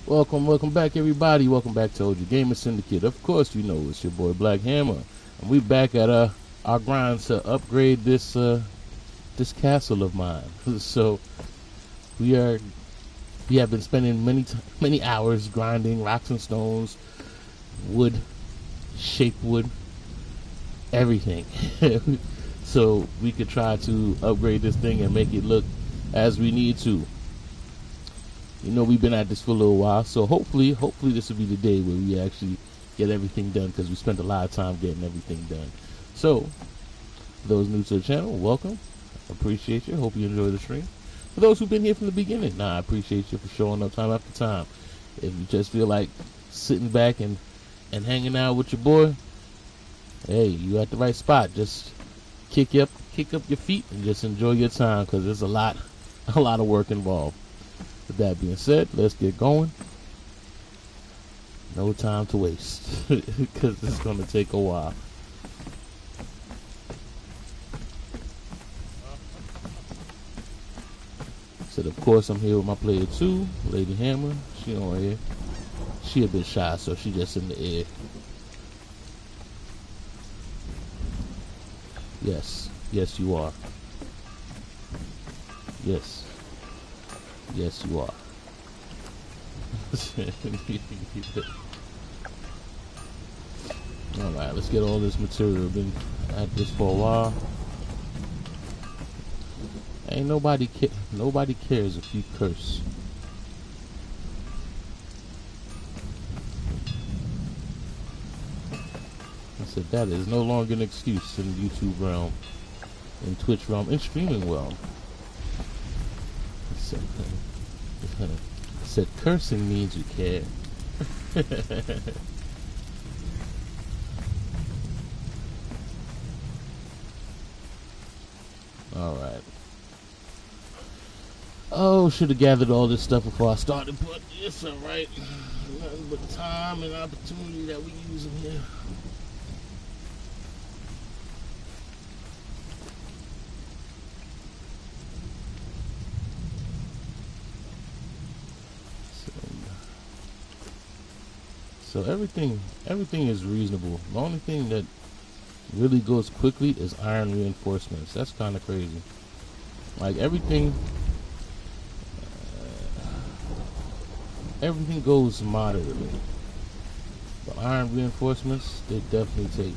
Welcome back, everybody. Welcome back to OG Gamerz Syndicate. Of course, you know it's your boy Black Hammer, and we back at our grind to upgrade this this castle of mine. So we have been spending many hours grinding rocks and stones, wood, shaped wood, everything, so we could try to upgrade this thing and make it look as we need to. You know, we've been at this for a little while, so hopefully this will be the day where we actually get everything done, because we spent a lot of time getting everything done. So, for those new to the channel, welcome. Appreciate you. Hope you enjoy the stream. For those who've been here from the beginning, I appreciate you for showing up time after time. If you just feel like sitting back and hanging out with your boy, hey, you at the right spot. Just kick up your feet and just enjoy your time, because there's a lot of work involved. With that being said, let's get going. No time to waste, because it's going to take a while. So of course I'm here with my player 2, Lady Hammer. She on here. She a bit shy, so she just in the air. Yes you are. Yes you are. Alright, let's get all this material. Been at this for a while. Ain't nobody cares if you curse. I said that is no longer an excuse in YouTube realm, in Twitch realm, in streaming realm. Said cursing means you care. Alright. Oh, should have gathered all this stuff before I started, but it's alright. Nothing but time and opportunity that we use in here. So everything is reasonable. The only thing that really goes quickly is iron reinforcements. That's kind of crazy. Like everything goes moderately, but iron reinforcements, they definitely take.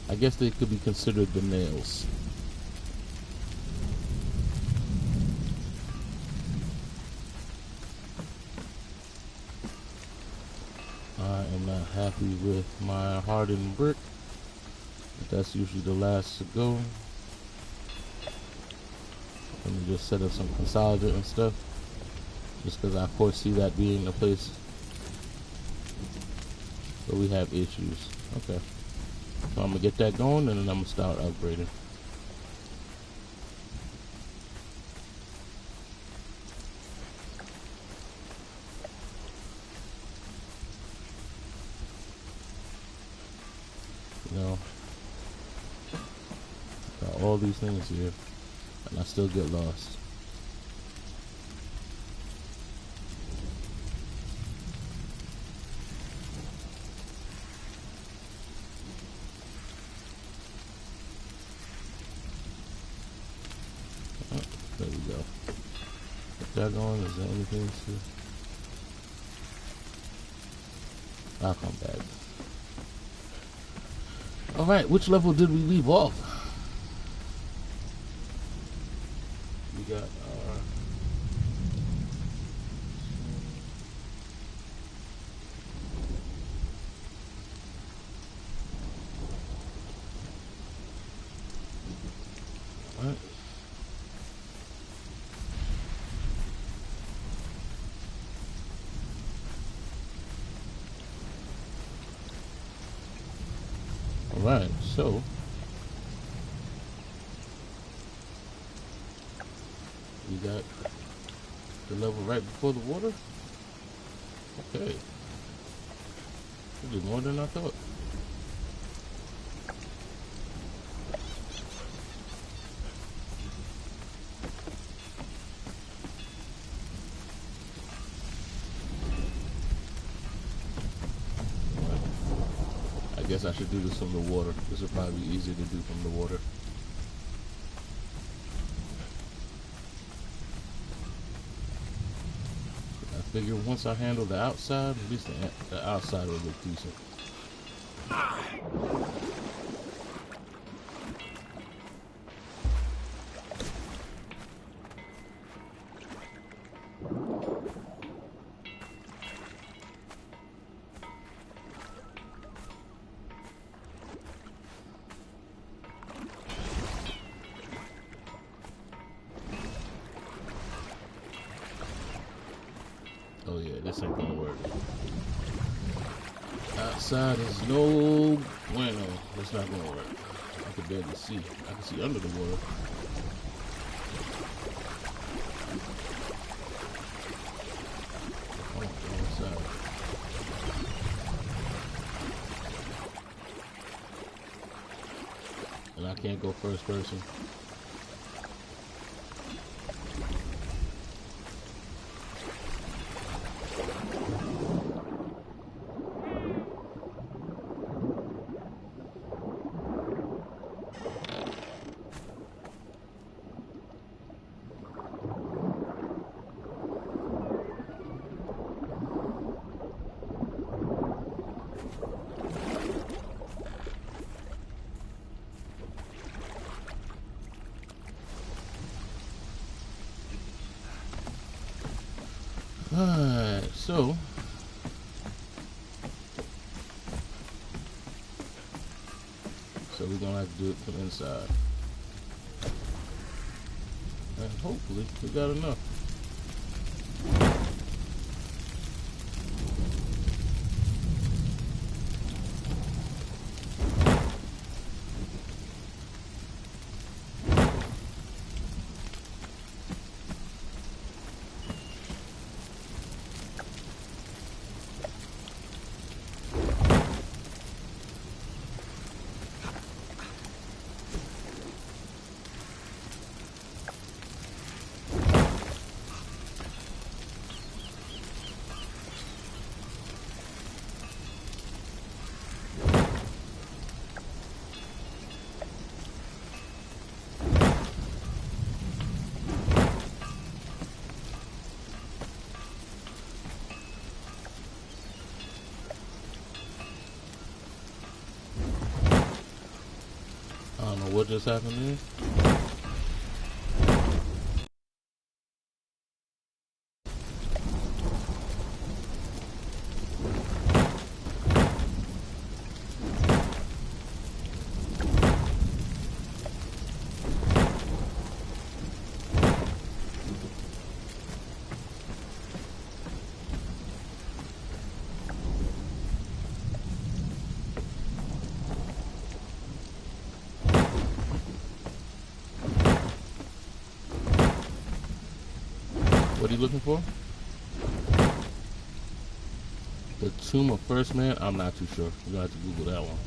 I guess they could be considered the nails. I am not happy with my hardened brick. That's usually the last to go. Let me just set up some consolidator and stuff, just because I foresee that being a place where we have issues. Okay, so I'm gonna get that going, and then I'm gonna start upgrading. You know, got all these things here, and I still get lost. Oh, there we go. Get that going. Is there anything to... I'll come back. Alright, which level did we leave off? We got alright. Alright, so we got the level right before the water. Okay. We did more than I thought. guess I should do this from the water. This will probably be easier to do from the water. I figure once I handle the outside, at least the outside will look decent. Oh yeah, this ain't gonna work. Outside is no bueno. It's not gonna work. I can barely see. I can see under the water. Oh, wrong side. And I can't go first person. Alright, so we're gonna have to do it from inside. And hopefully we got enough. I don't know what just happened there. What are you looking for? The Tomb of First Man? I'm not too sure. You're gonna have to Google that one.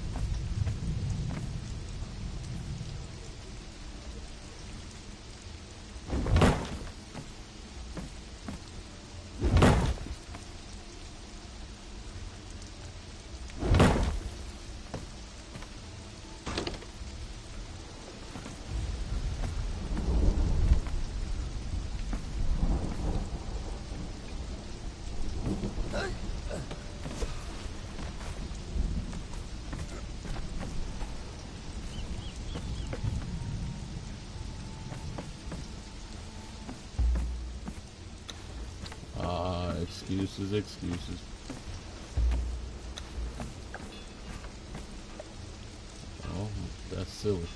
Excuses. Oh, that's silly.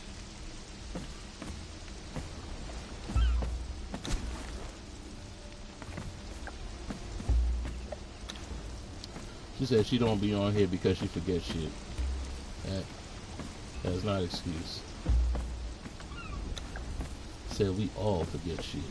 She said she don't be on here because she forgets shit. That's not an excuse. Said we all forget shit.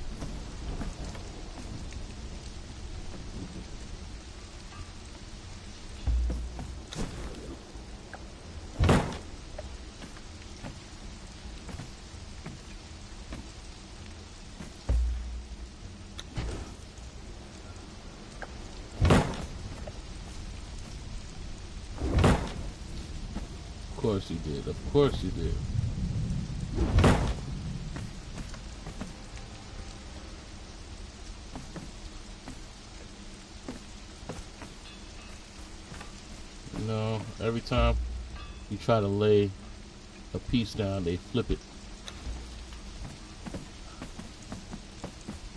course you did. Of course you did. You know, every time you try to lay a piece down, they flip it.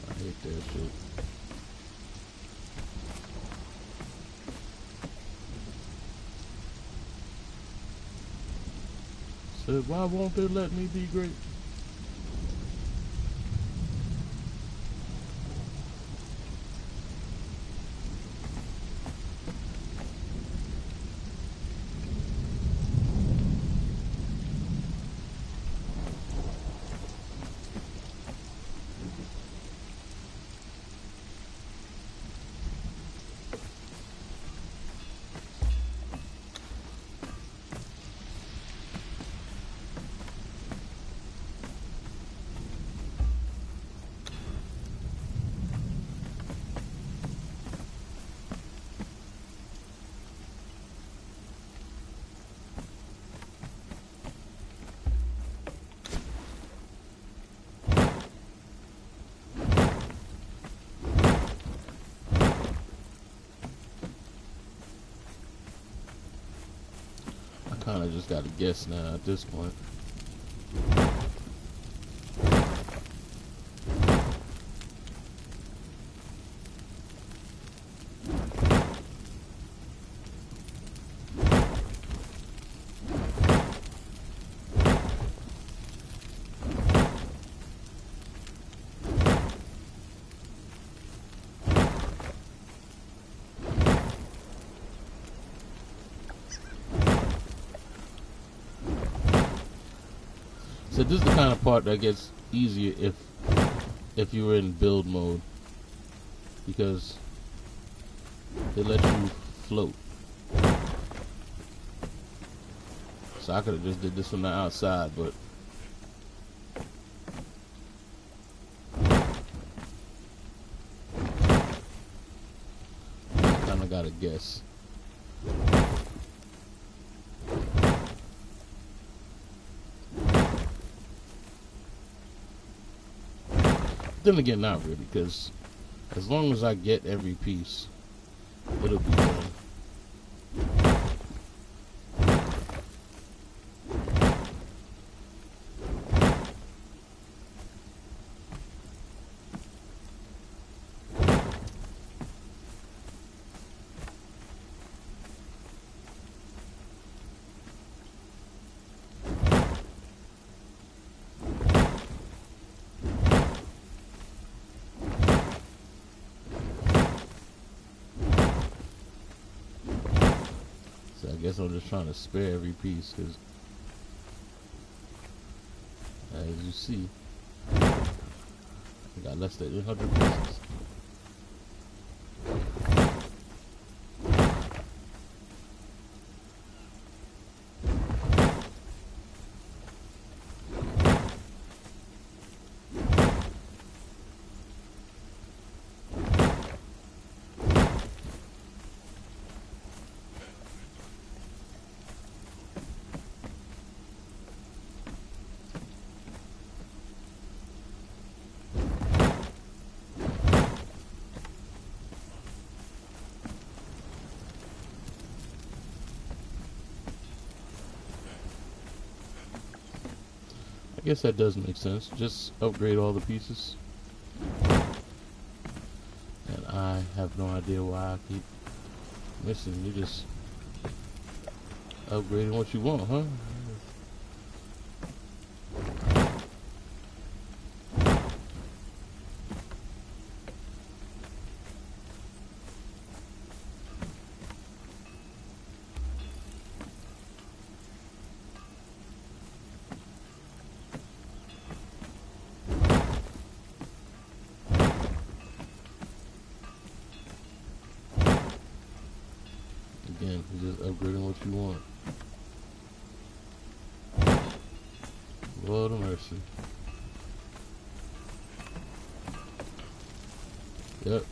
I hate that shit. Said, why won't they let me be great? Kind of just gotta guess now at this point. So this is the kind of part that gets easier if you were in build mode, because it lets you float. So I could have just did this from the outside, but I kind of gotta guess. Then again, not really, because as long as I get every piece, it'll be done. I guess I'm just trying to spare every piece, because as you see, I got less than 800 pieces. I guess that does make sense. Just upgrade all the pieces. And I have no idea why I keep missing. You just upgrading what you want, huh? Again, you're just upgrading what you want. Lord of mercy. Yep.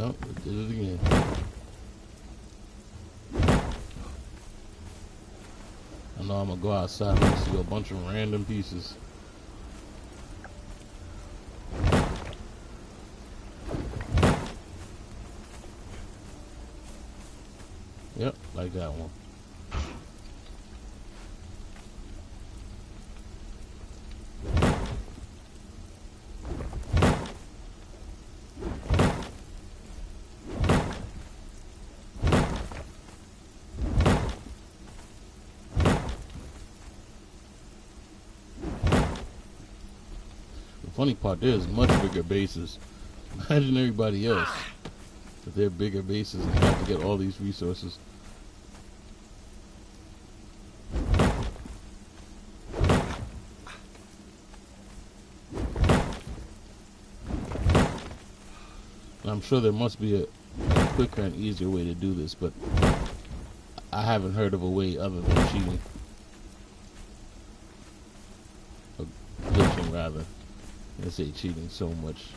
Yep, it did it again. I know I'm gonna go outside and see a bunch of random pieces. Yep, like that one. The funny part, there's much bigger bases. Imagine everybody else with their bigger bases and have to get all these resources. And I'm sure there must be a quicker and easier way to do this, but I haven't heard of a way other than cheating. Or glitching, rather. I say cheating so much.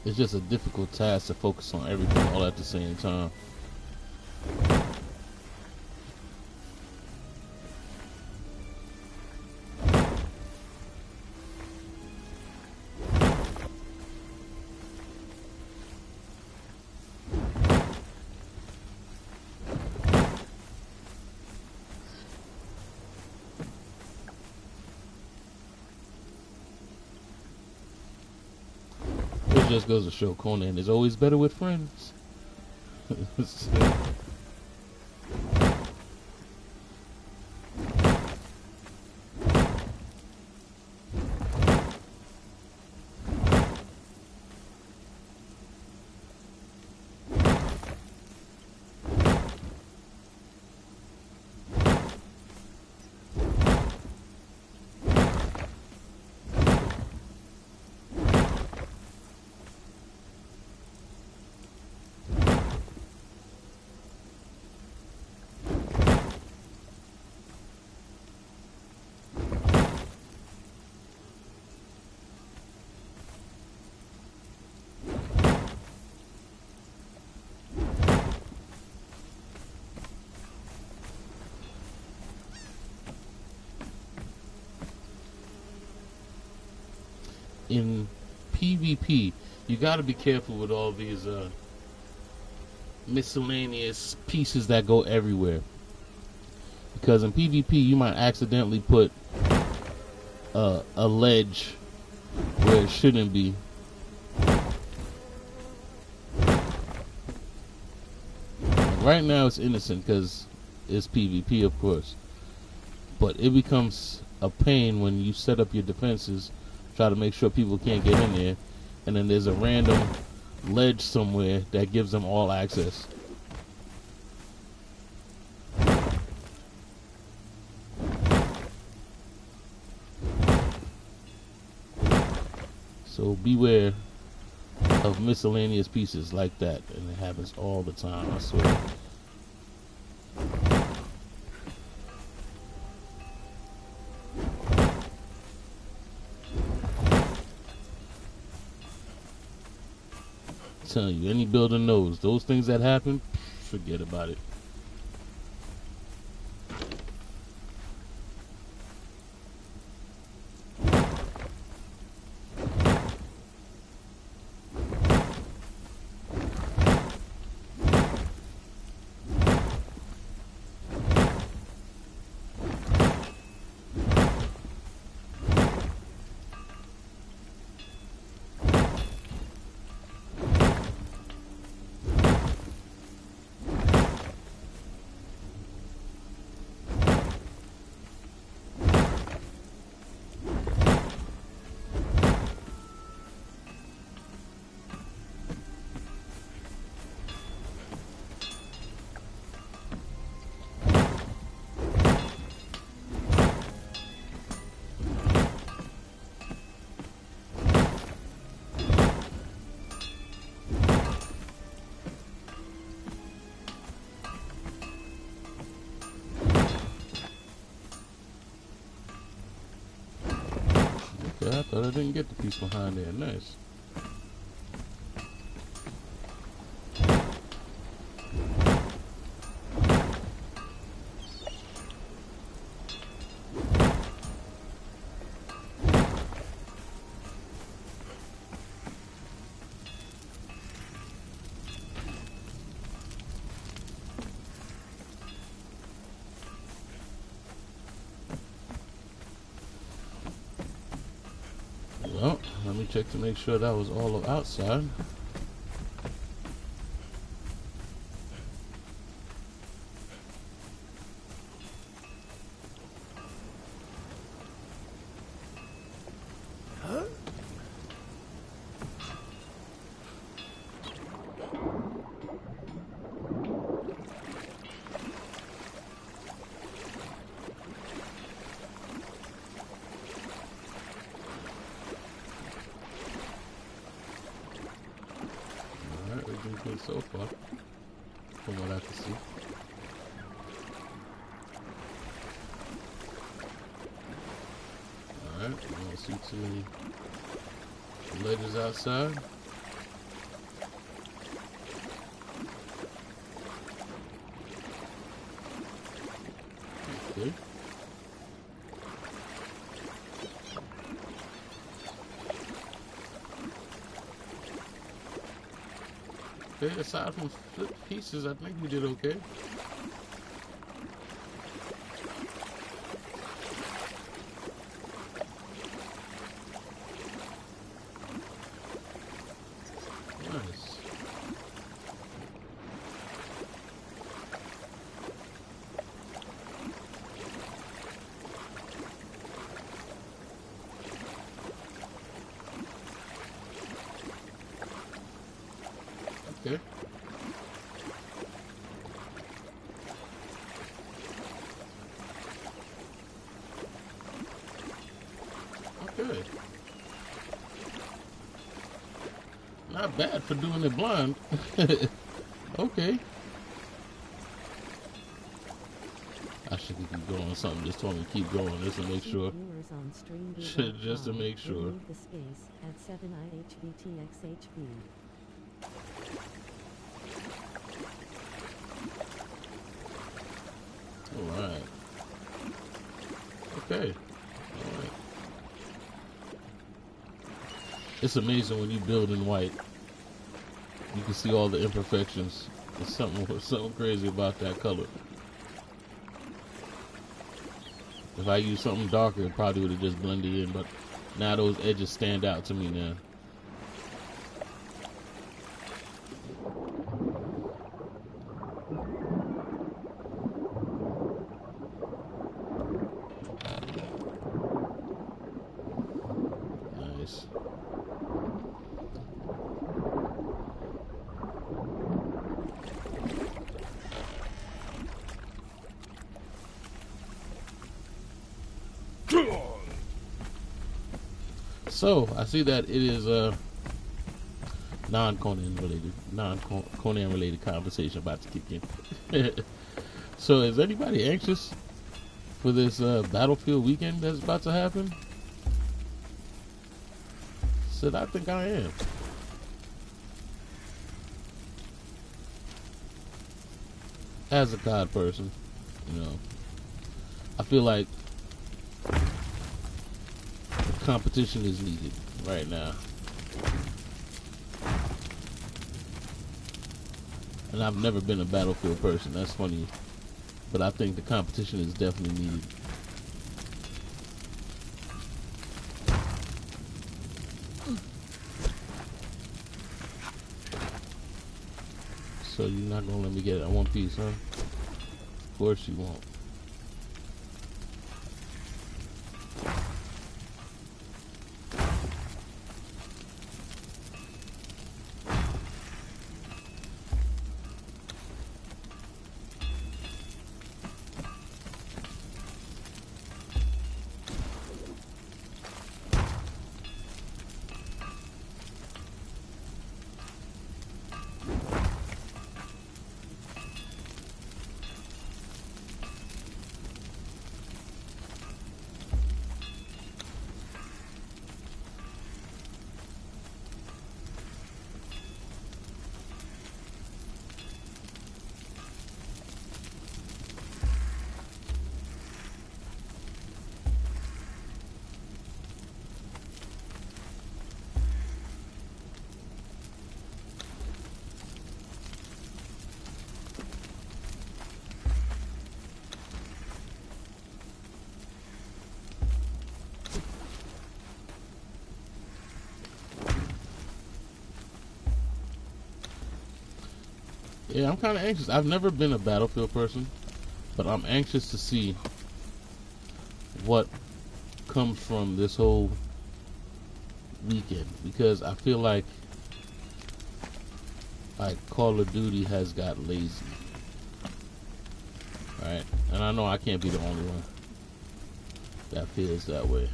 It's just a difficult task to focus on everything all at the same time. It just goes to show Conan is always better with friends. In PvP, you got to be careful with all these miscellaneous pieces that go everywhere, because in PvP you might accidentally put a ledge where it shouldn't be. Right now it's innocent because it's PvP, of course, but it becomes a pain when you set up your defenses, try to make sure people can't get in there, and then there's a random ledge somewhere that gives them all access. So beware of miscellaneous pieces like that, and it happens all the time, I swear. I'm telling you, any builder knows those things that happen, forget about it. But I didn't get the piece behind there. Nice. Well, let me check to make sure that was all of outside. Good so far, from what I can see. Alright, I don't see too many ledges outside. Okay. Okay, aside from flip pieces, I think we did okay. Nice. Okay. Okay. Not bad for doing it blind. Okay. I should keep going. Something just told me keep going just to make sure. Just to make sure. The space at 7IHBTXHB. Alright. Okay. Alright. It's amazing when you build in white. You can see all the imperfections. There's something crazy about that color. If I used something darker, it probably would have just blended in, but now those edges stand out to me now. Nice. So I see that it is a non-Conan related conversation about to kick in. So is anybody anxious for this Battlefield weekend that's about to happen? Said I think I am. As a COD person, you know, I feel like competition is needed right now. And I've never been a Battlefield person, that's funny. But I think the competition is definitely needed. So you're not gonna let me get it in one piece, huh? Of course you won't. Yeah, I'm kind of anxious. I've never been a Battlefield person, but I'm anxious to see what comes from this whole weekend, because I feel like Call of Duty has got lazy, right? And I know I can't be the only one that feels that way.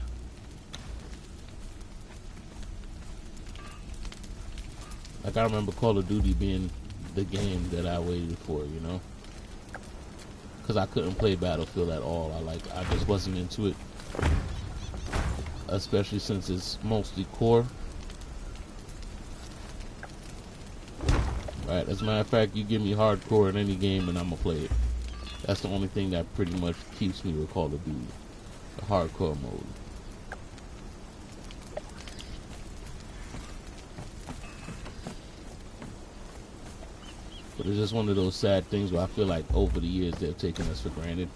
Like, I remember Call of Duty being the game that I waited for, you know? Because I couldn't play Battlefield at all. I just wasn't into it. Especially since it's mostly core. Right, as a matter of fact, you give me hardcore in any game and I'm going to play it. That's the only thing that pretty much keeps me with Call of Duty. The hardcore mode. But it's just one of those sad things where I feel like over the years they've taken us for granted.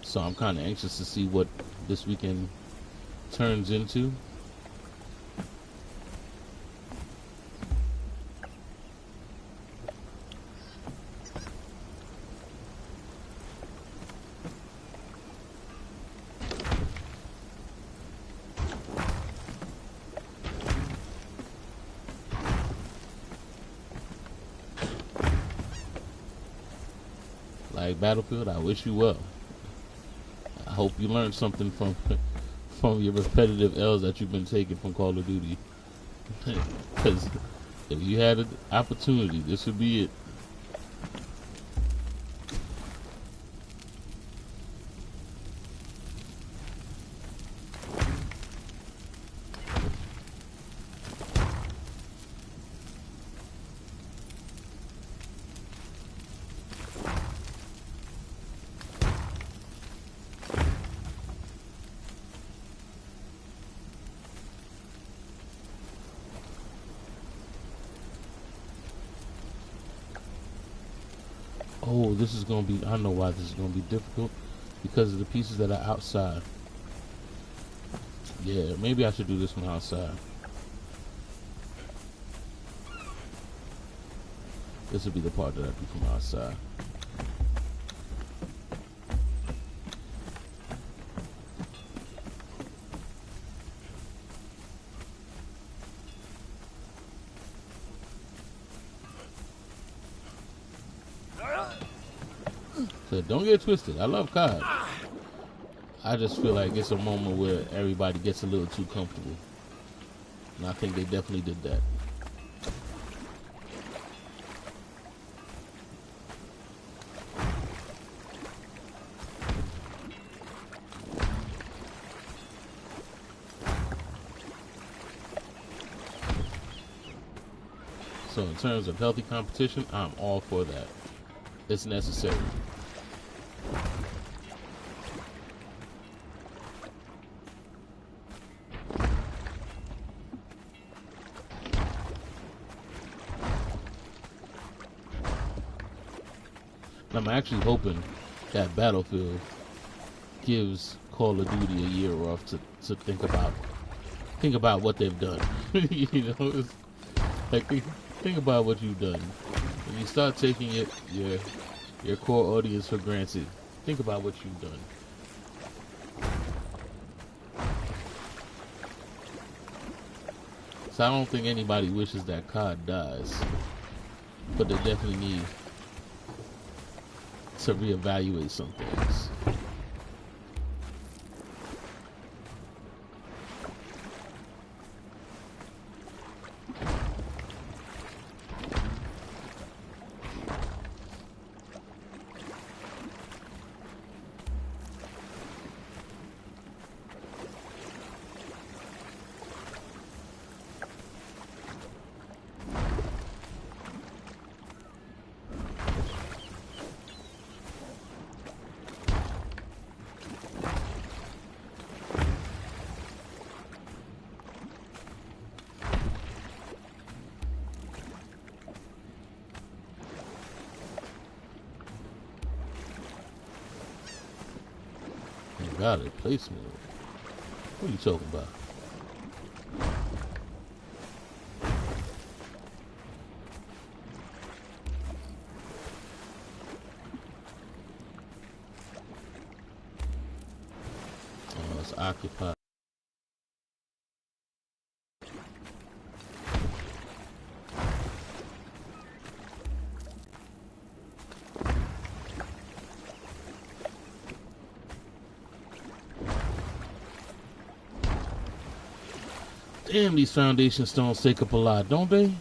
So I'm kind of anxious to see what this weekend turns into. Like Battlefield, I wish you well. I hope you learned something from your repetitive L's that you've been taking from Call of Duty. Because if you had an opportunity, this would be it. Oh, this is going to be, I know why this is going to be difficult. Because of the pieces that are outside. Yeah, maybe I should do this one outside. This will be the part that I do from outside. So don't get twisted. I love COD. I just feel like it's a moment where everybody gets a little too comfortable. And I think they definitely did that. So in terms of healthy competition, I'm all for that. It's necessary. I'm actually hoping that Battlefield gives Call of Duty a year off to think about what they've done. You know, it's like think about what you've done. When you start taking your core audience for granted, think about what you've done. So I don't think anybody wishes that COD dies, but they definitely need to reevaluate some things. Got it, placement. What are you talking about? occupied. Damn, these foundation stones take up a lot, don't they?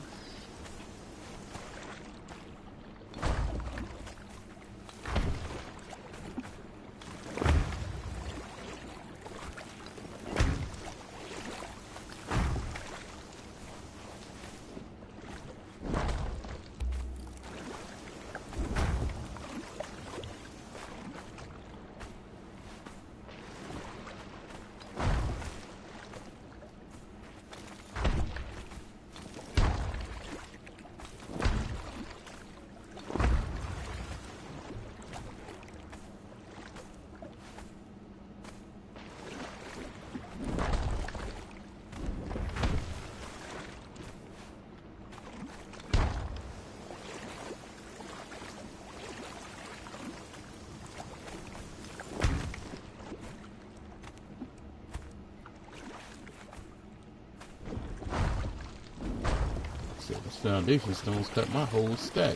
This foundation stones cut my whole stack.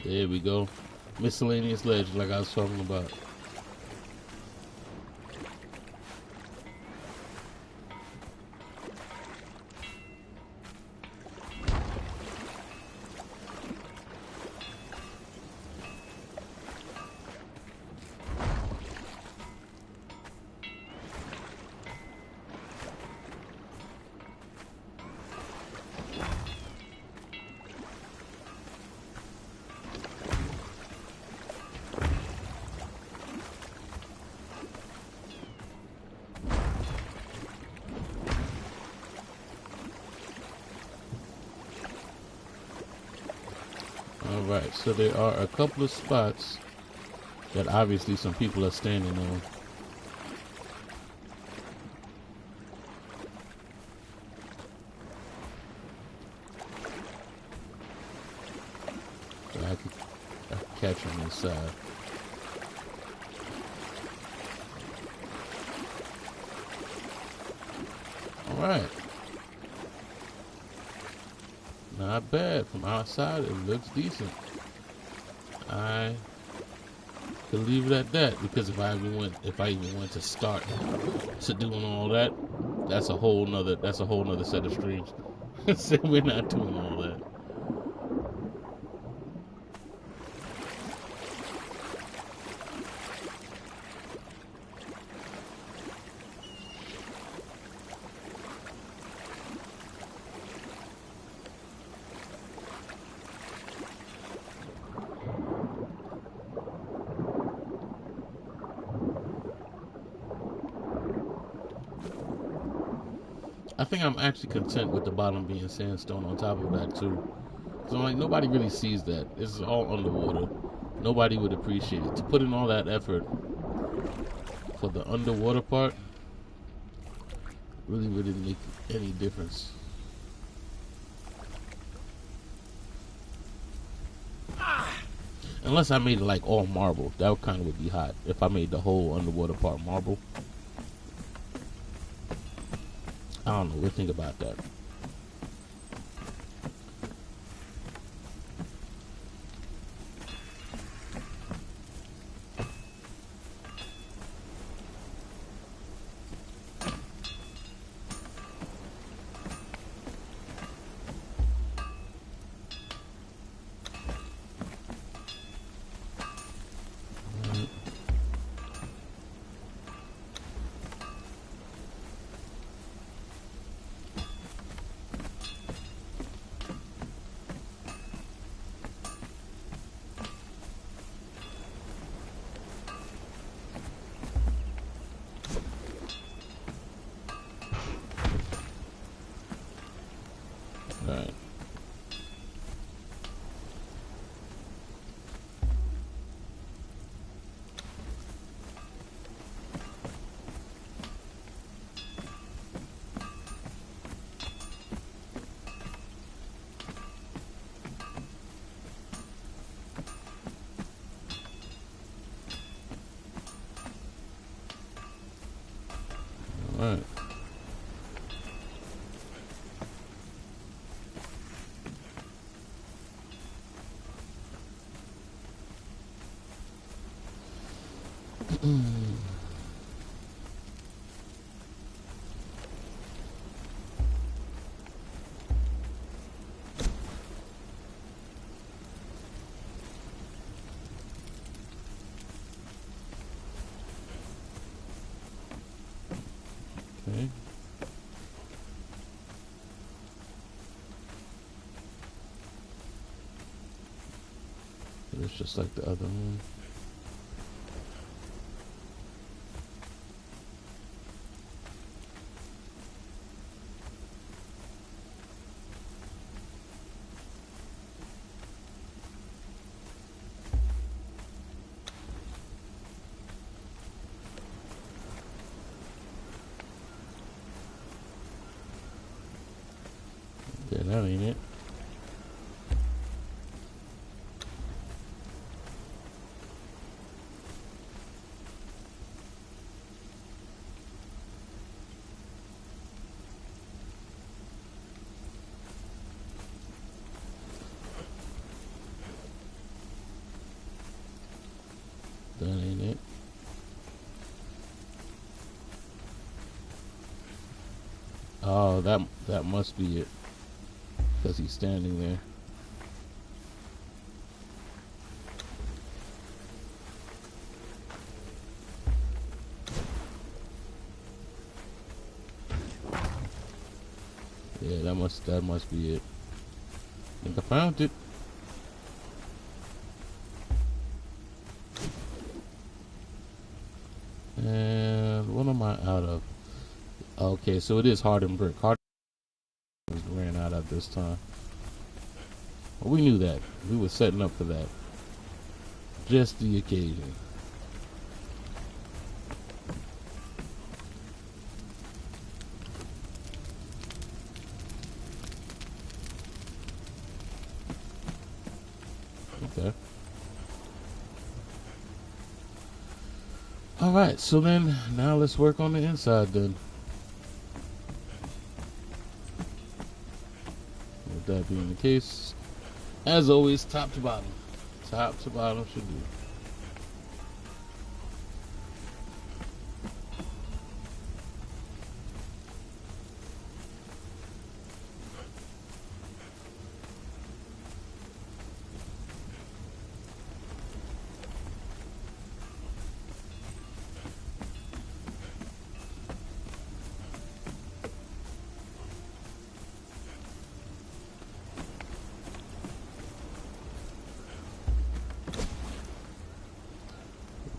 There we go. Miscellaneous ledge like I was talking about. Alright, so there are a couple of spots that obviously some people are standing on. So I can catch them inside. Alright. Not bad. From outside, it looks decent. I could leave it at that, because if I even went to start to doing all that, that's a whole nother set of streams. So we're not doing all that. I think I'm actually content with the bottom being sandstone on top of that too. So I'm like, nobody really sees that. This is all underwater. Nobody would appreciate it. To put in all that effort for the underwater part really wouldn't make any difference. Unless I made it like all marble. That kind of would be hot. If I made the whole underwater part marble. I don't know. What do you think about that? Right. Okay. It's just like the other one. Yeah, that ain't it. That ain't it. Oh, that must be it. Because he's standing there. Yeah, that must be it. I think I found it. And what am I out of? Okay, so it is hardened brick. Hardened ran out of this time. Well, we knew that. We were setting up for that. Just the occasion. Okay. Alright, so then, now let's work on the inside then. With that being the case, as always, top to bottom. Top to bottom should do.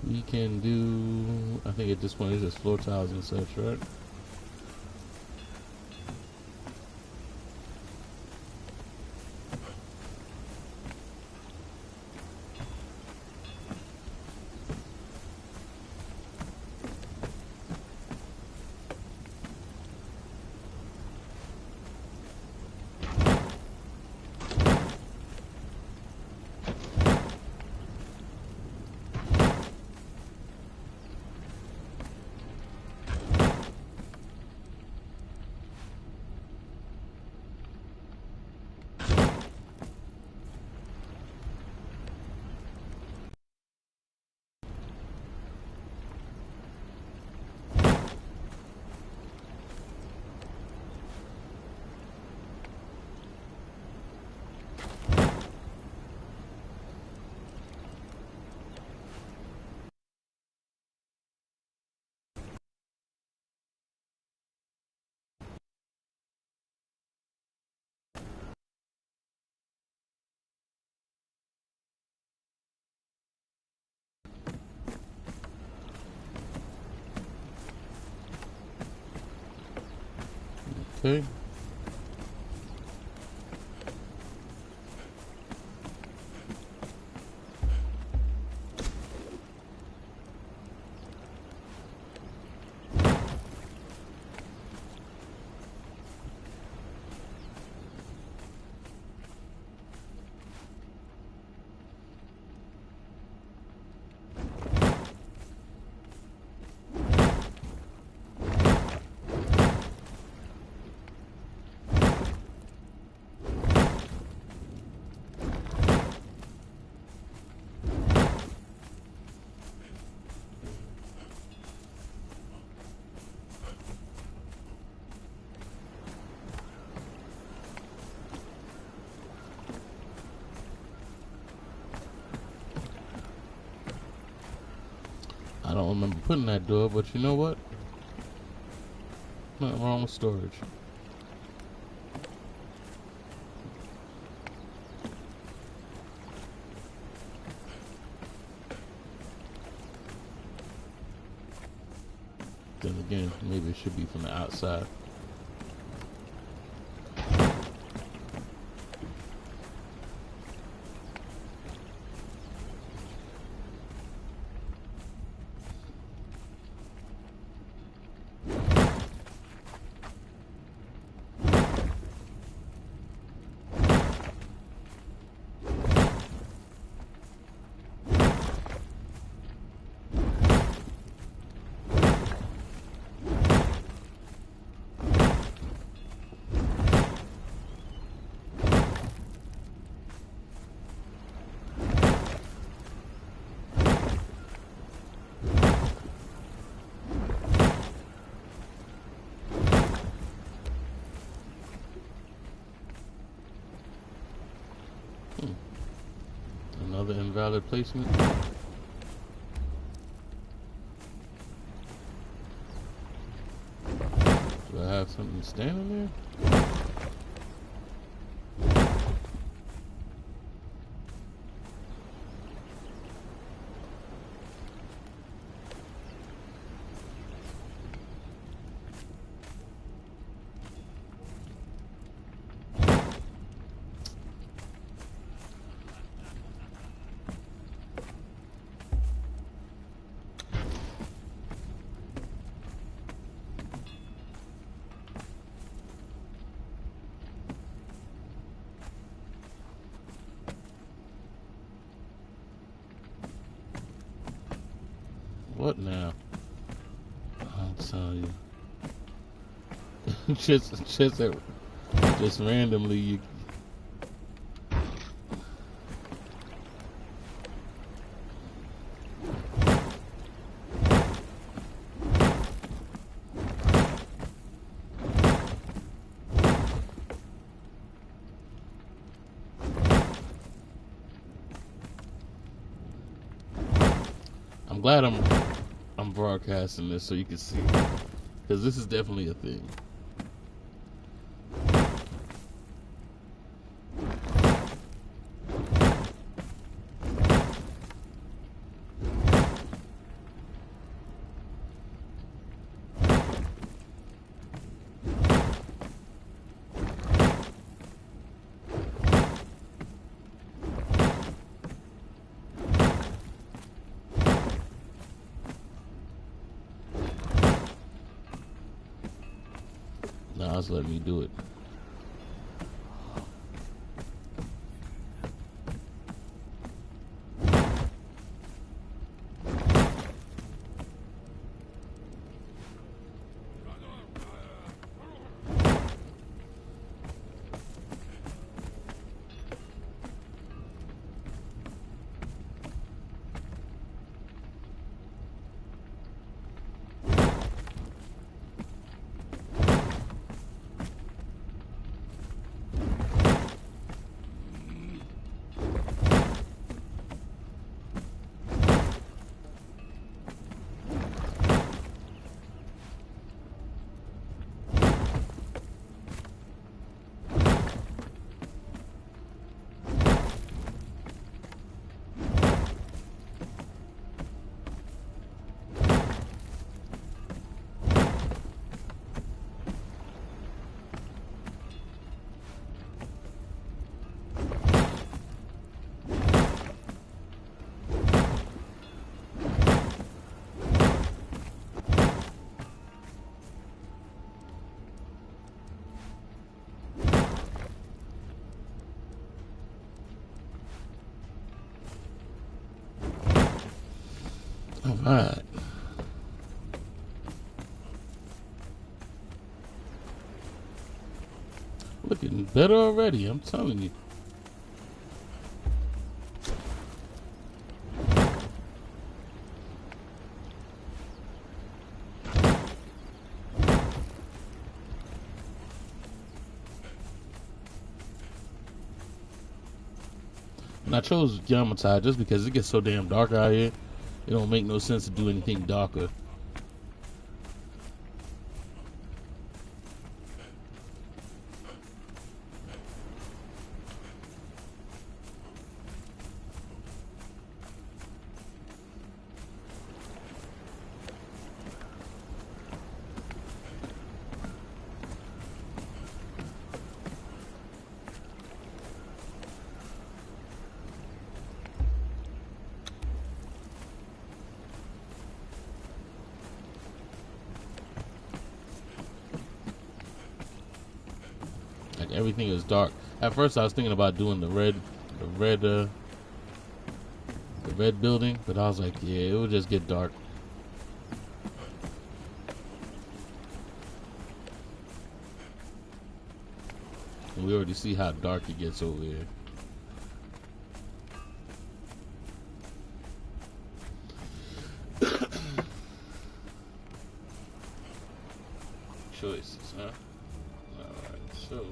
We can do, I think at this point it's just floor tiles and such, right? Okay. remember putting that door, but you know what? Nothing wrong with storage. Then again, maybe it should be from the outside. Another invalid placement. Do I have something standing there? What now? I'll tell you. just randomly you. I'm glad I'm broadcasting this so you can see, because this is definitely a thing. Now it's letting me do it. All right. Looking better already, I'm telling you. And I chose Yamatai just because it gets so damn dark out here. It don't make no sense to do anything darker. Like everything is dark. At first, I was thinking about doing the red building, but I was like, yeah, it would just get dark. And we already see how dark it gets over here. Choices, huh? Alright, so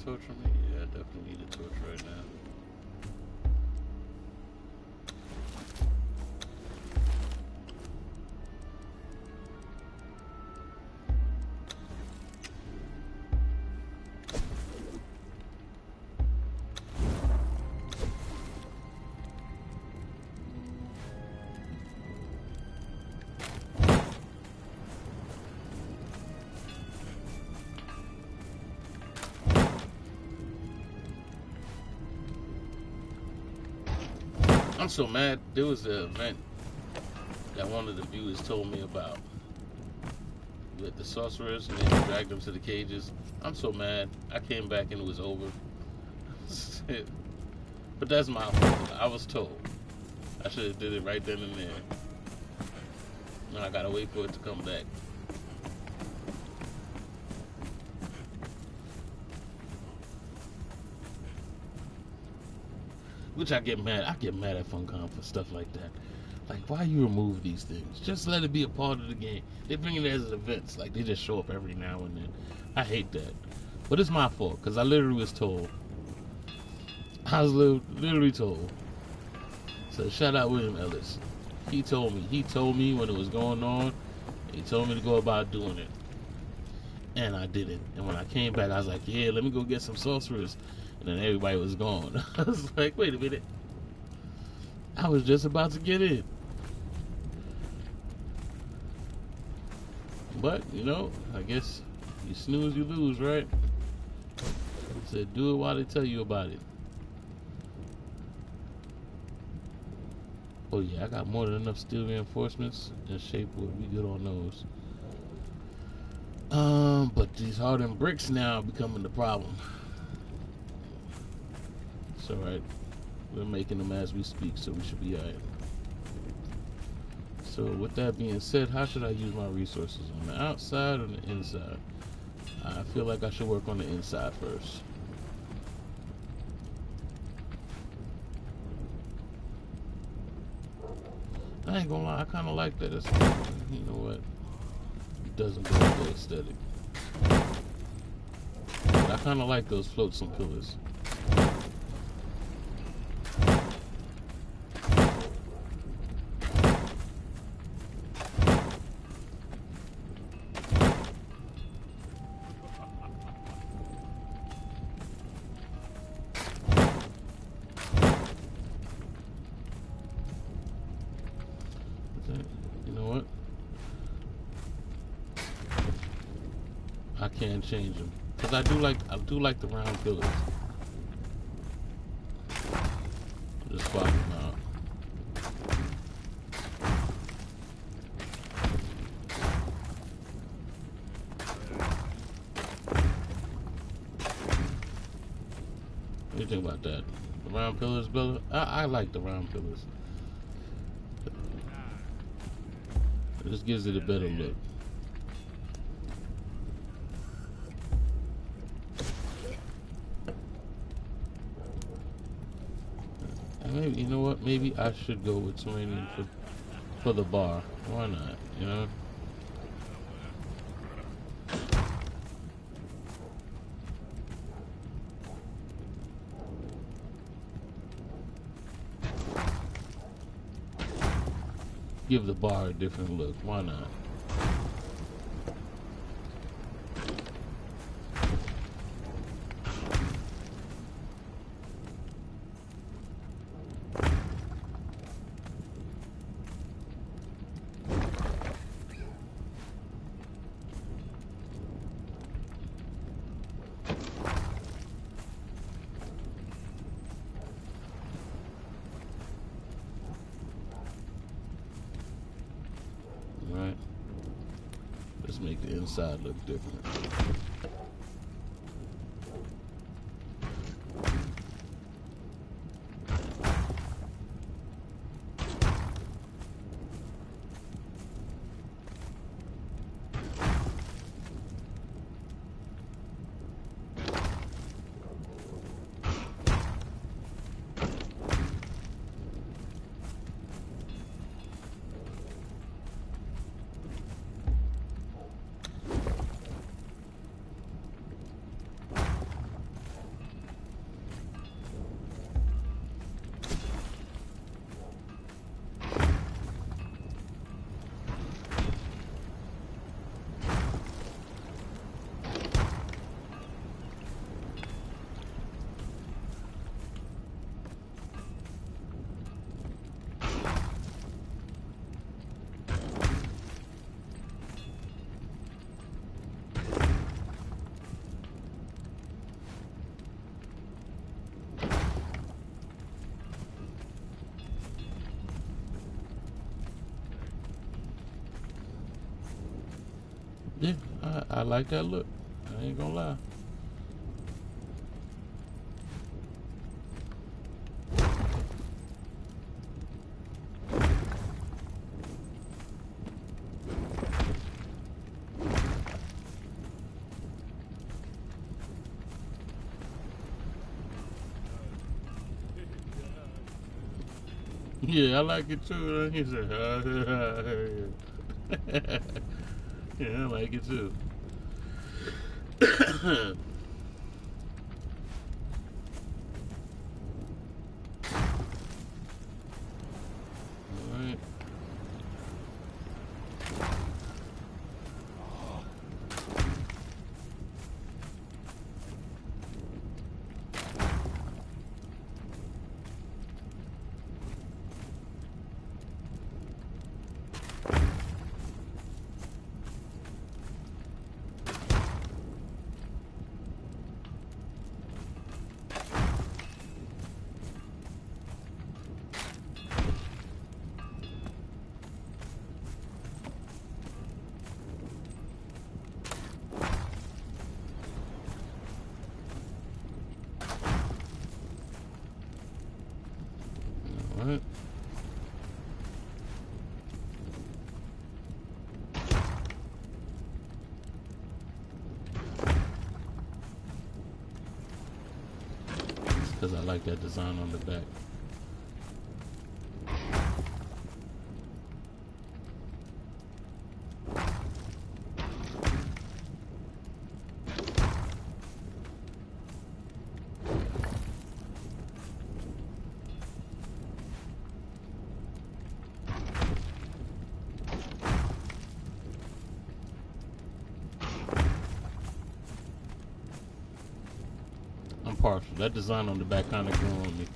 torch for me? Yeah, I definitely need a torch right now. I'm so mad. There was an event that one of the viewers told me about with the sorcerers, and they dragged them to the cages. I'm so mad. I came back and it was over. But that's my fault. I was told. I should have did it right then and there. And I gotta wait for it to come back. Which I get mad. I get mad at Funcom for stuff like that. Like, why you remove these things? Just let it be a part of the game. They bring it as events. Like, they just show up every now and then. I hate that. But it's my fault, because I literally was told. I was literally told. So, shout out William Ellis. He told me. He told me when it was going on. He told me to go about doing it. And I didn't. And when I came back, I was like, yeah, let me go get some sorcerers. And then everybody was gone. I was like, wait a minute. I was just about to get in. But, you know, I guess you snooze, you lose, right? So do it while they tell you about it. Oh yeah, I got more than enough steel reinforcements and shape wood. We good on those. But these hardened bricks now are becoming the problem. It's alright. We're making them as we speak, so we should be alright. So with that being said, how should I use my resources? On the outside or the inside? I feel like I should work on the inside first. I ain't gonna lie, I kinda like that. It's, you know what? It doesn't go with the aesthetic. But I kinda like those floatsome pillars. can't change them because I do like the round pillars. I'll just swap them out. What do you think about that? The round pillars, Bella? I like the round pillars. It just gives it a better look. And maybe, you know what? Maybe I should go with Terranium for the bar. Why not? You know? Give the bar a different look. Why not? Right? Let's make the inside look different. Yeah, I like that look. I ain't gonna lie. Yeah, I like it too. He said, yeah, I like it too. Alright. Alright. Because I like that design on the back. I'm partial. That design on the back kind of grew on me.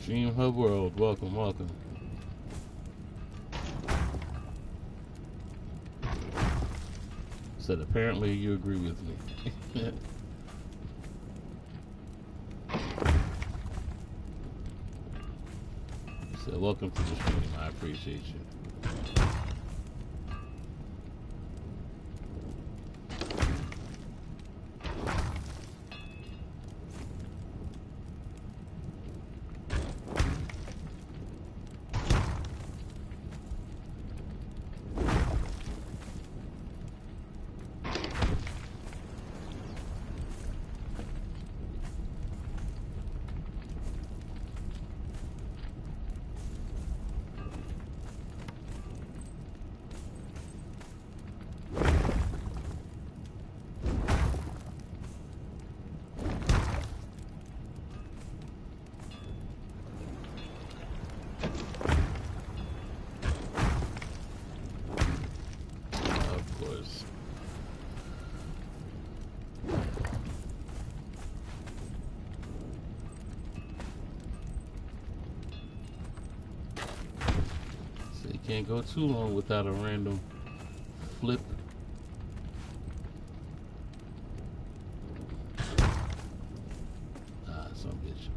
Dream Hub World, welcome, welcome. Said apparently you agree with me. Said welcome to the stream, I appreciate you. Can't go too long without a random flip. Ah, some bitch.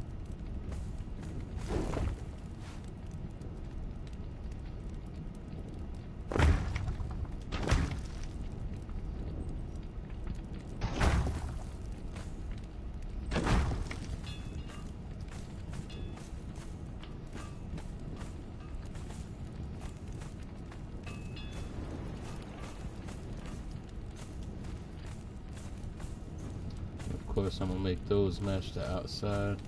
Of course, I'm gonna make those match the outside.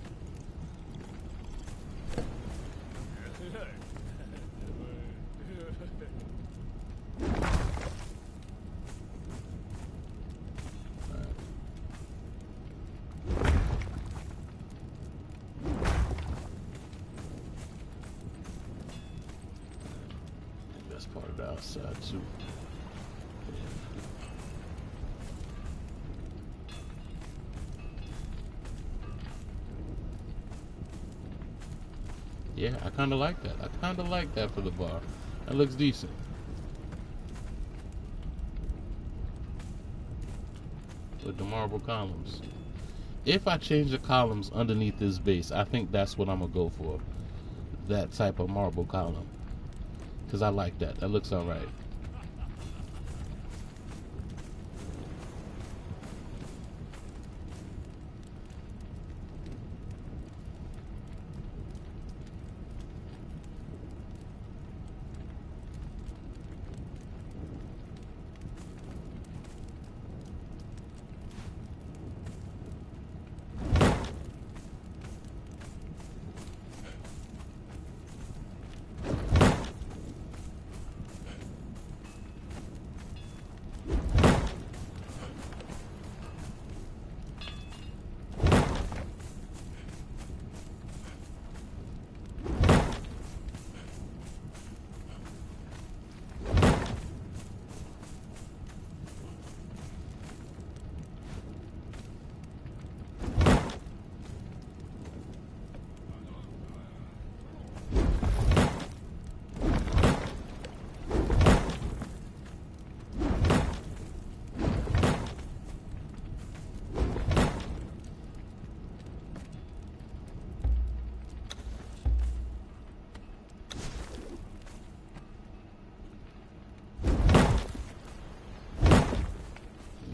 That's part of the outside too. Yeah, I kind of like that. I kind of like that for the bar. That looks decent. With the marble columns. If I change the columns underneath this base, I think that's what I'm going to go for. That type of marble column. Because I like that. That looks alright.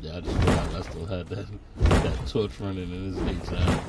I just realized I still had that torch running in his daytime.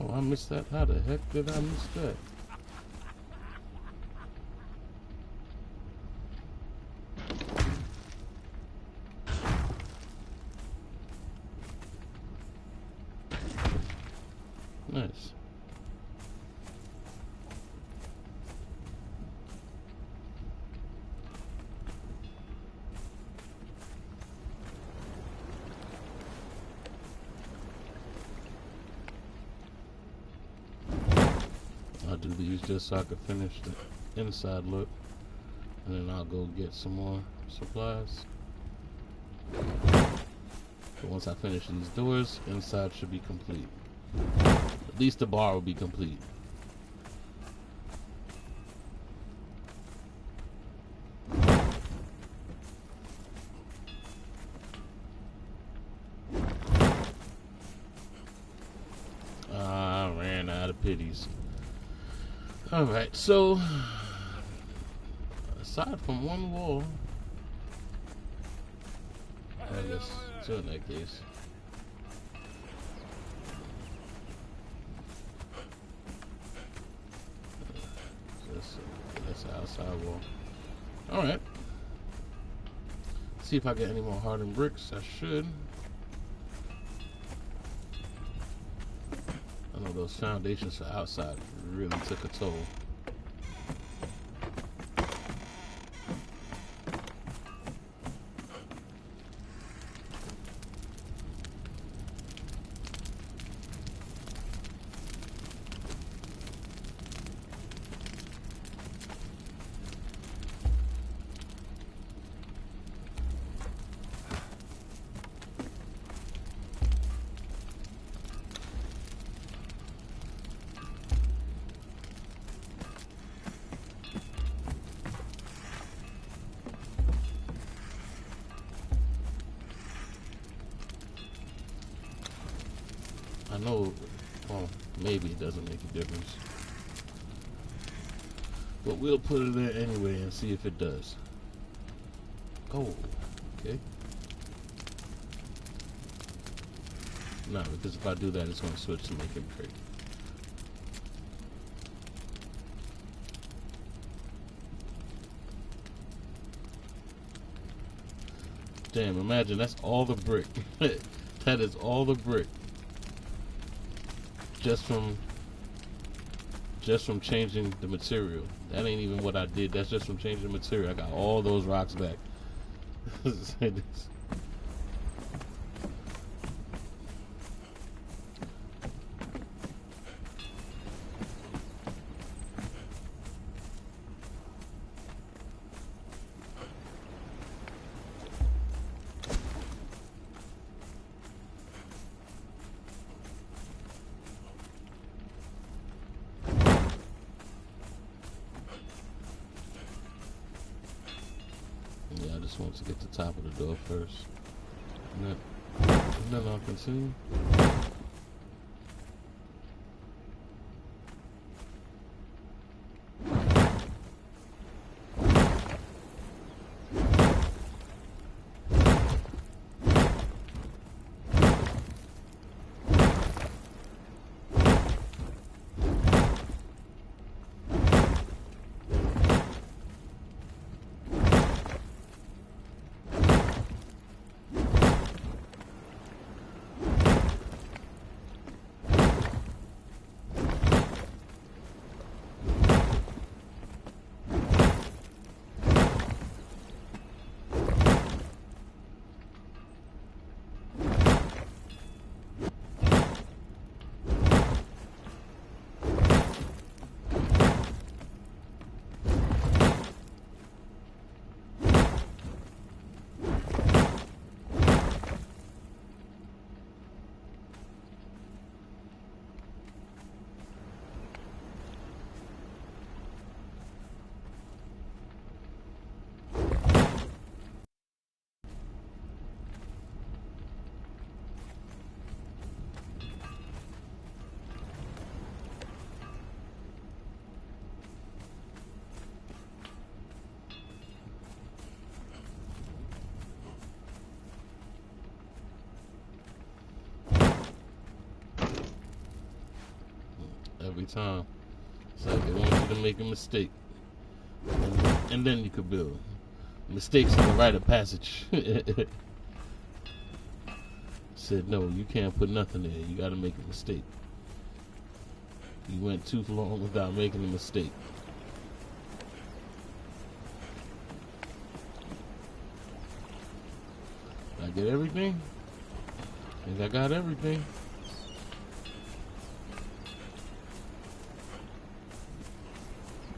Oh, I missed that. How the heck did I miss that? Nice. I'll do these just so I can finish the inside look, and then I'll go get some more supplies. But once I finish these doors, inside should be complete. At least the bar will be complete. I ran out of pities. Alright, so aside from one wall, I guess two in that case. That's the outside wall. Alright. See if I get any more hardened bricks. I should. I know those foundations for outside really took a toll. I know, well, maybe it doesn't make a difference. But we'll put it there anyway and see if it does. Oh, okay. No, because if I do that, it's going to switch to making brick. Damn, imagine that's all the brick. That is all the brick. Just from changing the material. That ain't even what I did. That's just from changing the material. I got all those rocks back. Yeah, I just want to get the top of the door first. And then I'll continue. every time. It's like they want you to make a mistake, and then you could build. Mistakes are the rite of passage. Said no, you can't put nothing there. You got to make a mistake. You went too long without making a mistake. Did I get everything? I think I got everything.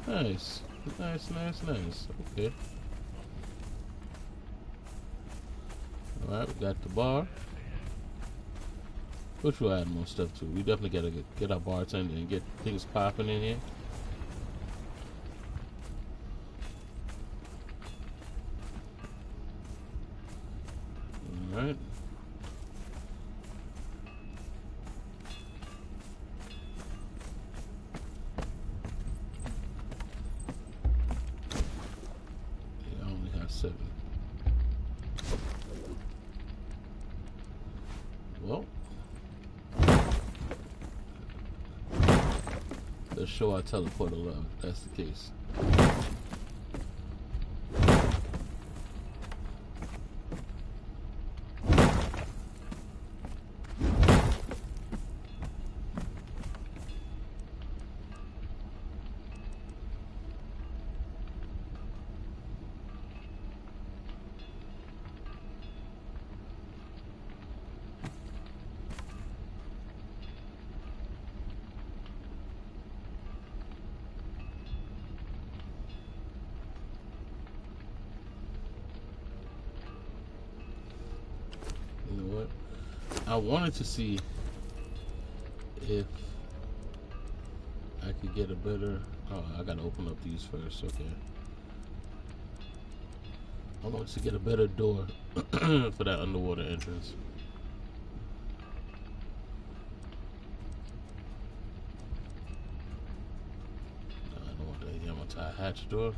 Nice. Nice. Okay. Alright, we got the bar. Which will add more stuff to it. We definitely gotta get our bartender and get things popping in here. Alright. Yeah, I only have 7. Well, let's show our teleporter love, if that's the case. You know what? I wanted to see if I could get a better... Oh, I gotta open up these first, okay. I wanted to get a better door for that underwater entrance. No, I don't want that Yamatai hatch door.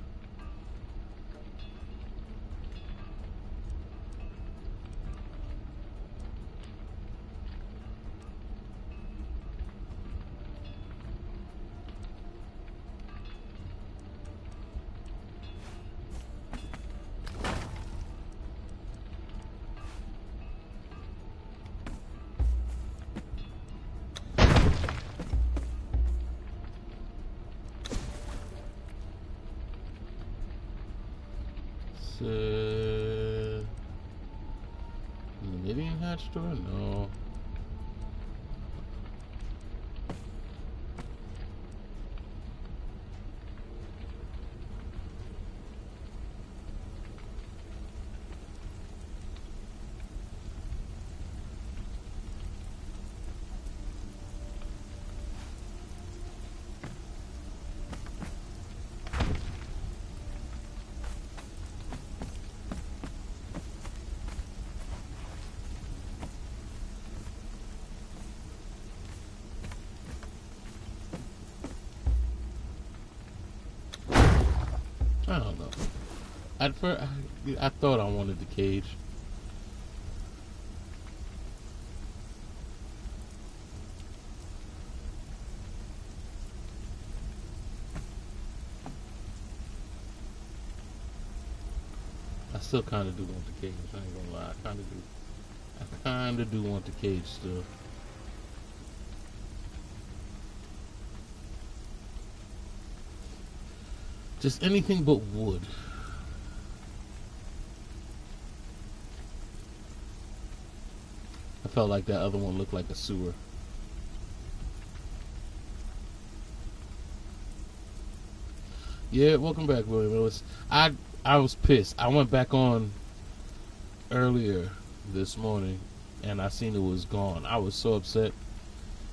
Canadian hatch door? No. I don't know. At first, I thought I wanted the cage. I still kind of do want the cage. I ain't gonna lie. I kind of do. I kind of do want the cage still. Just anything but wood. I felt like that other one looked like a sewer. Yeah, welcome back, William. I was pissed. I went back on earlier this morning and I seen it was gone. I was so upset.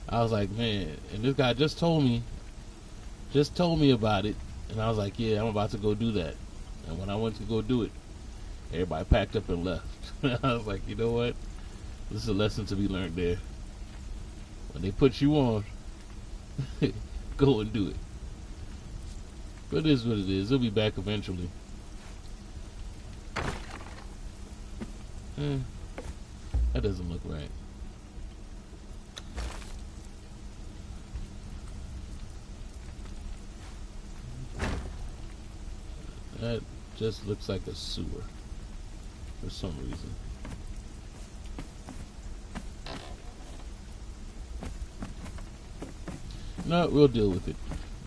I was like, man, and this guy just told me about it. And I was like, yeah, I'm about to go do that. And when I went to go do it, everybody packed up and left. I was like, you know what? This is a lesson to be learned there. When they put you on, go and do it. But it is what it is. It'll be back eventually. That doesn't look right. That just looks like a sewer for some reason. No, we'll deal with it.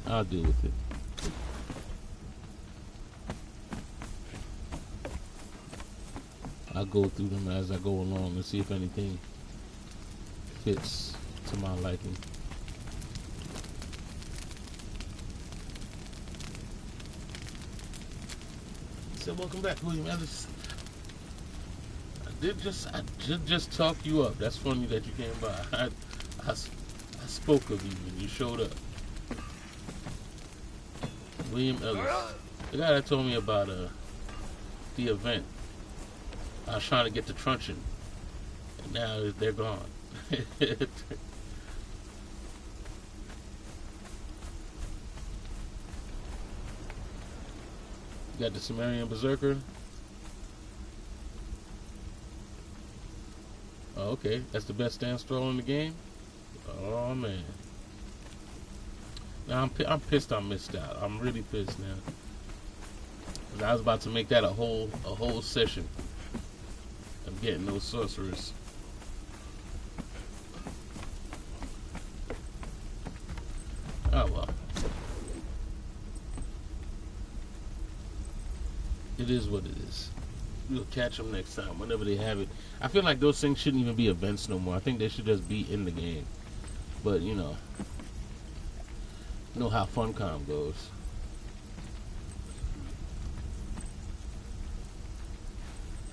I'll deal with it. I'll go through them as I go along and see if anything fits to my liking. So welcome back, William Ellis. I did just talk you up. That's funny that you came by. I spoke of you when you showed up. William Ellis, the guy that told me about the event. I was trying to get to Truncheon, and now they're gone. You got the Sumerian Berserker. Oh, okay, that's the best stance throw in the game. Oh man, now I'm pissed I missed out. I'm really pissed now. 'Cause I was about to make that a whole session of getting those sorcerers. Oh well. It is what it is. We'll catch them next time, whenever they have it. I feel like those things shouldn't even be events no more. I think they should just be in the game. But, you know how Funcom goes.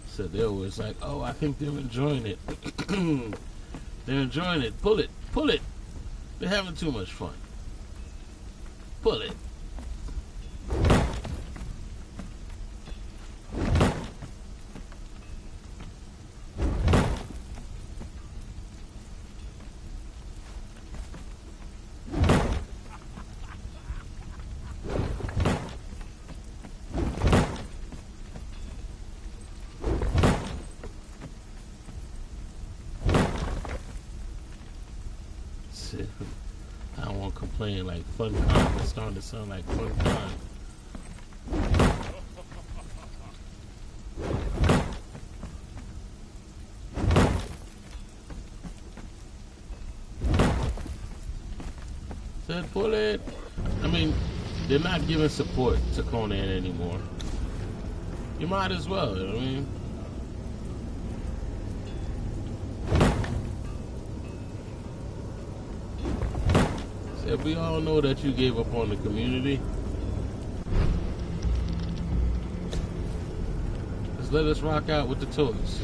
So they're always like, oh, I think they're enjoying it. They're enjoying it. Pull it. Pull it. They're having too much fun. Pull it. I don't want to complain like Funcom. It's starting to sound like Funcom. Said pull it. I mean, they're not giving support to Conan anymore. You might as well, you know what I mean? Said we all know that you gave up on the community. Just let us rock out with the toys.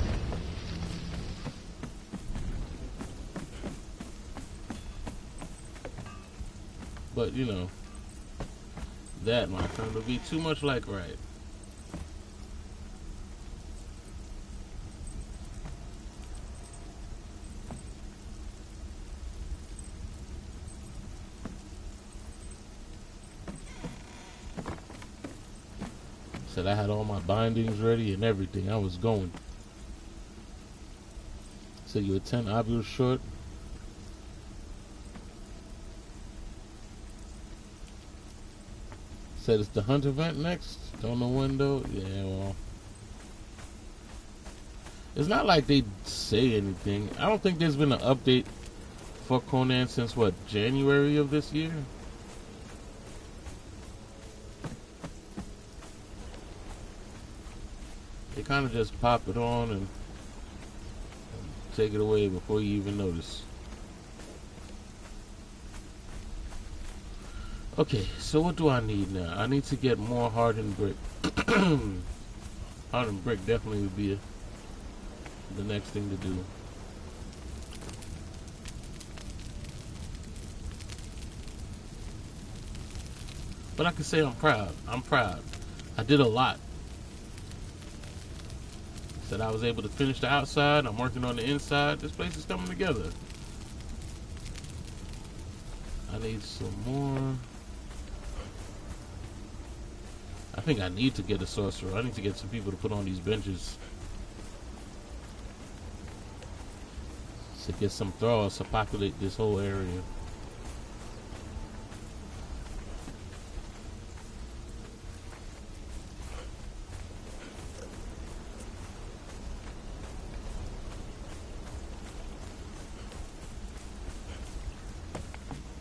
But, you know, that, my friend, would be too much like right. Said I had all my bindings ready and everything. I was going. Said you were 10 obules short. Said it's the hunt event next. Don't know when though. Yeah, well, it's not like they say anything. I don't think there's been an update for Conan since what, January of this year. They kind of just pop it on and take it away before you even notice. Okay, so what do I need now? I need to get more hardened brick. Hardened brick definitely would be the next thing to do. But I can say I'm proud. I'm proud. I did a lot. Said I was able to finish the outside. I'm working on the inside. This place is coming together. I need some more. I think I need to get a sorcerer. I need to get some people to put on these benches. To get some thralls to populate this whole area.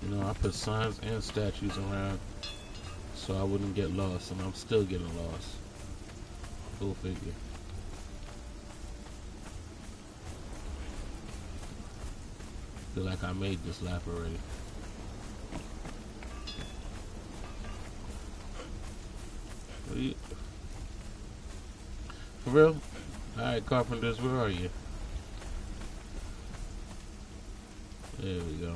You know, I put signs and statues around so I wouldn't get lost, and I'm still getting lost. Go figure. Feel like I made this lap already. What are you? For real? Alright, carpenters, where are you? There we go.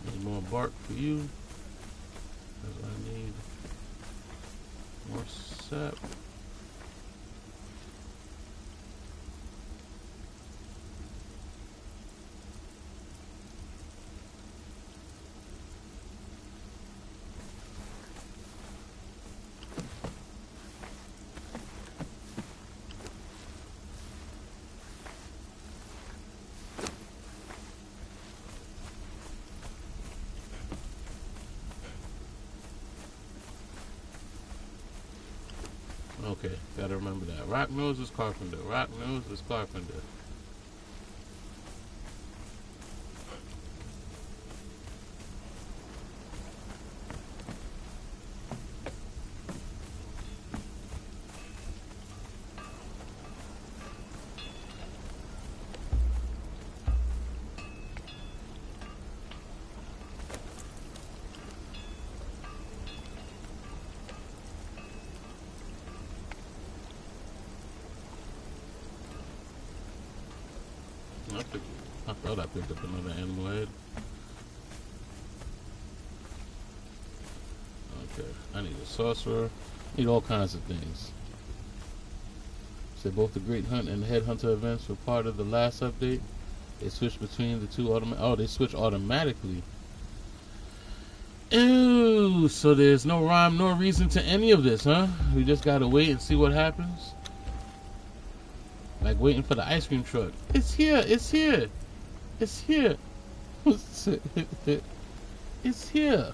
Need more bark for you. Because I need more sap. Okay, gotta remember that. Rock nose is carpenter. Rock nose is carpenter. I thought I picked up another animal head. Okay, I need a sorcerer. Need all kinds of things. So both the Great Hunt and the Headhunter events were part of the last update. They switched between the two they switch automatically. Ew, so there's no rhyme nor reason to any of this, huh? We just gotta wait and see what happens. Like waiting for the ice cream truck. It's here, it's here. It's here. It's here.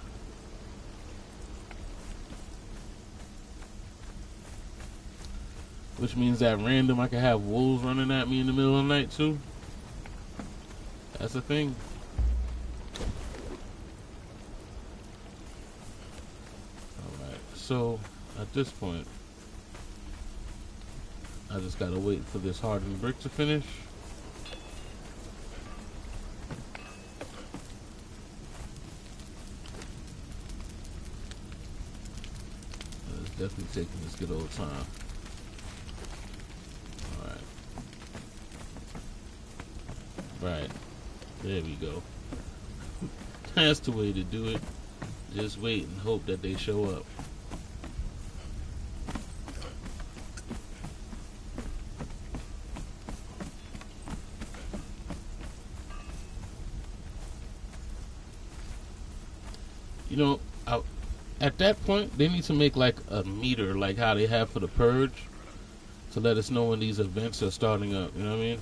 Which means that random I can have wolves running at me in the middle of the night too. That's a thing. Alright, so at this point I just gotta wait for this hardened brick to finish. It's definitely taking this good old time. Alright. Right. There we go. That's the way to do it. Just wait and hope that they show up. You know, at that point, they need to make like a meter, like how they have for the Purge, to let us know when these events are starting up. You know what I mean?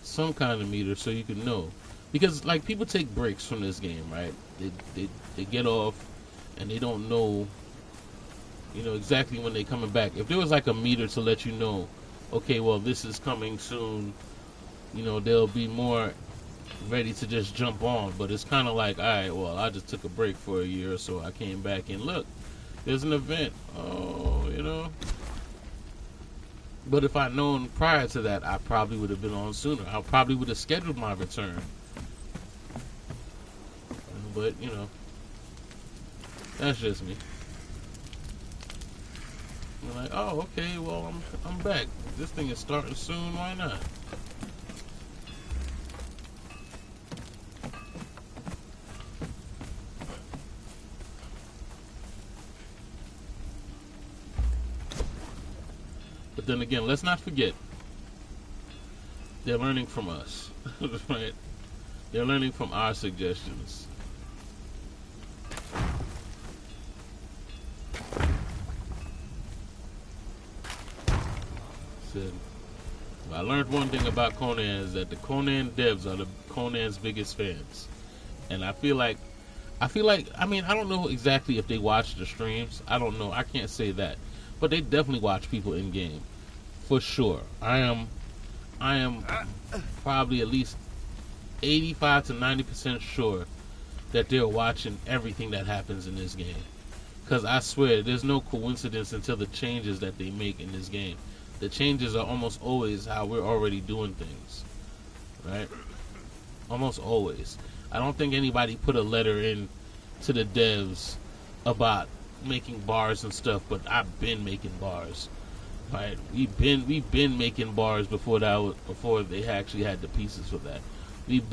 Some kind of meter so you can know, because like people take breaks from this game, right? They get off and they don't know, you know, exactly when they're coming back. If there was like a meter to let you know, okay, well this is coming soon, you know, they'll be more ready to just jump on. But it's kind of like, all right, well, I just took a break for a year, so I came back and look, there's an event. Oh, you know. But if I'd known prior to that, I probably would have been on sooner. I probably would have scheduled my return. But you know, that's just me. I'm like, oh, okay, well, I'm back. This thing is starting soon. Why not? But then again, let's not forget, they're learning from us, right? They're learning from our suggestions. Said, well, I learned one thing about Conan is that the Conan devs are Conan's biggest fans. And I feel like I feel like, I mean, I don't know exactly if they watch the streams. I don't know. I can't say that, but they definitely watch people in game for sure. I am probably at least 85 to 90% sure that they're watching everything that happens in this game. Because I swear, there's no coincidence until the changes that they make in this game. The changes are almost always how we're already doing things, right? Almost always. I don't think anybody put a letter in to the devs about making bars and stuff, but I've been making bars. Right? We've been making bars before before they actually had the pieces for that. We've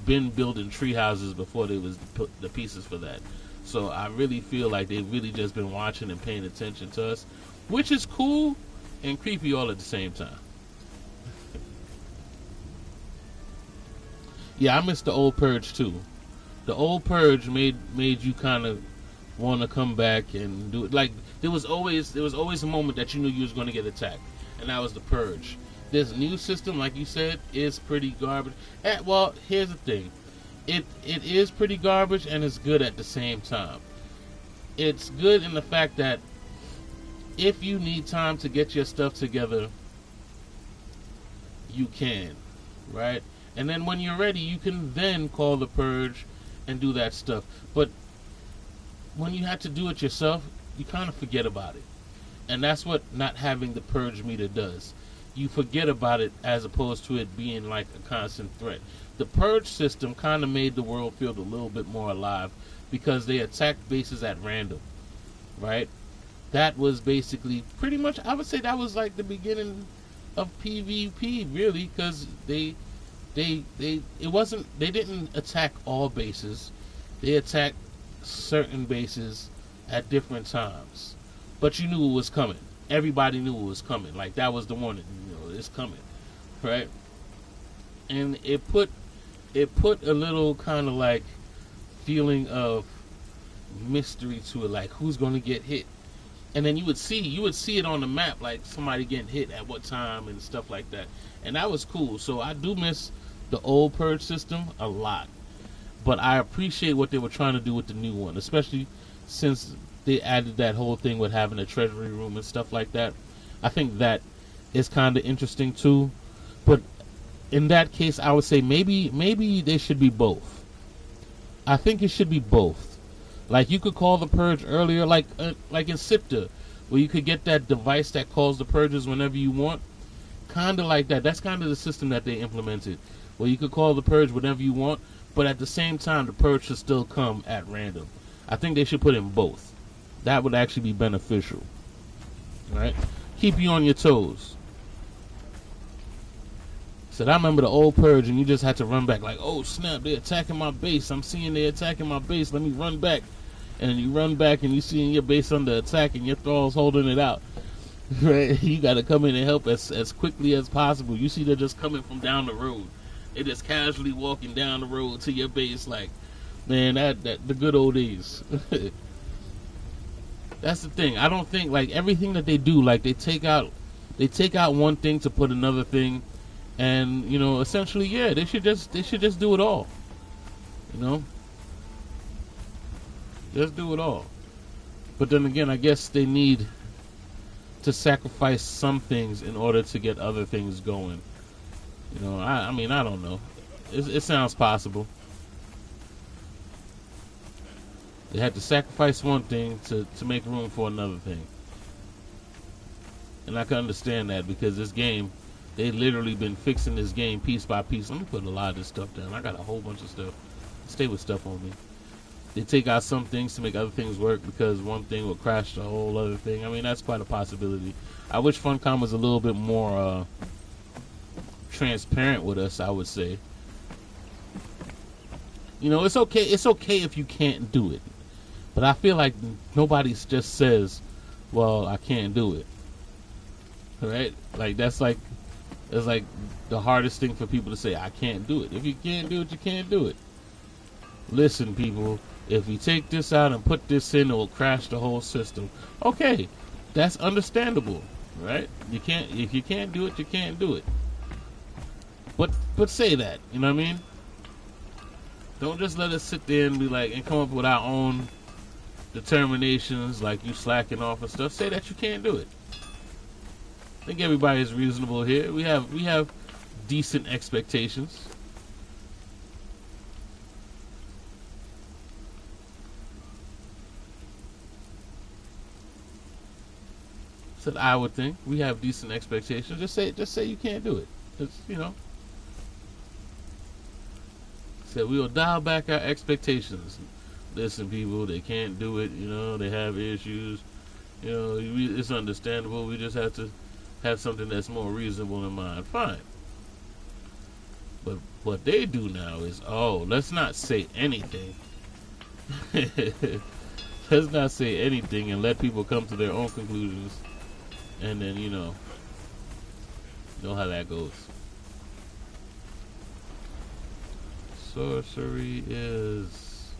been building tree houses before there was the pieces for that. So I really feel like they've really just been watching and paying attention to us, which is cool and creepy all at the same time. Yeah, I miss the old Purge too. The old Purge made you kind of want to come back and do it. Like there was always a moment that you knew you was going to get attacked, and that was the Purge. This new system, like you said, is pretty garbage. Well, here's the thing. It is pretty garbage, and it's good at the same time. It's good in the fact that if you need time to get your stuff together, you can, right? And then when you're ready, you can then call the Purge and do that stuff. But when you have to do it yourself, you kind of forget about it. And that's what not having the Purge meter does. You forget about it as opposed to it being like a constant threat. The Purge system kind of made the world feel a little bit more alive because they attacked bases at random, right? That was basically pretty much, I would say that was like the beginning of PvP, really, because they didn't attack all bases. They attacked certain bases at different times, but you knew it was coming. Everybody knew it was coming. Like that was the warning, it's coming, right? And it put a little kind of like feeling of mystery to it, like who's going to get hit. And then you would see it on the map, like somebody getting hit at what time and stuff like that. And that was cool. So I do miss the old Purge system a lot. But I appreciate what they were trying to do with the new one, especially since they added that whole thing with having a treasury room and stuff like that. I think that is kind of interesting too. But in that case, I would say maybe they should be both. I think it should be both. Like you could call the Purge earlier, like in SIPTA, where you could get that device that calls the Purges whenever you want. Kind of like that. That's kind of the system that they implemented, where you could call the Purge whenever you want, but at the same time, the Purge should still come at random. I think they should put in both. That would actually be beneficial. Right? Keep you on your toes. Said, I remember the old Purge, and you just had to run back. Like, oh snap, they're attacking my base. I'm seeing they're attacking my base. Let me run back. And you run back, and you see your base under attack, and your thrall's holding it out. Right? You got to come in and help as quickly as possible. You see they're just coming from down the road. They're just casually walking down the road to your base. Like, man, that the good old days. That's the thing. I don't think like everything that they do, like they take out one thing to put another thing. And essentially, yeah, they should just do it all. Just do it all. But then again, I guess they need to sacrifice some things in order to get other things going. I mean, I don't know. It sounds possible. They had to sacrifice one thing to make room for another thing. And I can understand that because this game, they literally been fixing this game piece by piece. Let me put a lot of this stuff down. I got a whole bunch of stuff. Stay with stuff on me. They take out some things to make other things work because one thing will crash the whole other thing. I mean, that's quite a possibility. I wish Funcom was a little bit more transparent with us, I would say. It's okay. It's okay if you can't do it. But I feel like nobody just says, well, I can't do it. Right? Like, that's like the hardest thing for people to say, I can't do it. If you can't do it, you can't do it. Listen, people, if we take this out and put this in, it will crash the whole system. Okay, that's understandable, right? If you can't do it, you can't do it. But say that, you know what I mean? Don't just let us sit there and be like, and come up with our own determinations, like you slacking off and stuff. Say that you can't do it. I think everybody is reasonable here. We have decent expectations. Said I would think we have decent expectations. Just say you can't do it. It's, you know. Said we will dial back our expectations. Listen, people, they can't do it. You know, they have issues. You know, it's understandable. We just have to have something that's more reasonable in mind. Fine. But what they do now is, let's not say anything. Let's not say anything and let people come to their own conclusions. And then, you know how that goes. Sorcery is...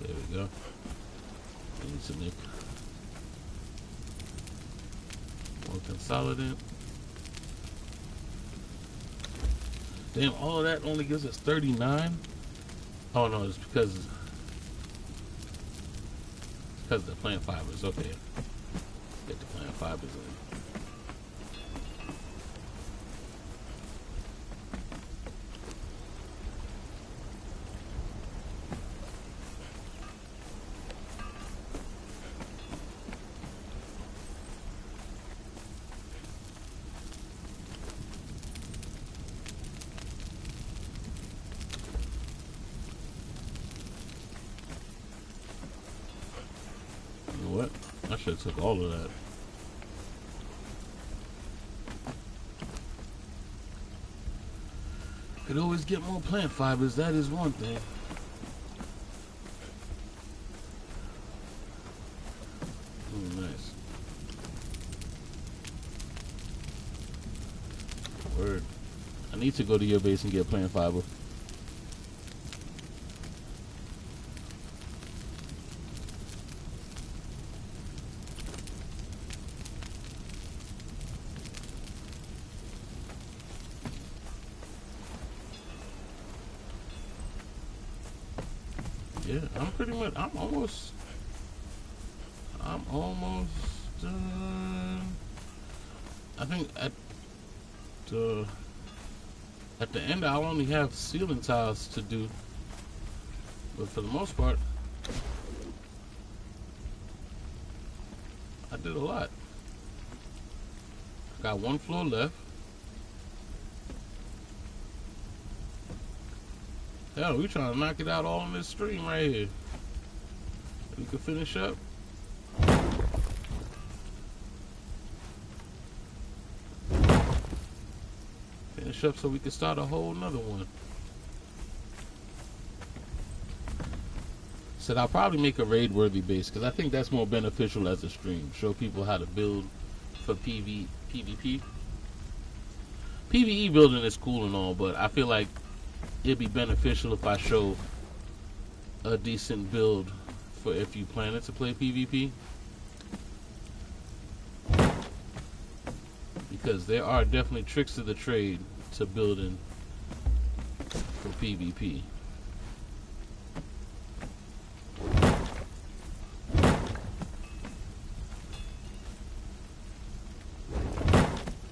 There we go. Need to make more consolidant. Damn, all of that only gives us 39? Oh no, it's because of the plant fibers. Okay. Get the plant fibers in. What? I should have took all of that. Could always get more plant fibers, that is one thing. Nice. Word. I need to go to your base and get plant fiber. Yeah, I'm almost done. I think at the end I'll only have ceiling tiles to do, but for the most part I did a lot. Got one floor left. Hell, we trying to knock it out all in this stream right here. We can finish up. Finish up so we can start a whole nother one. Said I'll probably make a raid-worthy base because I think that's more beneficial as a stream. Show people how to build for PvP. PvE building is cool and all, but I feel like it'd be beneficial if I show a decent build for if you planning to play PvP, because there are definitely tricks to the trade to building for PvP.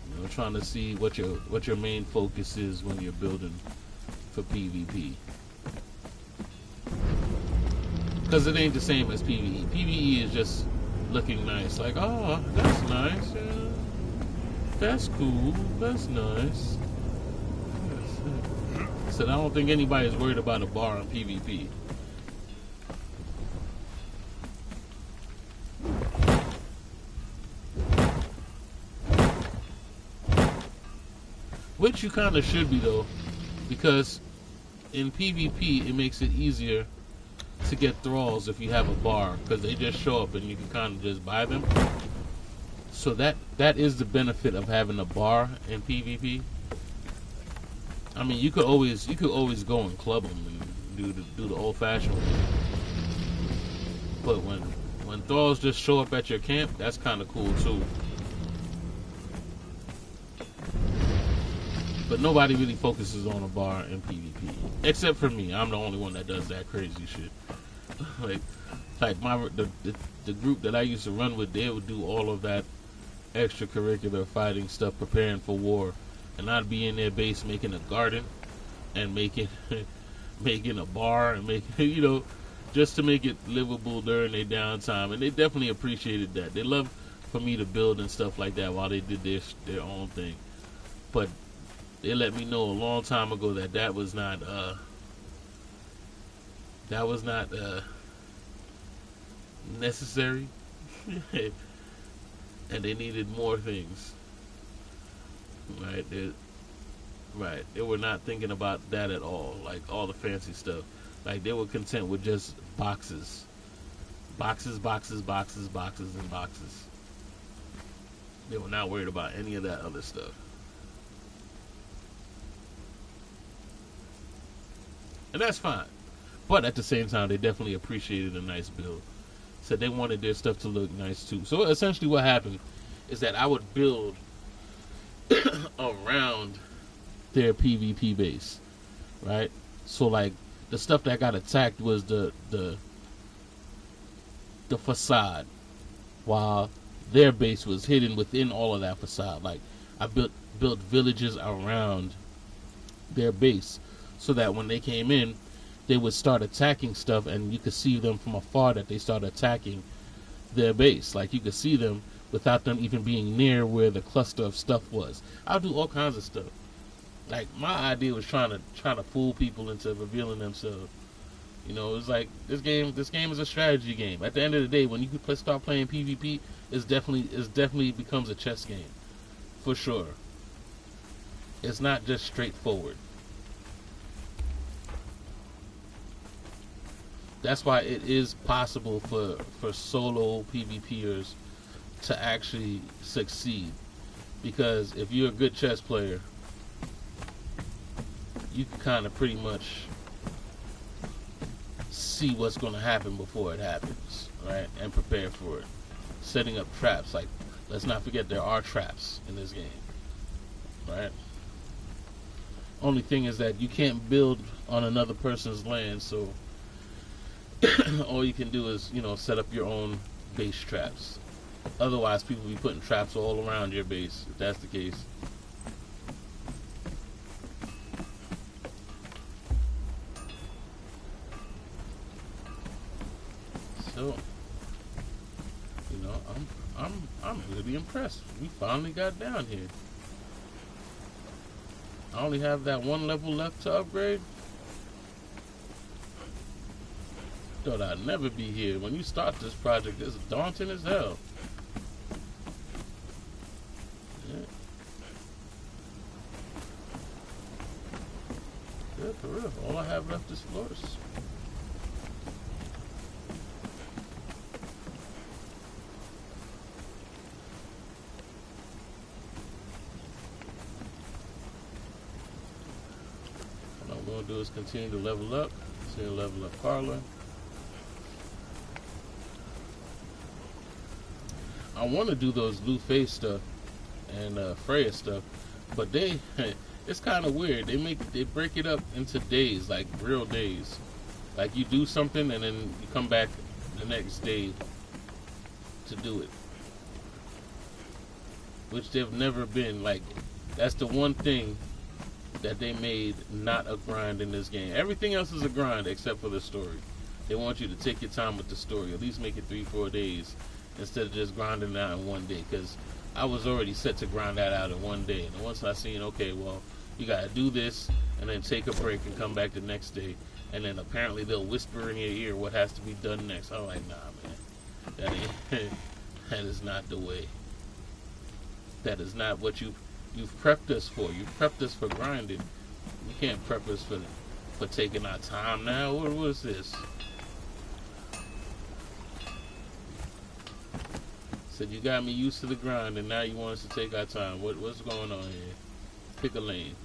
You know, trying to see what your main focus is when you're building for PvP, because it ain't the same as PvE. PvE is just looking nice, like, oh, that's nice, yeah. That's cool, that's nice. So I don't think anybody's worried about a bar in PvP. Which you kind of should be though, because in PvP it makes it easier to get thralls if you have a bar, because they just show up and you can kind of just buy them. So that is the benefit of having a bar in PvP. I mean, you could always go and club them and do the old-fashioned way. But when thralls just show up at your camp, that's kind of cool too. But nobody really focuses on a bar in PvP, except for me. I'm the only one that does that crazy shit. like, the group that I used to run with, they would do all of that extracurricular fighting stuff, preparing for war, and I'd be in their base making a garden and making making a bar and making just to make it livable during their downtime. And they definitely appreciated that. They loved for me to build and stuff like that while they did their own thing. But they let me know a long time ago that that was not necessary, and they needed more things. Right, they were not thinking about that at all. Like all the fancy stuff, like they were content with just boxes, boxes, boxes, boxes, boxes, and boxes. They were not worried about any of that other stuff. And that's fine. But at the same time, they definitely appreciated a nice build. So they wanted their stuff to look nice too. So essentially what happened is that I would build around their PvP base, right? So like the stuff that got attacked was the facade, while their base was hidden within all of that facade. Like I built villages around their base, so that when they came in, they would start attacking stuff, and you could see them from afar that they started attacking their base. Like you could see them without them even being near where the cluster of stuff was. I'll do all kinds of stuff. Like my idea was trying to fool people into revealing themselves. It's like this game is a strategy game. At the end of the day, when you start playing PvP, it's definitely becomes a chess game, for sure. It's not just straightforward. That's why it is possible for solo PvPers to actually succeed. Because if you're a good chess player, you can kind of pretty much see what's going to happen before it happens, right? And prepare for it. Setting up traps. Like, let's not forget there are traps in this game, right? Only thing is that you can't build on another person's land, so all you can do is, set up your own base traps. Otherwise, people will be putting traps all around your base, if that's the case. So, I'm really impressed. We finally got down here. I only have that one level left to upgrade. Thought I'd never be here. When you start this project, it's daunting as hell. Yeah, for real. All I have left is floors. What I'm going to do is continue to level up. Continue to level up Carla. I want to do those blue face stuff and Freya stuff, but it's kind of weird. They break it up into days, like real days. Like you do something and then you come back the next day to do it, which they've never been. Like that's the one thing that they made not a grind in this game. Everything else is a grind except for the story. They want you to take your time with the story. At least make it 3-4 days. Instead of just grinding it out in one day, because I was already set to grind that out in one day. And once I seen, okay, well, you gotta do this, and then take a break and come back the next day, and then apparently they'll whisper in your ear what has to be done next. I'm like, nah, man, that is not the way. That is not what you've prepped us for. You've prepped us for grinding. You can't prep us for taking our time now. What is this? Said you got me used to the grind, and now you want us to take our time. What's going on here? Pick a lane.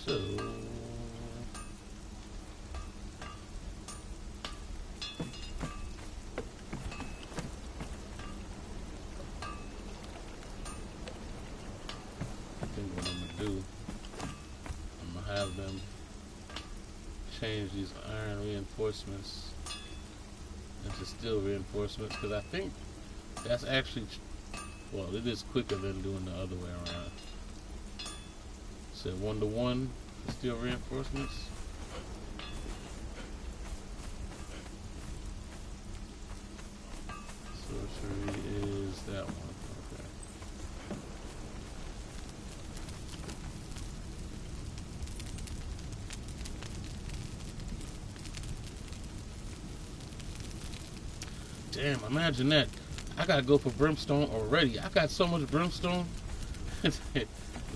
So change these iron reinforcements into steel reinforcements, because I think that's actually, well, it is quicker than doing the other way around. So 1-to-1 for steel reinforcements. Sorcery is that one. Okay. Damn, imagine that. I gotta go for brimstone already. I got so much brimstone.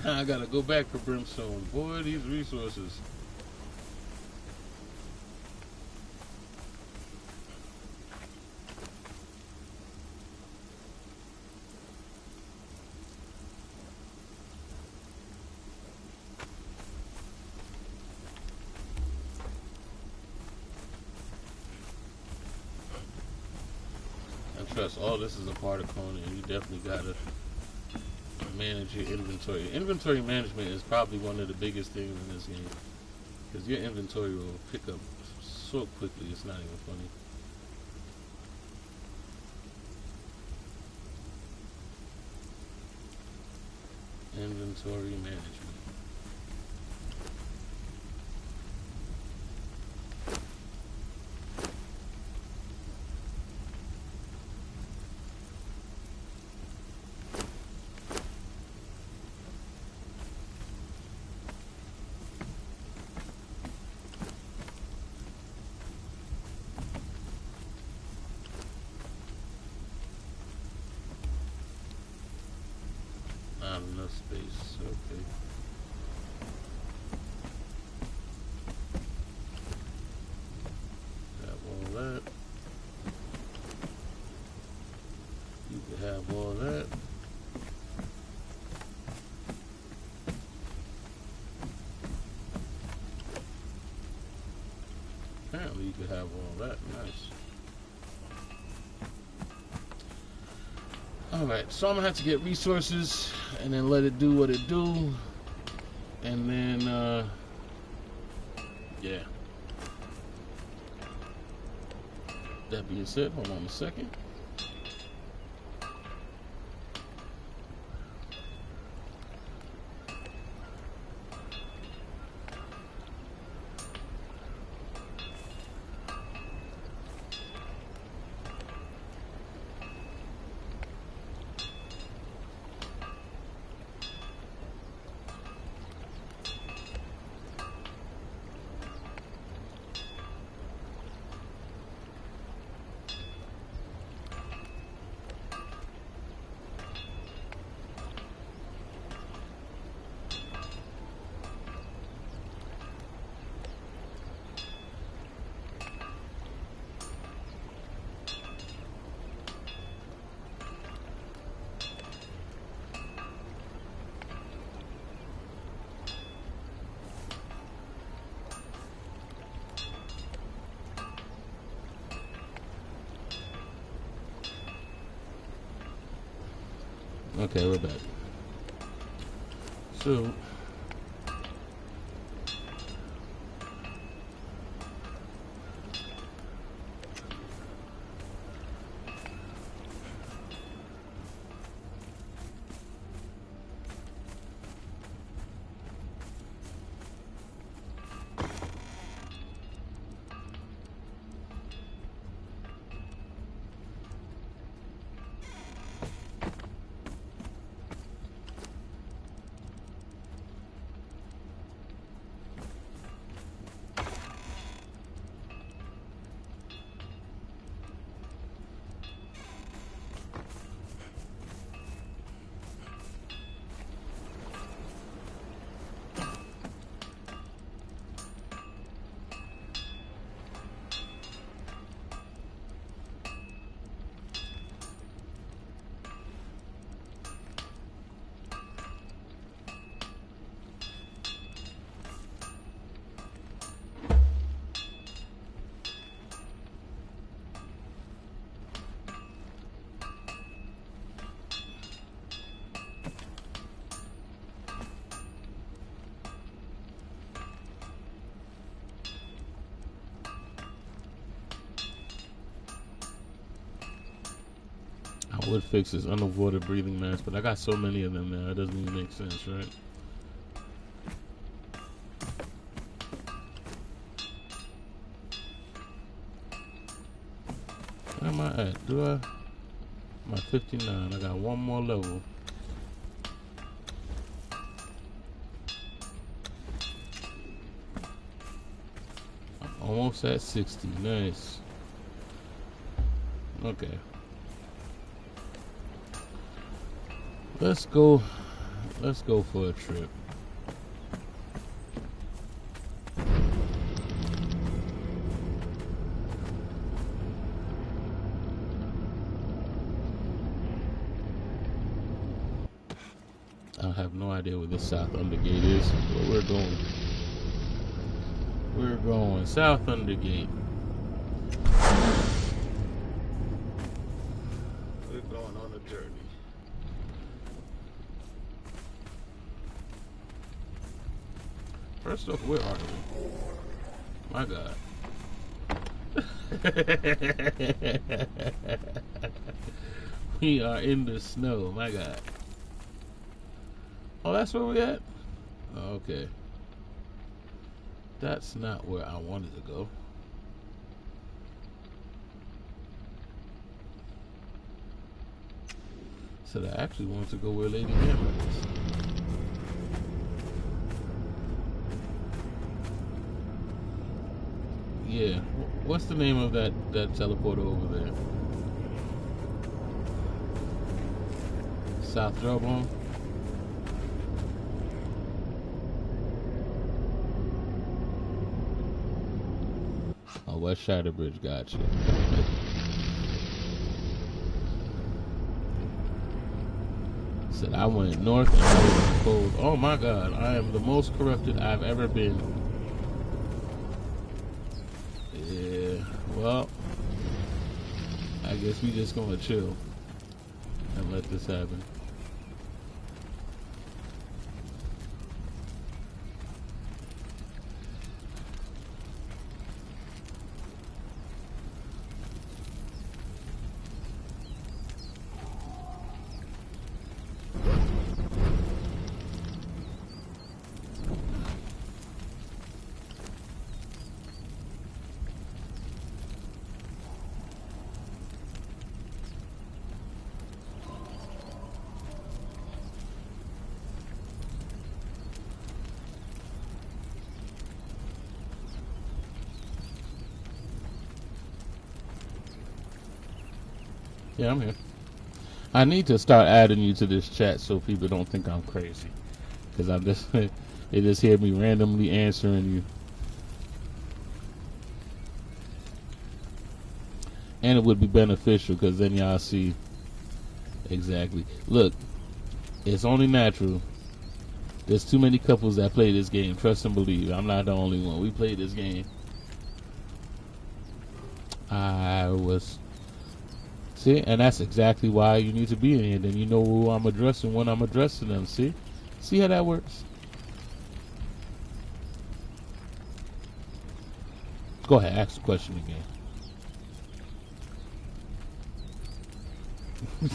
Now I gotta go back for brimstone. Boy, these resources. Trust, all this is a part of Conan. You definitely gotta manage your inventory. Inventory management is probably one of the biggest things in this game, because your inventory will pick up so quickly, it's not even funny. Inventory management. Not enough space, okay. Have all that. You can have all that. Apparently you could have all that, nice. Alright, so I'm gonna have to get resources and then let it do what it do. And then, yeah. That being said, hold on a second. Okay, we're back. So, I would fix this underwater breathing mask, but I got so many of them now, it doesn't even make sense, right? Where am I at? I'm at 59. I got one more level. I'm almost at 60. Nice. Okay. Let's go for a trip. I have no idea where this South Undergate is, but we're going. We're going South Undergate. We're going on a journey. First off, where are we? My God. We are in the snow, my God. Oh, that's where we at? Oh, okay. That's not where I wanted to go. So I actually wanted to go where Lady Gamerz is. Yeah. What's the name of that teleporter over there? South Jawbone? Oh, West Shatterbridge, gotcha. Said I went north and I was cold. Oh my God, I am the most corrupted I've ever been. Yeah, well, I guess we just gonna chill and let this happen. Yeah, I'm here. I need to start adding you to this chat so people don't think I'm crazy. Because I'm just, they just hear me randomly answering you. And it would be beneficial because then y'all see exactly. Look, it's only natural. There's too many couples that play this game. Trust and believe. I'm not the only one. We played this game. See, and that's exactly why you need to be in here. Then you know who I'm addressing when I'm addressing them. See how that works? Go ahead, ask the question again.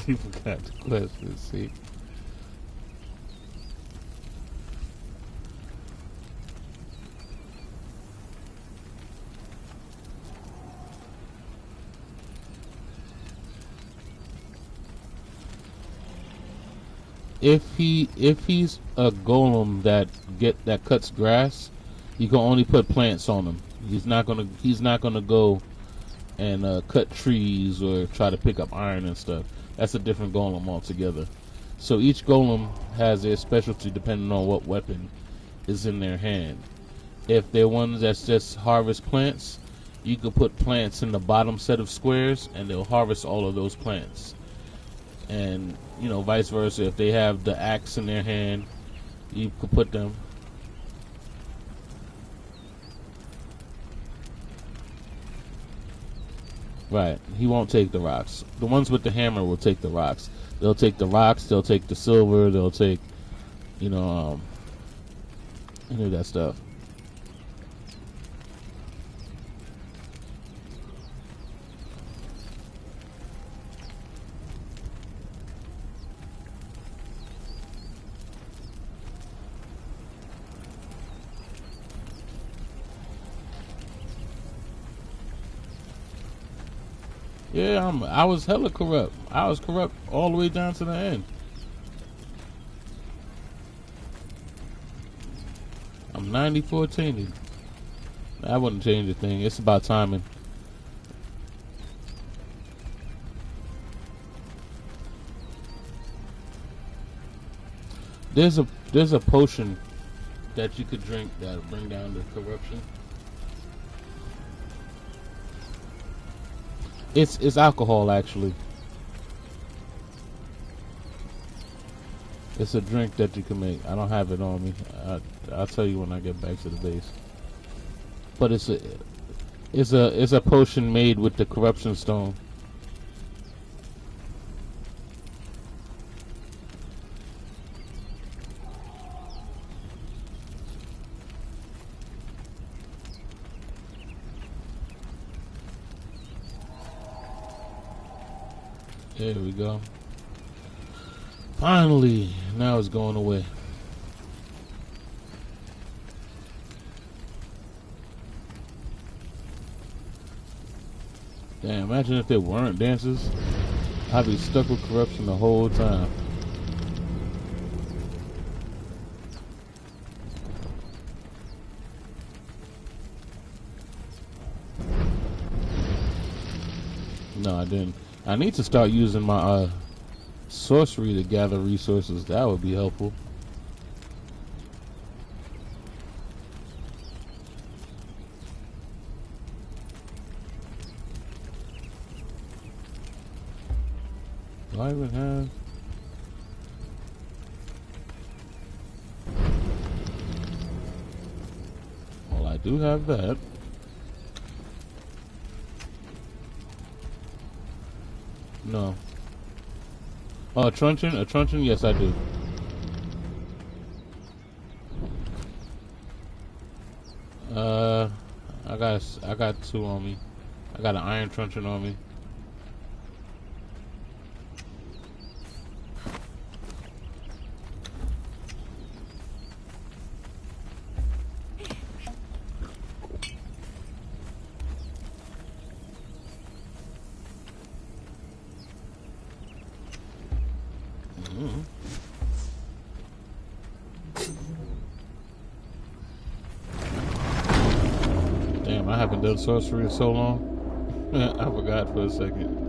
You forgot the question. See. If he's a golem that cuts grass, you can only put plants on him. He's not gonna go and cut trees or try to pick up iron and stuff. That's a different golem altogether. So each golem has their specialty depending on what weapon is in their hand. If they're ones that's just harvest plants, you can put plants in the bottom set of squares and they'll harvest all of those plants. And vice versa, if they have the axe in their hand, you could put them. Right, he won't take the rocks. The ones with the hammer will take the rocks. They'll take the rocks, they'll take the silver, they'll take any of that stuff. Yeah, I was hella corrupt. I was corrupt all the way down to the end. I'm 94 tainted. That wouldn't change a thing. It's about timing. There's a potion that you could drink that'll bring down the corruption. It's alcohol actually. It's a drink that you can make. I don't have it on me. I'll tell you when I get back to the base. But it's a potion made with the corruption stone. There we go. Finally, now it's going away. Damn, imagine if there weren't dancers. I'd be stuck with corruption the whole time. No, I didn't. I need to start using my sorcery to gather resources. That would be helpful. Do I even have? Well, I do have that. No. Oh, a truncheon? A truncheon? Yes, I do. I got two on me. I got an iron truncheon on me. Damn, I haven't done sorcery in so long. I forgot for a second.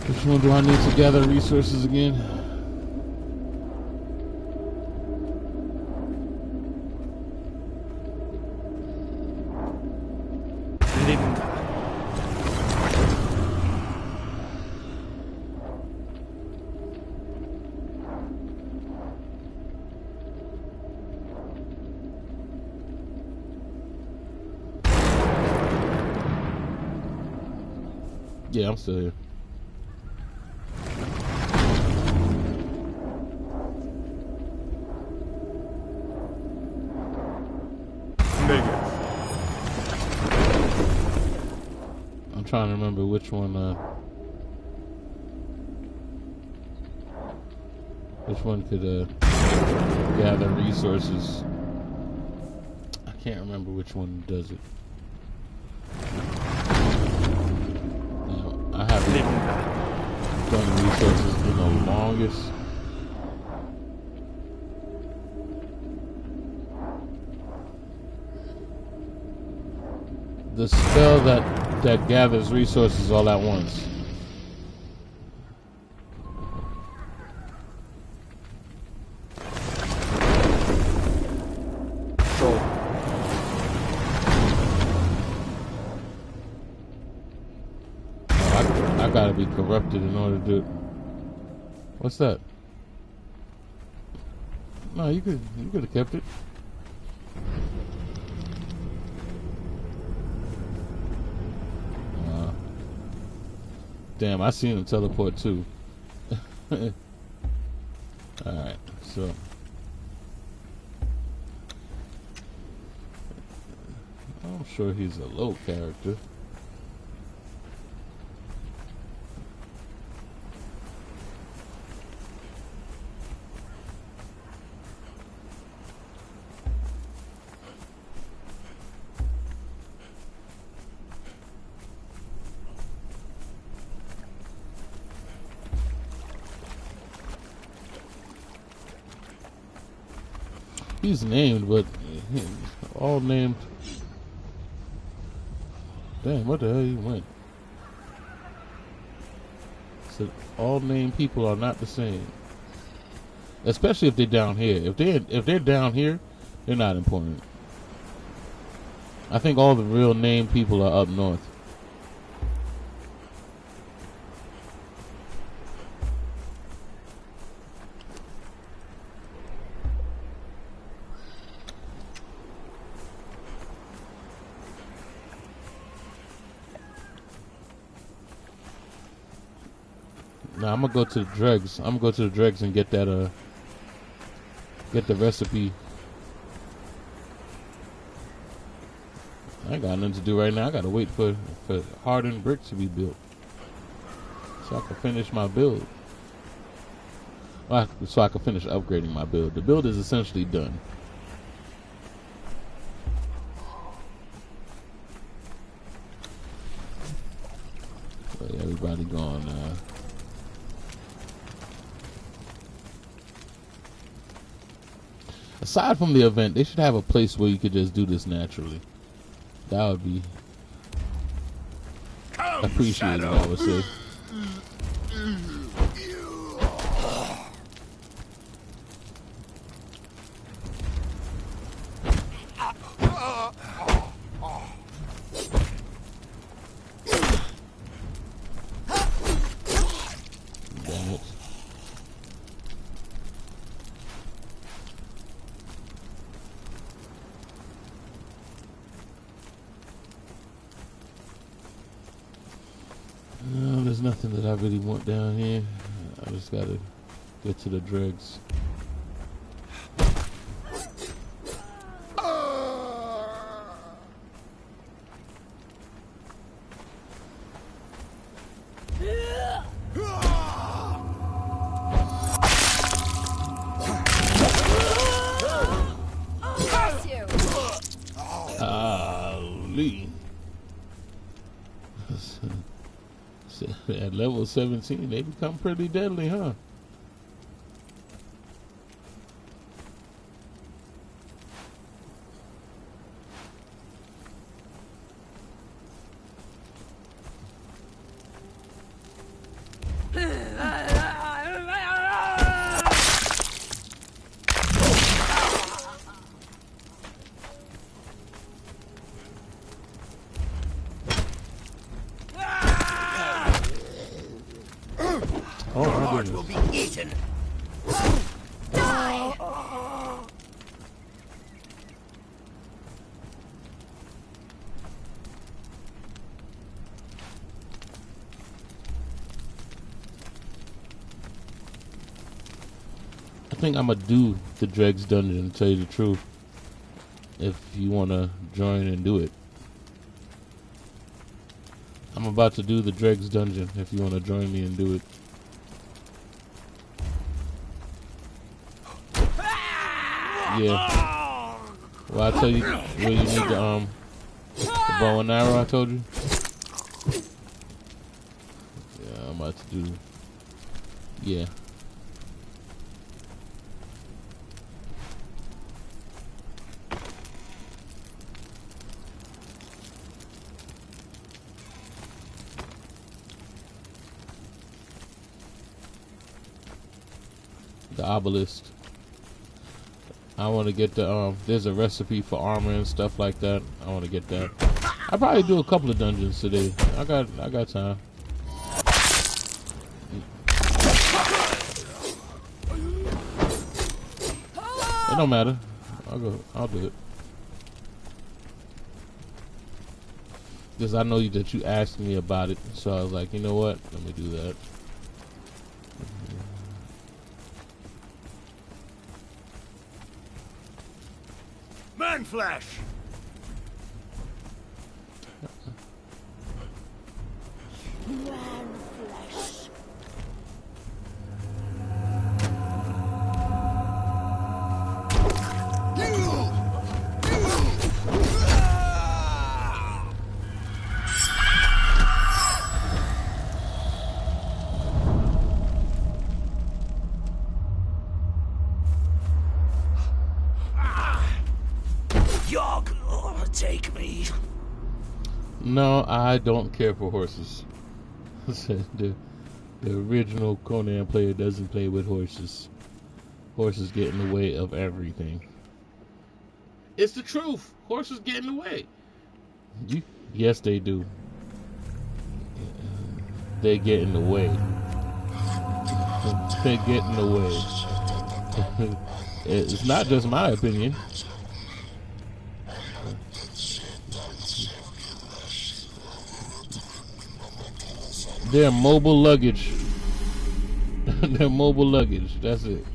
Which one do I need to gather resources again? Yeah, I'm still here. I'm trying to remember which one could gather resources. I can't remember which one does it. I haven't done resources in the longest. The spell that gathers resources all at once. I gotta be corrupted in order to do it. What's that? No, you could have kept it. Damn, I seen him teleport too. Alright, so I'm sure he's a low character. He's named, but all named. Damn, what the hell he went? So all named people are not the same, especially if they're down here. If they're down here, they're not important. I think all the real named people are up north. Now I'm gonna go to the dregs. I'm gonna go to the dregs and get that get the recipe. I ain't got nothing to do right now. I gotta wait for hardened brick to be built so I can finish my build. Well, so I can finish upgrading my build. The build is essentially done. So everybody going. Aside from the event, they should have a place where you could just do this naturally. That would be appreciated, I would say. Damn it. No, there's nothing that I really want down here. I just gotta get to the dregs. Lee. At level 17, they become pretty deadly, huh? Oh, my goodness. Will be eaten. Die. I think I'm gonna do the Dregs dungeon, to tell you the truth. If you wanna join and do it. I'm about to do the Dregs dungeon if you wanna join me and do it. Yeah. Well, I tell you where you need the bow and arrow. I told you. Yeah, I'm about to do. Yeah. The obelisk. I want to get the there's a recipe for armor and stuff like that. I want to get that. I'll probably do a couple of dungeons today. I got time. It don't matter. I'll do it. Because I know that you asked me about it, so I was like, you know what? Let me do that. Man flesh! Man flesh. You're gonna take me. No, I don't care for horses. the original Conan player doesn't play with horses. Horses get in the way of everything. It's the truth. Horses get in the way. Yes, they do. They get in the way. They get in the way. It's not just my opinion. They're mobile luggage. They're mobile luggage. That's it.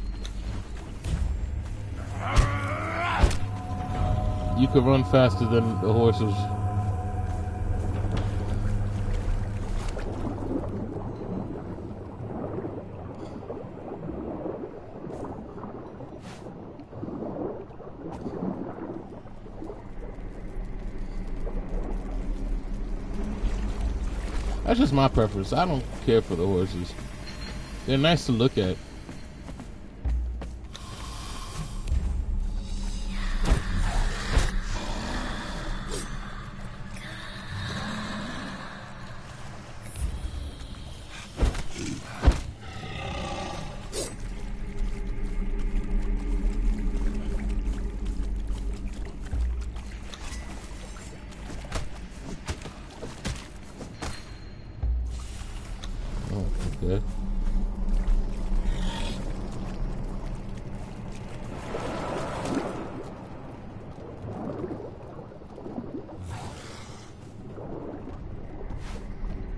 You can run faster than the horses. That's just my preference. I don't care for the horses. They're nice to look at. Okay.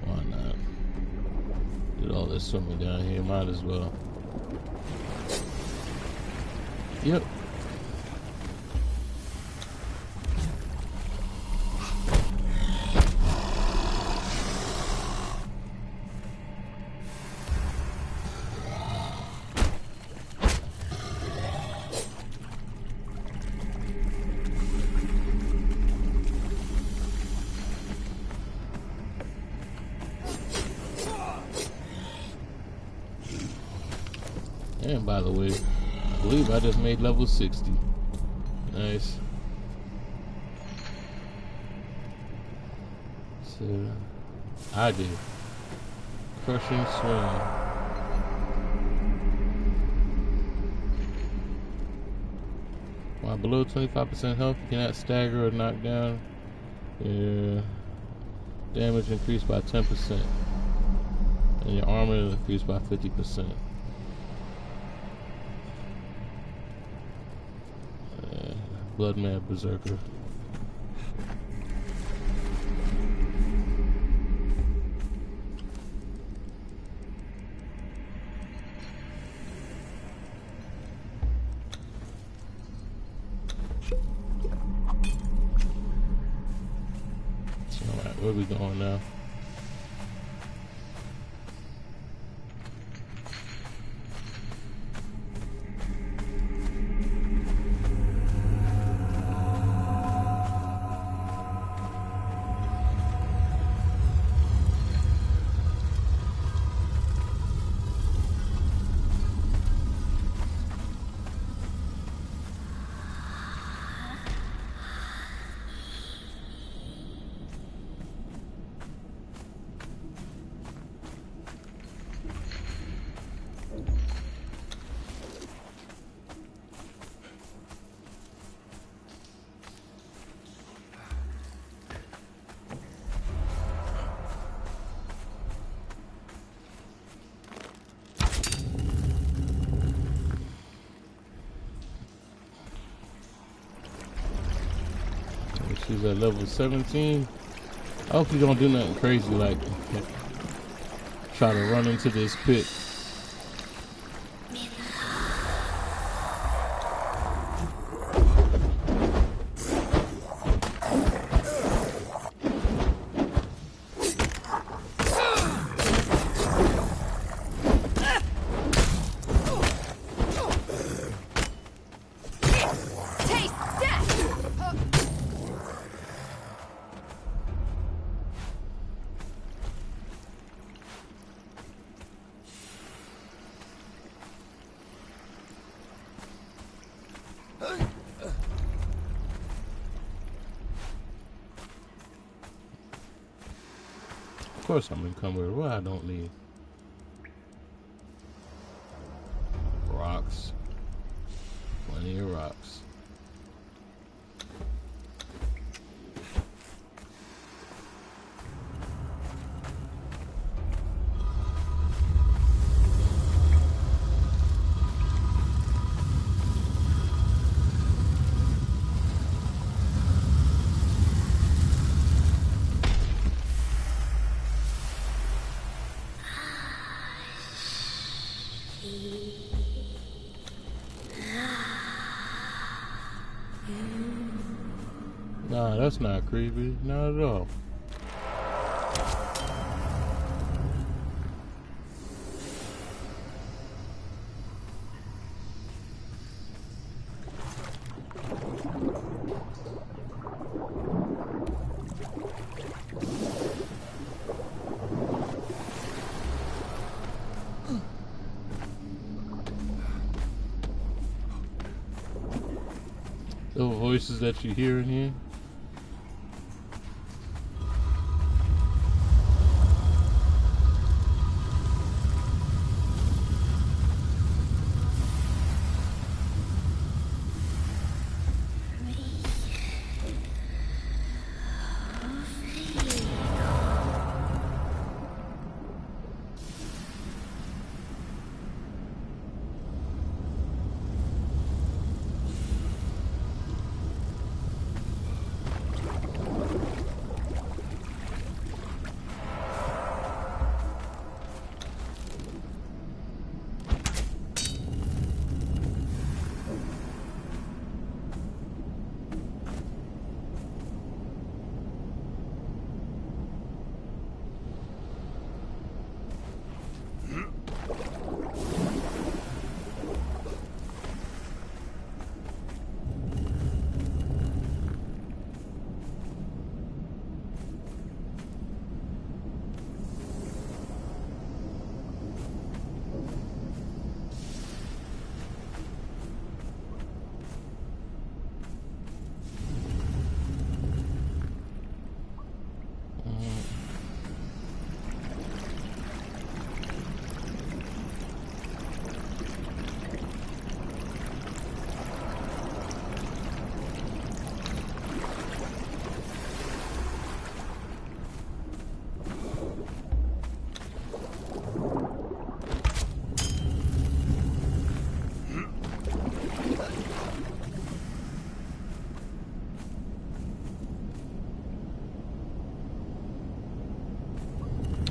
Why not? Did all this swimming down here, might as well. Yep. And by the way, I believe I just made level 60. Nice. So, I did. Crushing swing. While below 25% health, you cannot stagger or knock down. Yeah. Damage increased by 10%. And your armor increased by 50%. Blood Mad Berserker. Alright, where we going now? She's at level 17. I hope you don't do nothing crazy like try to run into this pit. course I'm encumbered. Well, I don't need rocks. Plenty of rocks. Nah, that's not creepy. Not at all. The voices that you hear in here.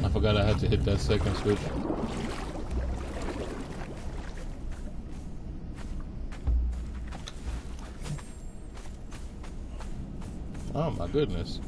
I forgot I had to hit that second switch. Oh my goodness.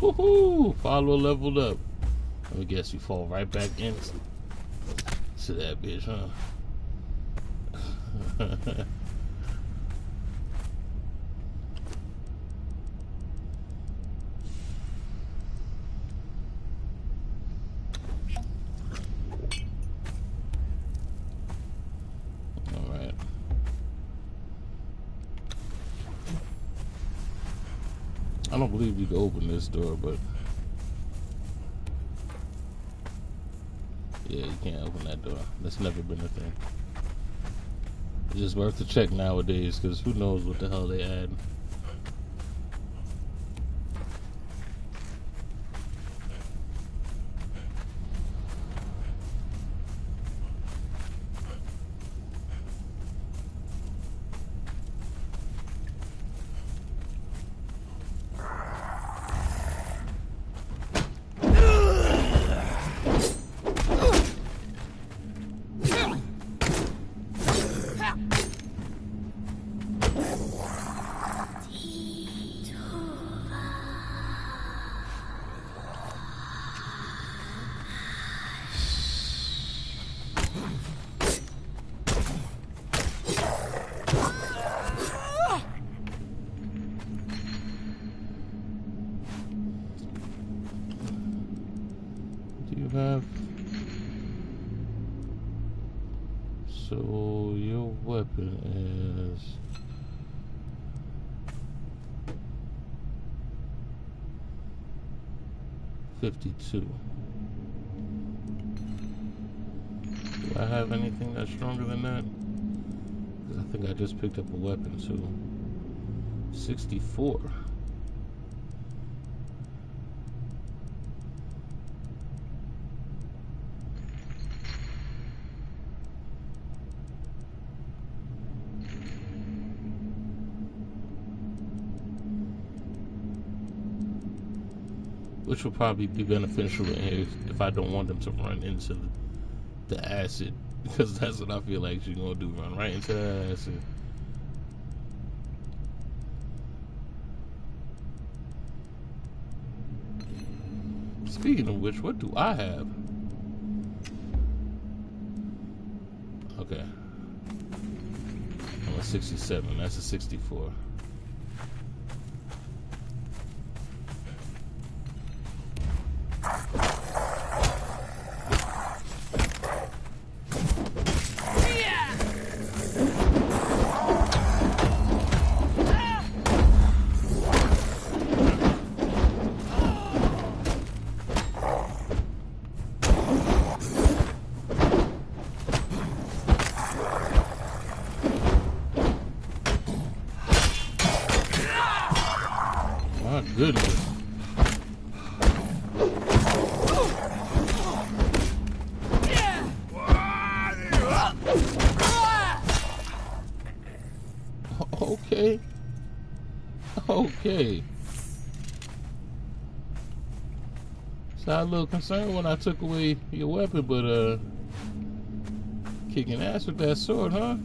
Woohoo! Follow leveled up. I guess you fall right back into that bitch, huh? Alright. I don't believe you can open this door, but yeah, you can't open that door. That's never been a thing. It's just worth to check nowadays, because who knows what the hell they add. have? So your weapon is 52. Do I have anything that's stronger than that? 'Cause I think I just picked up a weapon too. 64. Which will probably be beneficial if I don't want them to run into the acid, because that's what I feel like she's gonna do, run right into that acid. Speaking of which, what do I have? Okay, I'm a 67. That's a 64. My goodness. Okay. Okay. So I was a little concerned when I took away your weapon, but kicking ass with that sword, huh?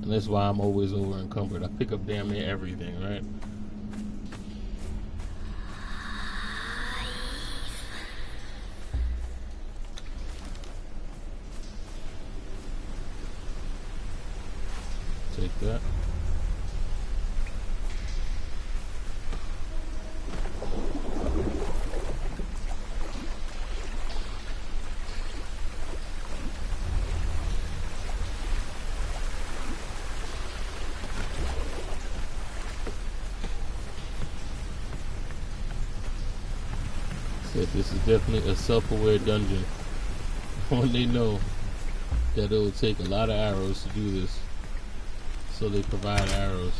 And that's why I'm always over encumbered. I pick up damn near everything, right? Take that. This is definitely a self-aware dungeon. When they know that it will take a lot of arrows to do this, so they provide arrows.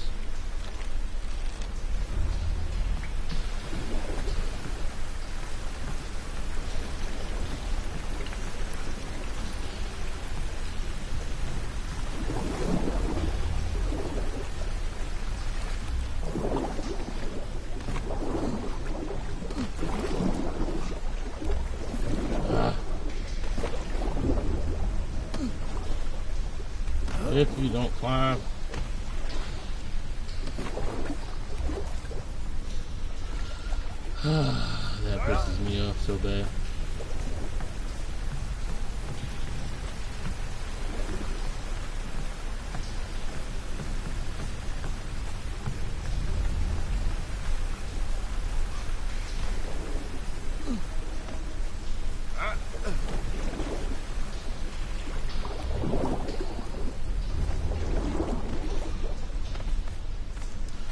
If you don't climb. That pisses me off so bad.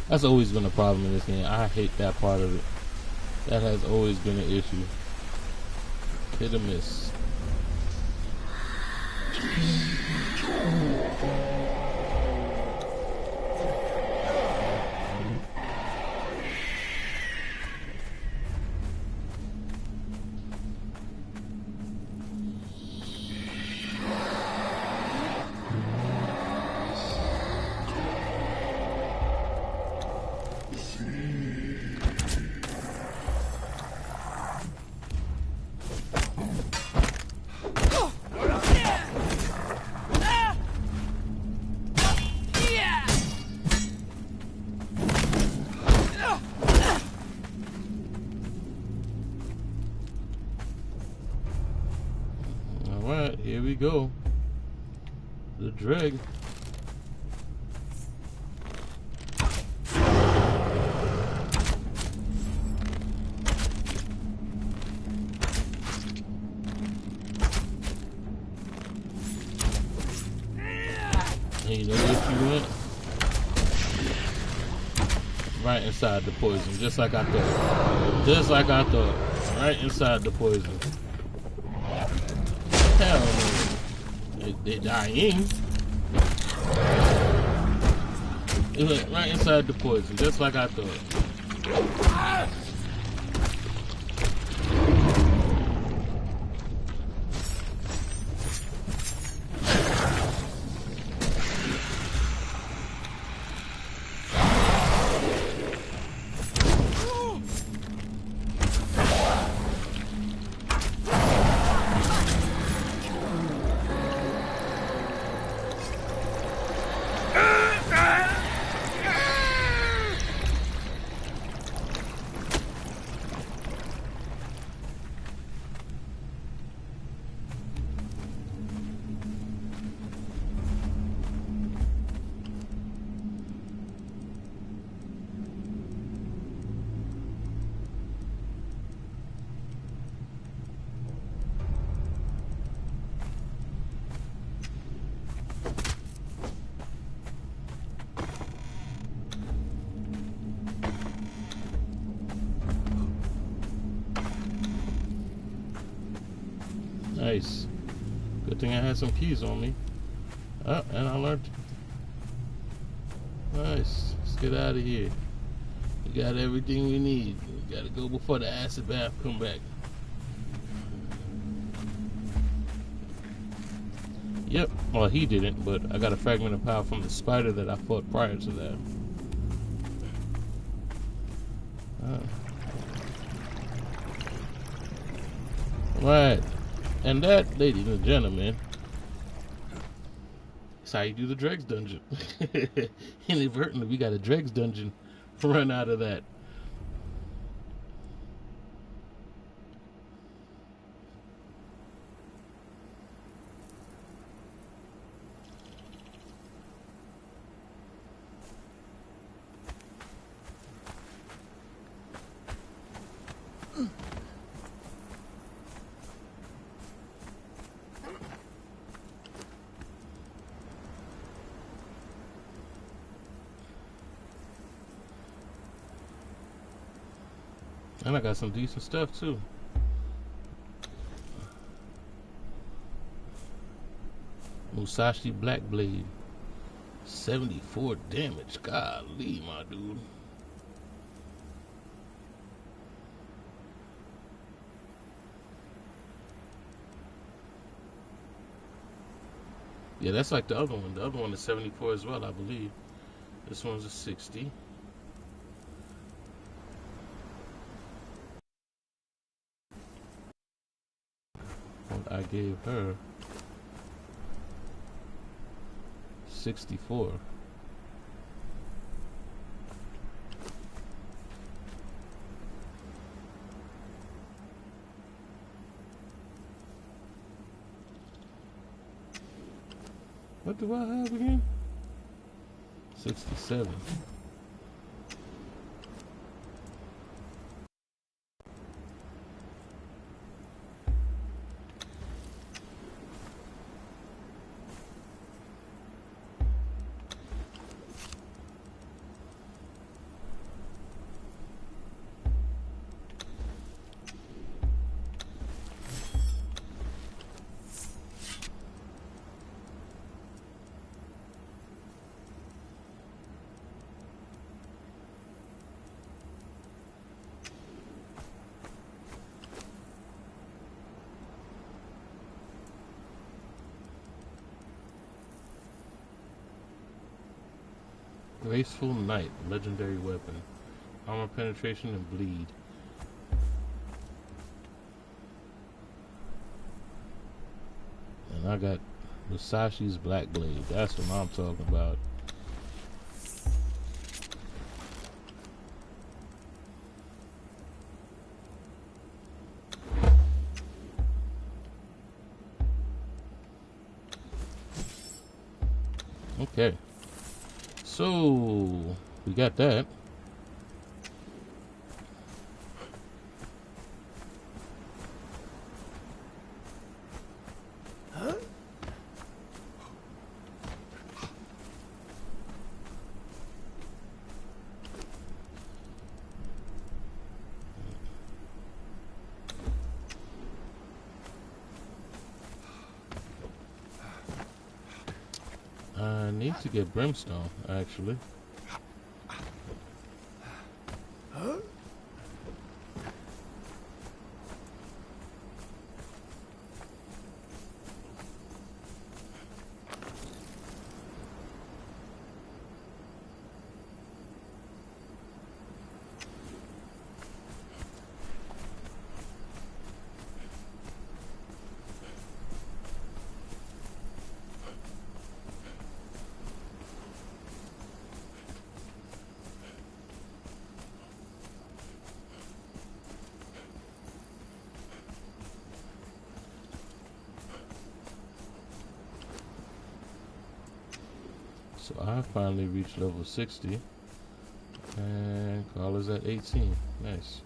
That's always been a problem in this game. I hate that part of it. That has always been an issue. Hit or miss. Here we go. The dreg. And you know if you went right inside the poison, just like I thought. Just like I thought. Right inside the poison. Hell no. They're dying. It went right inside the poison, just like I thought. Nice. Good thing I had some keys on me. Oh, and I learned. Nice. Let's get out of here. We got everything we need. We gotta go before the acid bath come back. Yep. Well, he didn't, but I got a fragment of power from the spider that I fought prior to that. Right. And that, ladies and gentlemen, is how you do the Dregs dungeon. Inadvertently, we got a Dregs dungeon run out of that. And I got some decent stuff too. Musashi Black Blade. 74 damage. Golly, my dude. Yeah, that's like the other one. The other one is 74 as well, I believe. This one's a 60. I gave her 64. What do I have again? 67. Graceful Knight, legendary weapon. Armor penetration and bleed. And I got Musashi's Black Blade. That's what I'm talking about. Okay. So we got that. I need to get brimstone, actually. So I finally reached level 60, and Carl is at 18. Nice.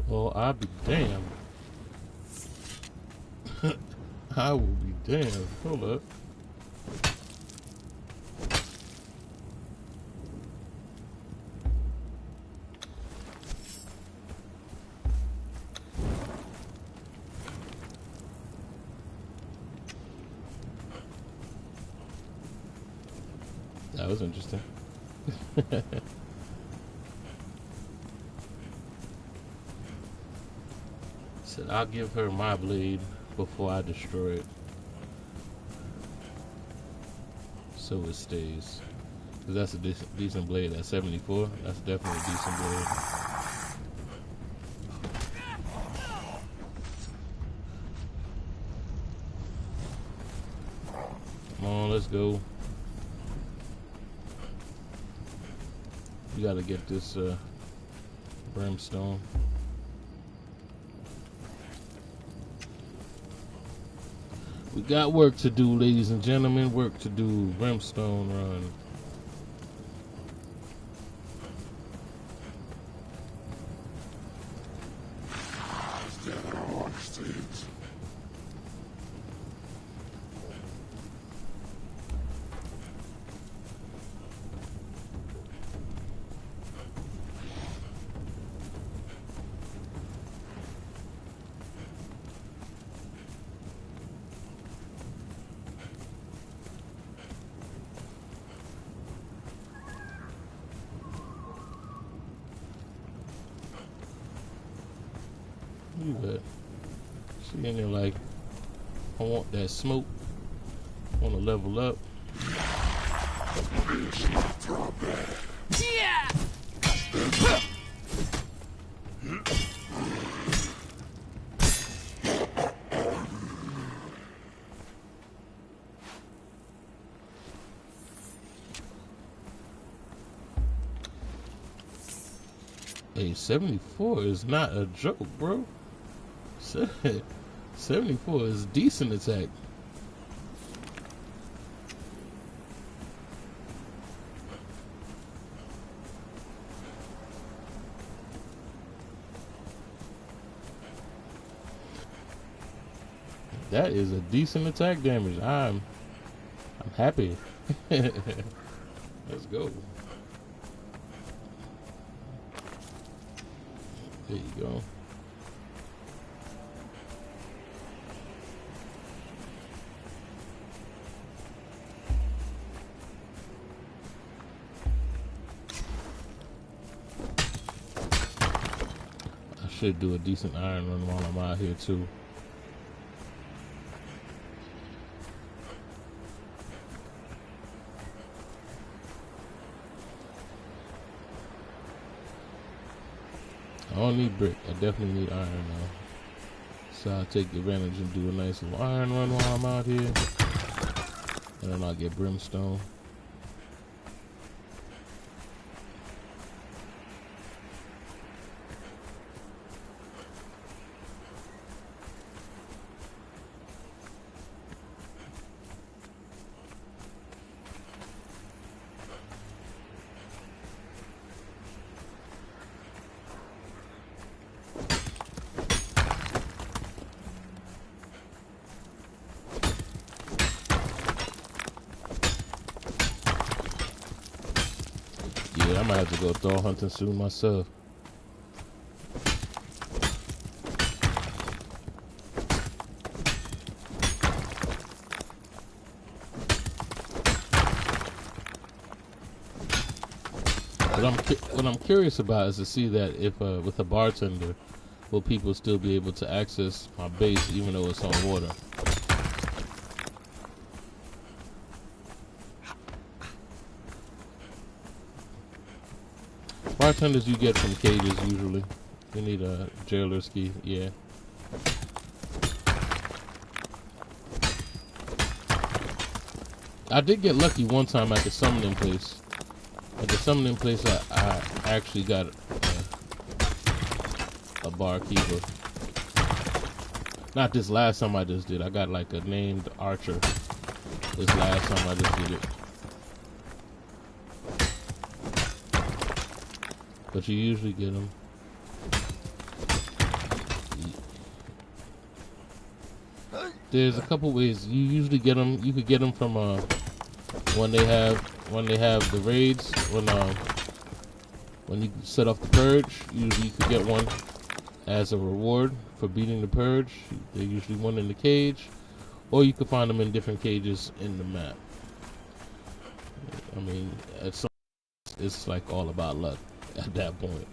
Well, I'll be damned. I will be damned. Hold up. That was interesting. Said I'll give her my blade before I destroy it, so it stays. Cause that's a decent blade. At 74, that's definitely a decent blade. Come on, let's go. You gotta get this brimstone. We got work to do, ladies and gentlemen. Work to do. Brimstone run. You bet. She in there like, I want that smoke. I want to level up. Yeah! Hey, 74 is not a joke, bro. 74 is decent attack. That is a decent attack damage. I'm happy. Let's go. There you go. Should do a decent iron run while I'm out here too. I don't need brick. I definitely need iron now. So I'll take advantage and do a nice little iron run while I'm out here. And then I'll get brimstone. Yeah, I might have to go throw hunting soon myself. What I'm curious about is to see that if with a bartender, will people still be able to access my base even though it's on water? Bartenders you get from cages usually. You need a jailer's key, yeah. I did get lucky one time at the summoning place. At the summoning place, I actually got a barkeeper. Not this last time I just did. I got like a named archer. This last time I just did it. But you usually get them. There's a couple ways. You usually get them. You could get them from when they have the raids. When you set off the purge, usually you could get one as a reward for beating the purge. They're usually one in the cage, or you could find them in different cages in the map. I mean, at some it's like all about luck at that point.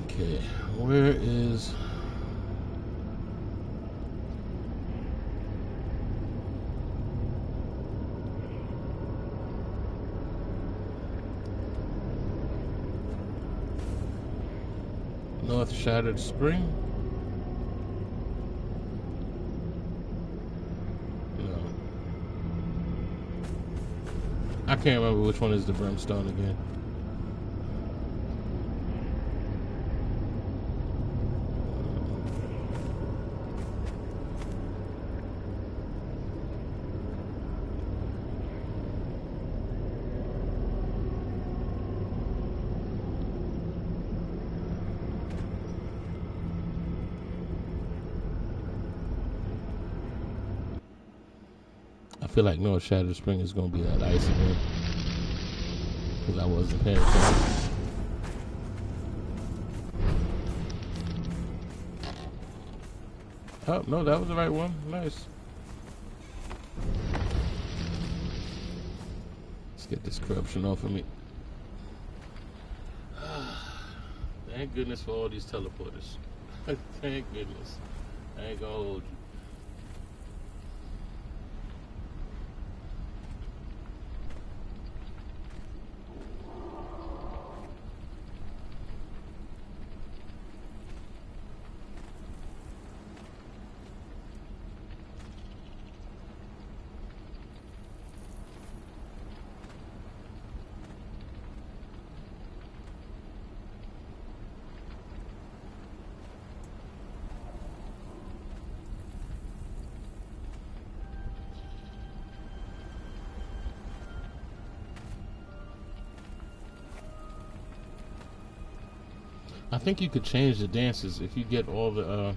Okay, where is... North Shattered Spring? No. I can't remember which one is the brimstone again. I feel like North Shattered Spring is going to be that ice again. Because I wasn't paying attention. Oh, no, that was the right one. Nice. Let's get this corruption off of me. Thank goodness for all these teleporters. Thank goodness. I ain't gonna hold you. I think you could change the dances if you get all the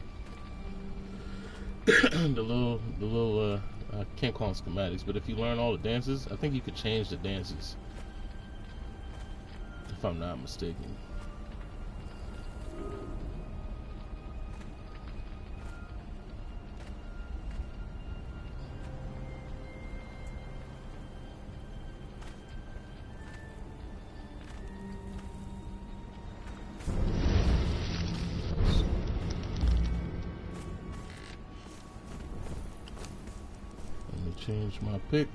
the little I can't call them schematics, but if you learn all the dances, I think you could change the dances. If I'm not mistaken. Change my pick.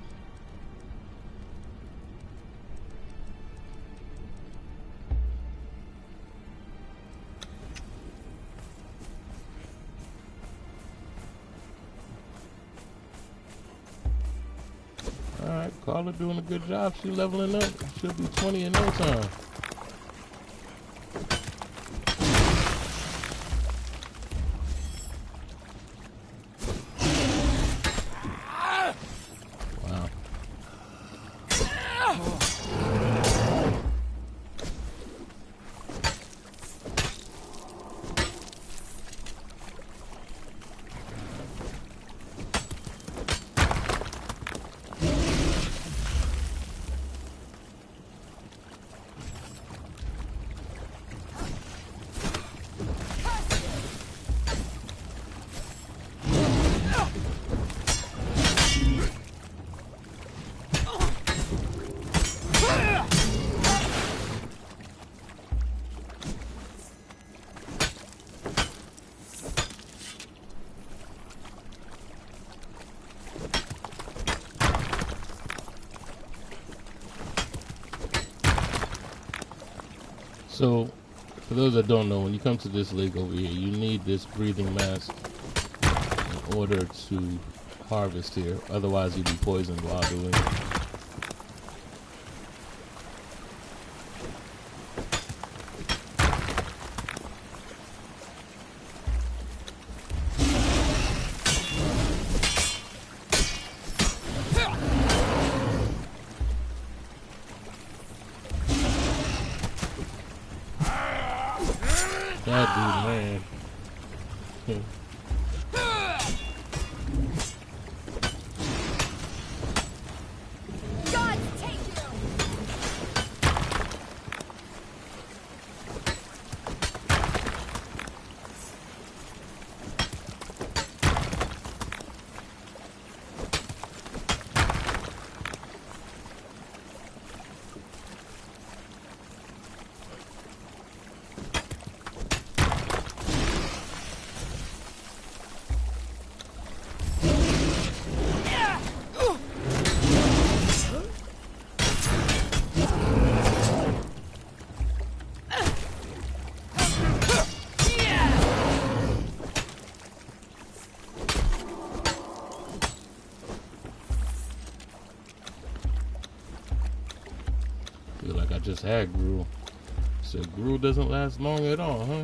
Alright, Carla doing a good job. She leveling up. She'll be 20 in no time. So, for those that don't know, when you come to this lake over here, you need this breathing mask in order to harvest here. Otherwise, you'll be poisoned while doing it. That dude, man. God, take you! Feel like I just had Gruel. So Gruel doesn't last long at all, huh?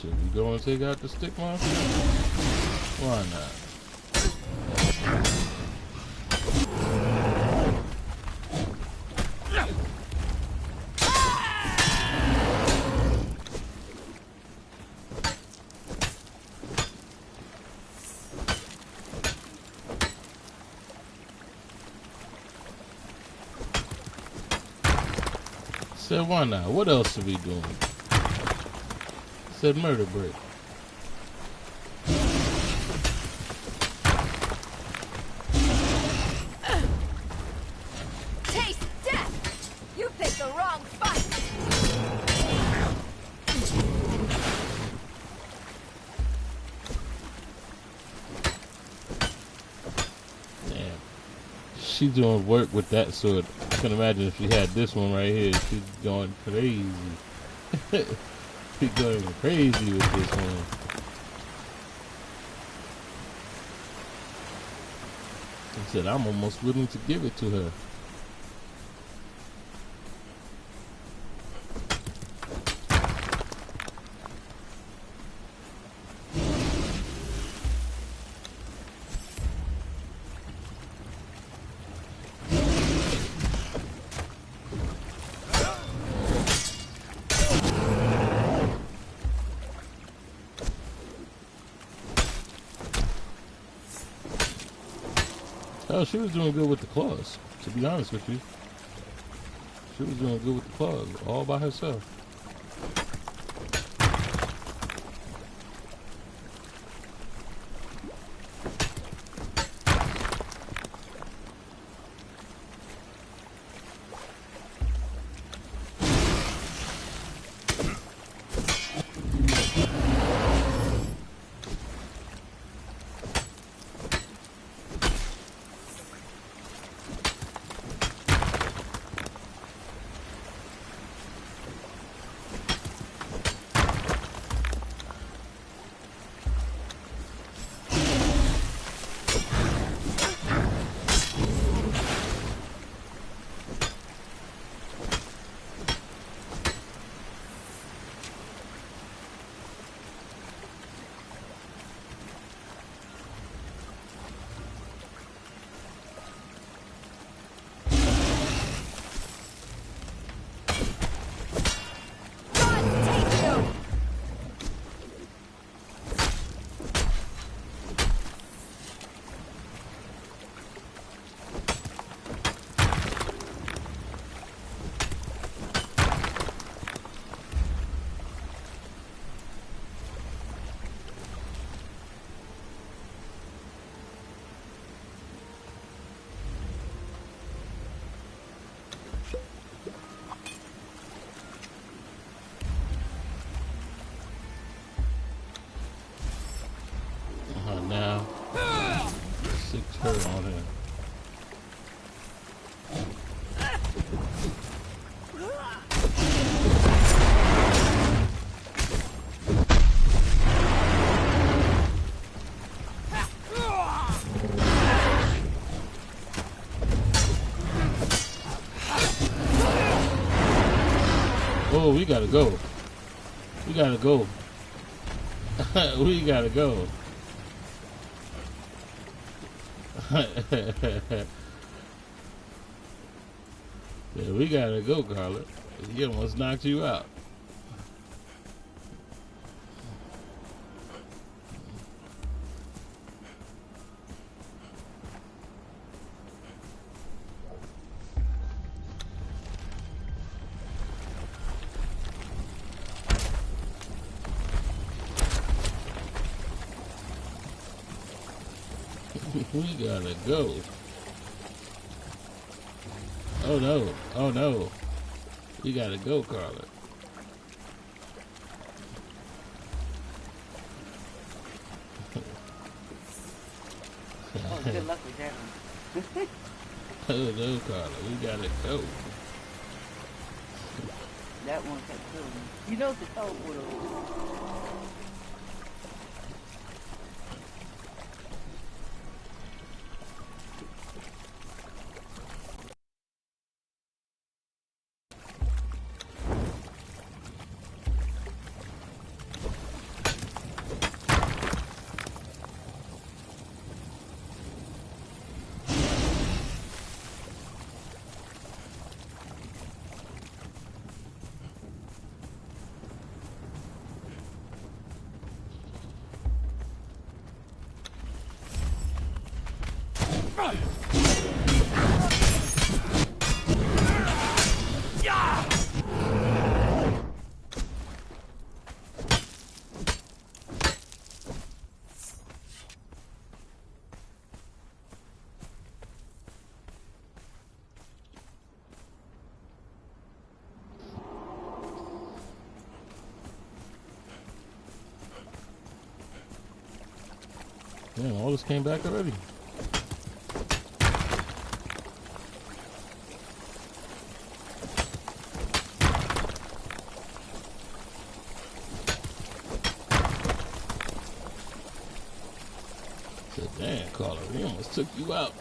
Should we go and take out the stick monster? Why not? Said, why not? What else are we doing? Said, murder break. Taste death! You picked the wrong fight! Damn. She's doing work with that sword. I can imagine if she had this one right here, she's going crazy. She's going crazy with this one. He said, I'm almost willing to give it to her. Oh, she was doing good with the claws, to be honest with you. She was doing good with the claws, all by herself. Now, 6 her on him. Oh, we gotta go. We gotta go. We gotta go. Yeah, we gotta go, Carla. He almost knocked you out. We gotta go. Oh no, oh no. We gotta go, Carla. Oh, good luck with that one. Oh no, Carla, we gotta go. That one kept killing me. You know the teleporter. Man, all this came back already. Said, damn, Carla, we almost took you out.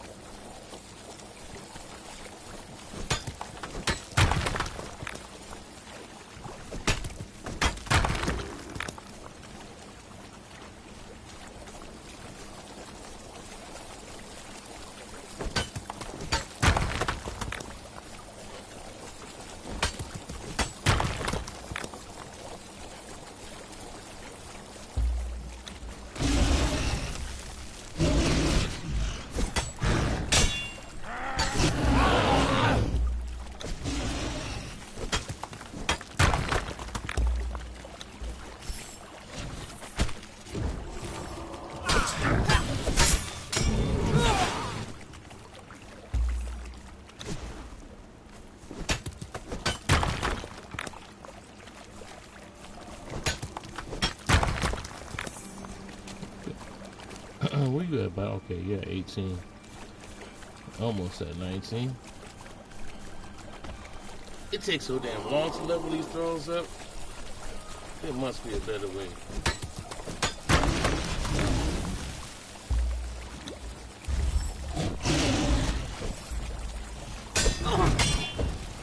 Where you at about? Okay, yeah, 18. Almost at 19. It takes so damn long to level these drones up. There must be a better way.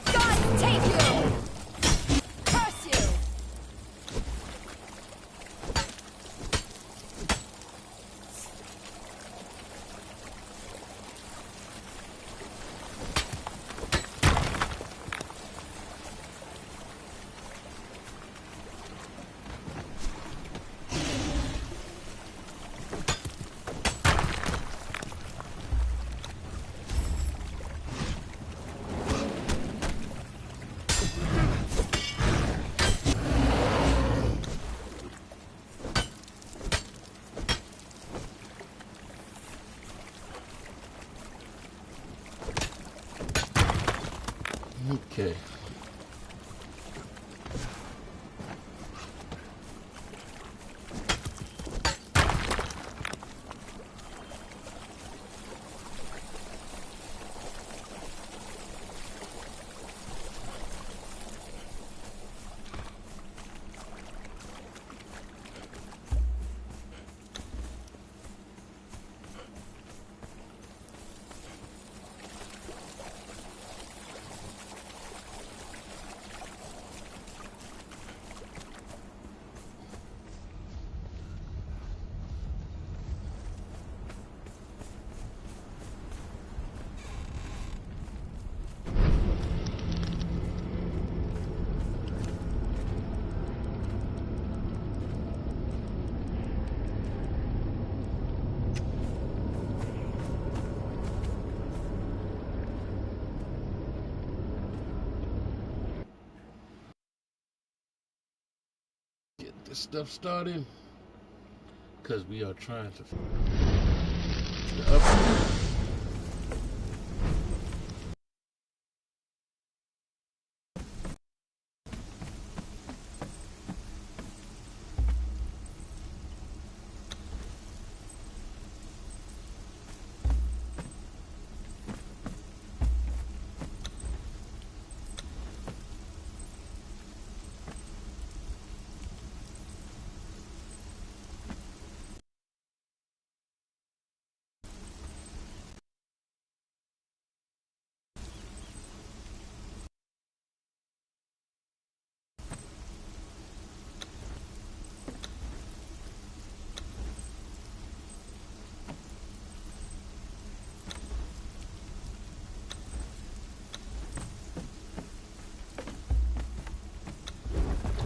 God take you! Curse you! Okay. Get this stuff started. Because we are trying to upgrade.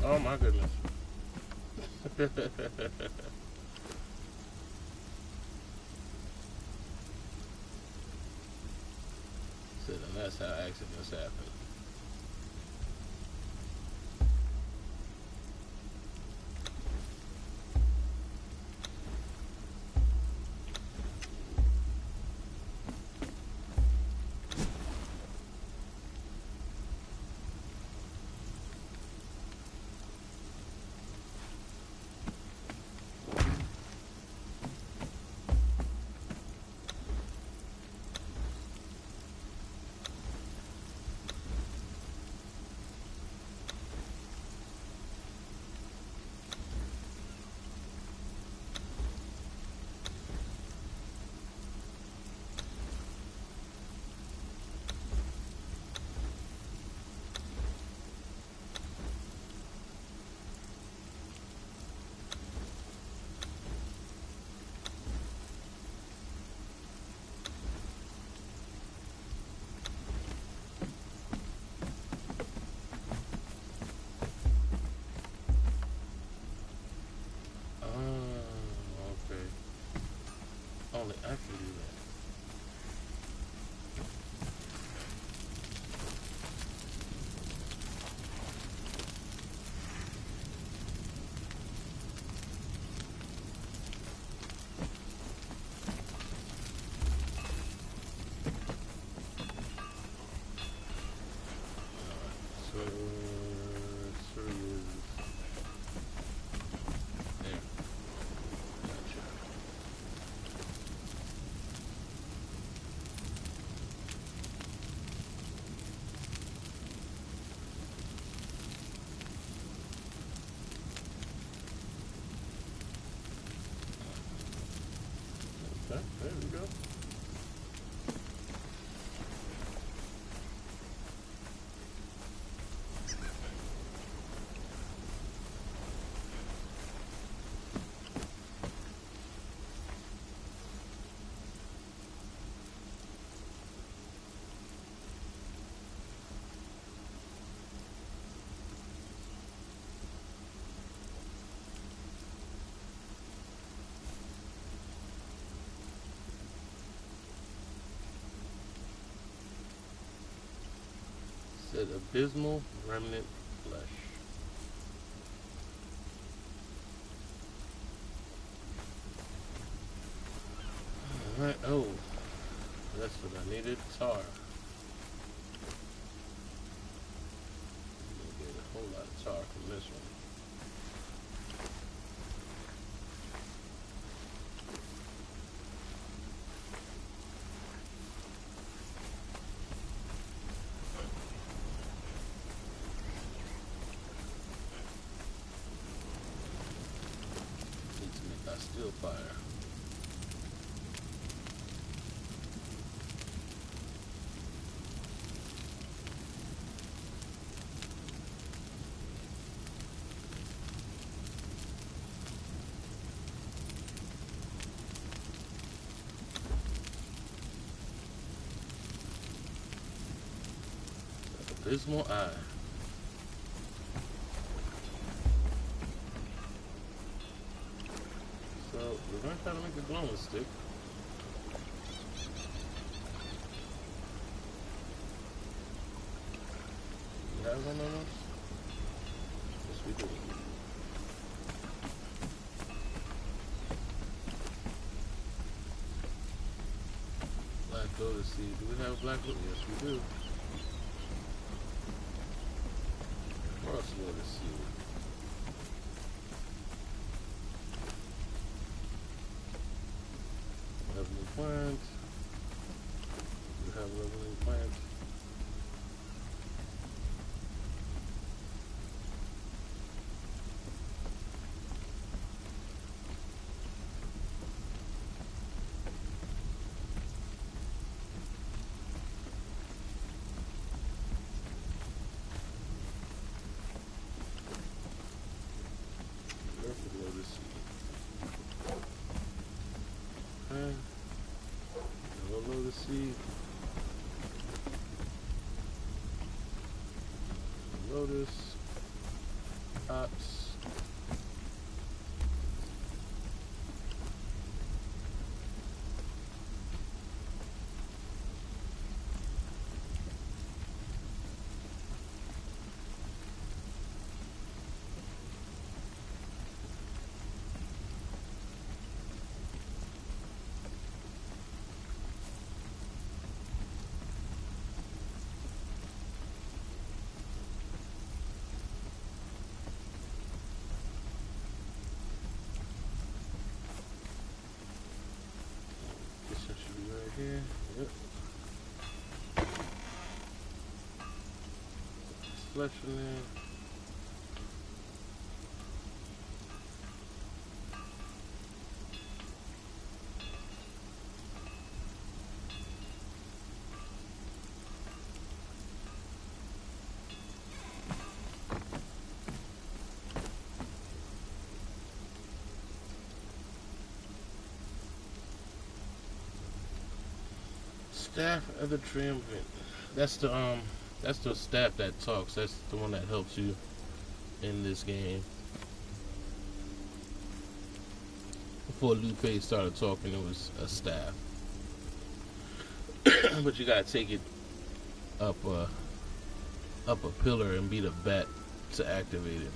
Oh my goodness. So then that's how accidents happen. Said abysmal remnant flesh. Alright, oh. That's what I needed. Tar. I'm gonna get a whole lot of tar from this one. Need to make our steel fire. Abysmal eye. So we're gonna try to make a glowing stick. You have one of those? Yes, we do. Black lotus seed. Do we have black lotus? Yes, we do. Cross lotus seed. Leveling plant. We have leveling plant. Lotus seed. Lotus. Hops. Here. Yep. Flesh in there. Staff of the Triumphant. That's the staff that talks. That's the one that helps you in this game. Before Lupe started talking, it was a staff. But you gotta take it up a pillar and beat a bat to activate it.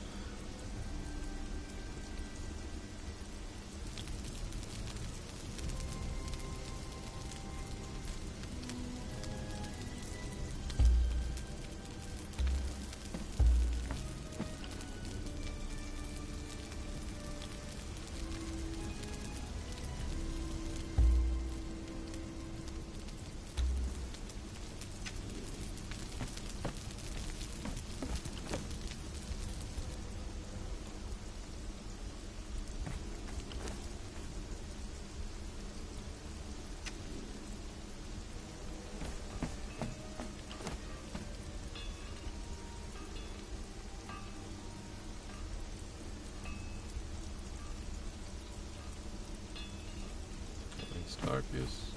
Carcass.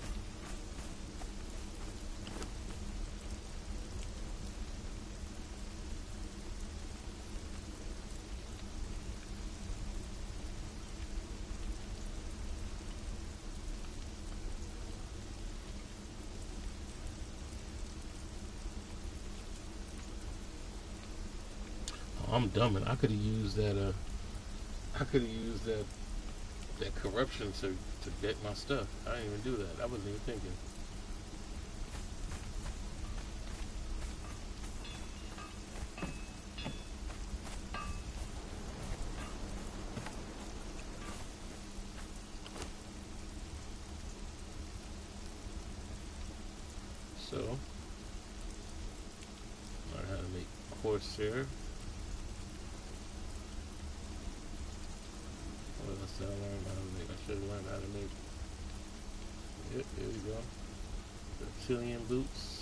I'm dumb, and I could have used that. I could have used that corruption to get my stuff. I didn't even do that. I wasn't even thinking. So, learn how to make Corsair. What else did I learn how to make? I should have learned how to make. Yep, here we go. Reptilian boots.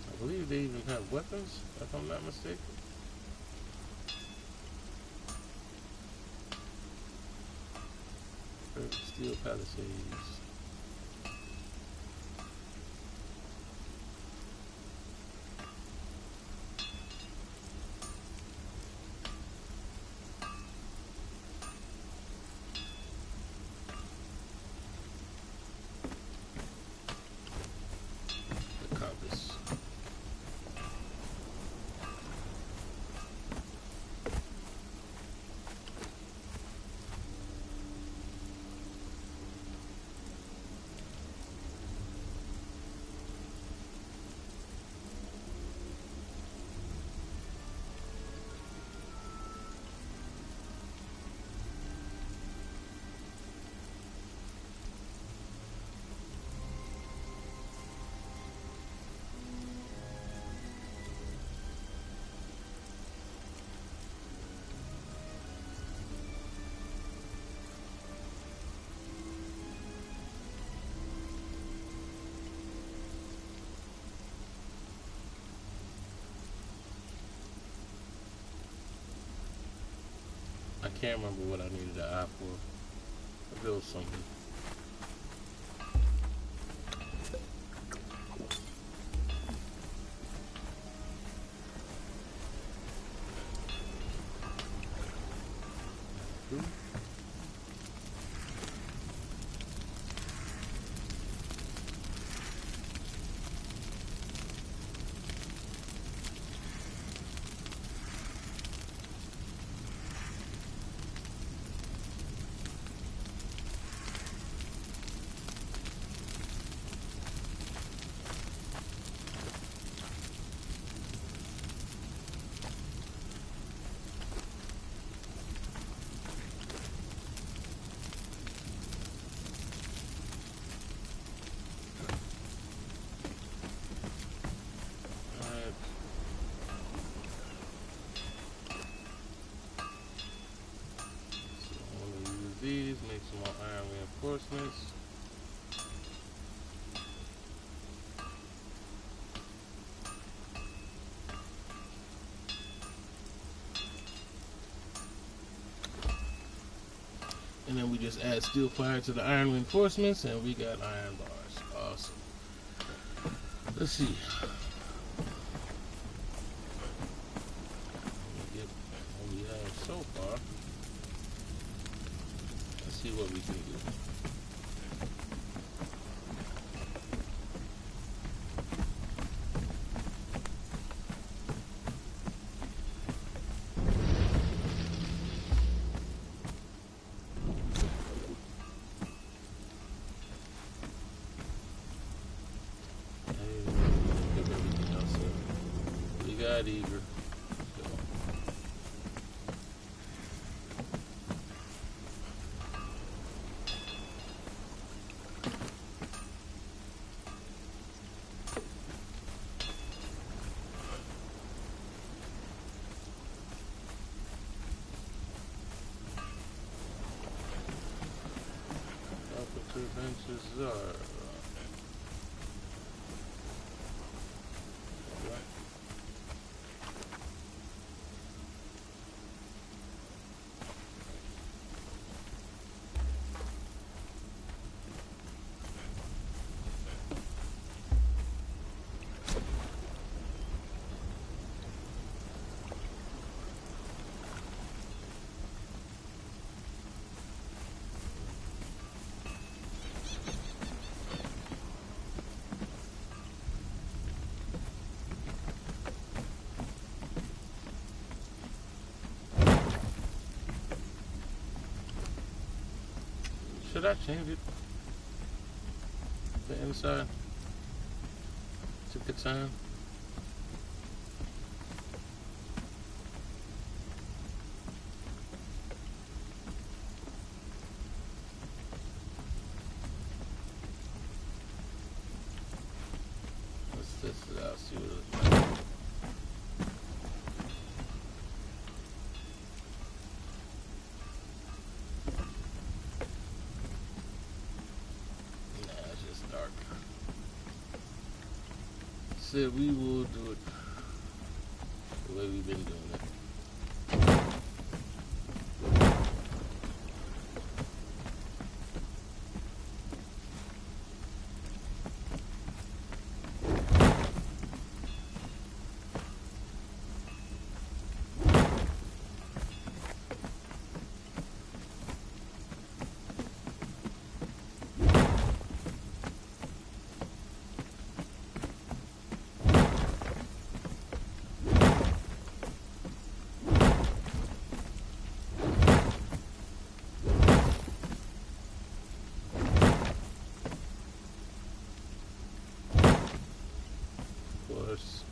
I believe they even have weapons, if I'm not mistaken. Steel Palisades. The compass. I can't remember what I needed an eye for. There was something. These, make some more iron reinforcements. And then we just add steel fire to the iron reinforcements and we got iron bars. Awesome. Let's see. Let me get what we have so far. See what we can do. Give everything else up. We got eager. Adventures are did I change it? The inside took the time. Let's test it out, see what it looks like. Nah, it's just dark. Said we will do it the way we've been doing it. Of course.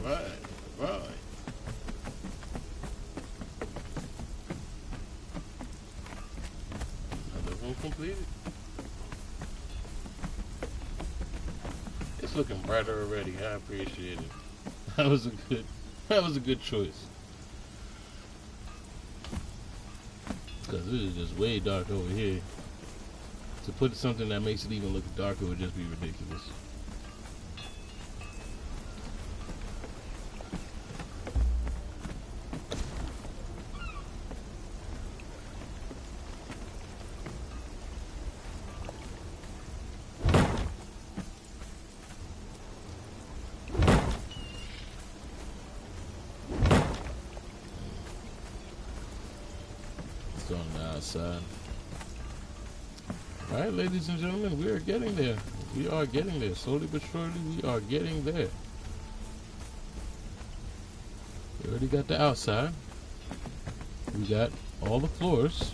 Right. Another room completed. It's looking brighter already. I appreciate it. That was a good choice. Because it is just way dark over here. To put something that makes it even look darker would just be ridiculous. On the outside. Alright, ladies and gentlemen, we are getting there. We are getting there. Slowly but surely, we are getting there. We already got the outside. We got all the floors.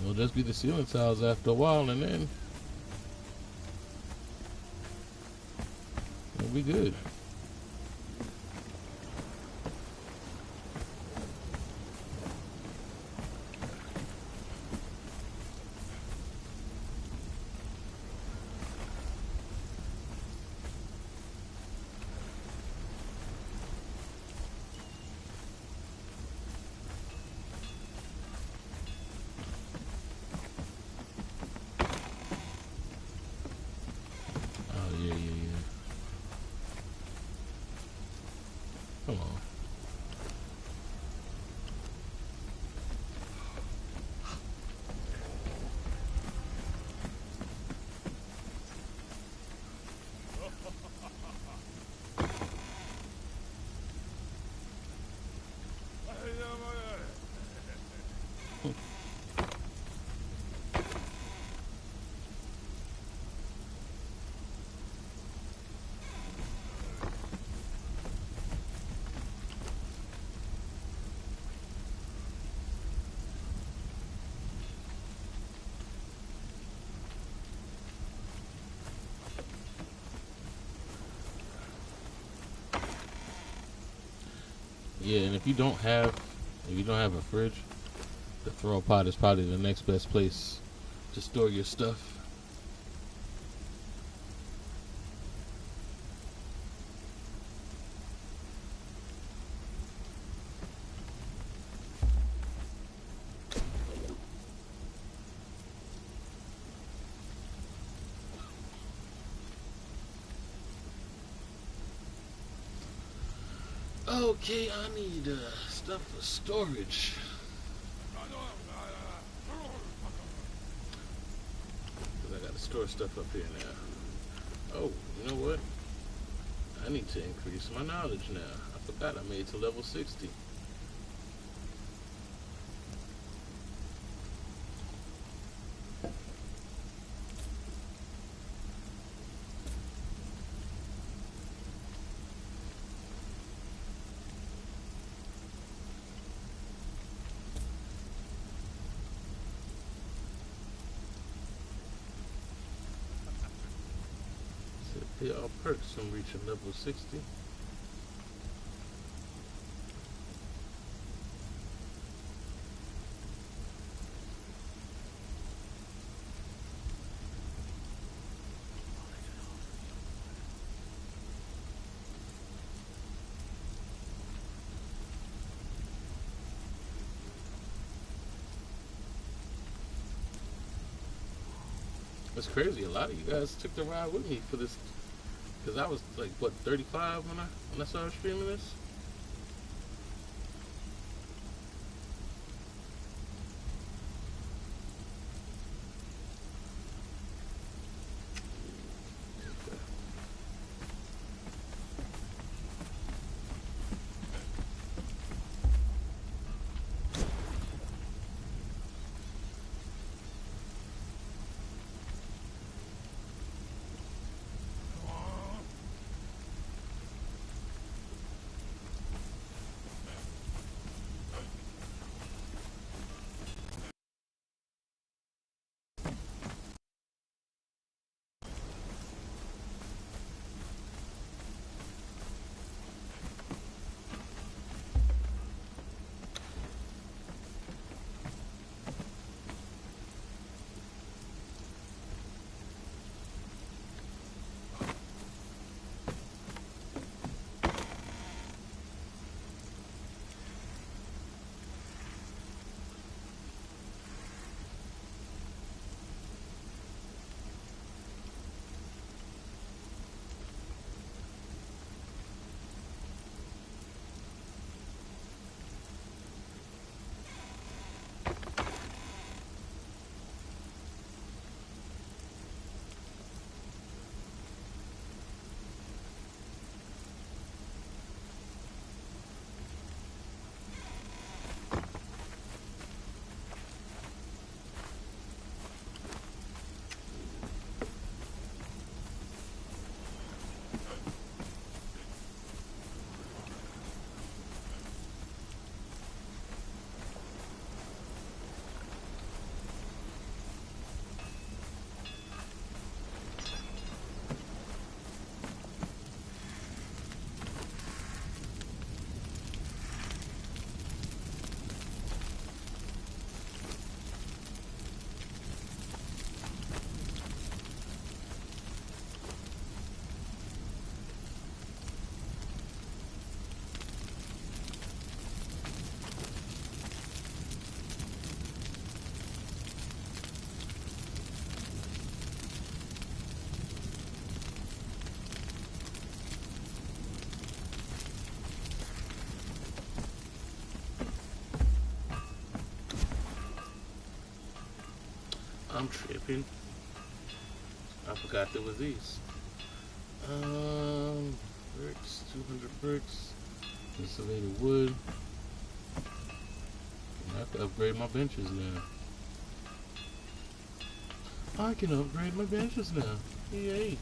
It'll just be the ceiling tiles after a while, and then we'll be good. Come on. Yeah, and if you don't have a fridge, the throw pot is probably the next best place to store your stuff. Okay, I need stuff for storage. Because I got to store stuff up here now. Oh, you know what? I need to increase my knowledge now. I forgot I made it to level 60. Pay all perks from reaching level 60. It's crazy. A lot of you guys took the ride with me for this. Because I was like, what, 35 when I started streaming this? I'm tripping. I forgot there was these. Bricks, 200 bricks, insulated wood. I have to upgrade my benches now. I can upgrade my benches now. Yay.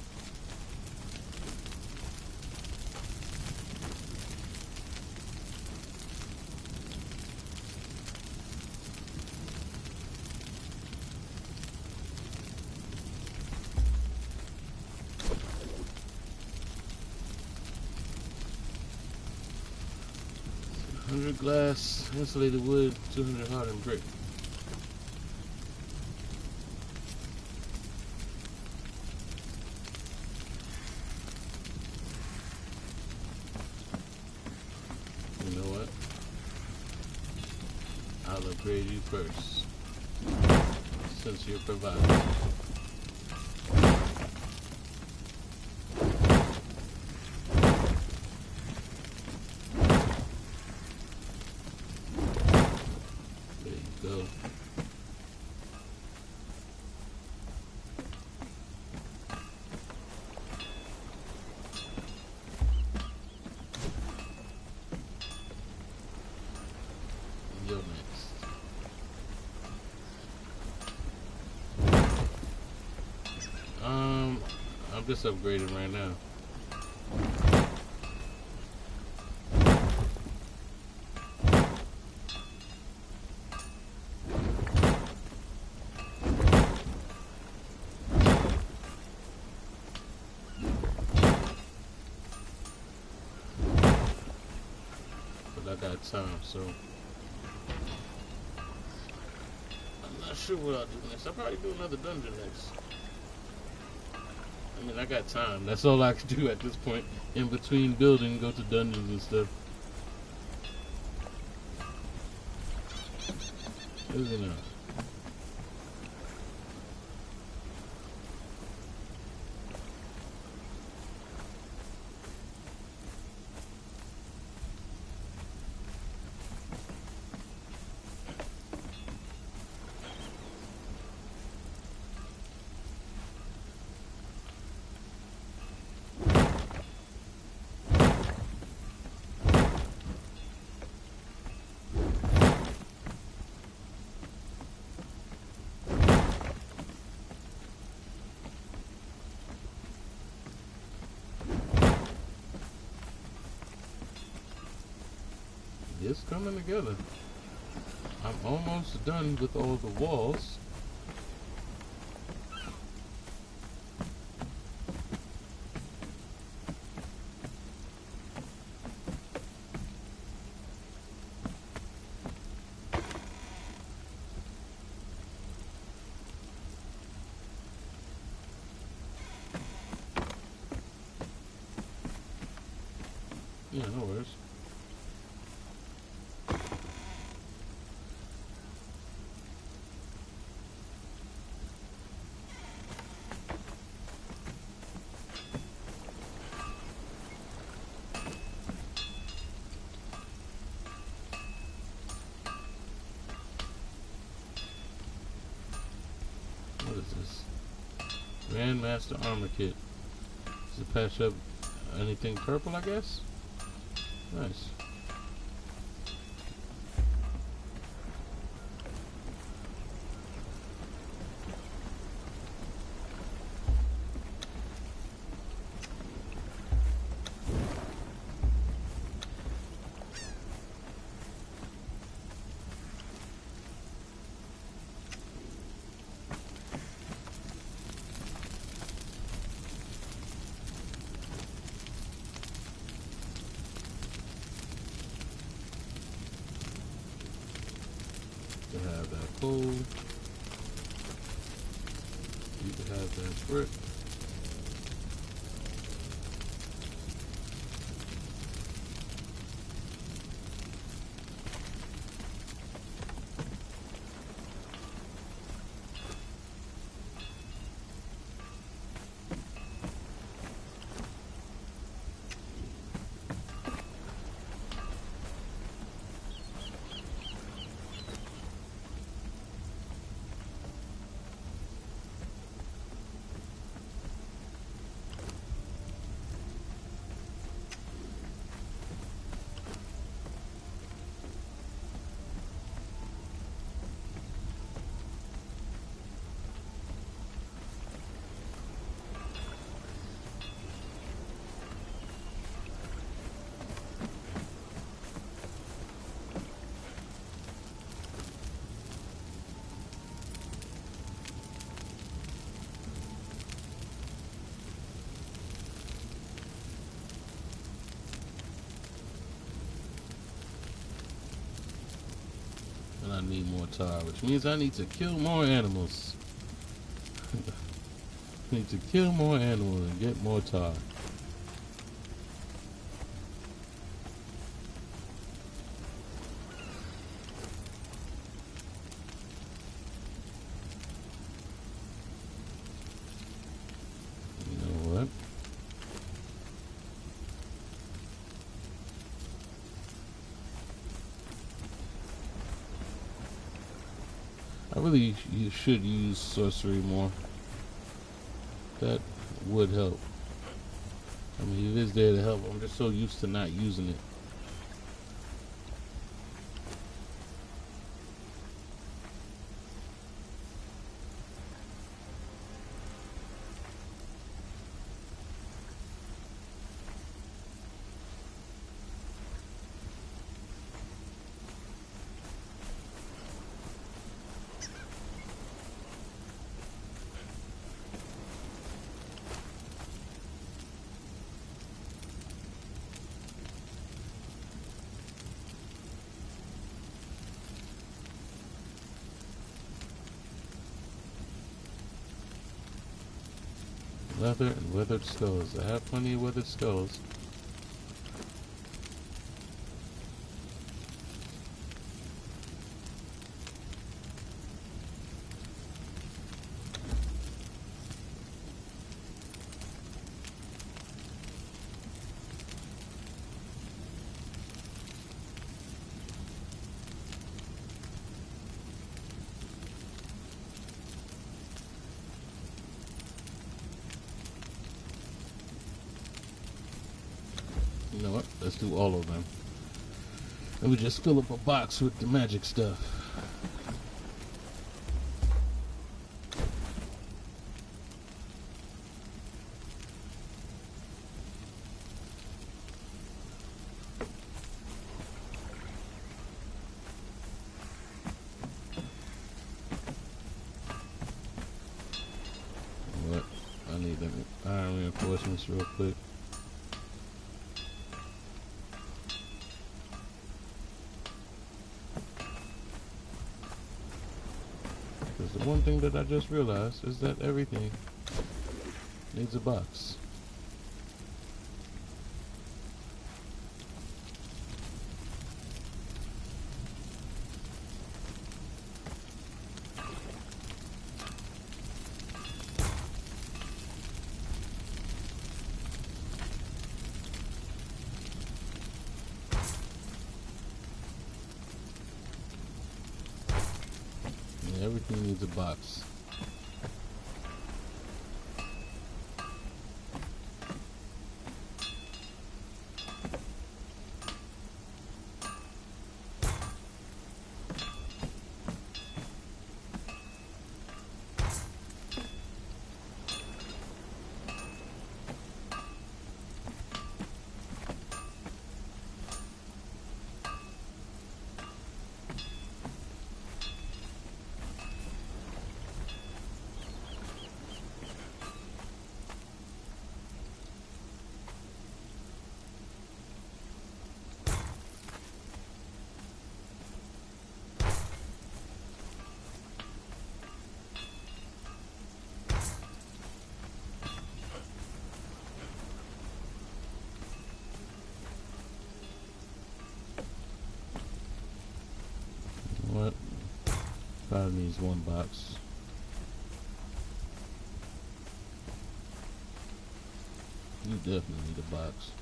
100 glass, insulated wood, 200 hardened brick. You know what? I'll upgrade you first, since you're providing. You're next. I'm just upgrading right now. But I got time, so I'm not sure what I'll do next. I'll probably do another dungeon next. I mean, I got time. That's all I can do at this point. In between building, go to dungeons and stuff. Isn't it? It's coming together. I'm almost done with all the walls. Yeah, no worries. What is this? Grandmaster Armor Kit. Does it patch up anything purple, I guess? Nice. To have that coal. You can have that brick. need more tar, which means I need to kill more animals. Need to kill more animals and get more tar. You know what? I really should use sorcery more. That would help. I mean, it is there to help. I'm just so used to not using it. Leather and weathered skulls. I have plenty of weathered skulls. You know what? Let's do all of them. And we just fill up a box with the magic stuff. What? I need them iron reinforcements real quick. The one thing that I just realized is that everything needs a box. Everything needs a box. What? Probably needs one box. You definitely need a box.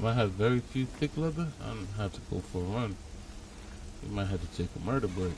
I have very few thick leather. I don't have to go for a run. We might have to take a murder break.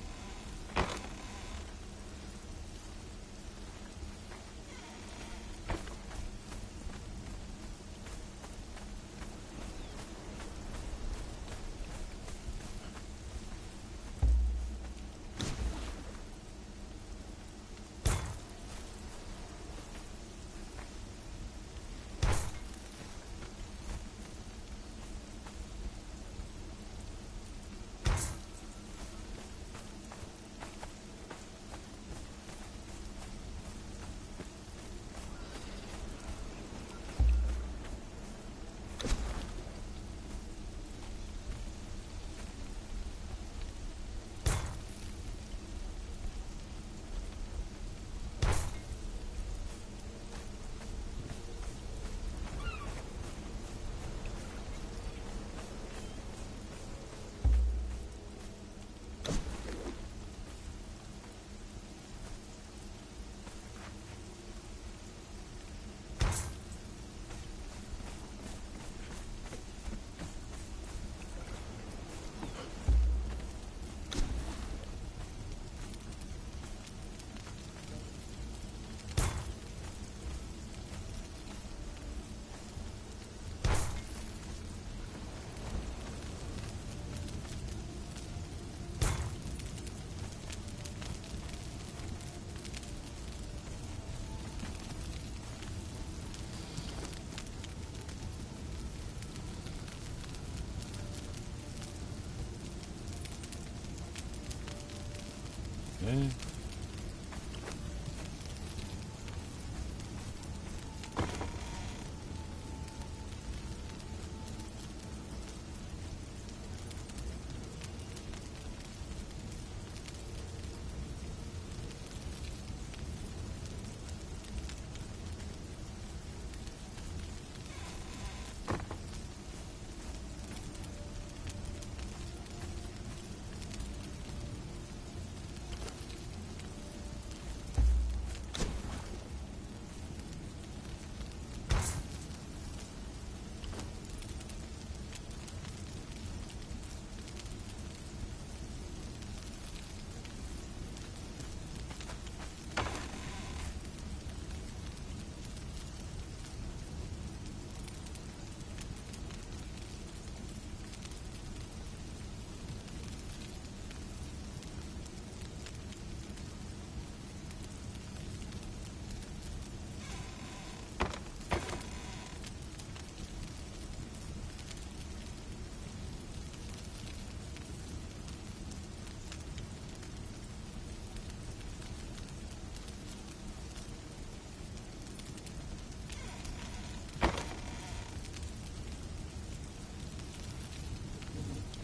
Okay.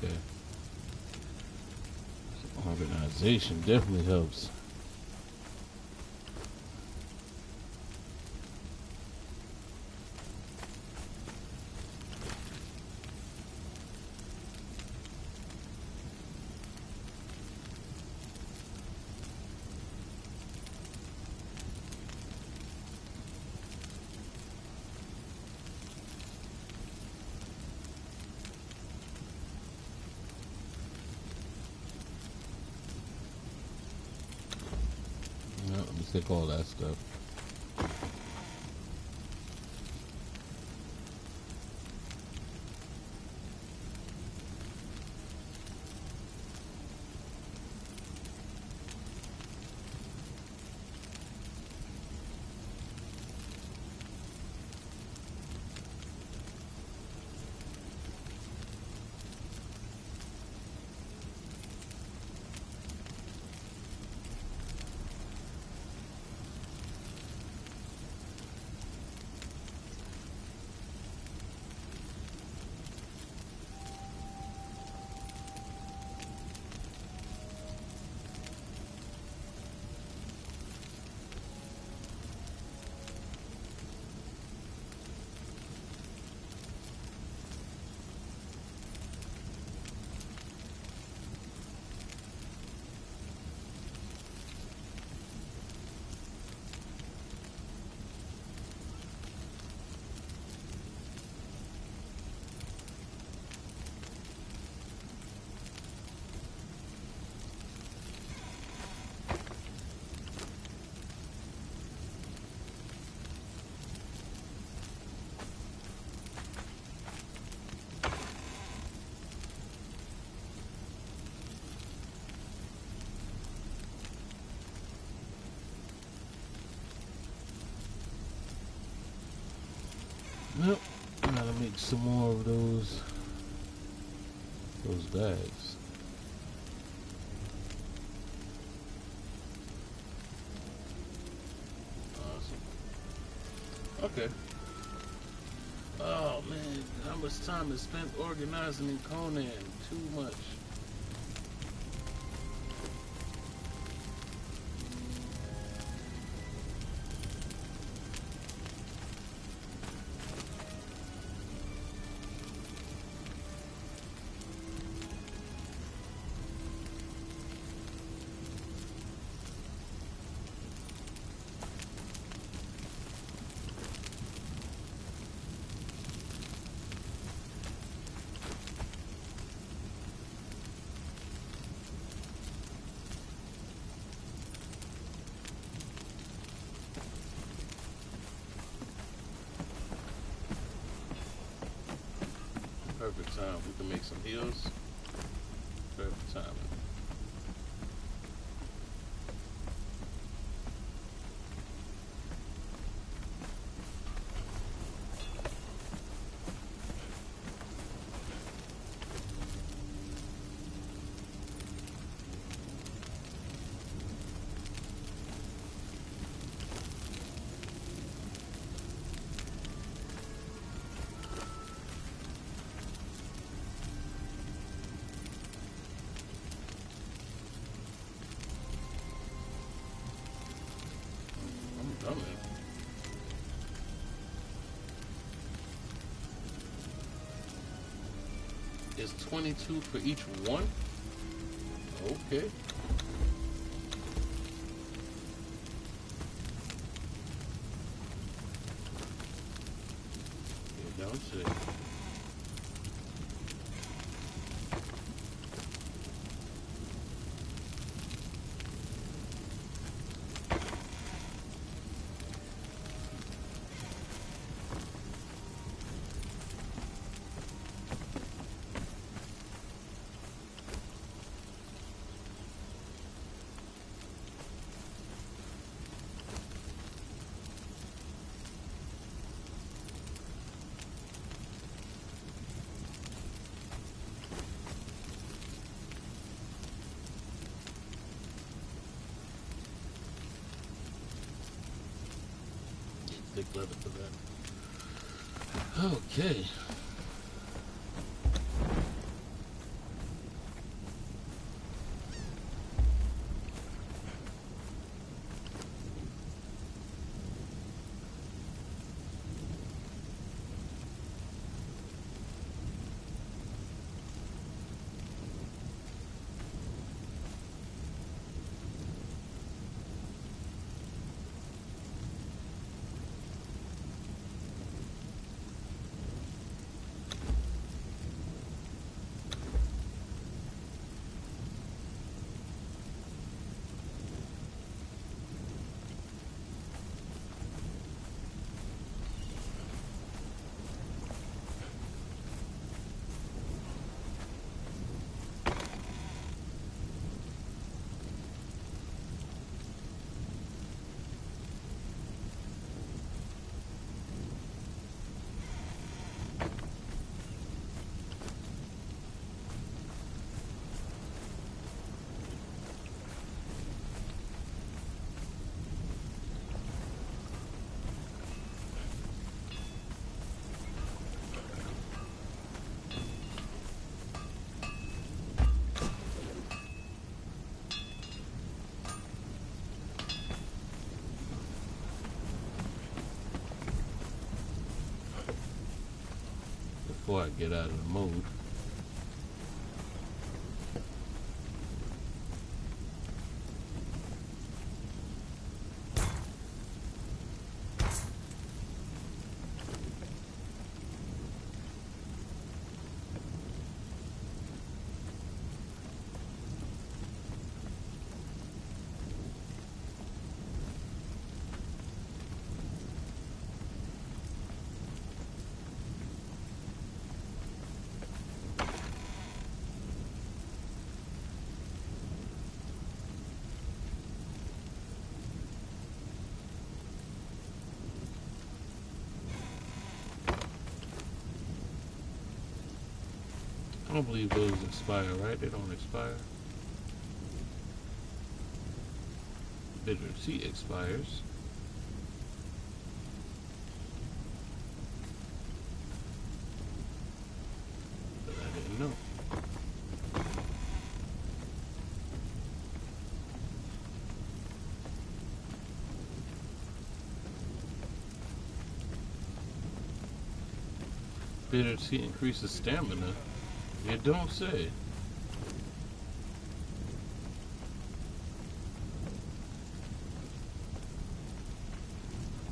Okay. Organization definitely helps. No, let me take all that stuff. Nope. Gotta make some more of those bags. Awesome. Okay. Oh man, how much time is spent organizing in Conan? Too much. Perfect time. We can make some heals. Perfect timing. is 22 for each one? Okay. You don't say. Thick leather for that. Okay. Before I get out of the mood. I don't believe those expire, right? They don't expire. Bitter C expires. But I didn't know. Bitter C increases stamina. You don't say.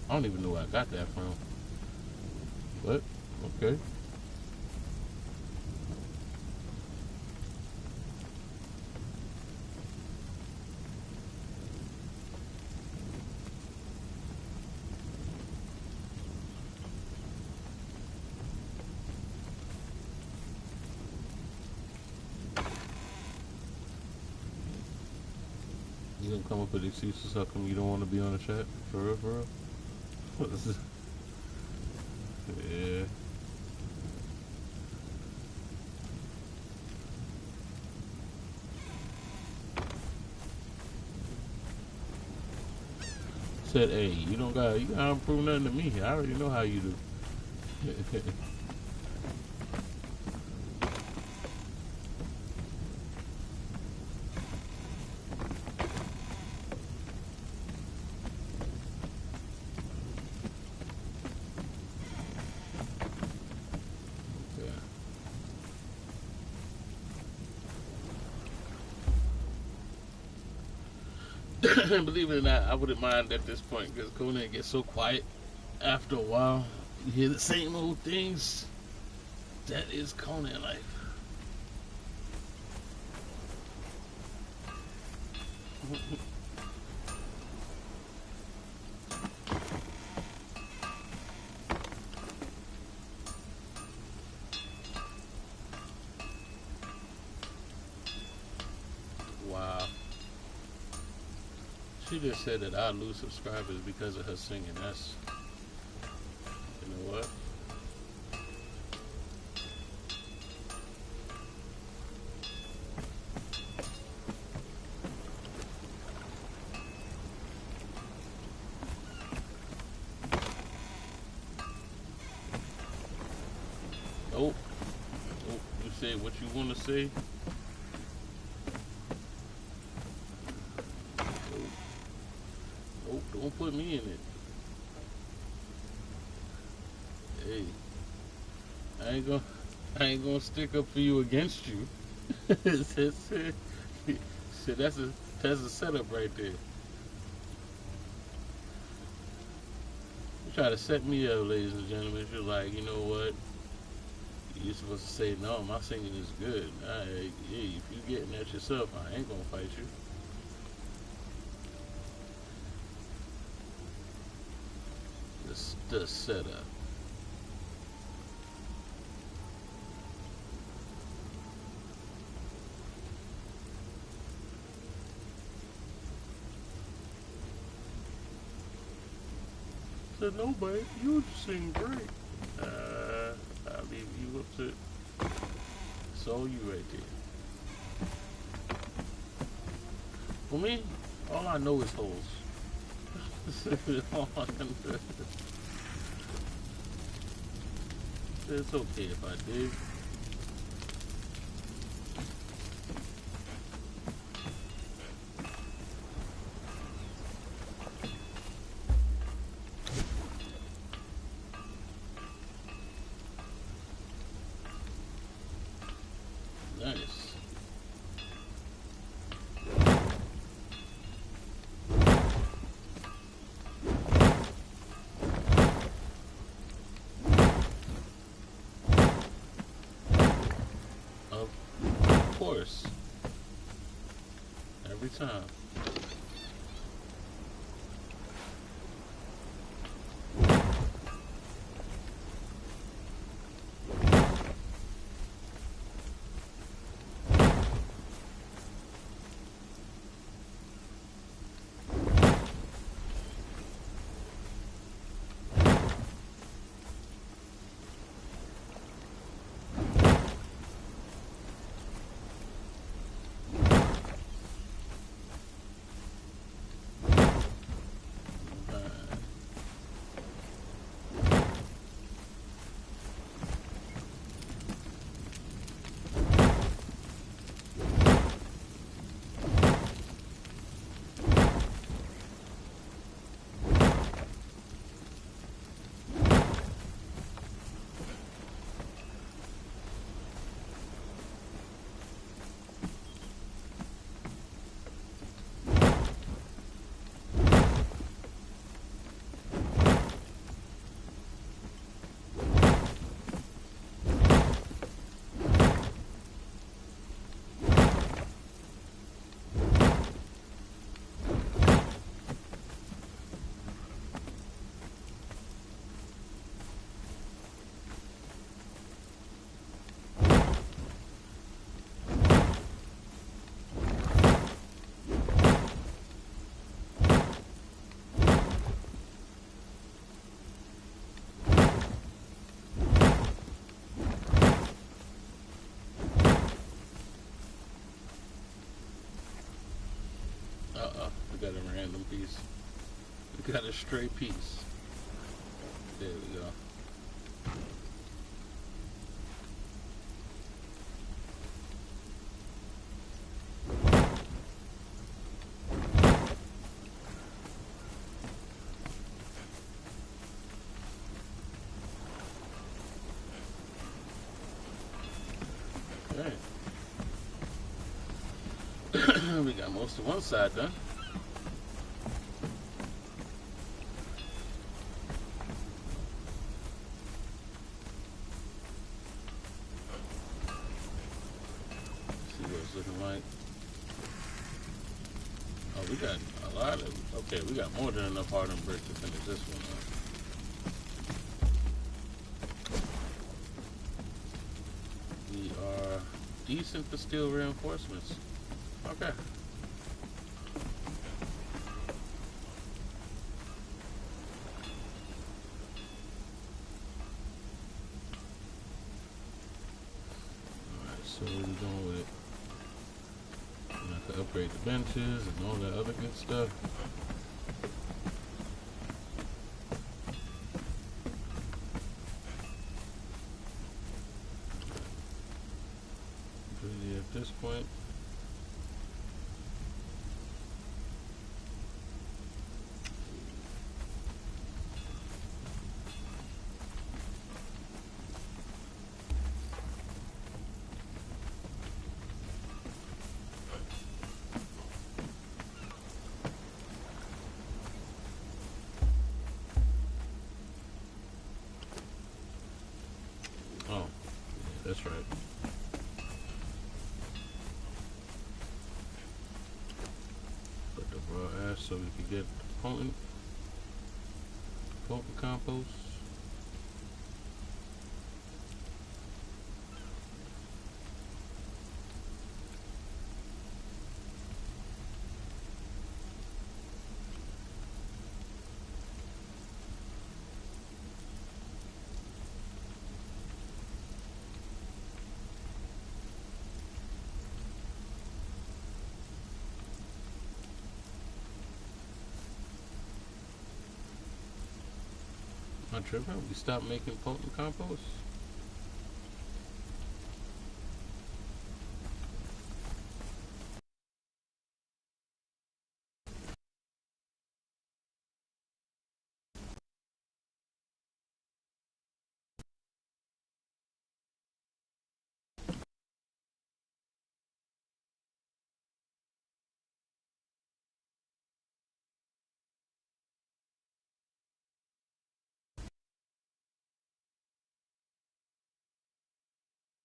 I don't even know where I got that from. But, okay. You gonna come up with excuses how come you don't want to be on the chat? For real, for real? What is this? Yeah. Said, hey, you gotta prove nothing to me. I already know how you do. Believe it or not, I wouldn't mind at this point because Conan gets so quiet after a while. You hear the same old things. That is Conan life. Wow. She just said that I lose subscribers because of her singing. That's, you know what? Oh, you say what you want to say? Oh, don't put me in it. Hey, I ain't gonna stick up for you against you. So that's a setup right there. You try to set me up, ladies and gentlemen. You're like, you know what? You're supposed to say, no, my singing is good. Hey, if you're getting that yourself, I ain't gonna fight you. The setup. Said, no, babe, you sing great. I'll leave you up to. It's all you right there. For me, all I know is holes. All I can do. It's okay if I did. Nice. Of course. Every time. We got a random piece. We got a stray piece. There we go. Alright. We got most of one side done. looking like. Oh, we got a lot of. Okay, we got more than enough hardened brick to finish this one up. We are decent for steel reinforcements. Okay. Alright, so what are we doing with it? I can upgrade the benches and all that other good stuff. Really at this point. Oh, yeah, that's right. Put the raw ash so we can get potent compost. Am I tripping? We stopped making potent compost?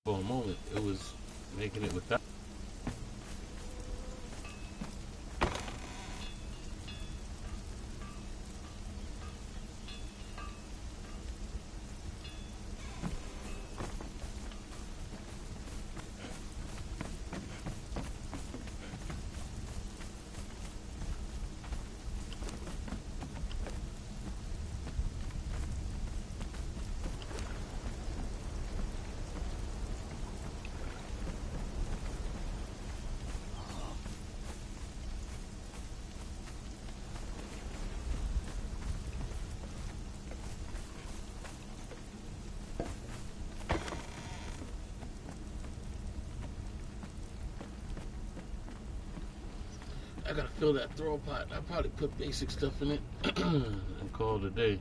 For a moment, it was making it without. I gotta fill that throw pot. I probably put basic stuff in it and call it a day.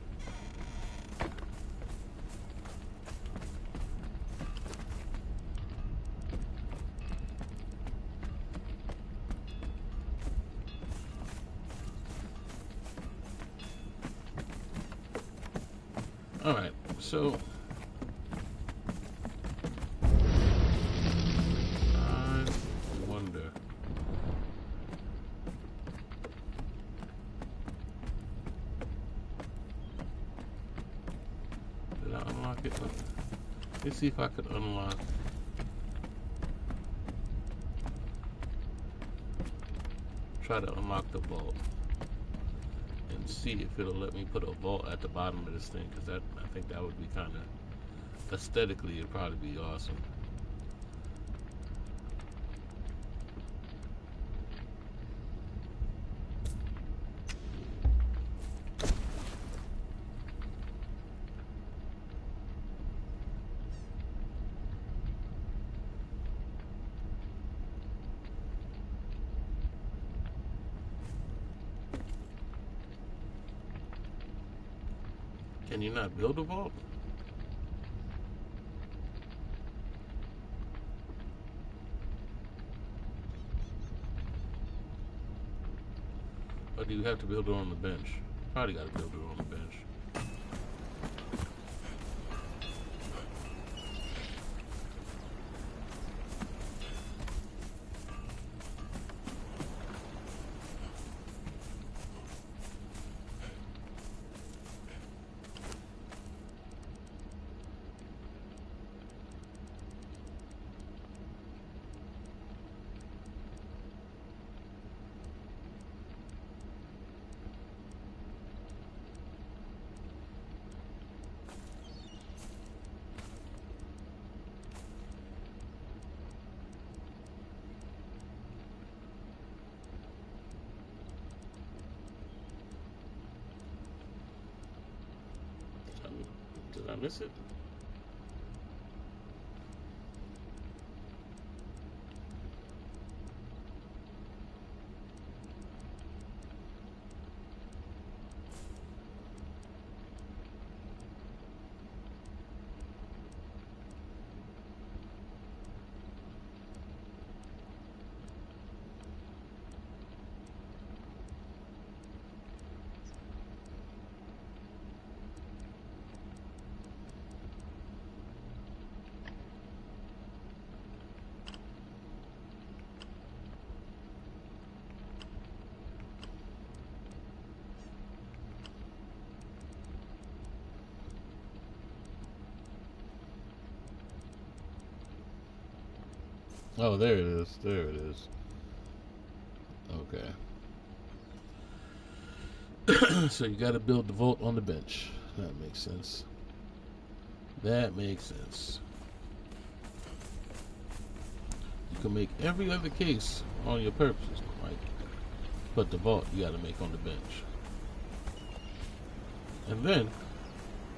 Alright, so I wonder. Did I unlock it? Let's see if I could unlock. Try to unlock the vault and see if it'll let me put a vault at the bottom of this thing, because I think that would be kind of aesthetically, it'd probably be awesome. Can you not build a vault? Or do you have to build it on the bench? Probably got to build it on the bench. miss it? Oh, there it is. There it is. Okay. So you got to build the vault on the bench. That makes sense. That makes sense. You can make every other case on your purposes, right? But the vault you got to make on the bench. And then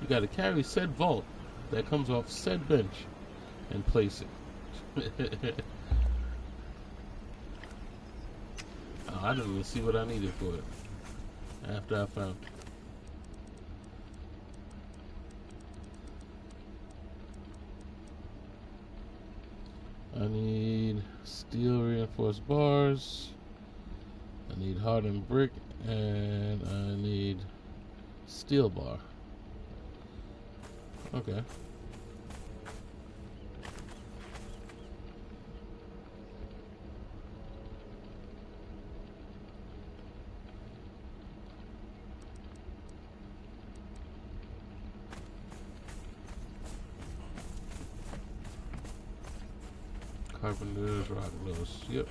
you got to carry said vault that comes off said bench and place it. Oh, I didn't even see what I needed for it after I found it. I need steel reinforced bars, I need hardened brick, and I need steel bar. Okay. Carpenter's rock loose. Yep.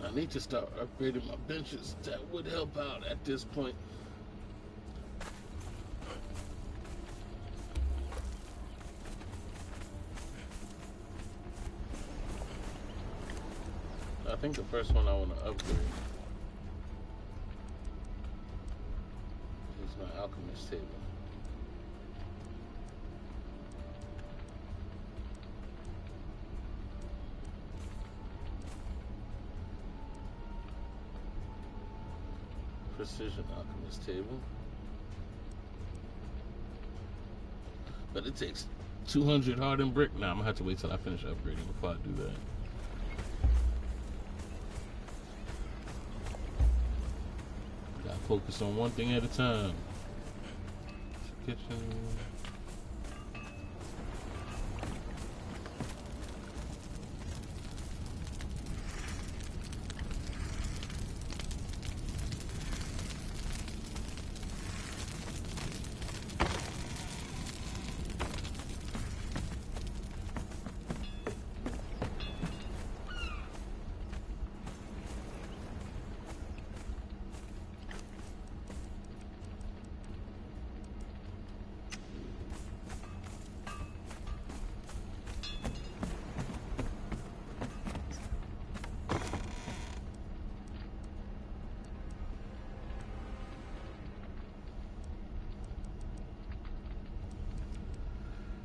I need to start upgrading my benches. That would help out at this point. I think the first one I want to upgrade is my alchemist table. Precision alchemist table. But it takes 200 hardened brick. Now I'm gonna have to wait till I finish upgrading before I do that. Gotta focus on one thing at a time. Kitchen.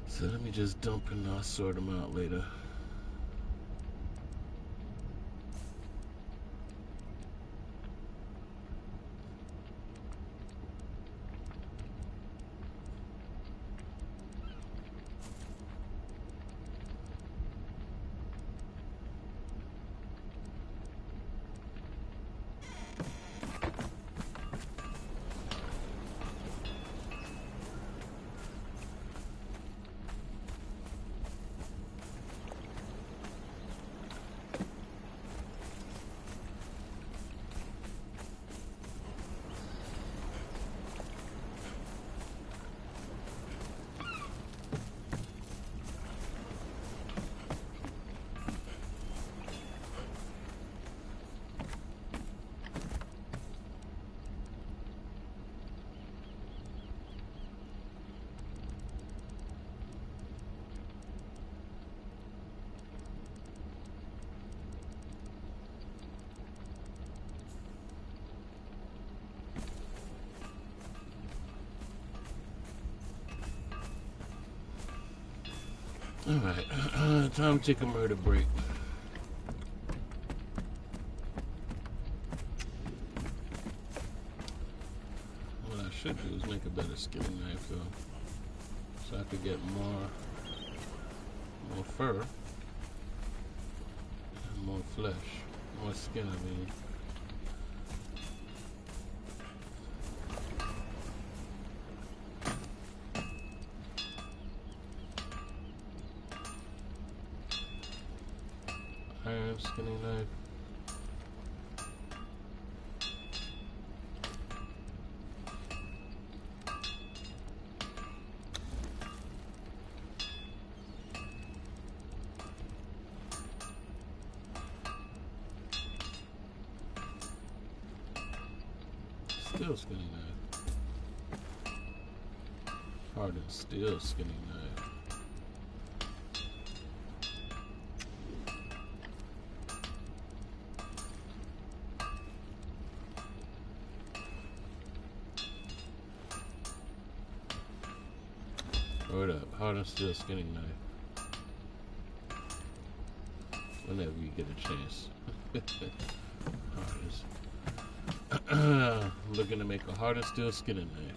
So let me just dump and I'll sort them out later. Alright, time to take a murder break. What I should do is make a better skinning knife though. So I could get more fur and more flesh. More skin, I mean. Iron skinning knife. Steel skinning knife. Hardened steel skinning knife. Word up, hardened steel skinning knife. Whenever you get a chance. Looking to make a hardened steel skinning knife.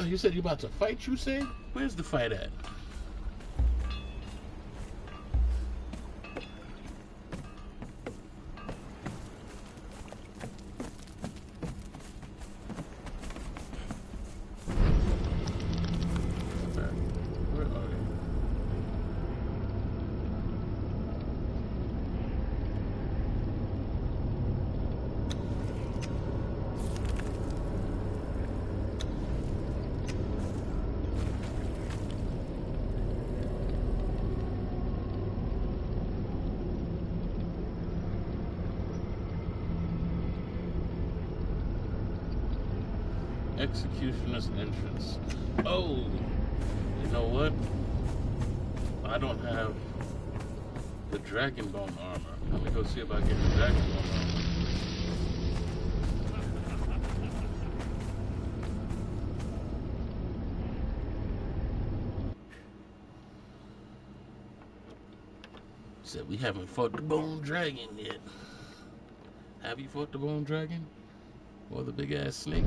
You said you about to fight, you said? Where's the fight at? Where are they? Executioner's entrance. Oh, you know what? I don't have the dragon bone armor. Let me go see if I get the dragon bone armor. Said we haven't fought the bone dragon yet. Have you fought the bone dragon? Or the big ass snake?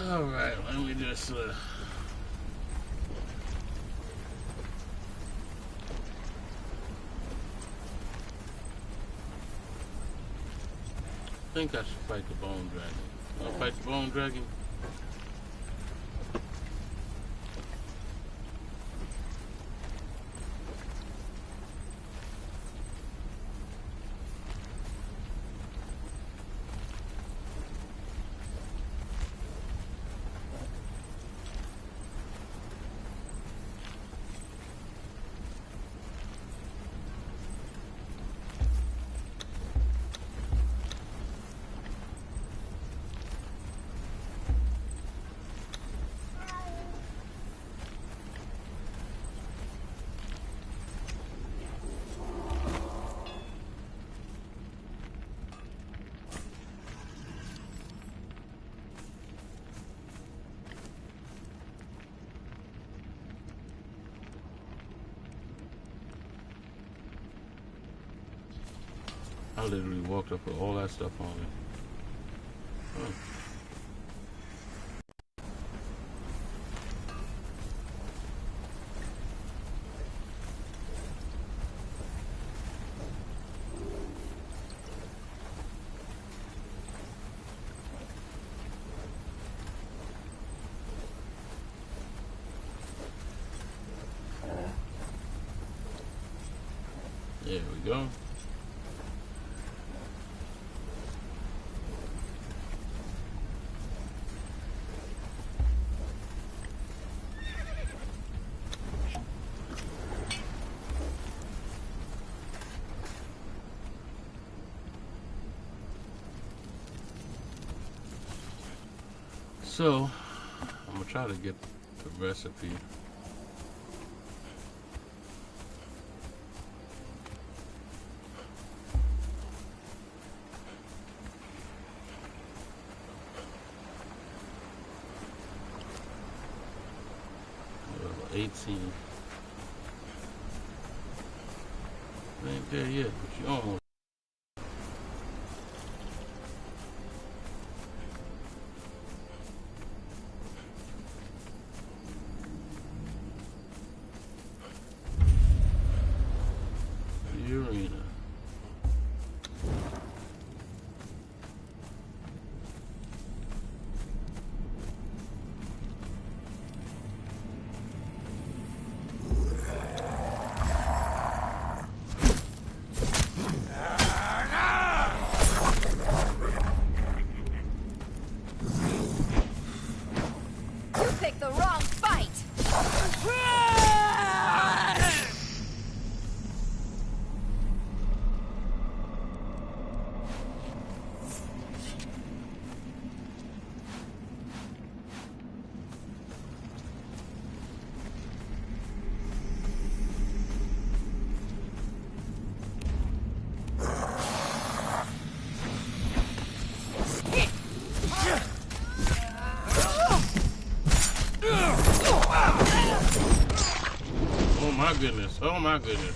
Alright, let me just I think I should fight the bone dragon. I'll fight the bone dragon. literally walked up with all that stuff on me. Huh. There we go. So, I'm gonna try to get the recipe. Level 18. Ain't there yet, but you almost. Arena. You picked the wrong fight! Oh my goodness. Oh my goodness.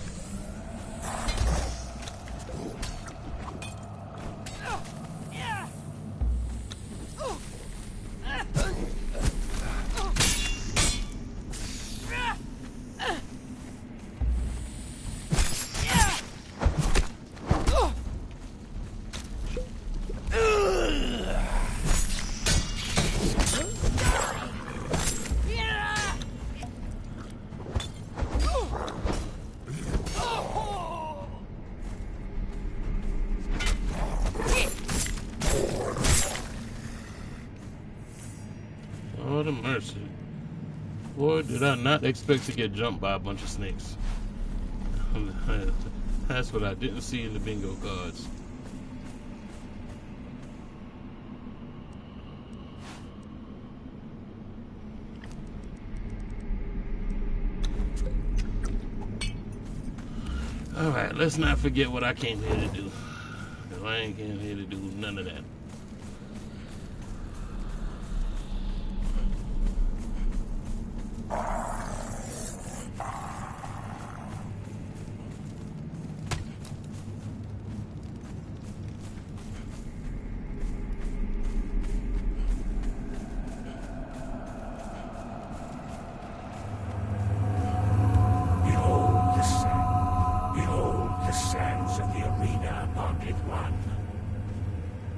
Lord of mercy. Boy, did I not expect to get jumped by a bunch of snakes. That's what I didn't see in the bingo cards. Alright, let's not forget what I came here to do. Because I ain't came here to do none of that.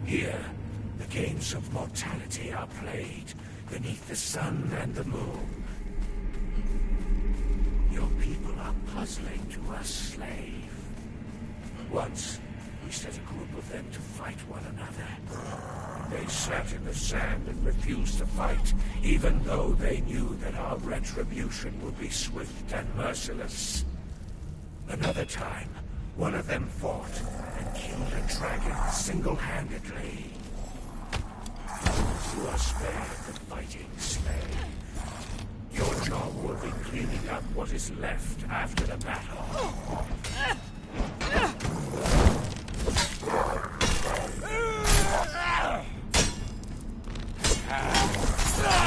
Here, the games of mortality are played beneath the sun and the moon. Your people are puzzling to us, slave. Once, we set a group of them to fight one another. They sat in the sand and refused to fight, even though they knew that our retribution would be swift and merciless. Another time, one of them fought and killed a dragon single-handedly. You are spared the fighting, slave. Your job will be cleaning up what is left after the battle.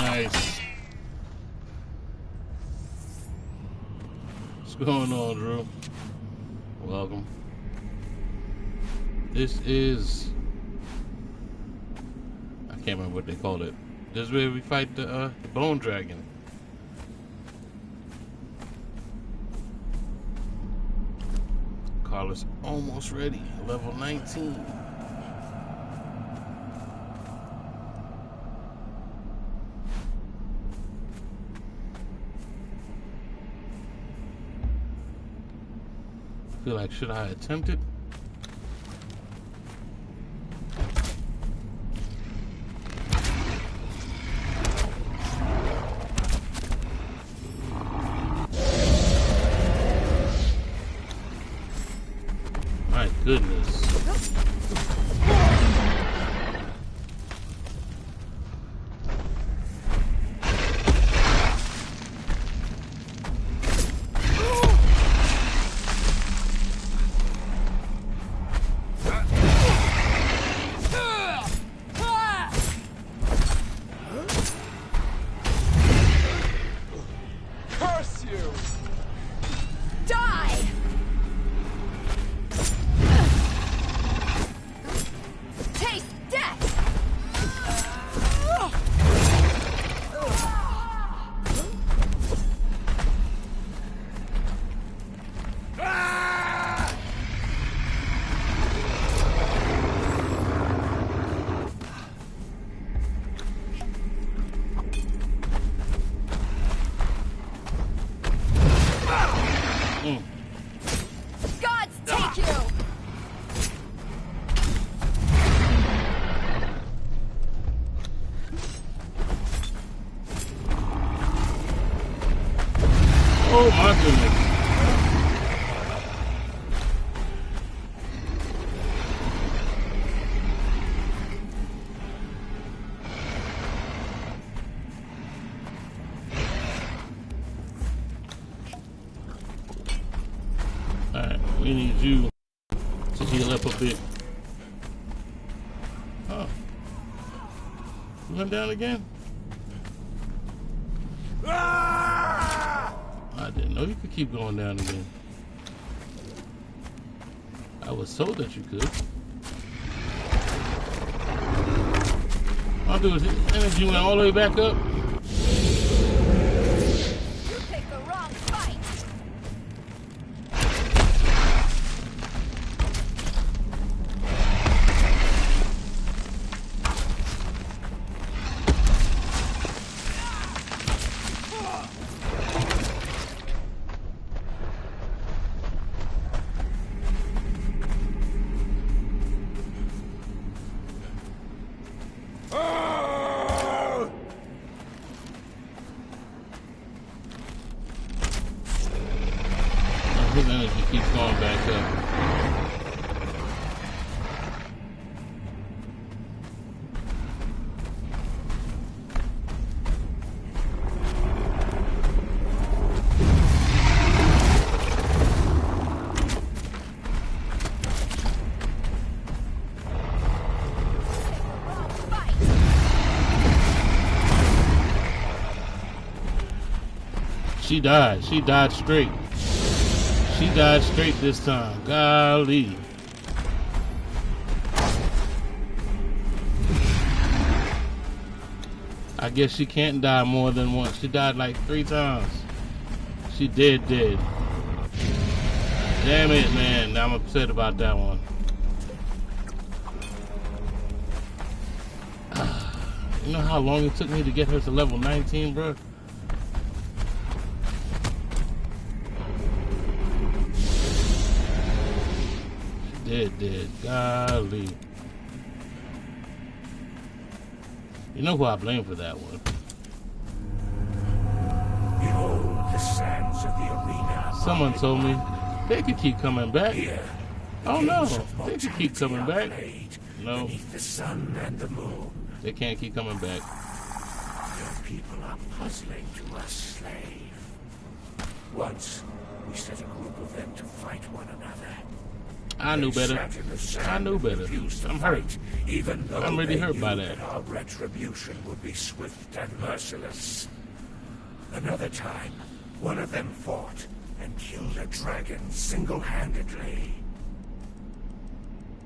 Nice. What's going on, Drew? Welcome. This is... I can't remember what they call it. This is where we fight the bone dragon. Carla's almost ready. Level 19. Feel like, should I attempt it? My goodness. Gods take you! Oh my goodness. Alright, we need you to heal up a bit. Oh. You went down again? I didn't know you could keep going down again. I was told that you could. I'll do is his energy went all the way back up. You picked the wrong fight! His energy keeps going back up. She died. She died straight. She died straight this time. Golly. I guess she can't die more than once. She died like 3 times. She dead. Damn it, man. Now I'm upset about that one. You know how long it took me to get her to level 19, bro? Dead. Golly. You know who I blame for that one? Behold the sands of the arena. Someone told me they could keep coming back. Here, Oh no, games of they could keep coming mortality back. are played No, beneath the sun and the moon. they can't keep coming back. Your people are puzzling to us, slave. Once, we set a group of them to fight one another. I knew They better. sat in the sand I knew and better. refused to I'm hurt. fight, even though I'm really they hurt by knew that. our retribution would be swift and merciless. Another time, one of them fought and killed a dragon single-handedly.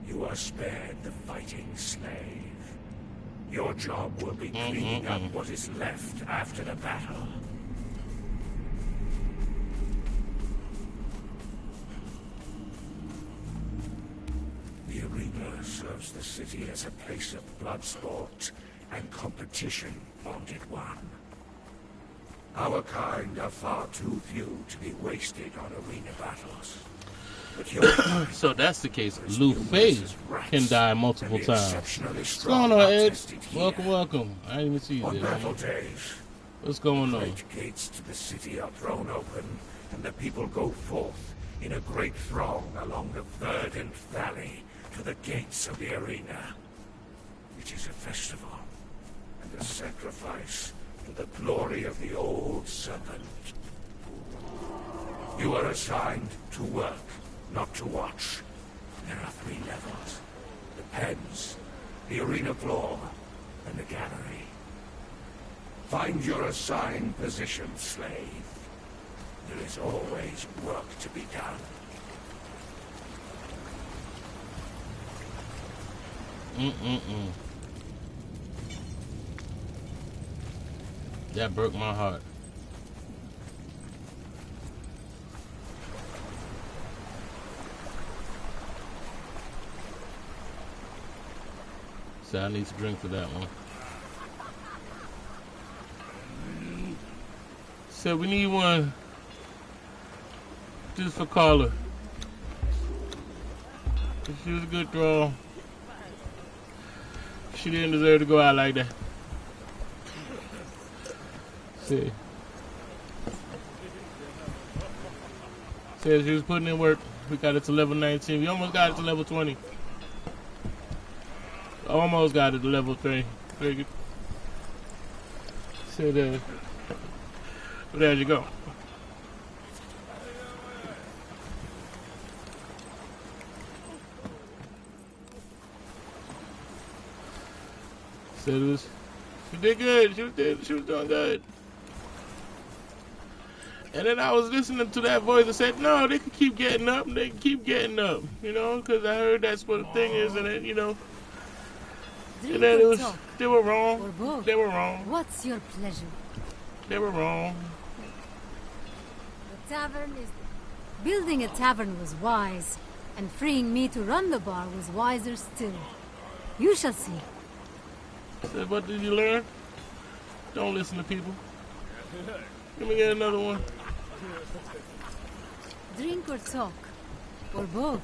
You are spared the fighting slave. Your job will be cleaning up what is left after the battle. The arena serves the city as a place of blood sport and competition, Bonded One. Our kind are far too few to be wasted on arena battles. But your So that's the case. Lu Fei can die multiple times. What's going on, Ed? Welcome, welcome. I didn't even see you On there. battle days, What's going on? great gates to the city are thrown open, and the people go forth in a great throng along the verdant valley to the gates of the arena. It is a festival and a sacrifice to the glory of the old serpent. You are assigned to work, not to watch. There are 3 levels: the pens, the arena floor, and the gallery. Find your assigned position, slave. There is always work to be done. That broke my heart. So I need to drink for that one. So we need one just for Carla. She was a good throw. She didn't deserve to go out like that. See. Says she was putting in work. We got it to level 19. We almost got it to level 20. Almost got it to level 3. Figured. So there you go. So she did good. She was doing good. And then I was listening to that voice and said, no, they can keep getting up. They can keep getting up. You know, because I heard that's what the thing is. And then, you know. Drink And then it or was, talk, they were wrong. or both. They were wrong. What's your pleasure? They were wrong. The tavern is... Building a tavern was wise, and freeing me to run the bar was wiser still. You shall see. Said, what did you learn? Don't listen to people. Let me get another one. Drink or talk, or both.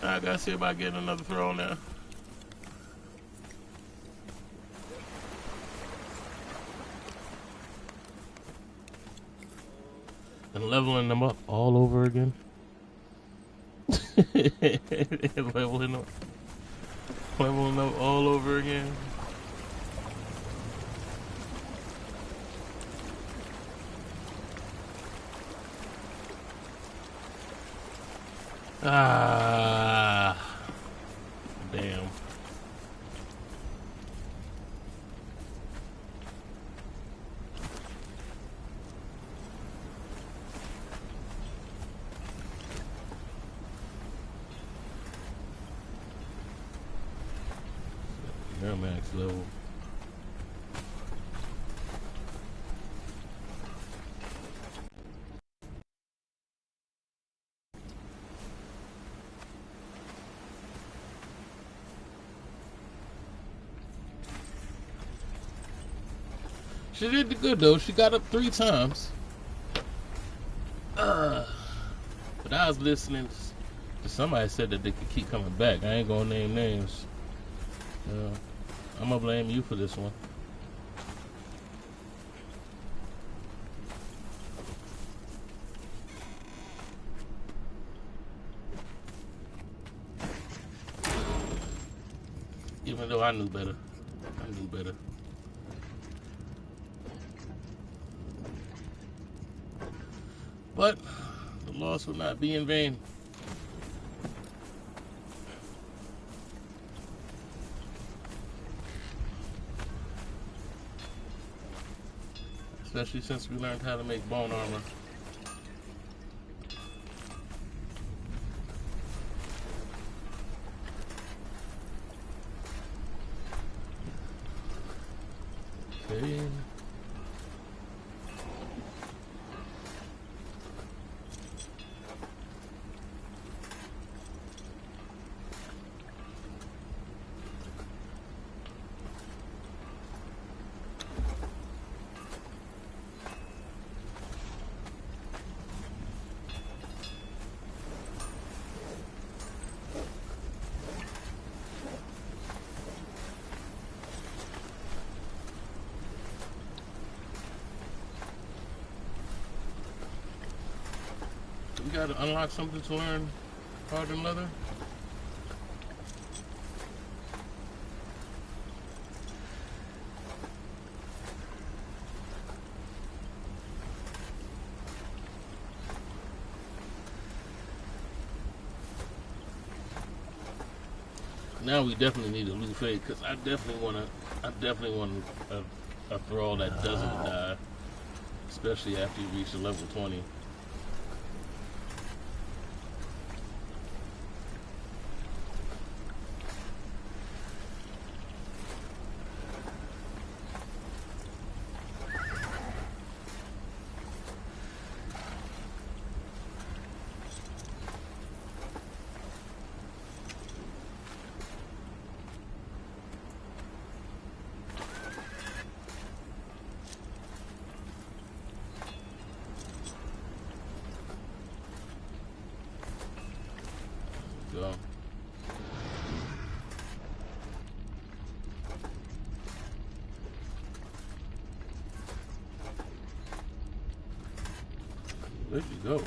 I gotta see about getting another throw now. And leveling them up all over again. leveling up all over again. Ah, damn. They're max level. She did good though. She got up 3 times. But I was listening to somebody said that they could keep coming back. I ain't gonna name names. I'm gonna blame you for this one. Even though I knew better. I knew better. But the loss will not be in vain. Especially since we learned how to make bone armor. Okay. We gotta unlock something to learn hardened leather. Now we definitely need a loot fade because I definitely want a thrall that doesn't die, especially after you reach the level 20. Go. Where'd you go?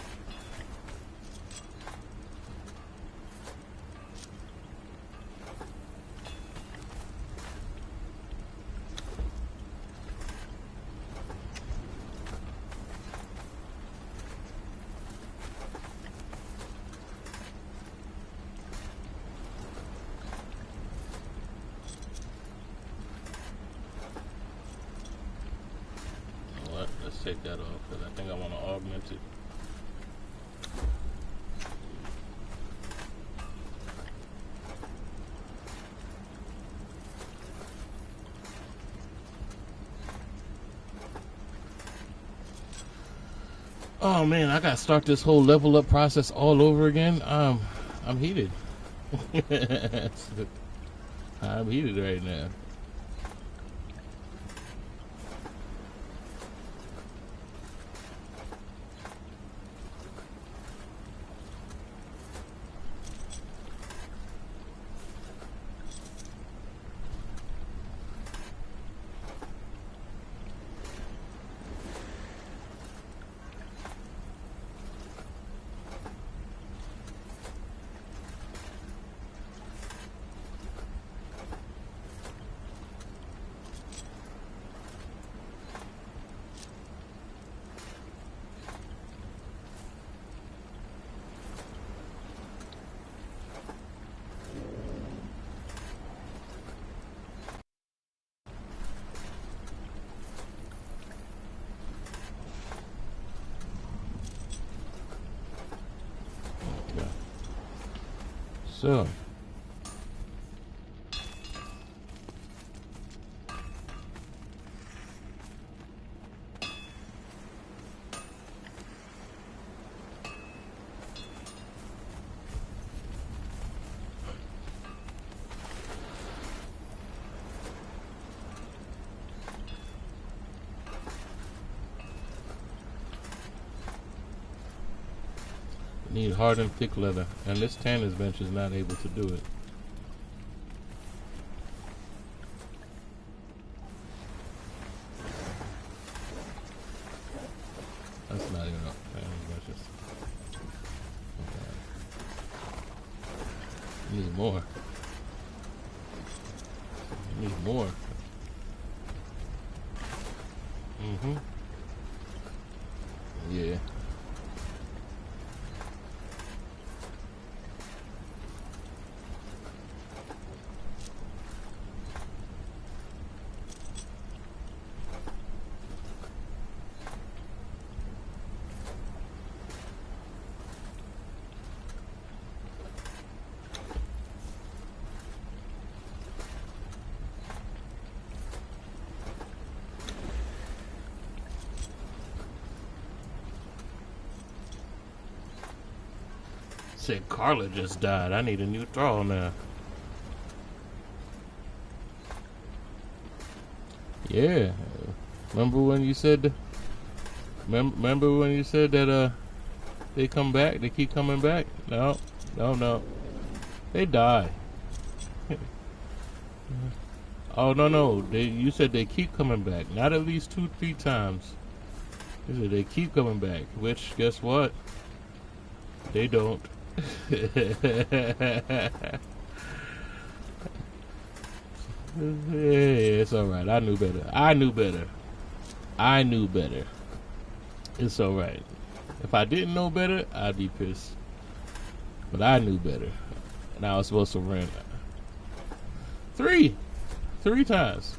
Let's take that off because I think I want to augment it. Oh man, I gotta start this whole level up process all over again. I'm heated. I'm heated right now. So, need hardened thick leather, and this tanner's bench is not able to do it. That's not even up. Tanner's benches. Okay. Need more. Need more. Yeah. said Carla just died. I need a new thrall now. Yeah. Remember when you said that they come back? They keep coming back? No. They die. Oh no. You said they keep coming back. Not at least 2-3 times. You said they keep coming back. Which, guess what? They don't. Yeah, it's alright. I knew better. It's alright. If I didn't know better, I'd be pissed. But I knew better. And I was supposed to run 3 times.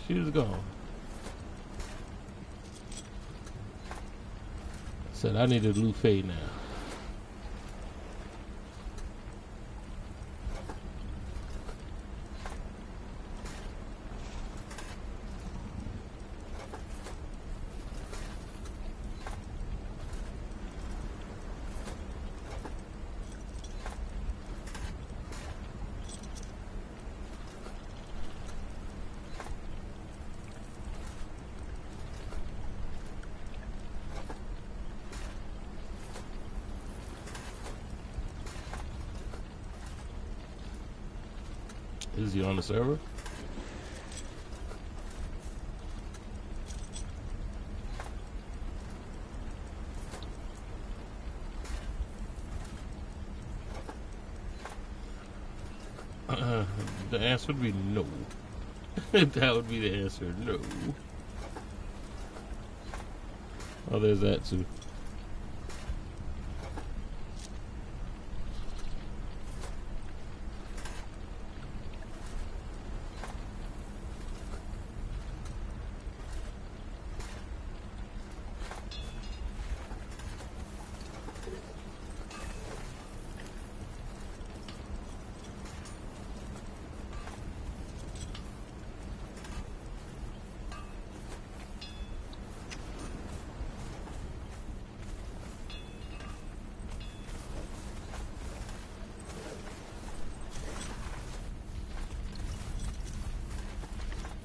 She was gone. Said I needed Luffy now. Is he on the server? The answer would be no. That would be the answer, no. Oh, there's that too.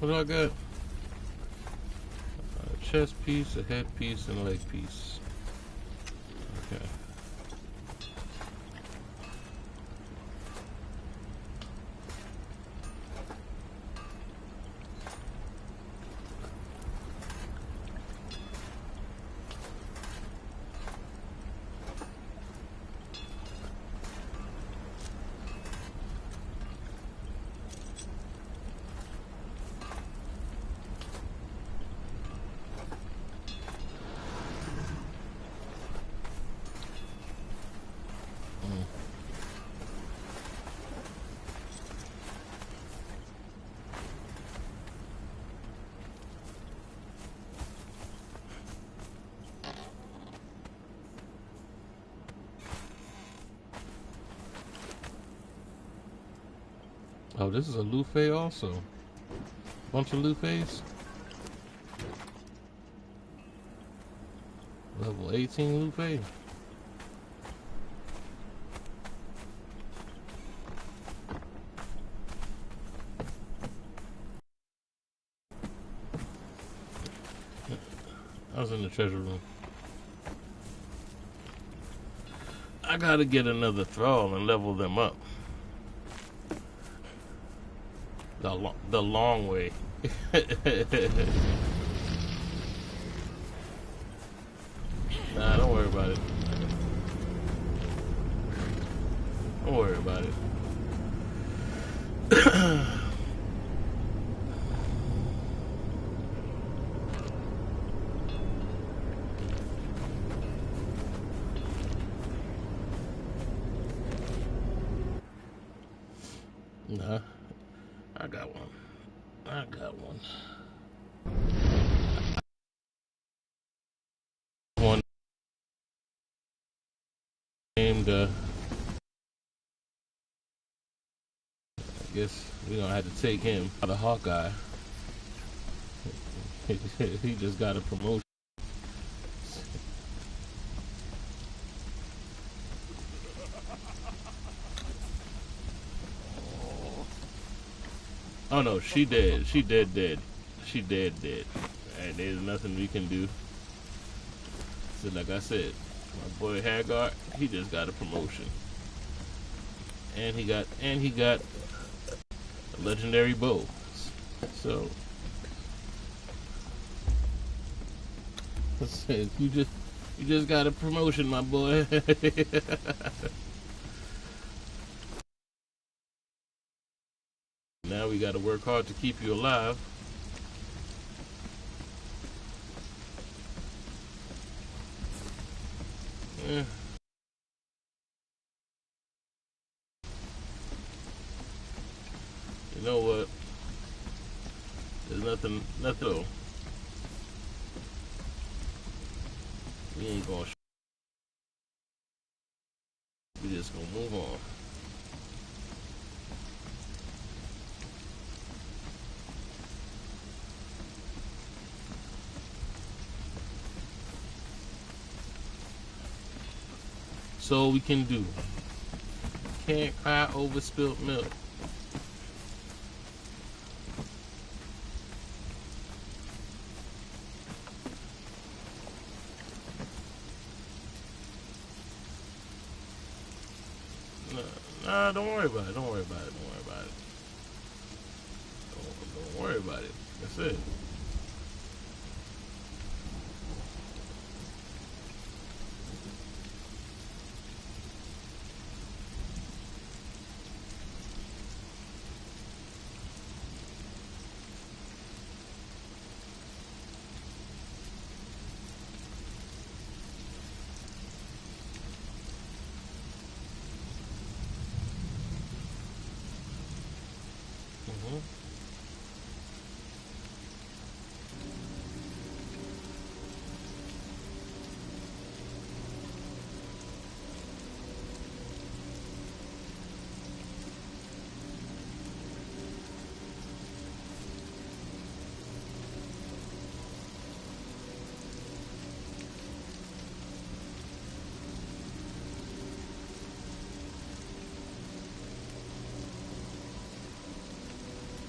What do I got? A chest piece, a head piece, and a leg piece. Okay. Oh, this is a Luffy also. Bunch of Luffys. Level 18 Luffy. I was in the treasure room. I gotta get another thrall and level them up. The long way. Nah, don't worry about it. Don't worry about it. Nah, I got one. One named, I guess we're gonna have to take him out of Hawkeye. He just got a promotion. Oh no, she dead. She dead. She dead. And there's nothing we can do. So like I said, my boy Haggard, he just got a promotion. And he got a legendary bow. So let's say you just got a promotion, my boy. Now we got to work hard to keep you alive. Yeah. You know what? There's nothing. We ain't gonna. We just gonna move on. So we can do. Can't cry over spilt milk. Nah, don't worry about it. Don't worry about it. Don't worry about it. Don't worry about it. That's it.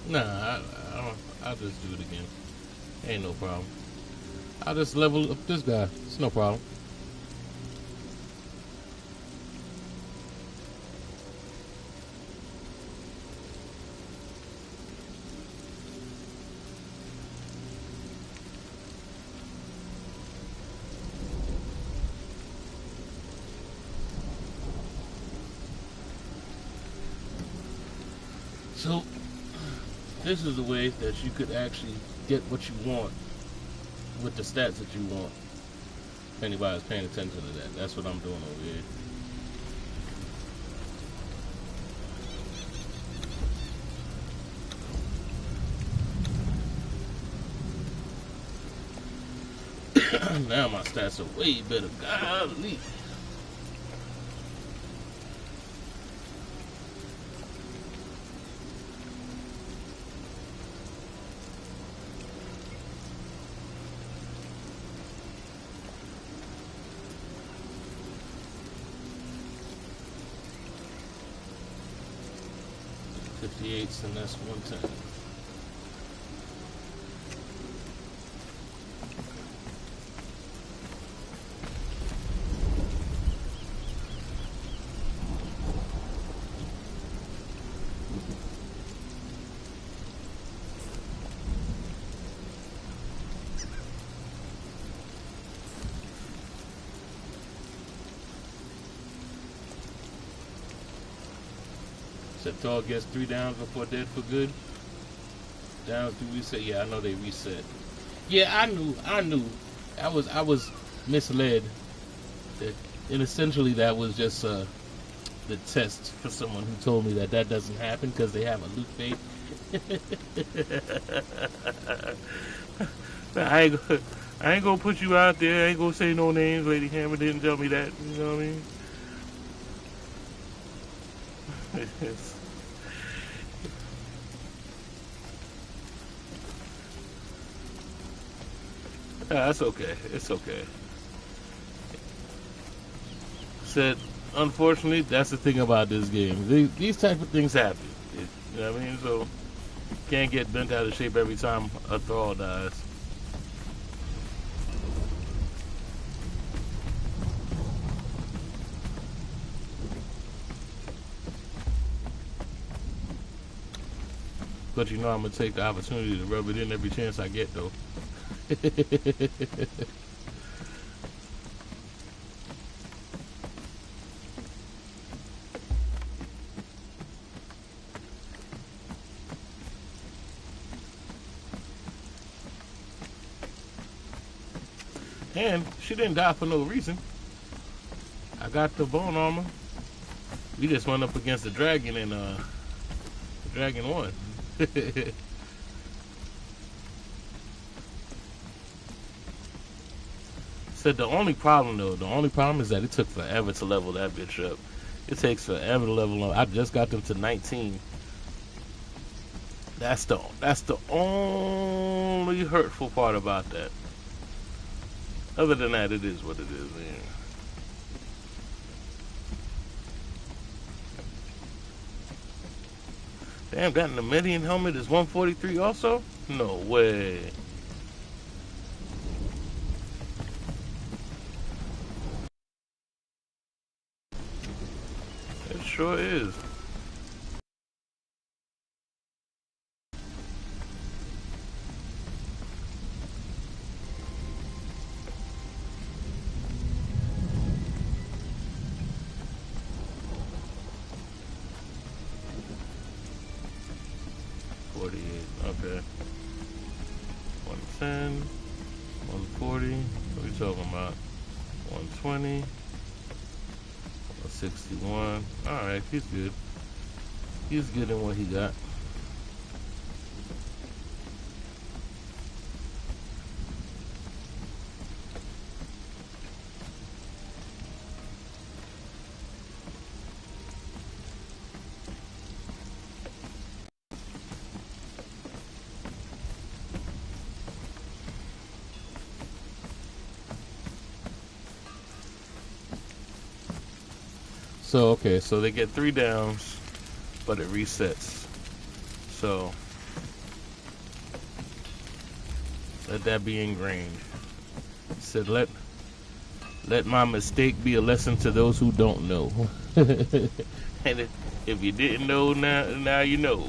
Nah, I'll just do it again. Ain't no problem. I'll just level up this guy. It's no problem. So, this is the way that you could actually get what you want with the stats that you want. If anybody's paying attention to that, that's what I'm doing over here. Now my stats are way better. Golly. And that's 110. Said Tall gets 3 downs before dead for good. Downs do reset? Yeah, I know they reset. Yeah, I knew. I was misled. And essentially that was just the test for someone who told me that doesn't happen because they have a loot fate. I ain't gonna put you out there. I ain't gonna say no names. Lady Hammer didn't tell me that. You know what I mean? That's okay. It's okay. Said, unfortunately, that's the thing about this game. These type of things happen. You know what I mean? So, Can't get bent out of shape every time a thrall dies. But you know I'm gonna take the opportunity to rub it in every chance I get, though. And she didn't die for no reason. I got the bone armor. We just went up against the dragon and the dragon won. Said the only problem is that it took forever to level that bitch up. It takes forever to level up. I just got them to 19. That's the only hurtful part about that. Other than that, it is what it is, man. Damn, that Nemedian helmet is 143 also? No way. It sure is. Okay. 110, 140, what are we talking about? 120, 161. Alright, he's good. He's good in what he got. So, okay, so they get 3 downs, but it resets. So, let that be ingrained. It said, let my mistake be a lesson to those who don't know. And if you didn't know, now you know.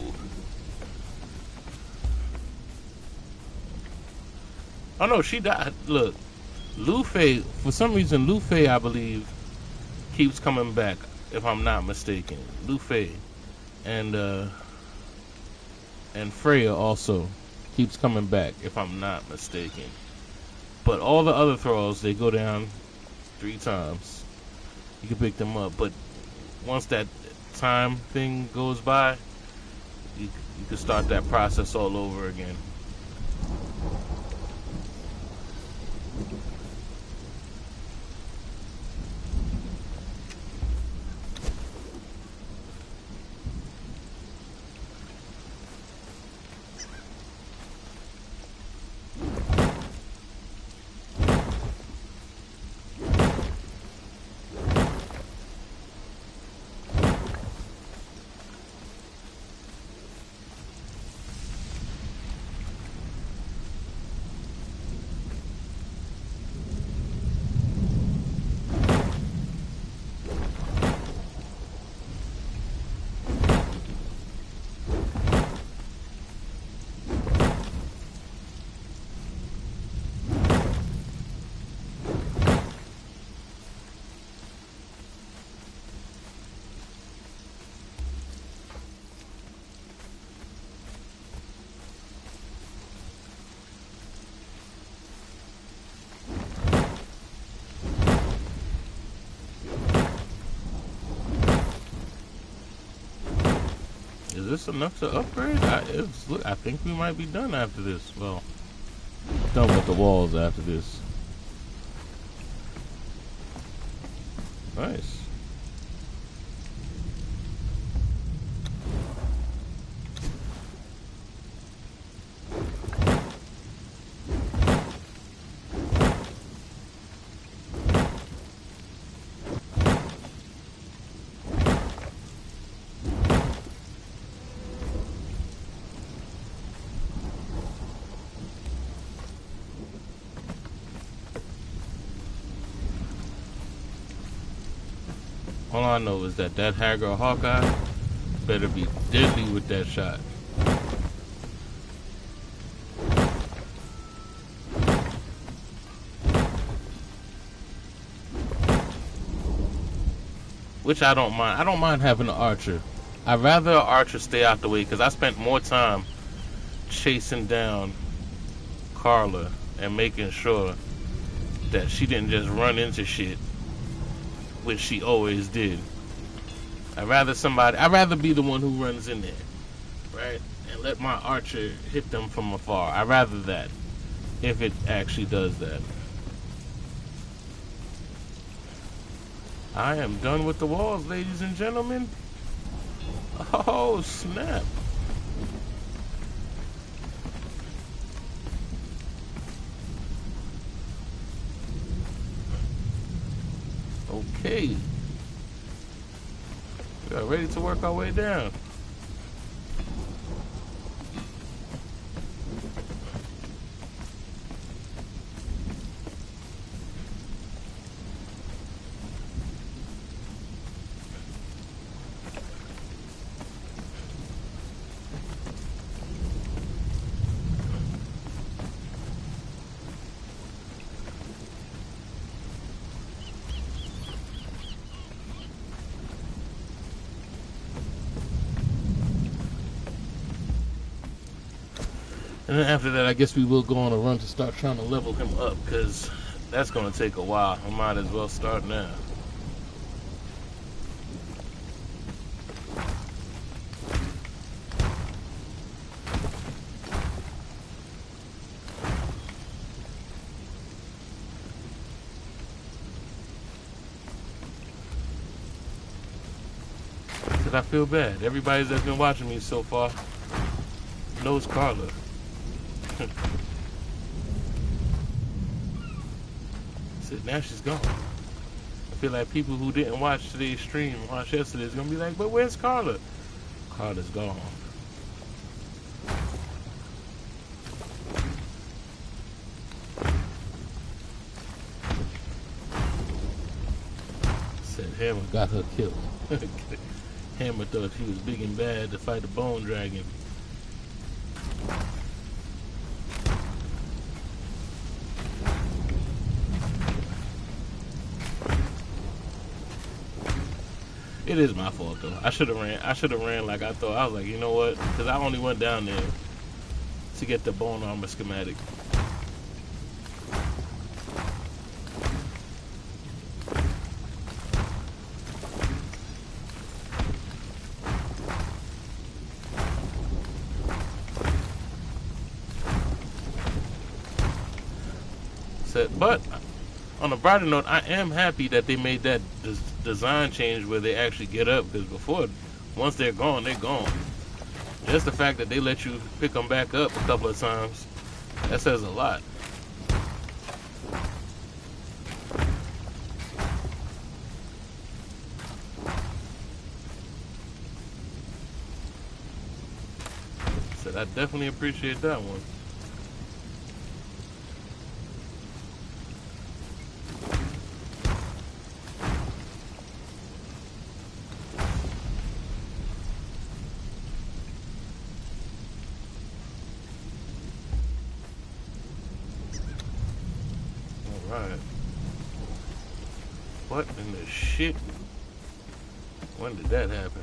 Oh, no, she died. Look, Luffy, for some reason, Luffy, I believe, keeps coming back, if I'm not mistaken. Luffy and Freya also keeps coming back, if I'm not mistaken. But all the other thralls, they go down 3 times. You can pick them up, but once that time thing goes by, you can start that process all over again. Is this enough to upgrade? I think we might be done after this. Well, done with the walls after this. Nice. All I know is that Hagar Hawkeye better be deadly with that shot. Which I don't mind. I don't mind having an archer. I'd rather an archer stay out the way because I spent more time chasing down Carla and making sure that she didn't just run into shit, which she always did. I'd rather be the one who runs in there, right? And let my archer hit them from afar. I'd rather that, if it actually does that. I am done with the walls, ladies and gentlemen. Oh, snap. Okay. We are ready to work our way down. And then after that, I guess we will go on a run to start trying to level him up, because that's going to take a while. I might as well start now. Because I feel bad. Everybody that's been watching me so far knows Carla. Said now she's gone. I feel like people who didn't watch today's stream, watch yesterday's, gonna be like, but where's Carla? Carla's gone. Said Hammer got her killed. Hammer thought she was big and bad to fight the bone dragon. It is my fault though. I should have ran like I thought. I was like, you know what? Because I only went down there to get the bone armor schematic. But on a brighter note, I am happy that they made that design change where they actually get up, because before, once they're gone, they're gone. Just the fact that they let you pick them back up a couple of times, that says a lot. So I definitely appreciate that one. What in the shit? When did that happen?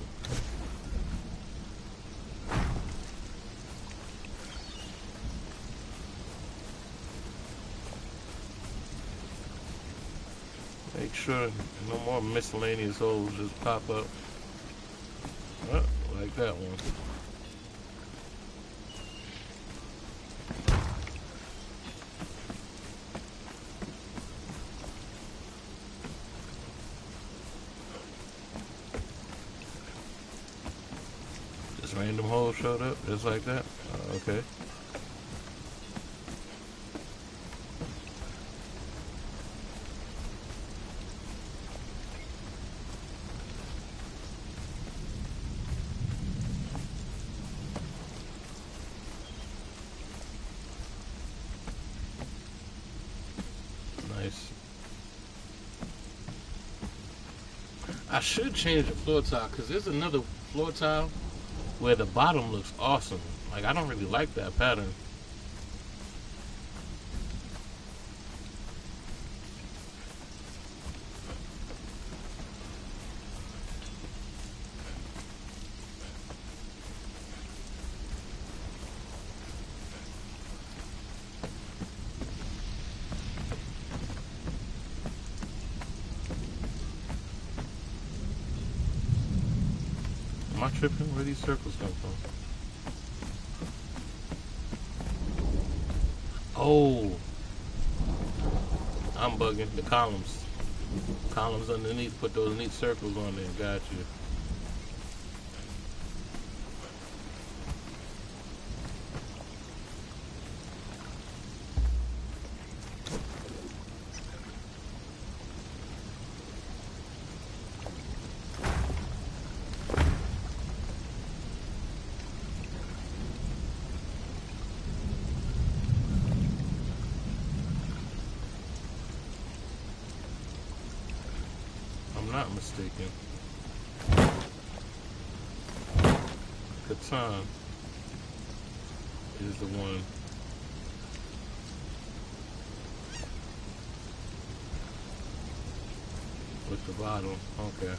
Make sure no more miscellaneous holes just pop up. Oh, like that one. Random hole showed up just like that. Okay. Nice. I should change the floor tile because there's another floor tile where the bottom looks awesome. Like, I don't really like that pattern. Am I tripping? Where these circles come from? Oh, I'm bugging. The columns. Columns underneath. Put those neat circles on there. Got you. Not mistaken. Catan is the one. With the bottom. Okay.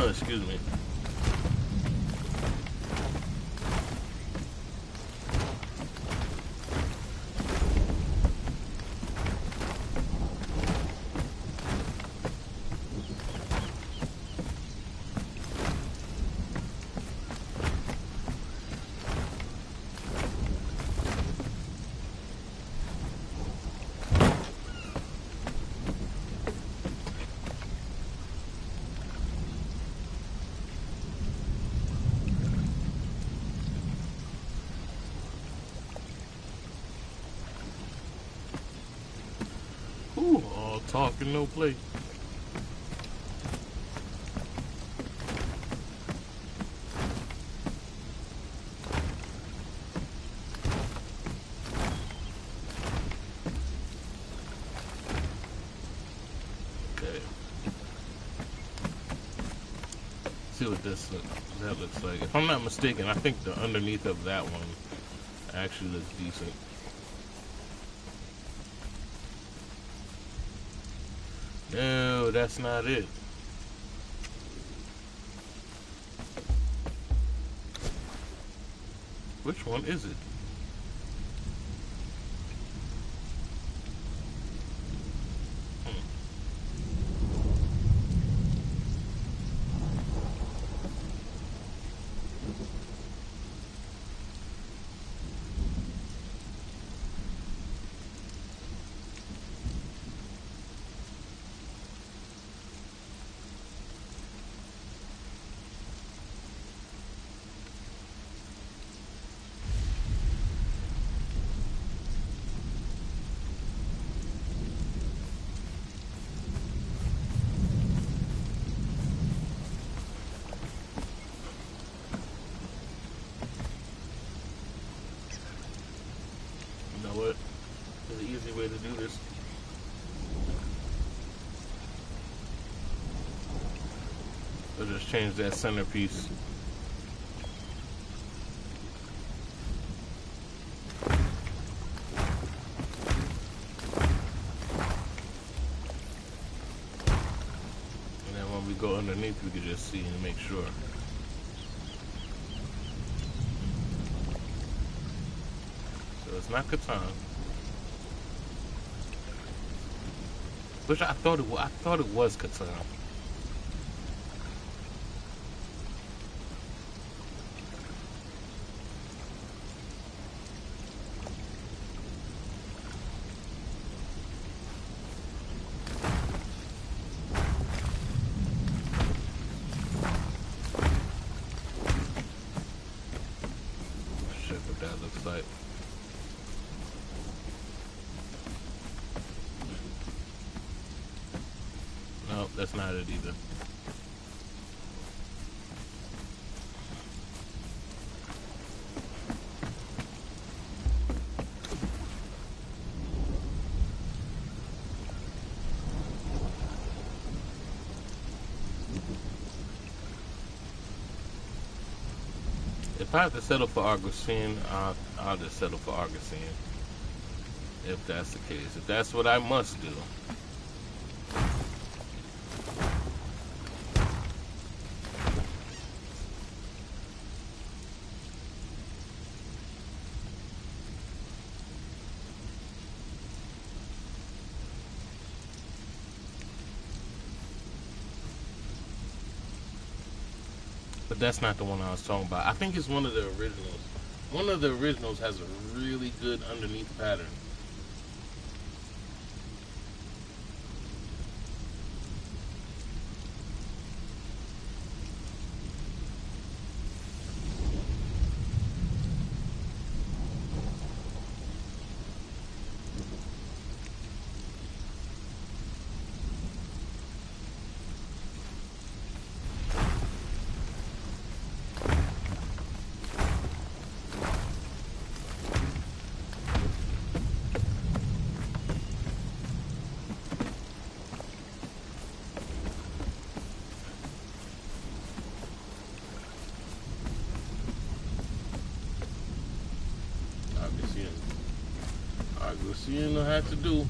Excuse me. Ooh, all talk and no play. Okay. See what that looks like. If I'm not mistaken, I think the underneath of that one actually looks decent. No, that's not it. Which one is it? know what? There's an easy way to do this. We'll just change that centerpiece. And then when we go underneath, we can just see and make sure. So it's not Catan. Which I thought it was Catan. Shit, what that looks like. No, that's not it either. If I have to settle for Argosine, I'll just settle for Argosine. If that's the case. If that's what I must do. But that's not the one I was talking about. I think it's one of the originals. One of the originals has a really good underneath pattern. You know how to do.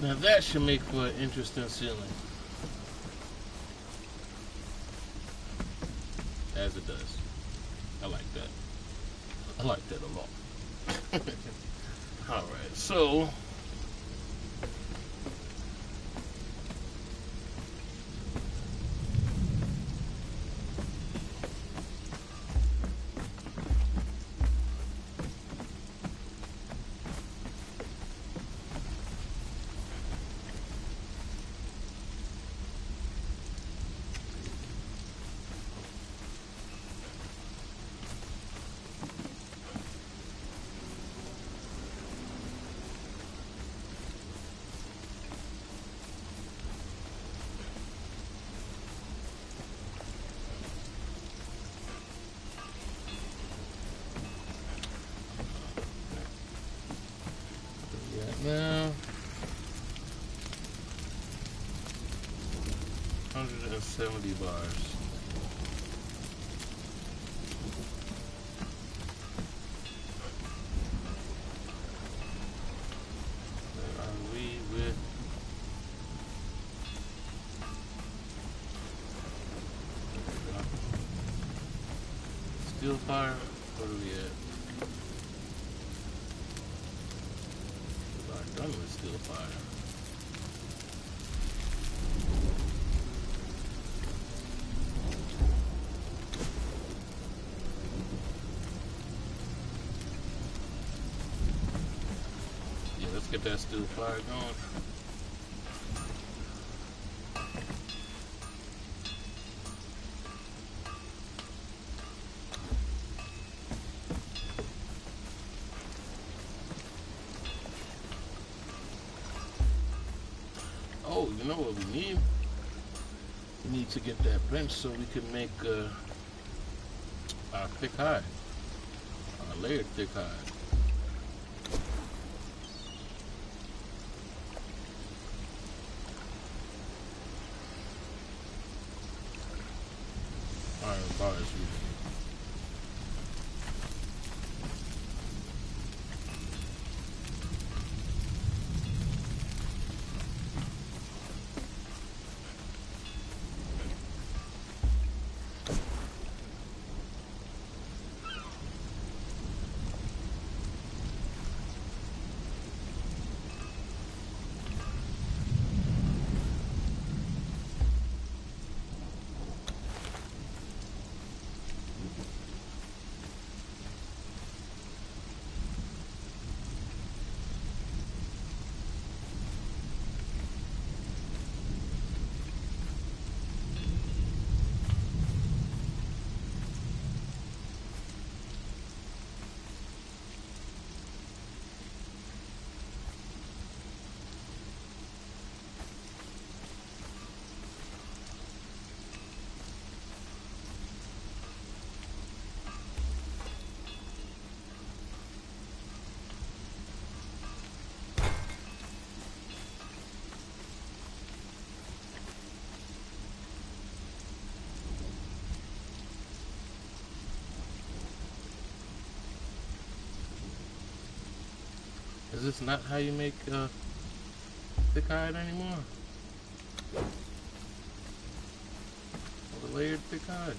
Now that should make for an interesting ceiling. As it does. I like that. I like that a lot. Alright, so now 170 bars. Where are we with steel fire? What are we at? Done with steel fire. Yeah, let's get that steel fire going. Oh, you know what we need? We need to get that bench so we can make our thick hide. Our layered thick hide. Iron bars we need. Is this not how you make thick hide anymore? Or the layered thick hide?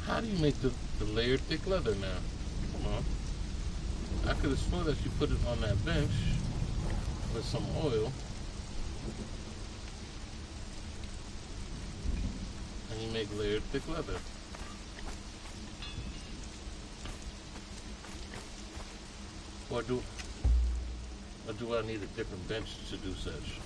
How do you make the layered thick leather now? Come on. I could have sworn that you put it on that bench with some oil. And you make layered thick leather. Or do I need a different bench to do such?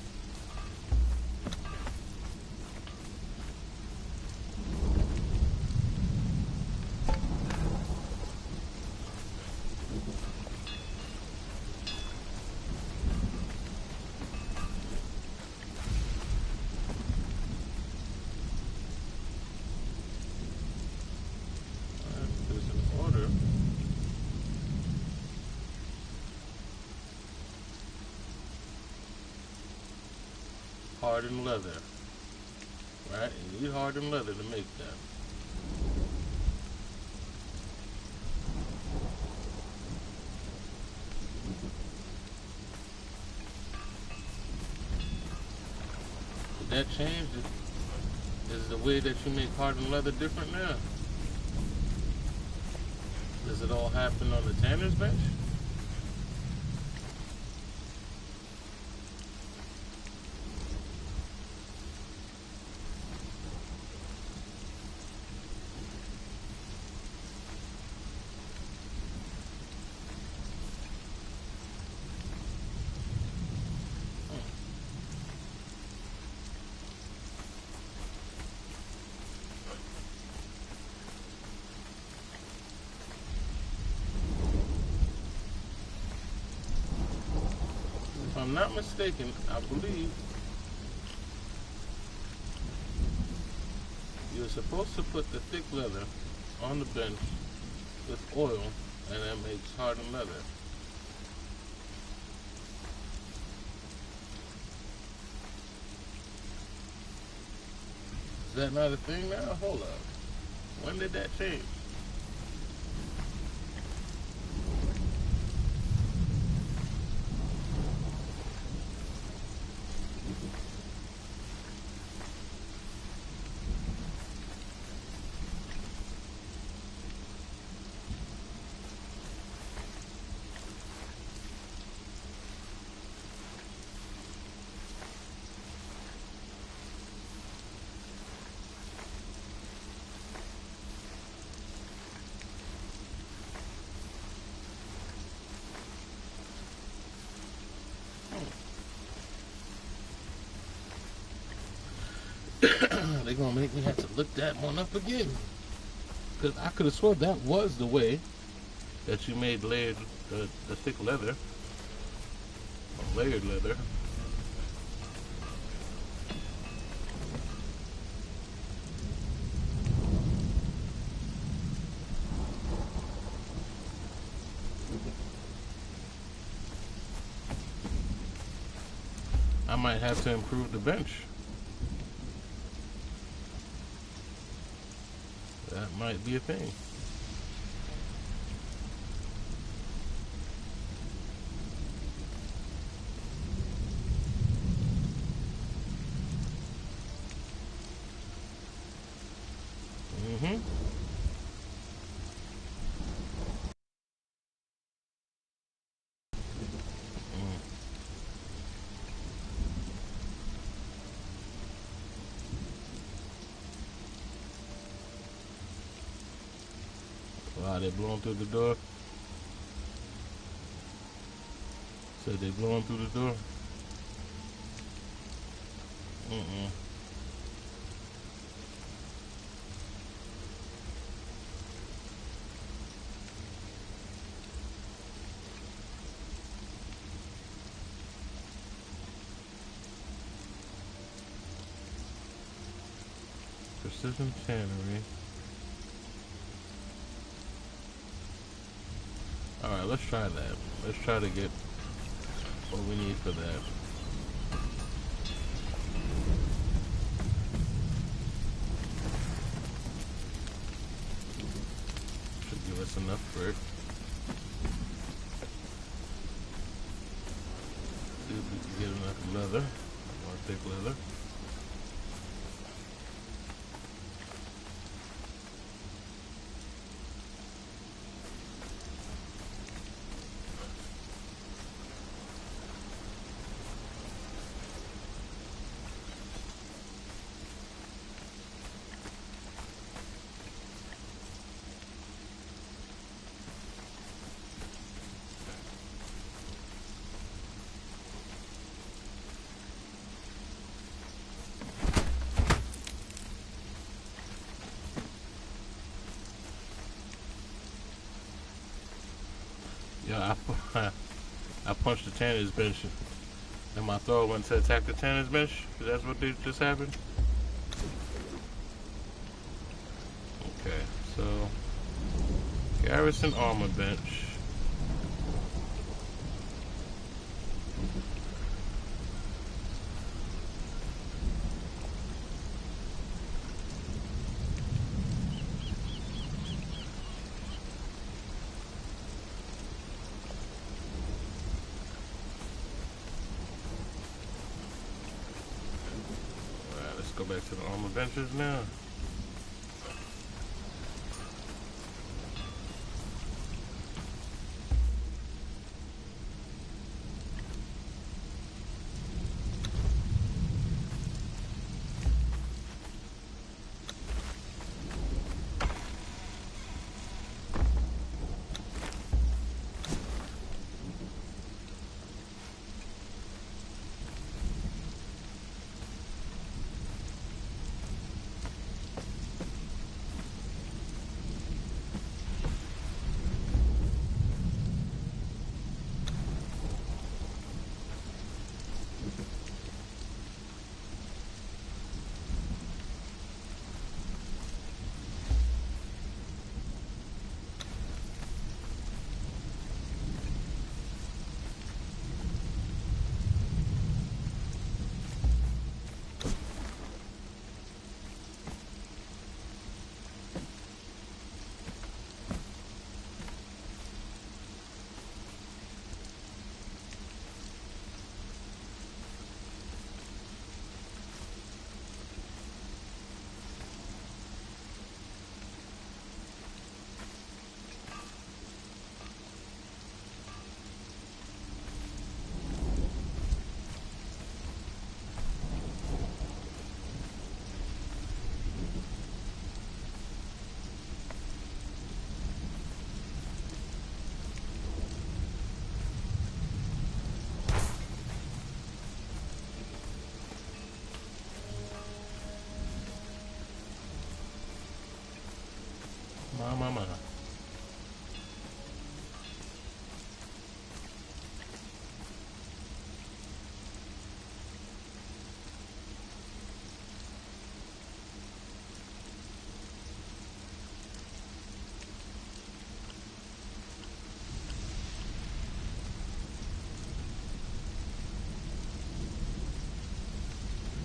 There's an order. hardened leather. Right? You need hardened leather to make that. Did that change? Is the way that you make hardened leather different now? Does it all happen on the tanner's bench? If I'm not mistaken, I believe you're supposed to put the thick leather on the bench with oil, and that makes hardened leather. Is that not a thing now? Hold up. When did that change? They're gonna make me have to look that one up again, because I could have sworn that was the way that you made layered the thick leather, or layered leather. I might have to improve the bench. That might be a thing. Mm-hmm. Wow, they blowing through the door. Said they blowing through the door. Mm-mm. Precision tannery. Alright, let's try that. Let's try to get what we need for that. Should give us enough for it. See if we can get enough leather, more thick leather. Yeah, I punched the tanner's bench, and my thrower went to attack the tanner's bench. That's what just happened. Okay, so Garrison armor bench. back to the Arm Adventures now. My.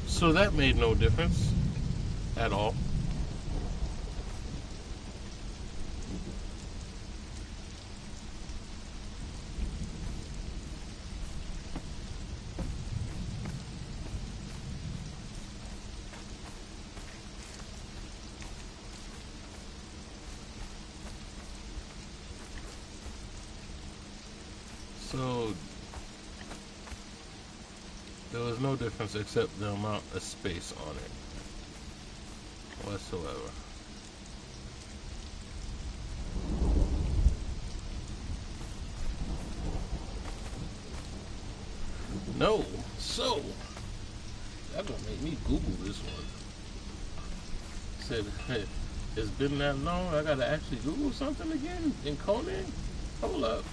So that made no difference at all. So there was no difference except the amount of space on it whatsoever. No, so that gonna make me Google this one. Said, hey, it's been that long, I gotta actually Google something again in Conan? Hold up.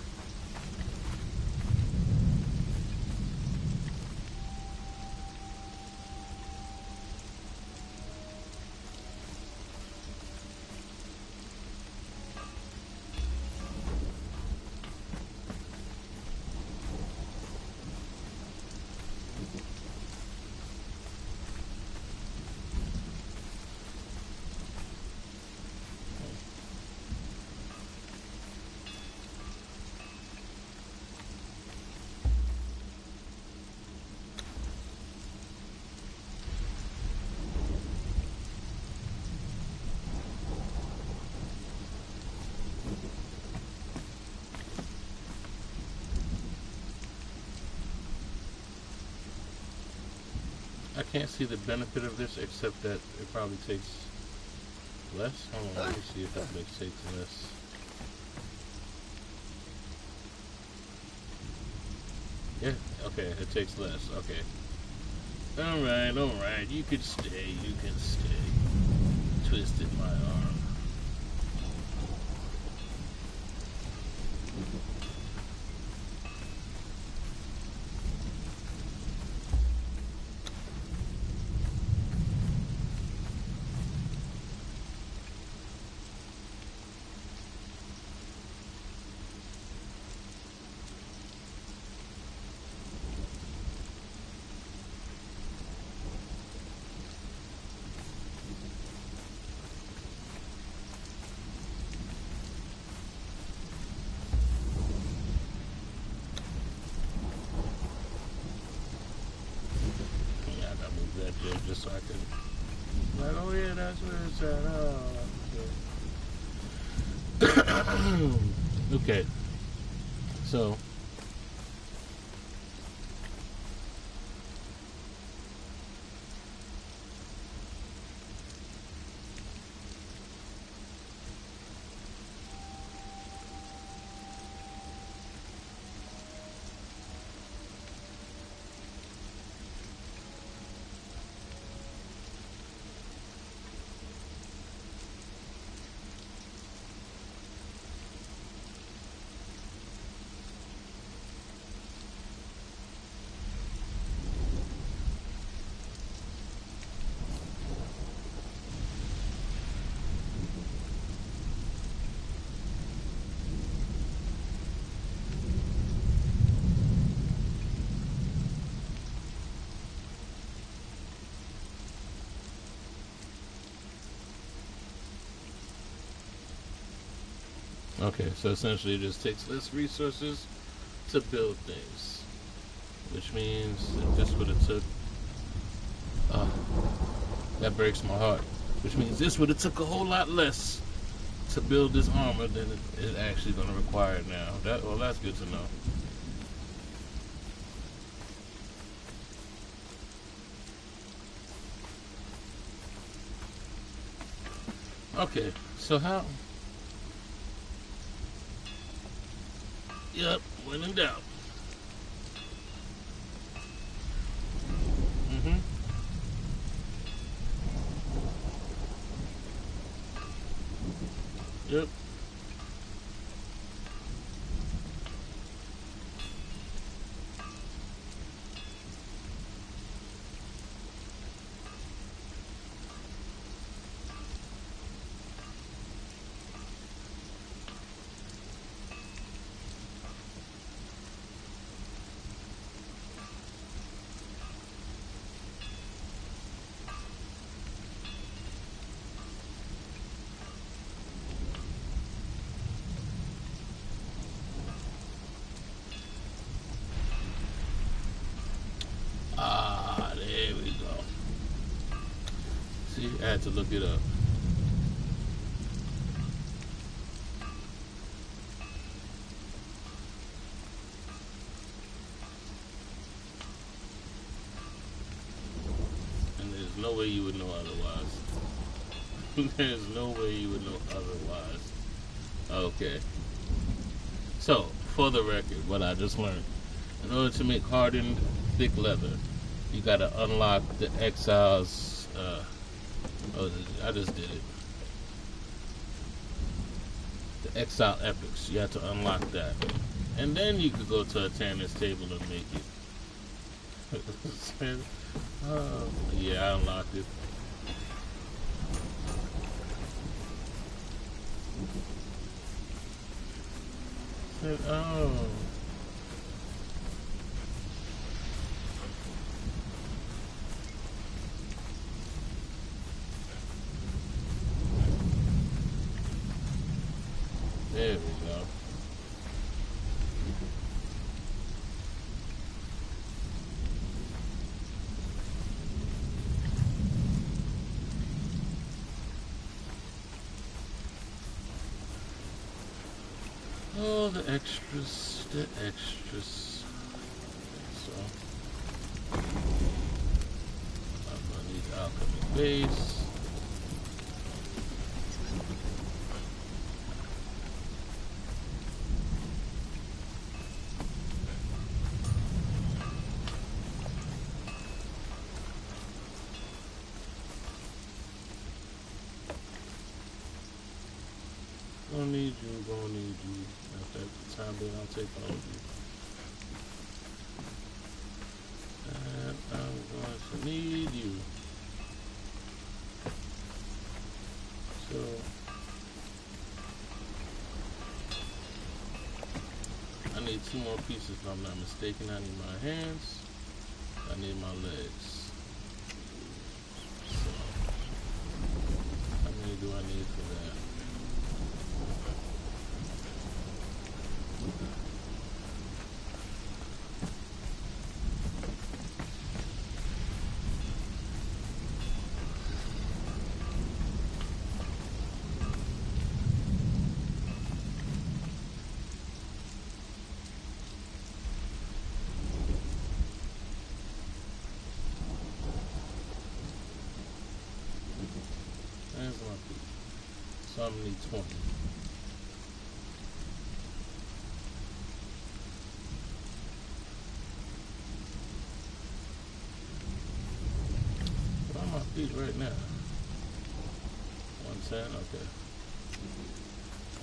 I can't see the benefit of this except that it probably takes less. Hold on, let me see if it takes less. Yeah, okay, it takes less. Okay. Alright, you can stay, Twisted my arm. supplies? Where is that? Oh, okay. Okay. So. Okay, so essentially it just takes less resources to build things. Which means if this would have took... that breaks my heart. Which means this would have took a whole lot less to build this armor than it is actually going to require now. Well, that's good to know. Okay, so how... Yep, when in doubt. Yep. There we go. See, I had to look it up. And there's no way you would know otherwise. There's no way you would know otherwise. Okay. So, for the record, what I just learned. In order to make hardened, thick leather, you gotta unlock the Exiles. I just did it. The Exile Epics. You have to unlock that. And then you could go to a Tanner's table and make it. Yeah, I unlocked it. Oh. There we go. Oh, the extras, the extras. So, I'm gonna need the alchemy base. Gonna need you, gonna need you. At the time being, I'll take all of you. And I'm going to need you. So, I need 2 more pieces if I'm not mistaken. I need my hands. I need my legs. So, how many do I need for that? So I'm gonna need 20. Where are my feet right now? 110, okay.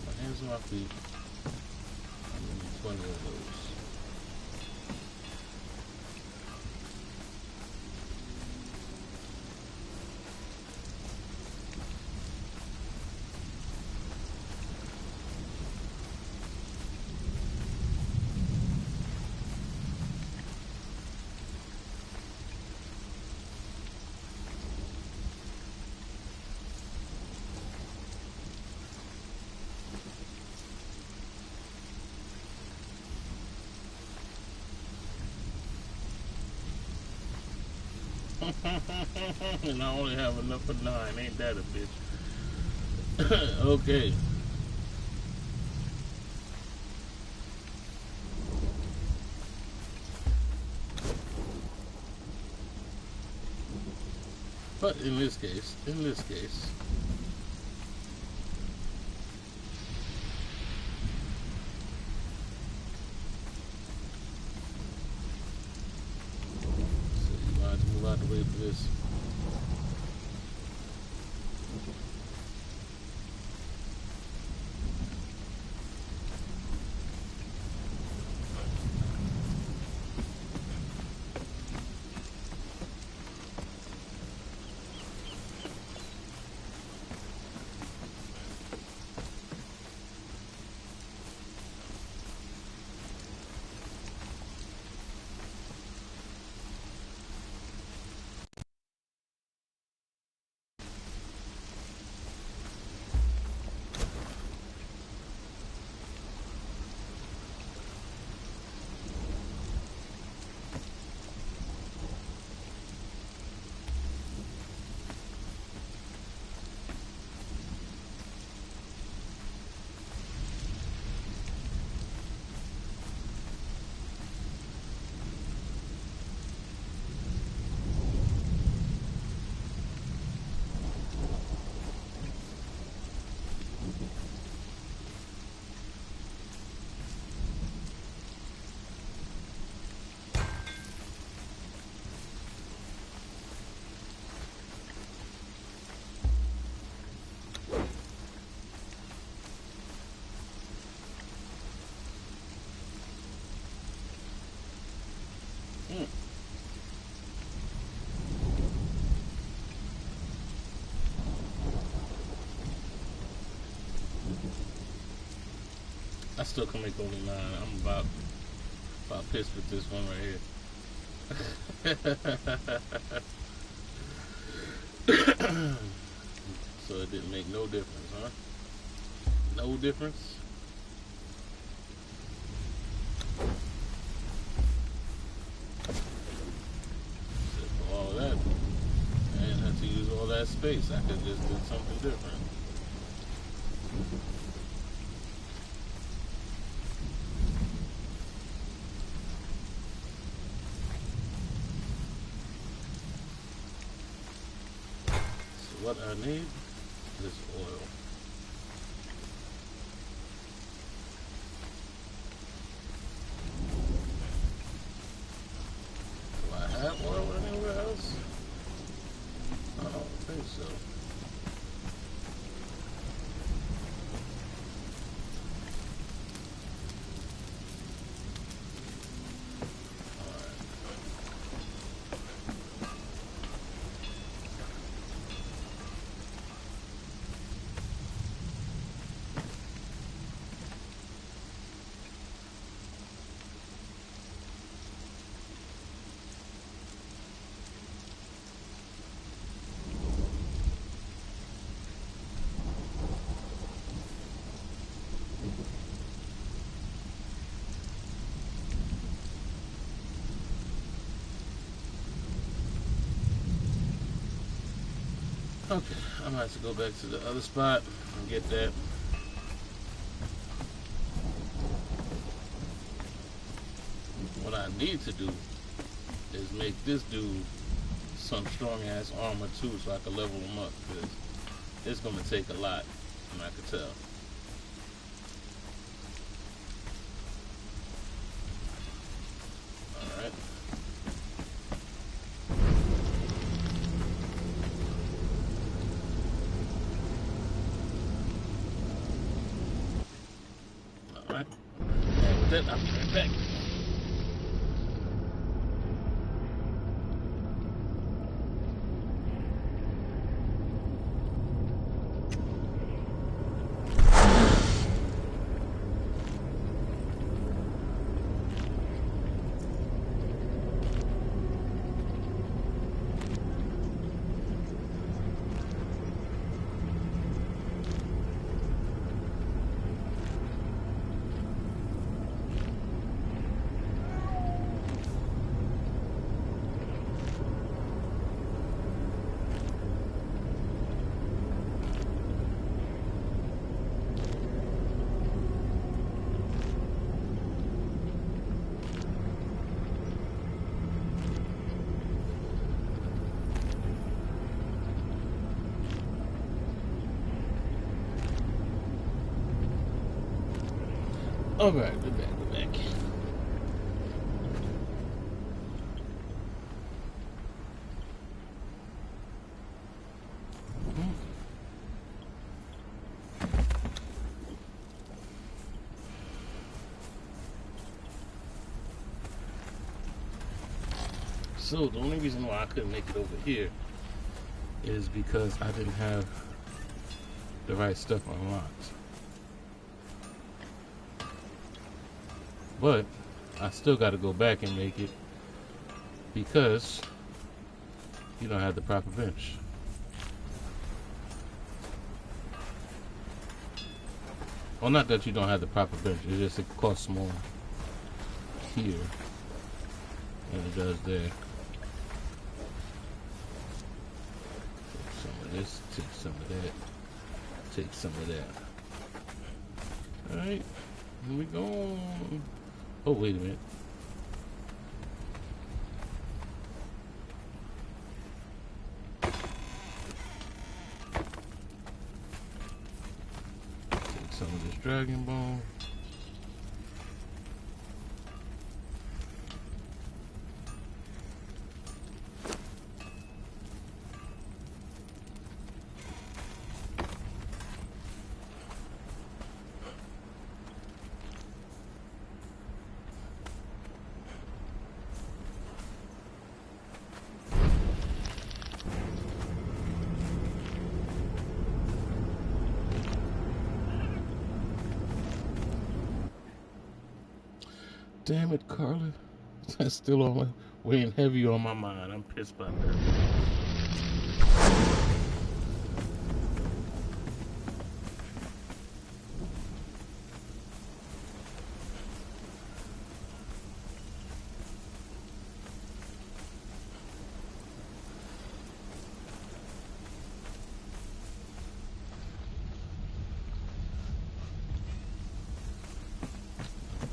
My hands and my feet. I'm gonna need 20 of those. And I only have enough for 9. Ain't that a bitch? Okay. But in this case, move out the way for this. I still can make only 9. I'm about pissed with this one right here. So it didn't make no difference, huh? No difference? Except for all that, I didn't have to use all that space. I could just do something different. What I need is oil. Do I have oil anywhere else? I don't think so. Okay, I'm gonna have to go back to the other spot and get that. What I need to do is make this dude some strong ass armor too, so I can level him up, because it's gonna take a lot I could tell. Alright. Alright. And with that, I'll be right back. Alright, we're back. So the only reason why I couldn't make it over here is because I didn't have the right stuff unlocked. But I still got to go back and make it because you don't have the proper bench. Well, not that you don't have the proper bench, it's just it costs more here than it does there. Take some of this, take some of that, take some of that. Alright, here we go. Oh, wait a minute. Take some of this Dragon Bone. Damn it, Carla. That's still on my weighing heavy on my mind. I'm pissed about that.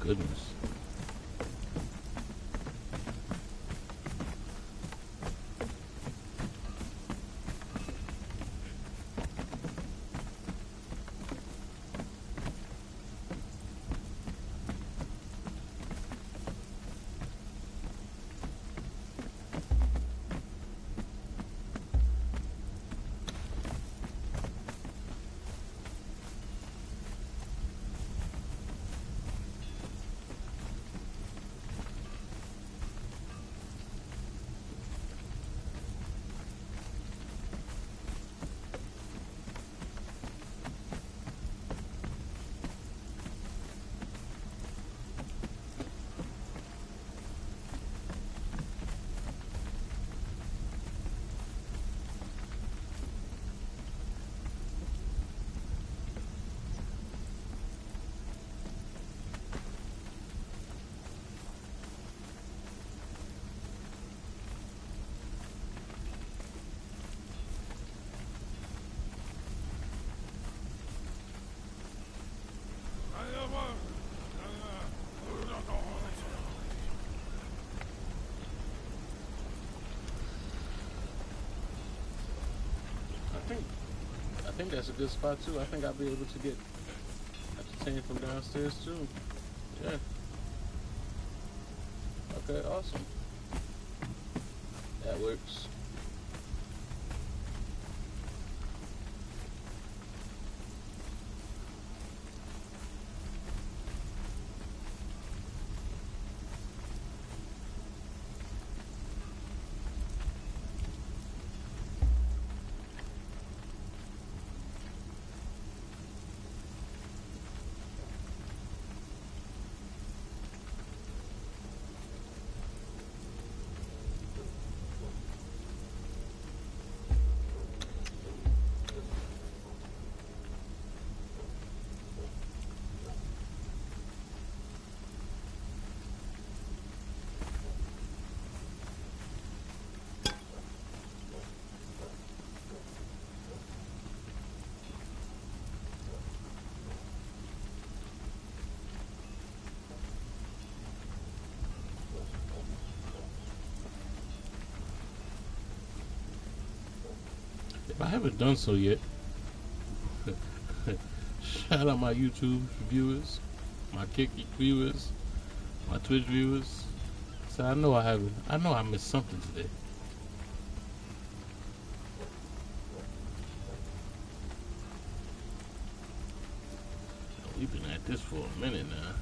Goodness. think that's a good spot too. I think I'll be able to get entertained from downstairs too. Yeah. Okay, awesome. That works. If I haven't done so yet, shout out my YouTube viewers, my Kick viewers, my Twitch viewers. So I know I missed something today. We've been at this for a minute now.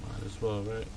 Might as well, right?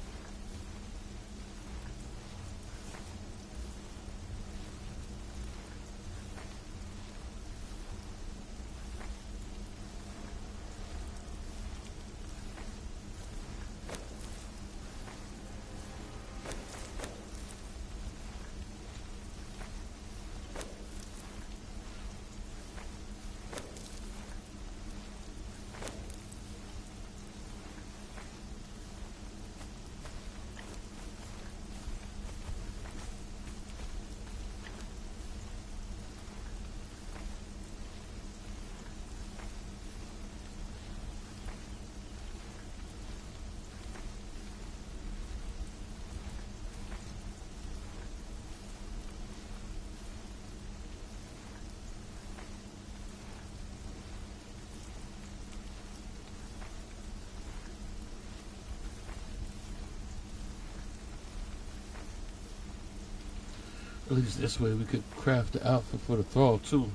At least this way we could craft the outfit for the thrall too when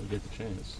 we get the chance.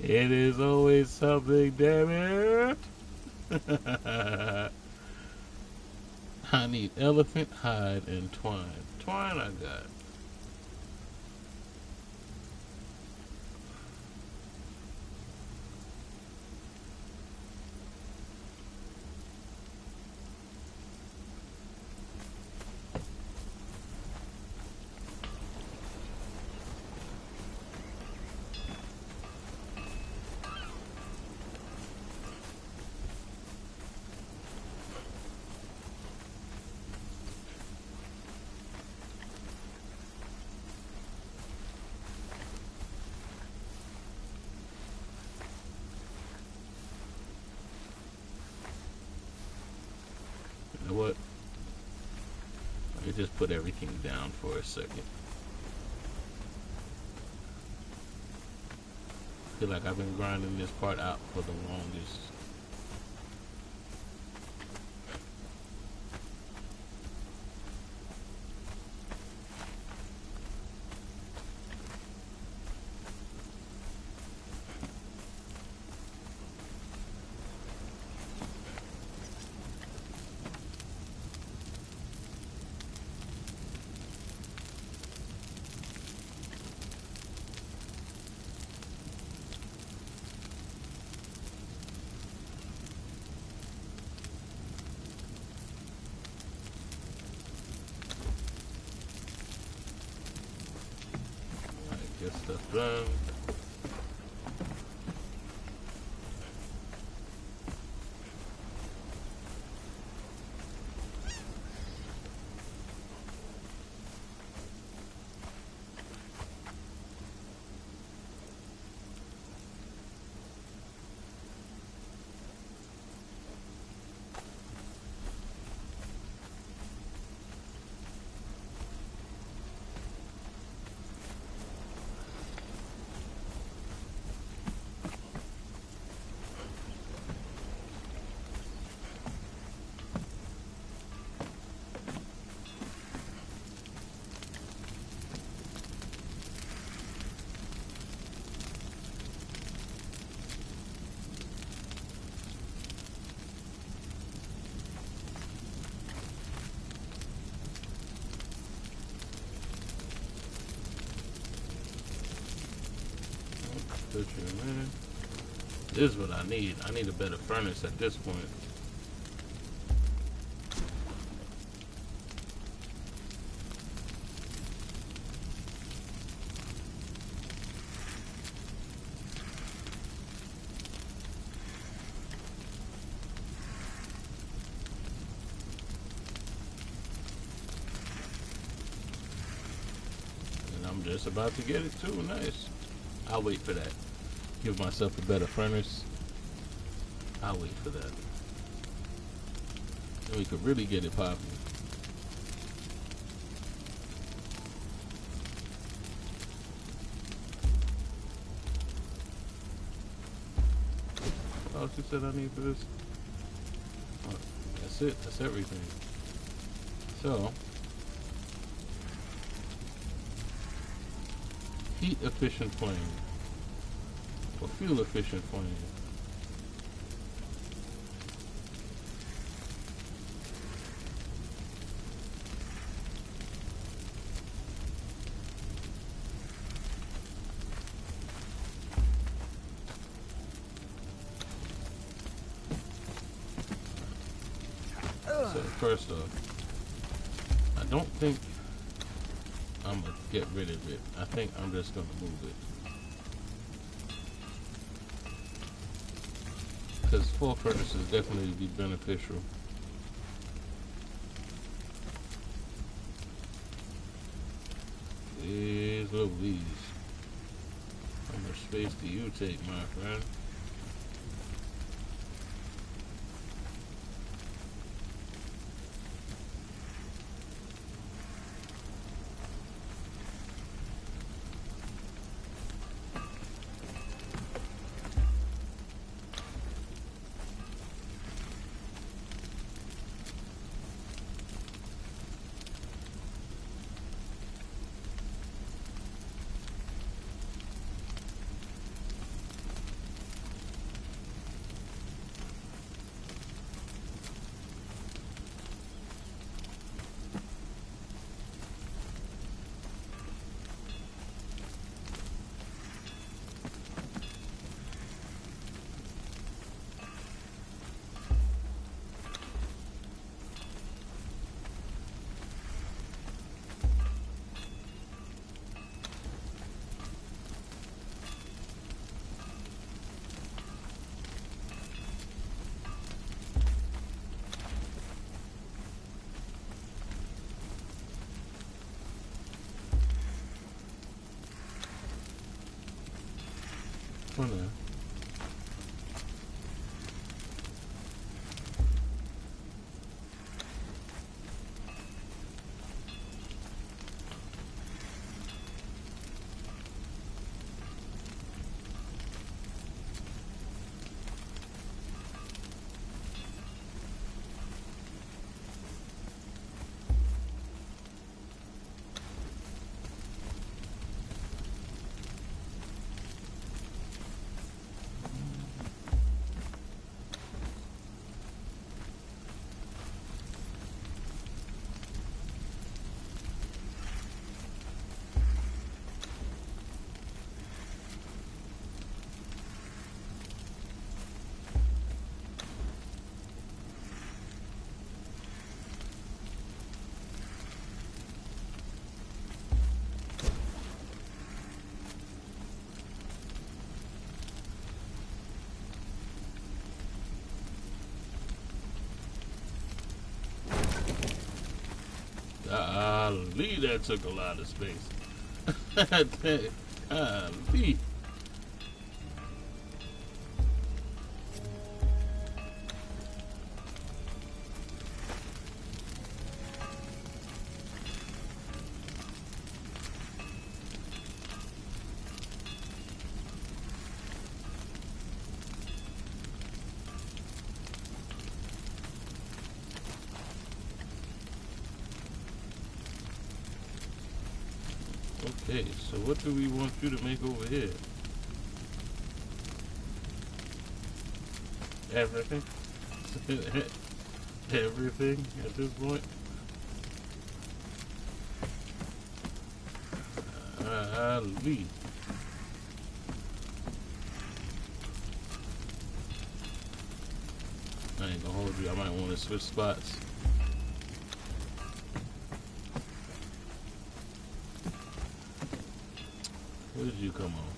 It is always something, damn it. I need elephant hide and twine. Twine I got. You know what? Let me just put everything down for a second. I feel like I've been grinding this part out for the longest. Get stuff done. This is what I need. I need a better furnace at this point. And I'm just about to get it too. Nice. I'll wait for that. Give myself a better furnace. I'll wait for that. And we could really get it popping. What else you said I need for this? Oh, that's it. That's everything. So, heat efficient flame. Or fuel efficient flame. So first off, I don't think I'm gonna get rid of it. I think I'm just gonna move it. Because 4 furnaces definitely be beneficial. Jeez Louise. How much space do you take, my friend? for now. Golly, that took a lot of space. Golly. Okay, so what do we want you to make over here? Everything? Everything at this point? Leave. I ain't gonna hold you, I might want to switch spots. Where did you come on?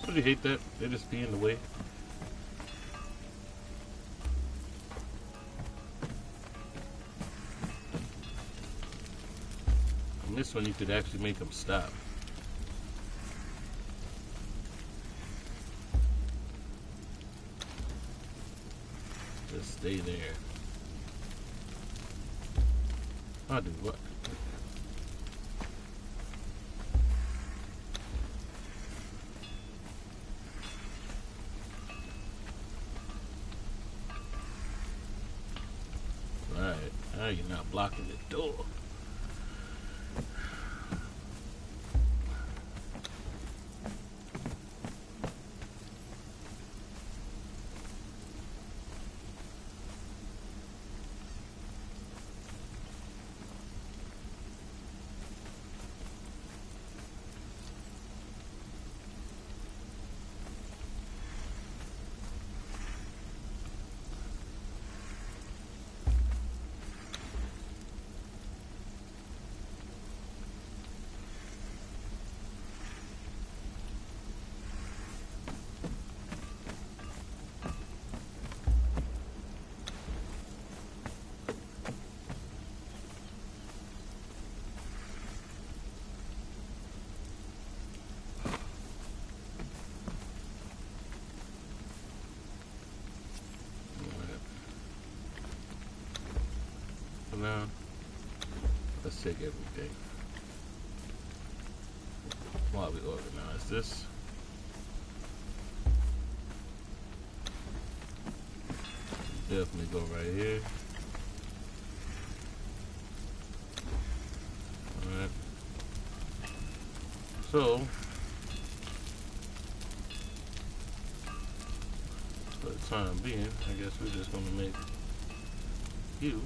Don't you hate that? They just be in the way. On this one, you could actually make them stop. Just stay there. I'll do what? Now you're not blocking the door. Now, let's take everything while we organize this. Definitely go right here. Alright. So, for the time being, I guess we're just going to make you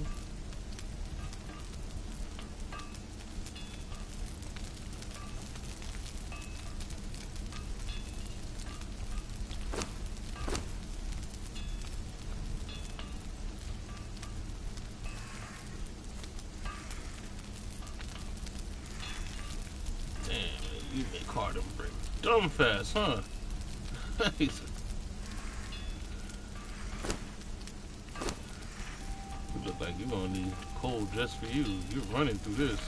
them break dumb fast, huh? Nice. You look like you're gonna need coal just for you. You're running through this.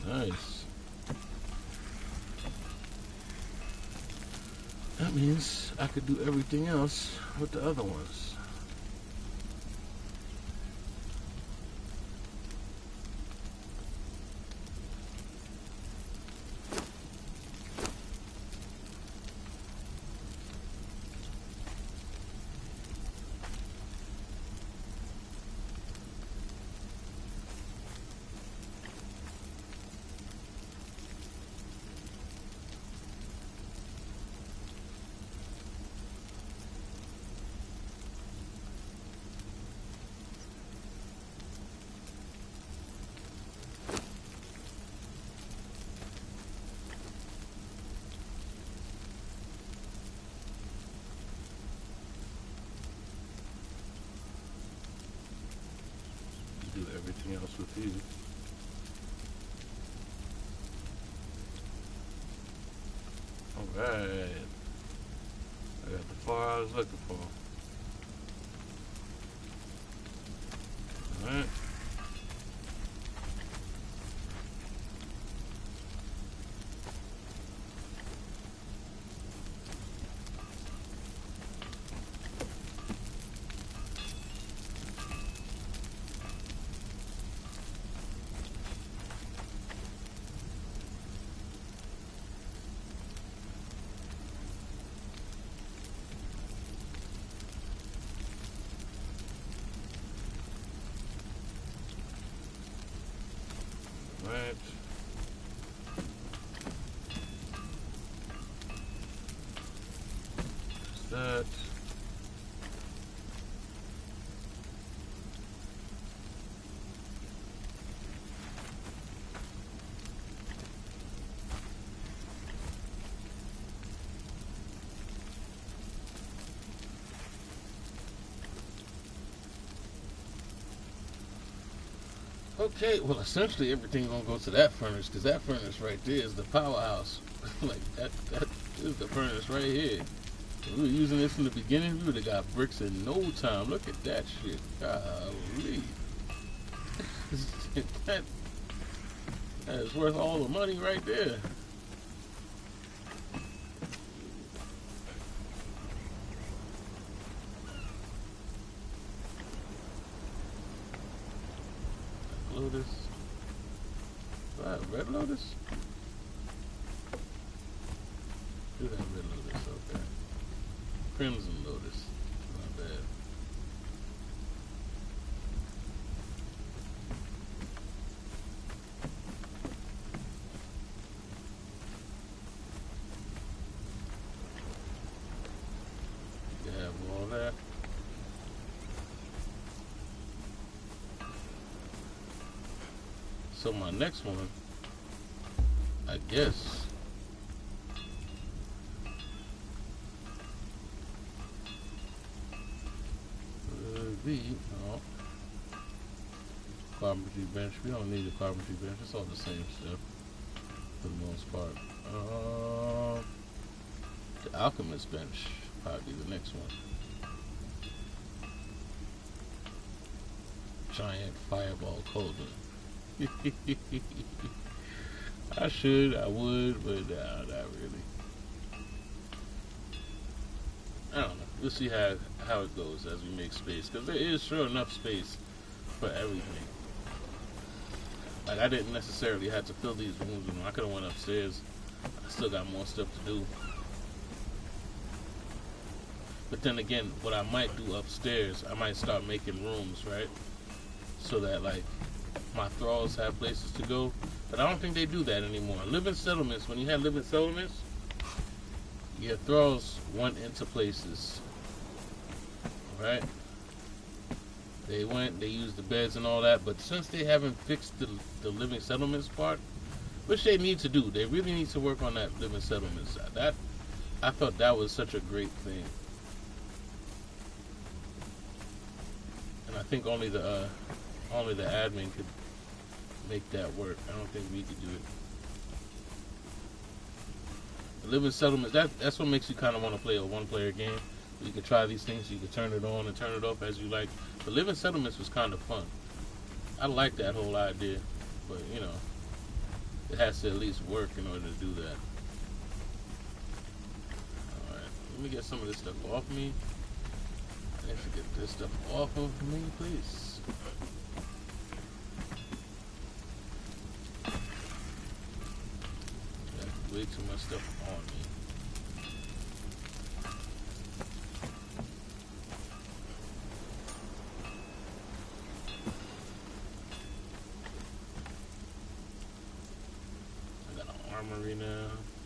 Nice. That means I could do everything else with the other ones. Do everything else with you. Alright. I got the far I was looking for. Alright. Right. That. Okay, well, essentially everything gonna go to that furnace, because that furnace right there is the powerhouse. Like, that is the furnace right here. If we were using this in the beginning, we would have got bricks in no time. Look at that shit. Golly. that is worth all the money right there. Lotus. Red Lotus? Do that Red Lotus, okay. Crimson Lotus. Not bad. You have all that. So my next one, I guess, would be, no, carpentry bench. We don't need a carpentry bench. It's all the same stuff for the most part. The alchemist bench, probably the next one. Giant fireball cauldron. I would, but nah, not really. I don't know. We'll see how it goes as we make space, because there is sure enough space for everything. Like, I didn't necessarily have to fill these rooms with them. I could have went upstairs. I still got more stuff to do. But then again, what I might do upstairs, I might start making rooms, right? So that, like, my thralls have places to go. But I don't think they do that anymore. Living settlements, when you had living settlements, your thralls went into places. Right? They used the beds and all that, but since they haven't fixed the living settlements part, which they need to do, they really need to work on that living settlements. That I thought that was such a great thing, and I think only the admin could make that work. I don't think we could do it. The living settlements, that's what makes you kind of want to play a one-player game. You can try these things, you can turn it on and turn it off as you like. But living settlements was kind of fun. I like that whole idea, but you know, it has to at least work in order to do that. Alright, let me get some of this stuff off me. I need to get this stuff off of me, please. Got way too much stuff on me. Armory now.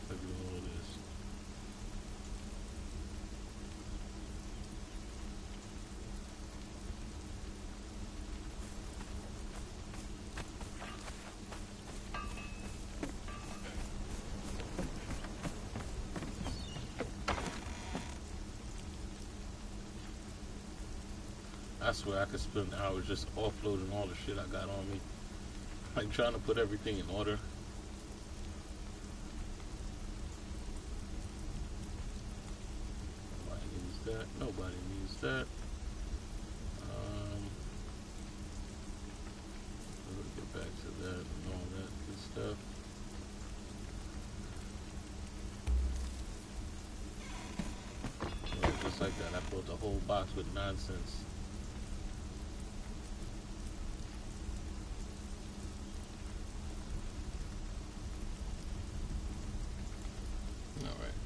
Look at all this. I swear I could spend hours just offloading all the shit I got on me. Like trying to put everything in order. Nobody needs that. We'll get back to that and all that good stuff. Well, just like that, I built a whole box with nonsense. Alright.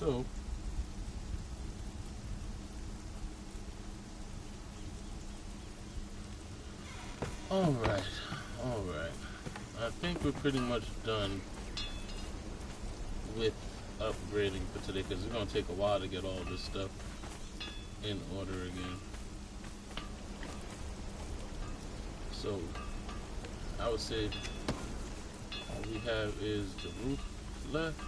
So, Alright. I think we're pretty much done with upgrading for today, because it's going to take a while to get all this stuff in order again. So, I would say all we have is the roof left.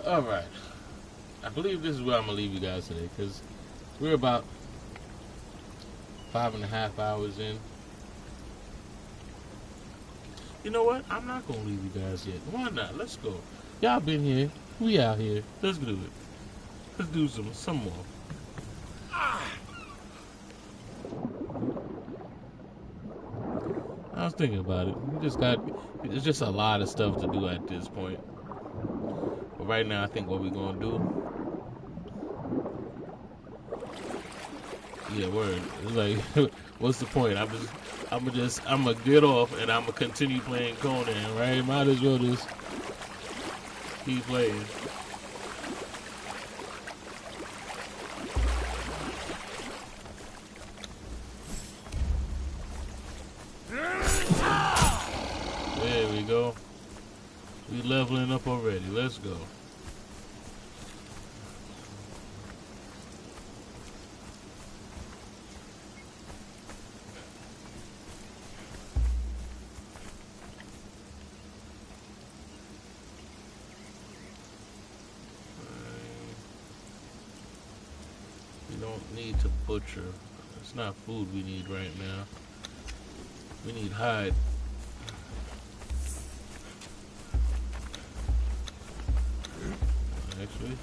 Alright, I believe this is where I'm going to leave you guys today, because we're about 5.5 hours in. You know what? I'm not going to leave you guys yet. Why not? Let's go. Y'all been here. We out here. Let's do it. Let's do some more. I was thinking about it. It's just a lot of stuff to do at this point. But right now, I think what we're gonna do. Yeah, word. It's like, what's the point? I'm gonna get off and I'm gonna continue playing Conan, right? Might as well just keep playing. There we go. We leveling up already. Let's go. We don't need to butcher. It's not food we need right now. We need hide. Actually,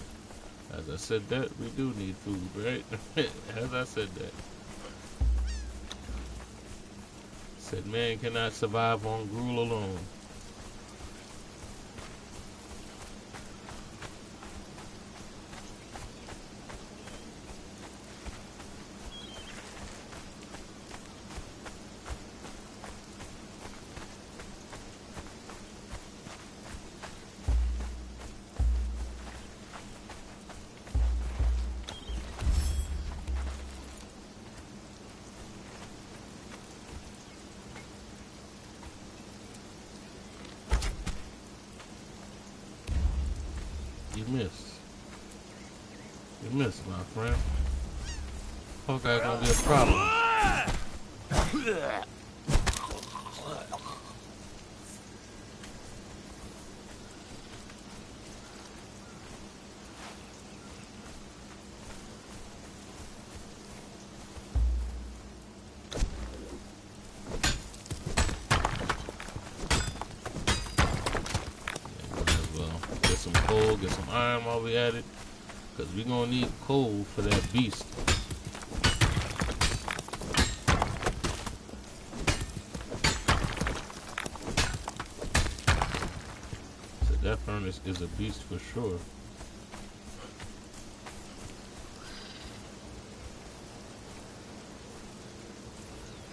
as I said that, we do need food, right? As I said that. Said man cannot survive on gruel alone. You missed. You missed, my friend. Hawkeye's gonna be a problem. Some coal, get some iron while we at it, because we're gonna need coal for that beast. So that furnace is a beast for sure.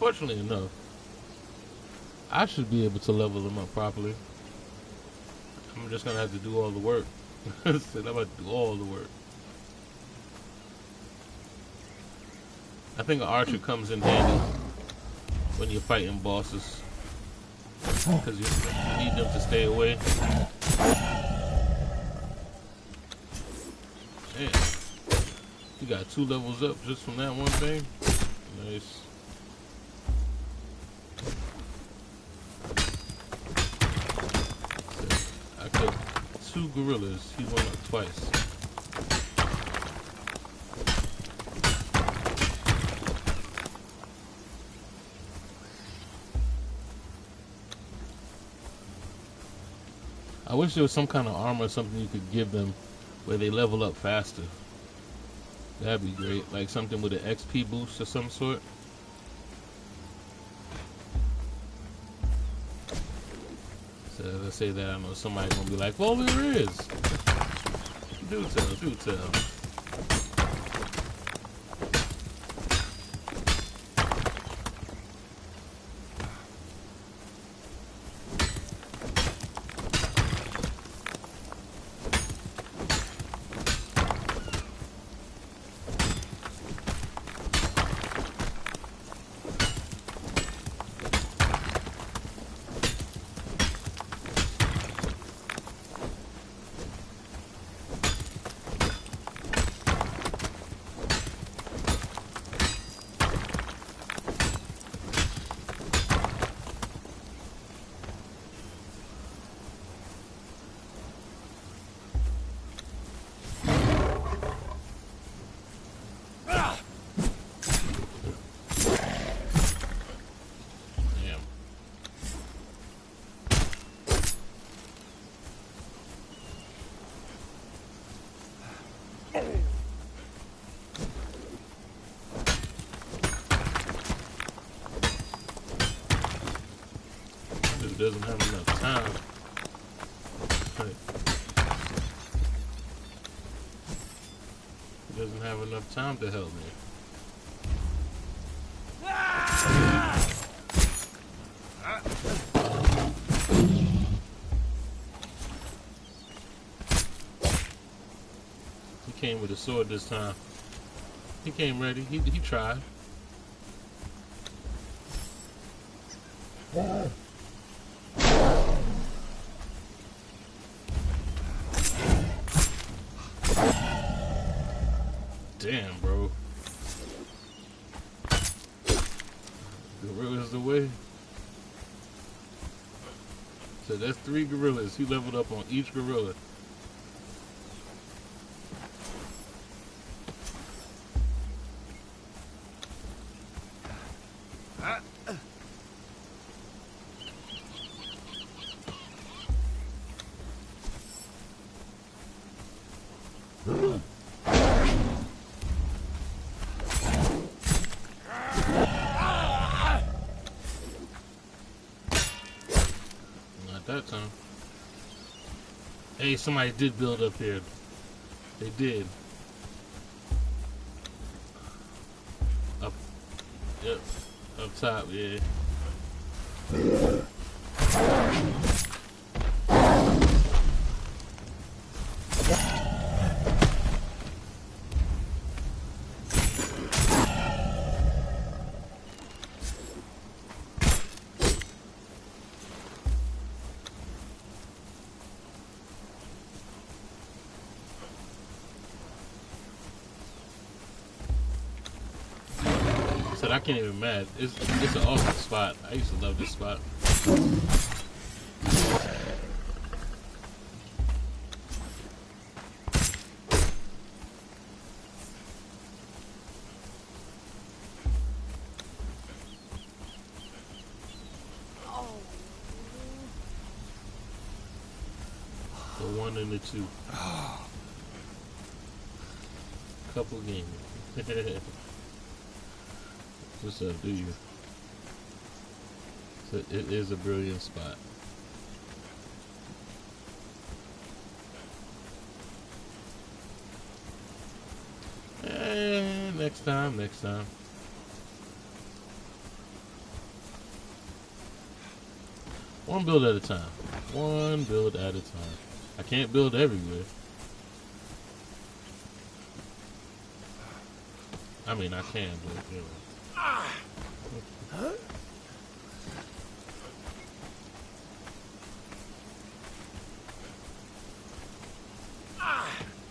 Fortunately enough, I should be able to level them up properly. I'm just gonna have to do all the work. I'm about to do all the work. I think an archer comes in handy when you're fighting bosses, because you need them to stay away. Man, you got 2 levels up just from that one thing. Nice. I killed 2 gorillas. He went up twice. I wish there was some kind of armor or something you could give them where they level up faster. That'd be great. Like something with an XP boost of some sort. So as I say that, I know somebody's gonna be like, well, there is. Do tell, do tell. Doesn't have enough time. He doesn't have enough time to help me. He came with a sword this time. He came ready. He tried. Damn, bro. Gorilla's the way. So that's 3 gorillas. He leveled up on each gorilla. that time. Hey, somebody did build up here. They did. Up. Yep. Up top, yeah. I can't even mad. It's an awesome spot. I used to love this spot. The 1 and the 2. Couple gaming. What's up, do you? So it is a brilliant spot. And next time. One build at a time. One build at a time. I can't build everywhere. I mean, I can, but you know. Huh?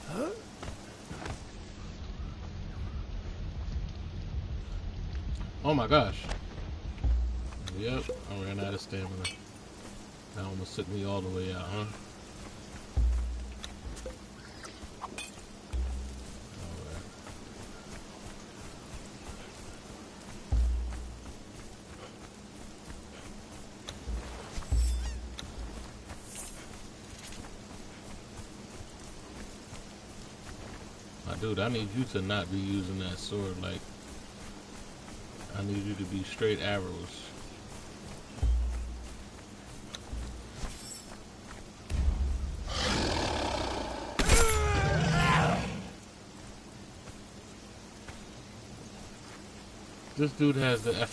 Huh? Oh my gosh. Yep, I ran out of stamina. That almost took me all the way out, huh? Dude, I need you to not be using that sword. Like, I need you to be straight arrows. This dude has the...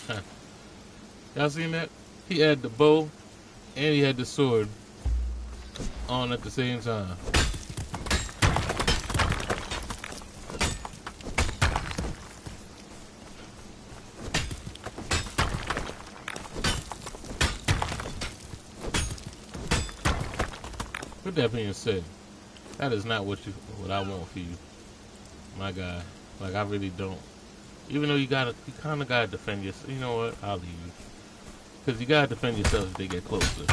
Y'all seen that? He had the bow and he had the sword on at the same time. With that being said, that is not what I want for you, my guy. Like, I really don't. Even though you kind of gotta defend yourself. You know what? I'll leave you, because you gotta defend yourself if they get closer.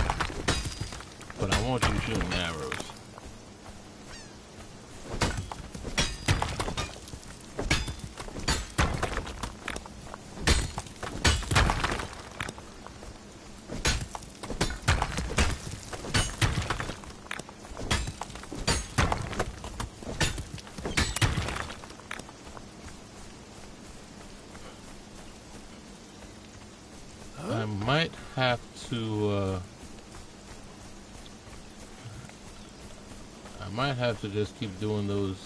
But I want you shooting arrows. I might have to just keep doing those,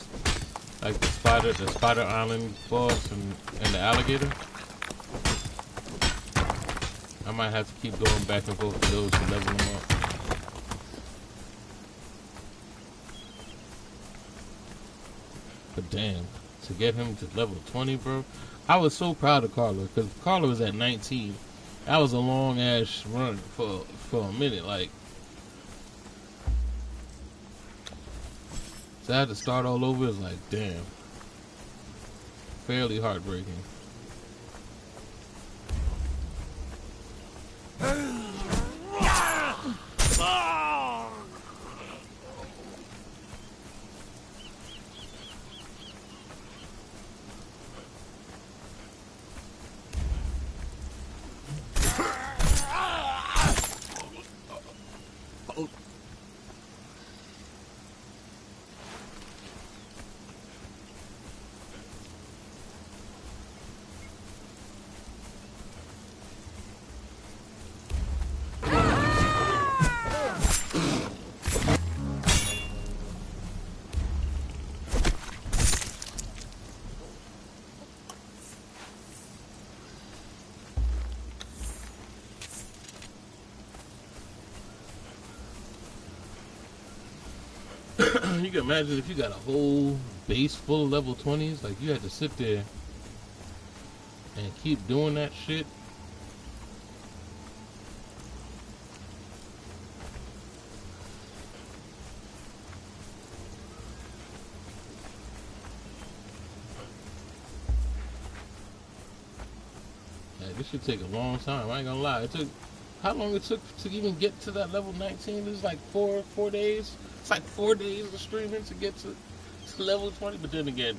like the spider island boss and the alligator. I might have to keep going back and forth to those to level them up. But damn, to get him to level 20, bro. I was so proud of Carla, because Carla was at 19. That was a long ass run for a minute, like. So I had to start all over. It's like, damn. Fairly heartbreaking. You can imagine if you got a whole base full of level 20s, like you had to sit there and keep doing that shit. Yeah, this should take a long time. I ain't gonna lie. It took how long it took to even get to that level 19? It was like four days. It's like 4 days of streaming to get to level 20. But then again,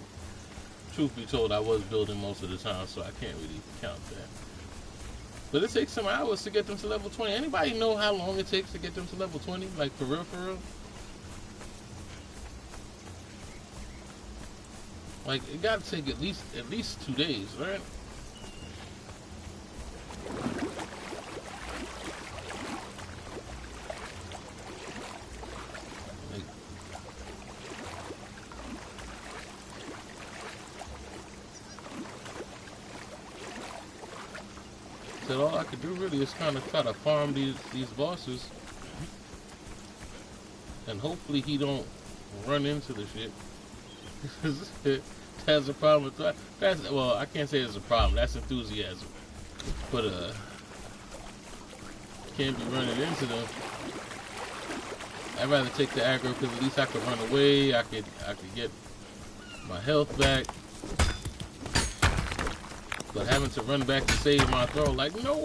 truth be told, I was building most of the time, so I can't really count that. But it takes some hours to get them to level 20. Anybody know how long it takes to get them to level 20? Like for real, for real? Like it gotta take at least 2 days, right? That all I could do really is kind of try to farm these bosses, and hopefully he don't run into the shit. That's a problem. Well, I can't say it's a problem. That's enthusiasm, but can't be running into them. I'd rather take the aggro because at least I could run away. I could get my health back. But having to run back to save my throw, like, no!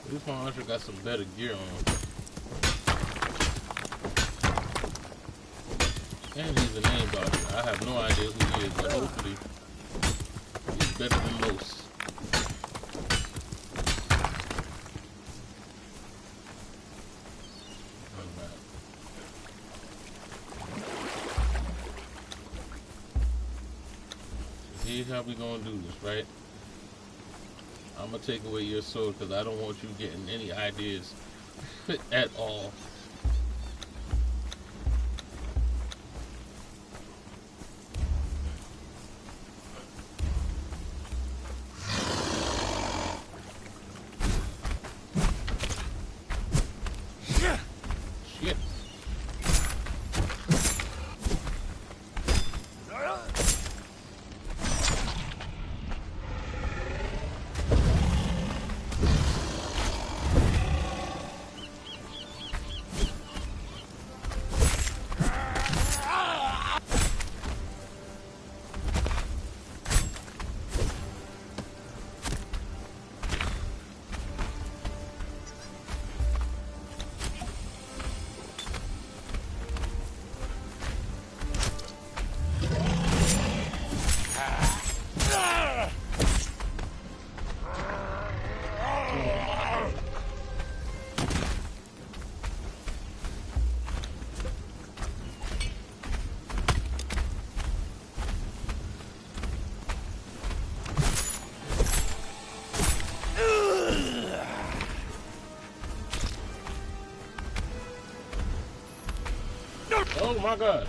This monster got some better gear on. And he's a name doctor. I have no idea who he is, but hopefully better than most. Alright. So here's how we gonna do this, right? I'm gonna take away your sword because I don't want you getting any ideas at all. Oh my god.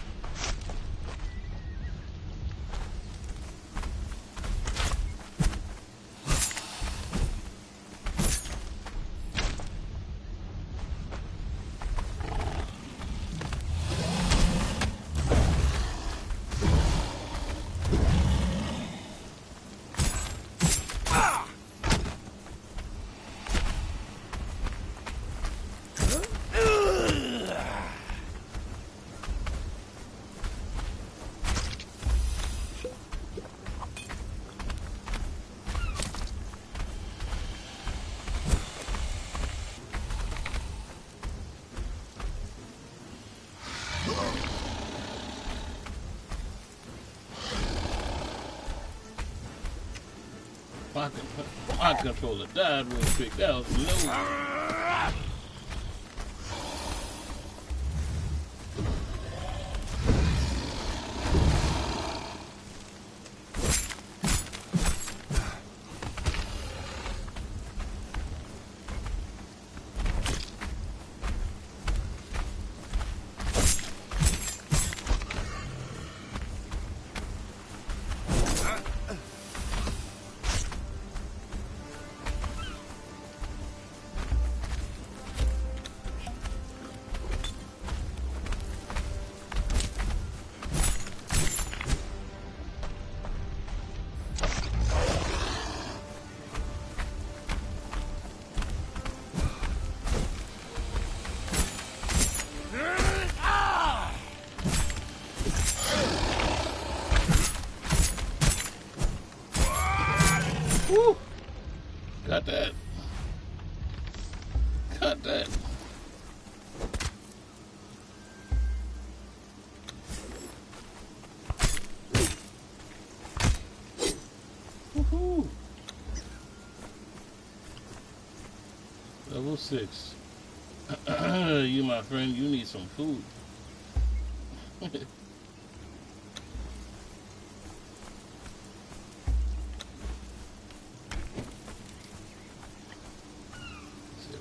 My controller died real quick. That was low. 6. You, my friend, you need some food. So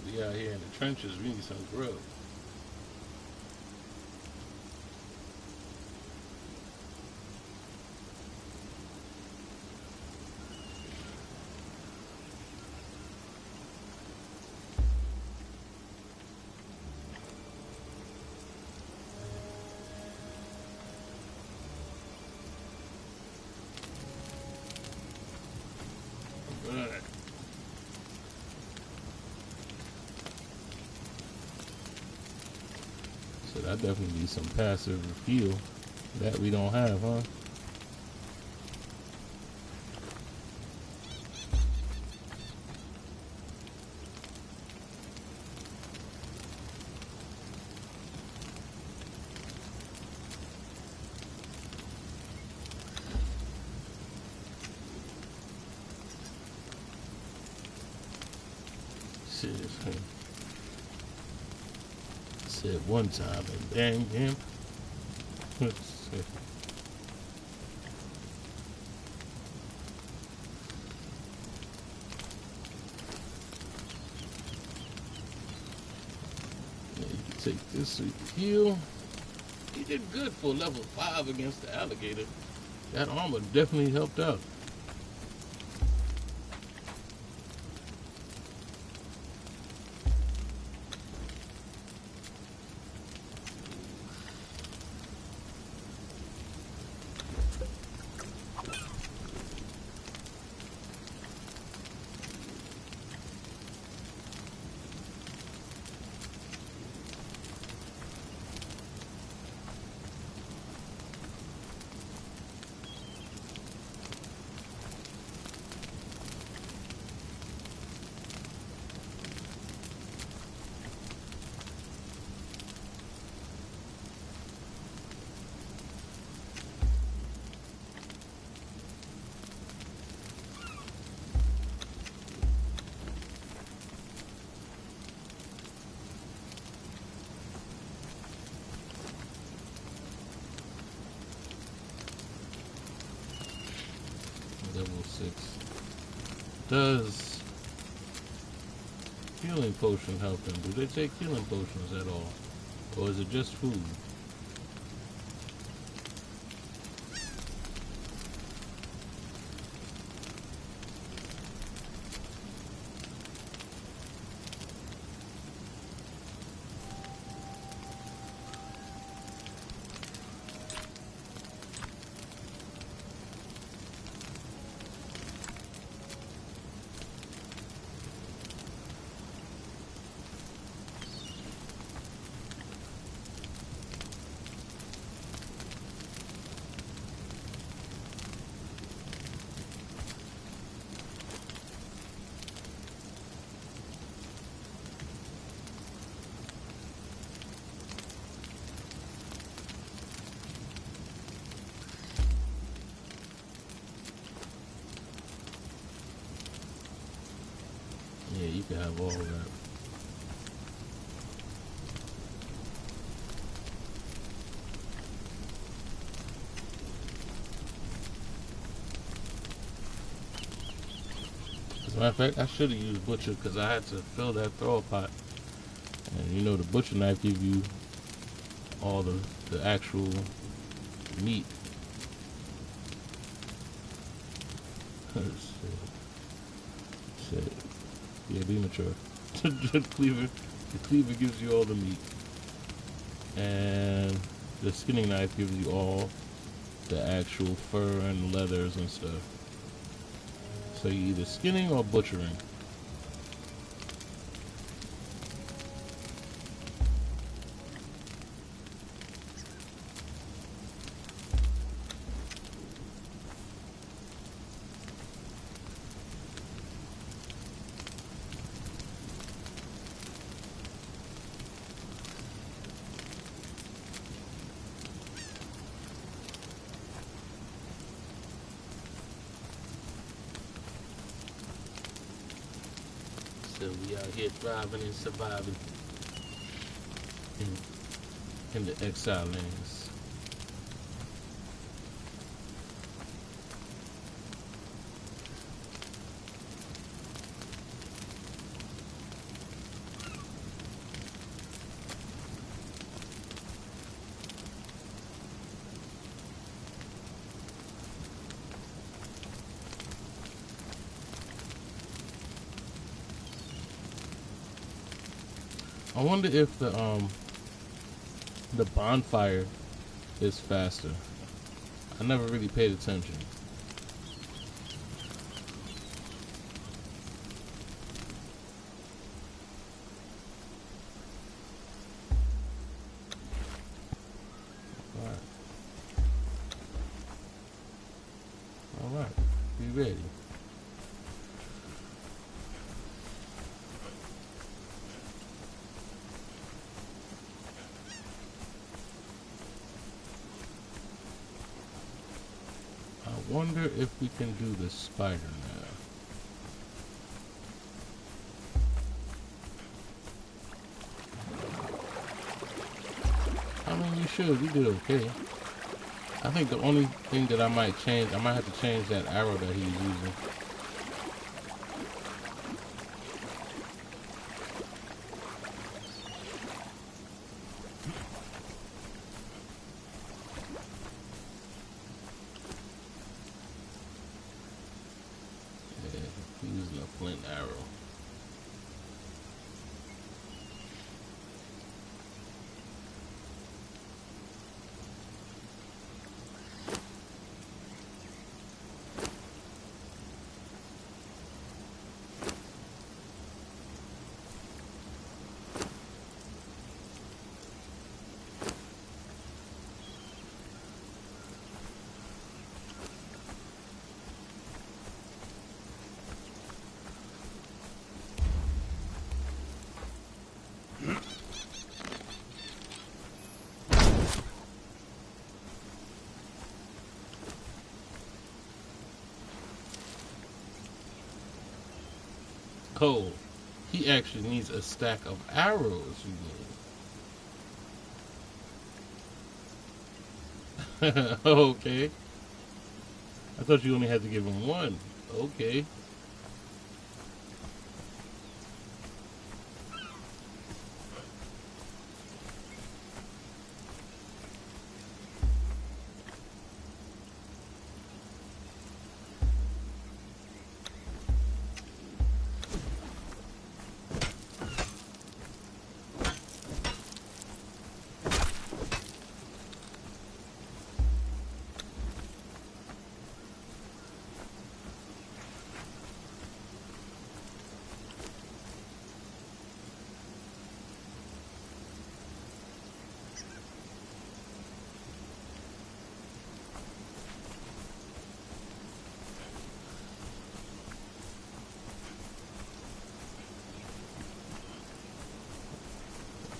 we out here in the trenches, we need some grub. Alright. So that definitely needs some passive heal that we don't have, huh? Shit. Said one time and dang him. Take this so you can heal. He did good for level 5 against the alligator. That armor definitely helped out. Level 6. Does healing potion help them? Do they take healing potions at all? Or is it just food? Yeah, you can have all of that. As a matter of fact, I should have used butcher because I had to fill that throw pot. And you know the butcher knife gives you all the actual meat. Shit. Yeah, be mature. Cleaver. The cleaver gives you all the meat. And the skinning knife gives you all the actual fur and leathers and stuff. So you're either skinning or butchering. out here thriving and surviving in the exile lands. I wonder if the bonfire is faster. I never really paid attention. Alright. Alright. Be ready. I wonder if we can do the spider now. I mean, you should. You did okay. I think the only thing that I might change, I might have to change that arrow that he's using. Using a flint arrow. Oh, he actually needs a stack of arrows again. Okay. I thought you only had to give him one. Okay.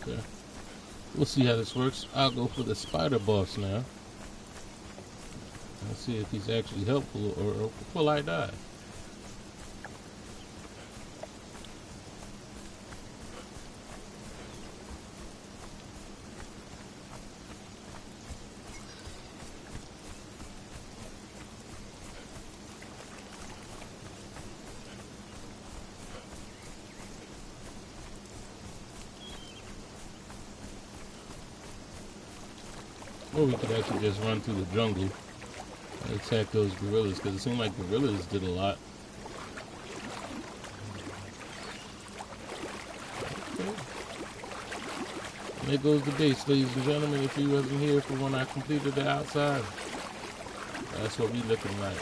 Okay. We'll see how this works. I'll go for the spider boss now. Let's see if he's actually helpful or will I die? Or we could actually just run through the jungle and attack those gorillas, because it seemed like gorillas did a lot. Okay. And there goes the base, ladies and gentlemen. If you wasn't here for when I completed the outside, that's what we looking like.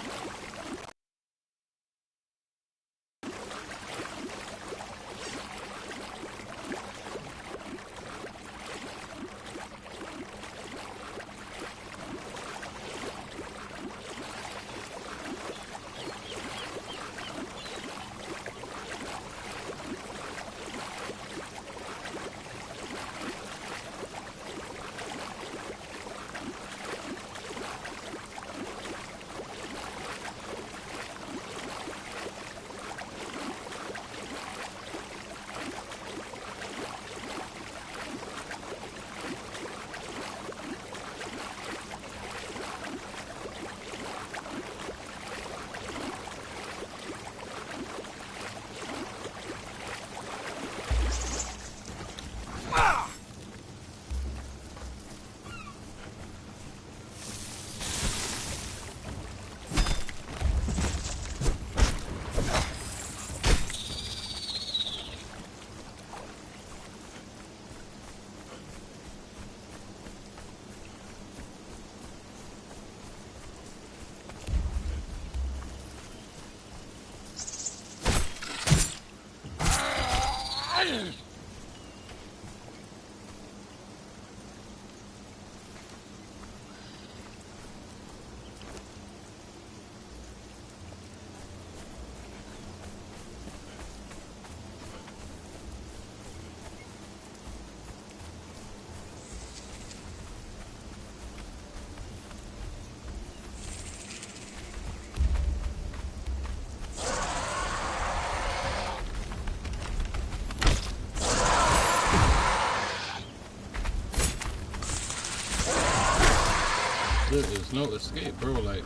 There is no escape, bro. Like,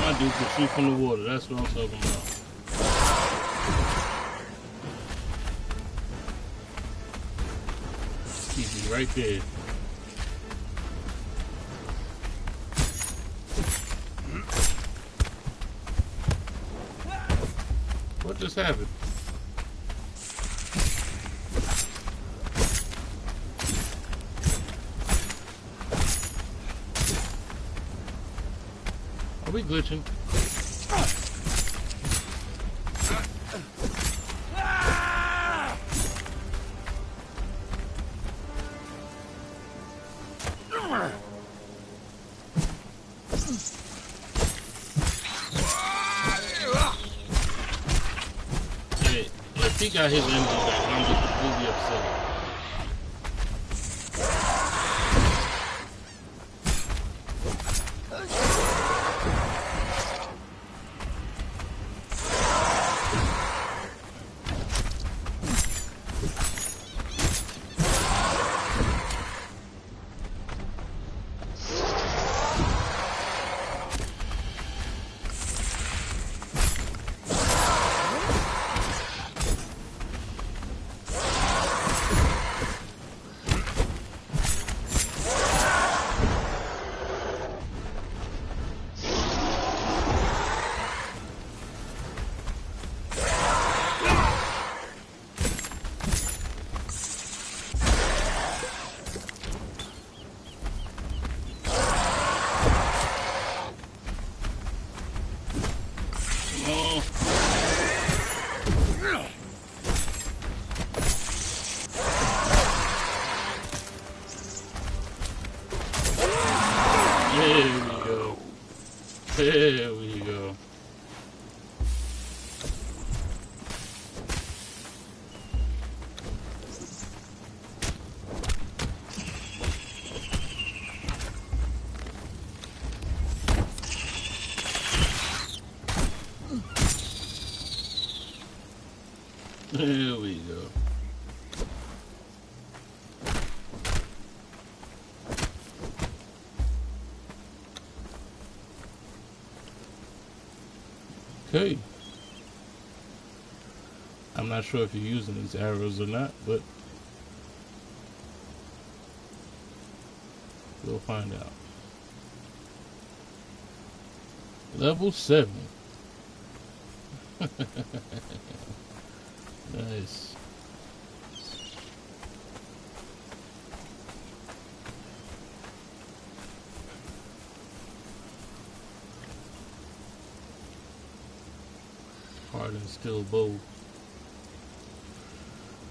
my dude can shoot from the water. That's what I'm talking about. Keep me right there. What just happened? Are we glitching? Hey, if he got his energy back, I'm just completely upset. There we go. There we go. Okay. I'm not sure if you're using these arrows or not, but we'll find out. Level 7. Nice. Hard and still bow.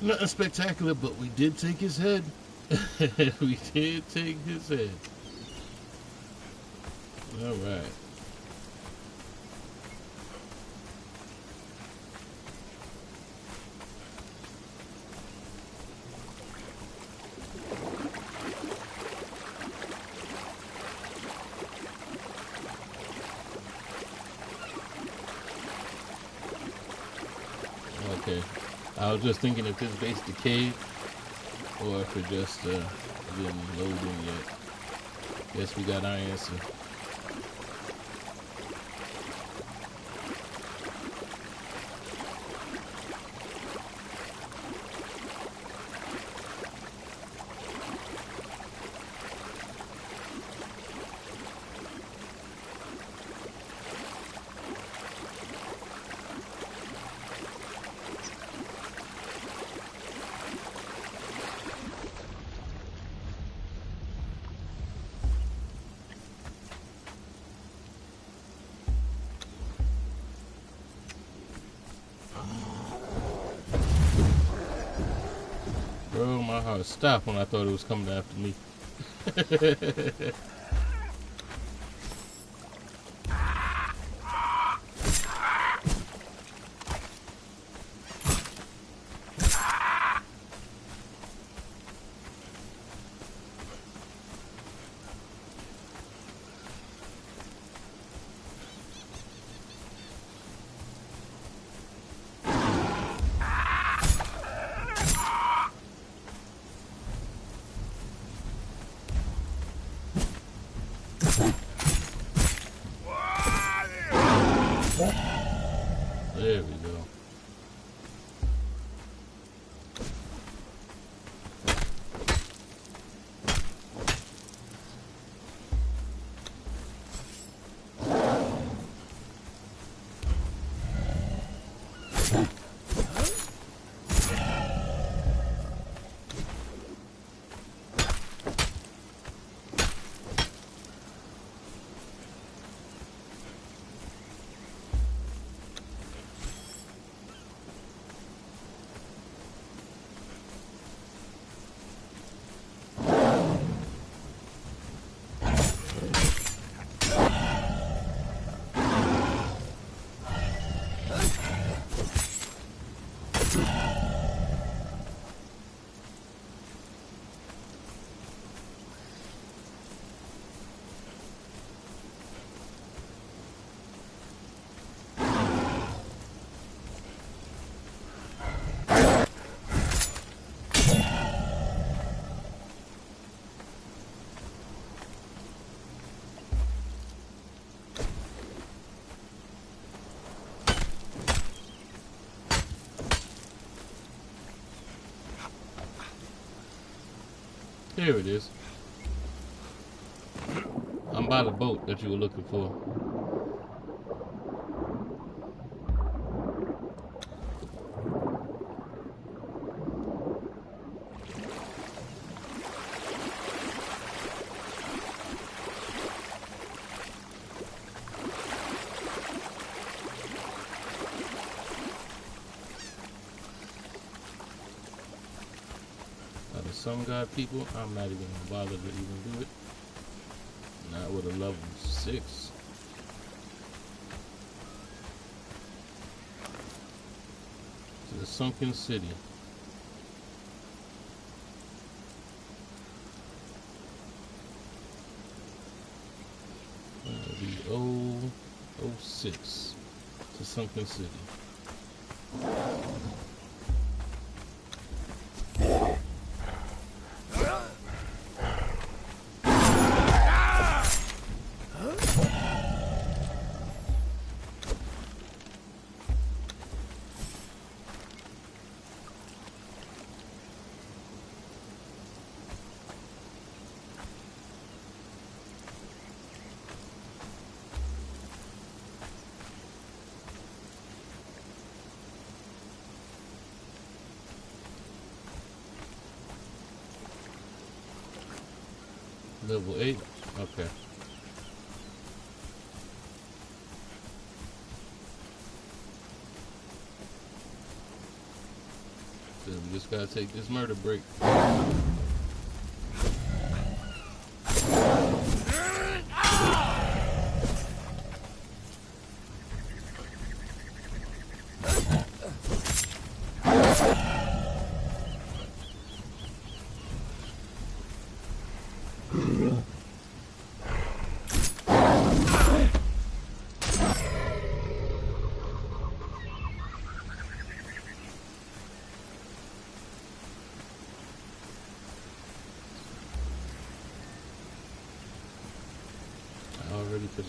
Nothing spectacular, but we did take his head. We did take his head. Alright. Okay. I was just thinking if this base decayed or if it just didn't load in yet. Guess we got our answer. Bro, my heart stopped when I thought it was coming after me. There we go. Here it is. I'm by the boat that you were looking for. Some god people, I'm not even gonna bother to even do it. Not with a level 6. To the sunken city. The 006 to sunken city. Level 8? Okay. So we just gotta take this murder break.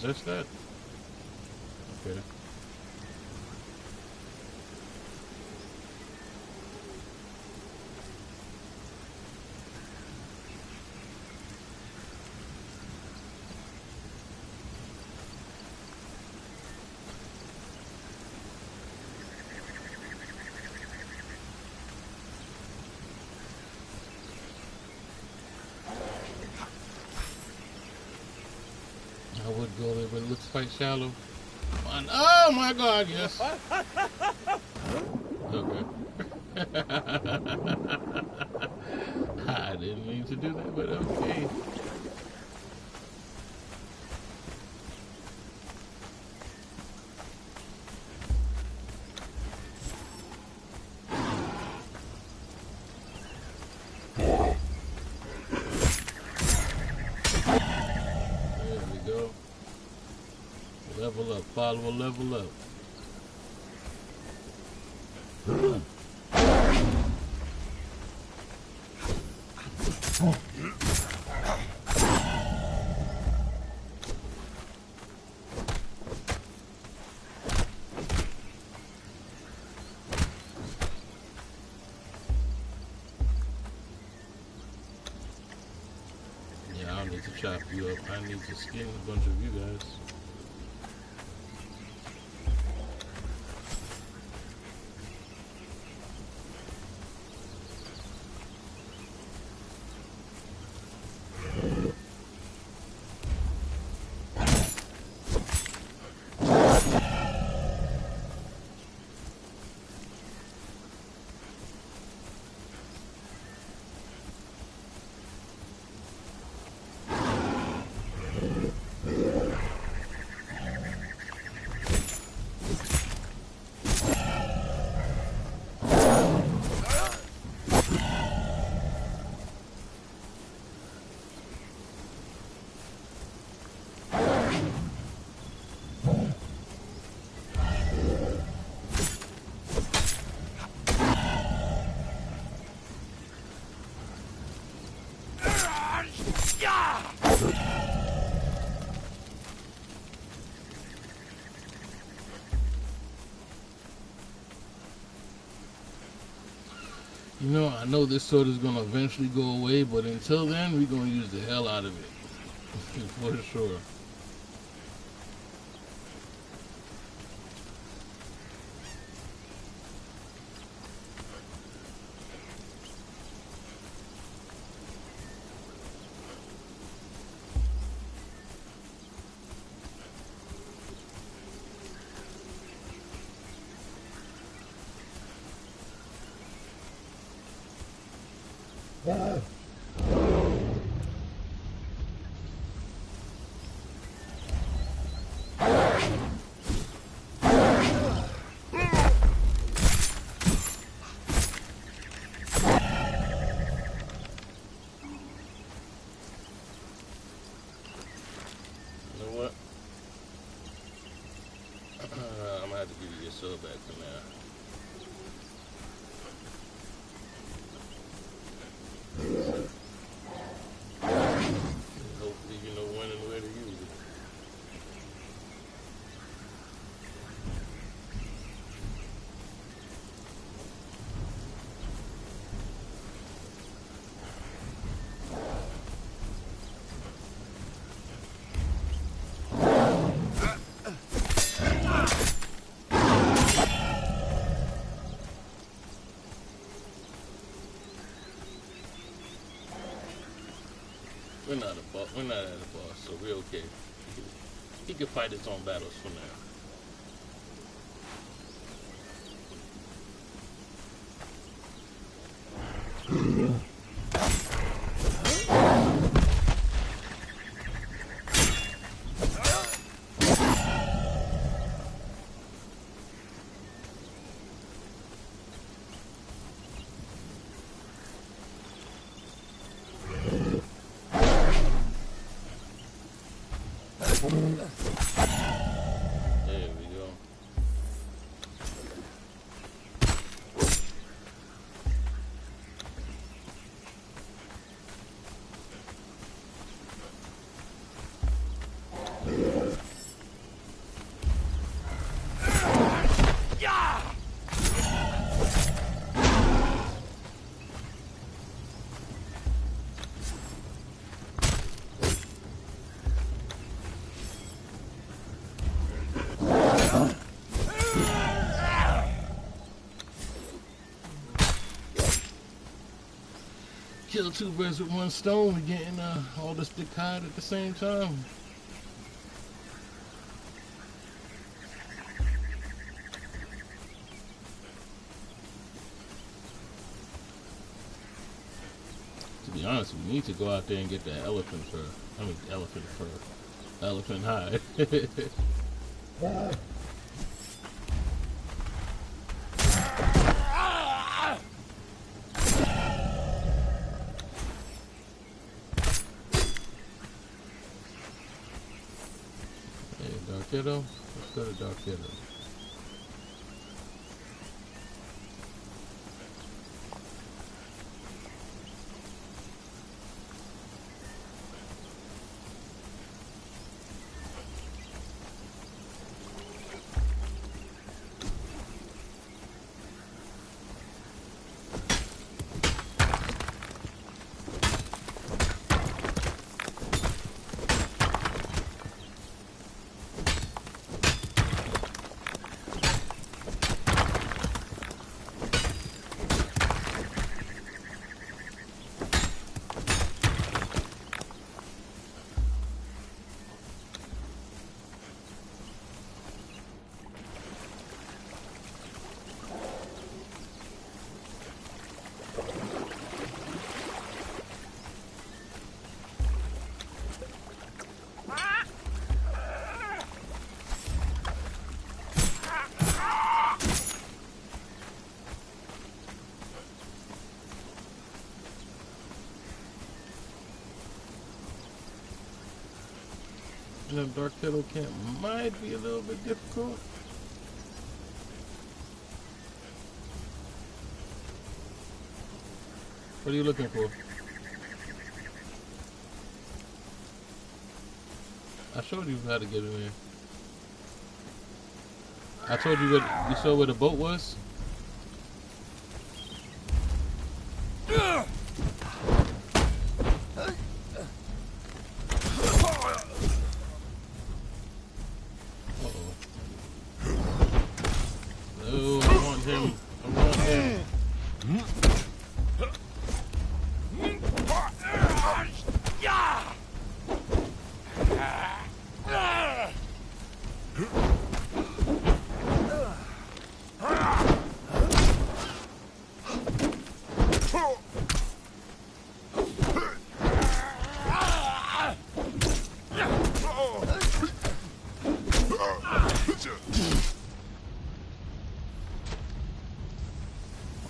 possess that? Okay. I would go there, but it looks quite shallow. Oh my God, yes. Okay. I didn't mean to do that, but okay. There we go. Level up, follow a level up. Yeah, I need to chop you up. I need to skin a bunch of you guys. You know, I know this sword is going to eventually go away, but until then, we're going to use the hell out of it. For sure. I'm gonna have to give you your sword back for now. Hopefully you know when and where to use it. We're not at a boss, so we're okay. He can fight his own battles for now. Kill two birds with one stone. We're getting all this thick hide at the same time. To be honest, we need to go out there and get that elephant fur. I mean, elephant fur. Elephant hide. Dark Ghetto? Let's go to Dark Ghetto. The Dark Ghetto camp might be a little bit difficult. What are you looking for? I showed you how to get in there. I told you you saw where the boat was?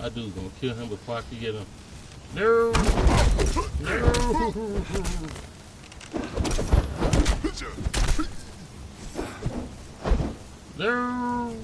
I do gonna kill him before I can get him. No! No! No!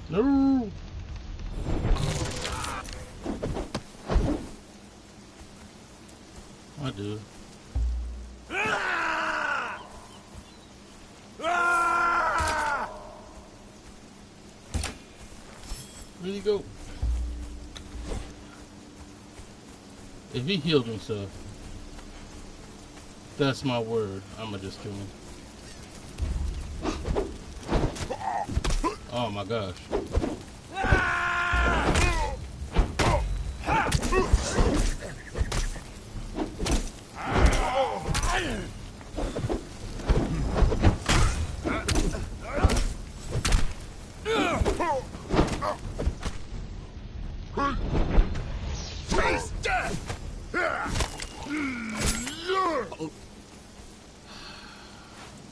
No! I do. Where'd he go? If he healed himself, that's my word. I'ma just kill him. Oh my gosh.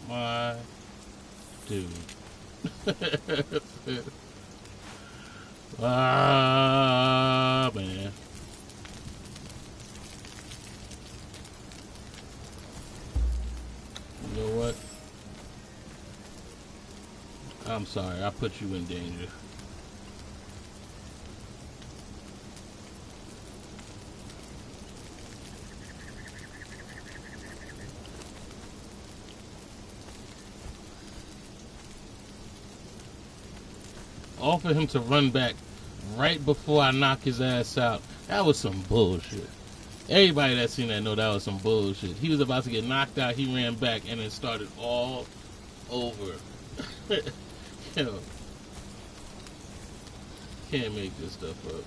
My dude. Ah, man. sorry. I put you in danger. Offer him to run back right before I knock his ass out. That was some bullshit. Everybody that seen that know that was some bullshit. He was about to get knocked out. He ran back and it started all over. Yo, can't make this stuff up.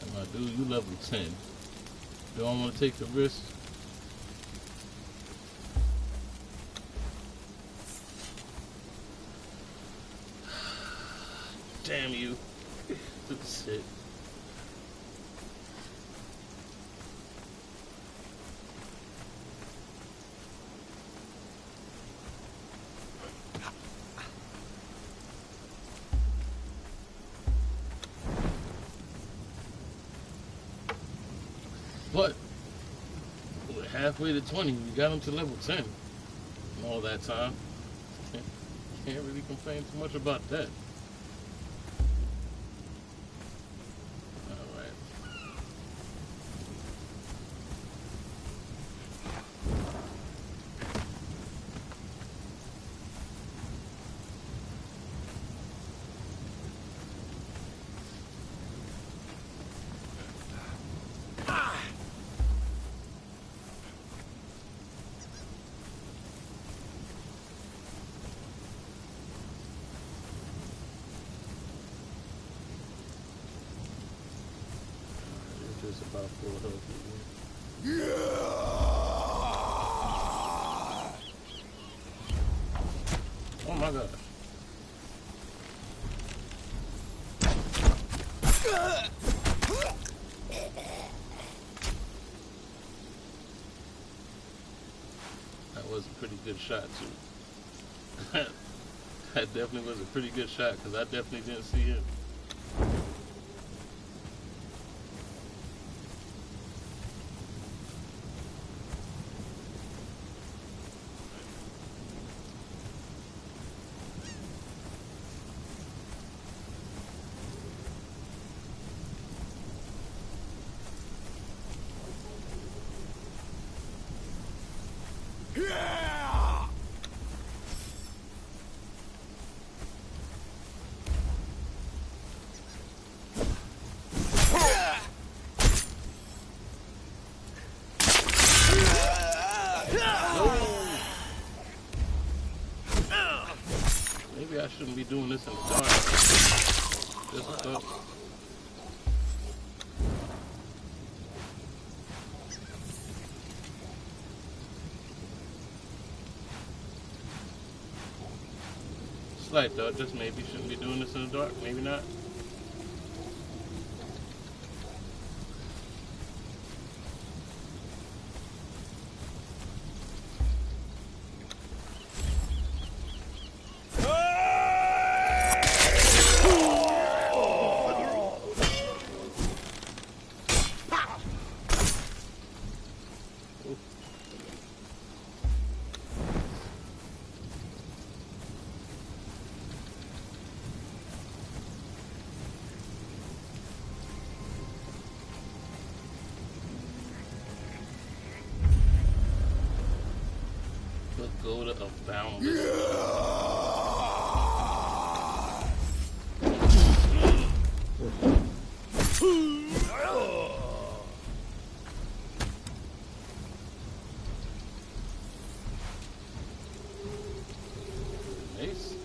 And my dude, you level 10. Don't want to take the risk. Damn you. That's it. But we're halfway to 20. We got him to level 10 and all that time. Can't really complain too much about that. About full health again. Oh my gosh. That was a pretty good shot too. That definitely was a pretty good shot because I definitely didn't see him. Maybe I shouldn't be doing this in the dark. Just stuff. Slight though, just maybe shouldn't be doing this in the dark. Maybe not. Go to a boundless. Nice.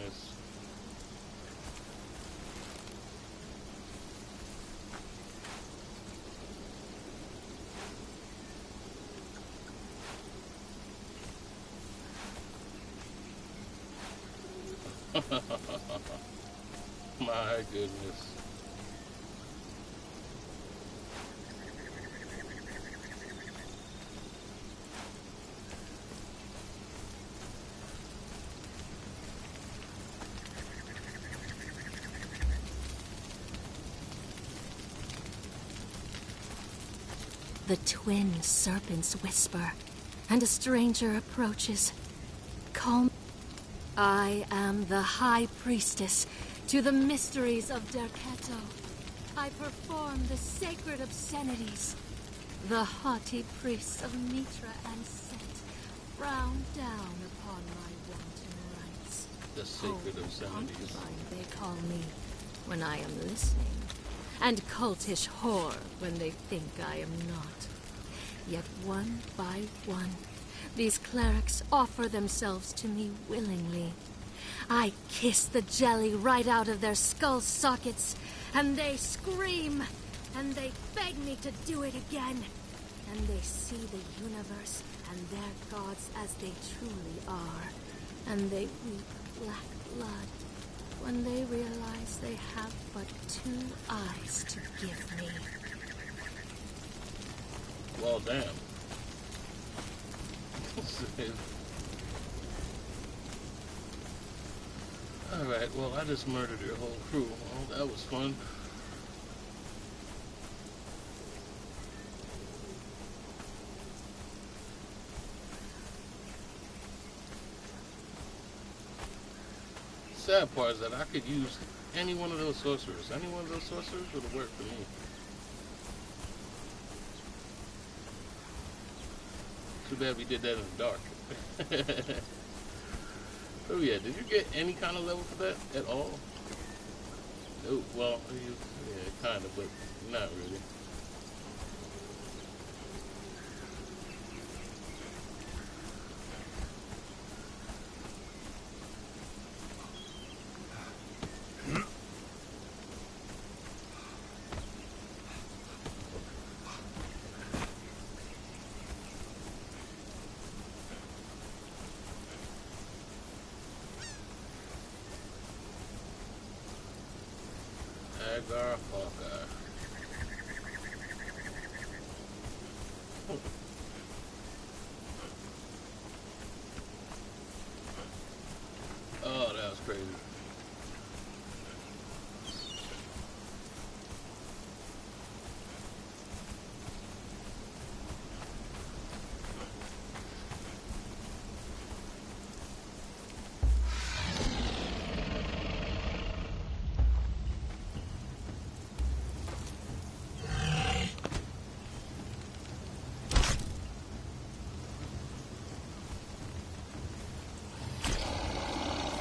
goodness. My goodness. The twin serpents whisper, and a stranger approaches. Calm. I am the High Priestess to the mysteries of Derketo. I perform the sacred obscenities. The haughty priests of Mitra and Set frown down upon my wanton rites. The sacred obscenities. Concubine they call me when I am listening, and cultish whore when they think I am not. Yet one by one, these clerics offer themselves to me willingly. I kiss the jelly right out of their skull sockets, and they scream, and they beg me to do it again. And they see the universe and their gods as they truly are, and they weep black blood when they realize they have but 2 eyes to give me. Well, damn. Alright, well, I just murdered your whole crew. Well, that was fun. Sad part is that I could use any one of those sorcerers. Any one of those sorcerers would have worked for me. Too bad we did that in the dark. Oh yeah, did you get any kind of level for that at all? No, well, yeah, kind of, but not really. Garfucker. Oh, that was crazy.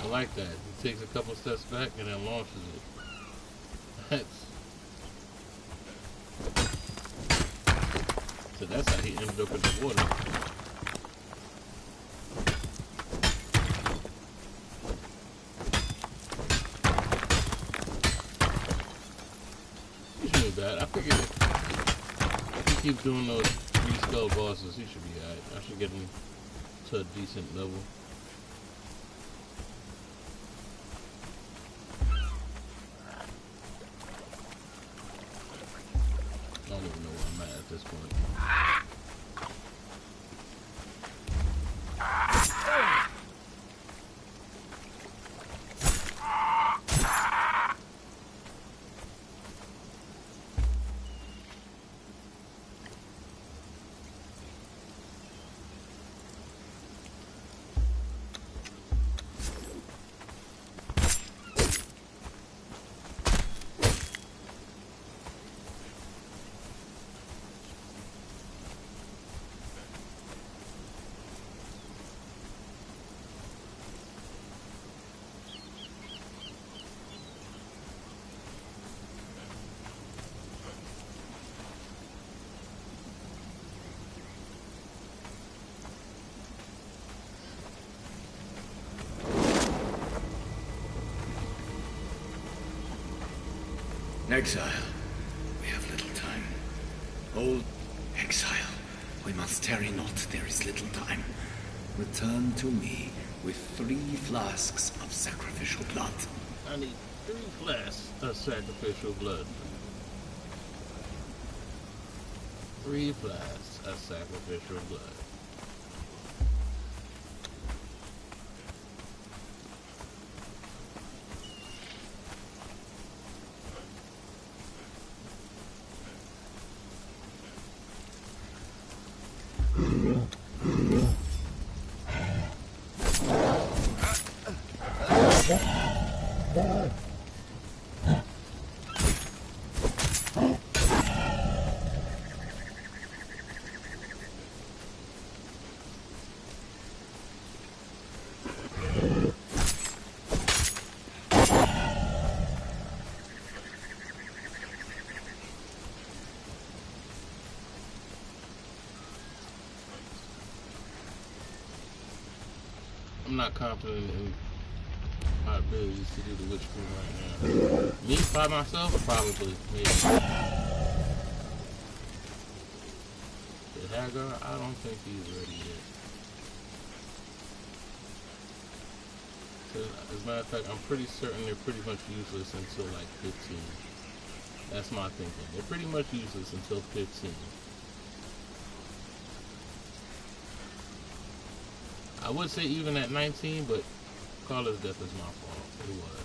I like that. He takes a couple steps back and then launches it. So that's how he ended up in the water. He should be bad. I figure if he keeps doing those 3 skull bosses, he should be alright. I should get him to a decent level. I don't even know where I'm at this point. Exile, we have little time. Old Exile, we must tarry not, there is little time. Return to me with 3 flasks of sacrificial blood. I need 3 flasks of sacrificial blood. 3 flasks of sacrificial blood. I'm not confident in my abilities to do the witch queen right now. Me by myself, probably, maybe. The Hagar, I don't think he's ready yet. So, as a matter of fact, I'm pretty certain they're pretty much useless until like 15. That's my thinking. They're pretty much useless until 15. I would say even at 19, but Carla's death is my fault. It was.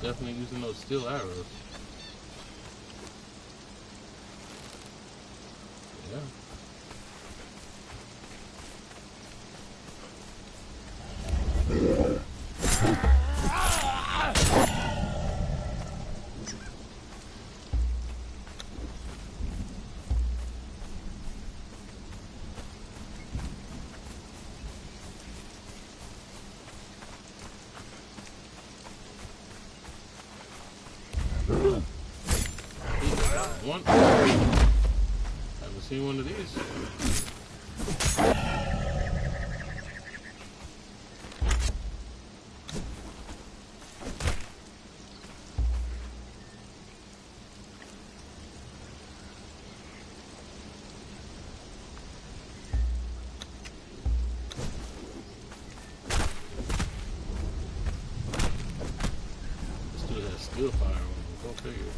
Definitely using those steel arrows. Yeah. One. Haven't seen one of these. Still has steel fire on him. Go figure.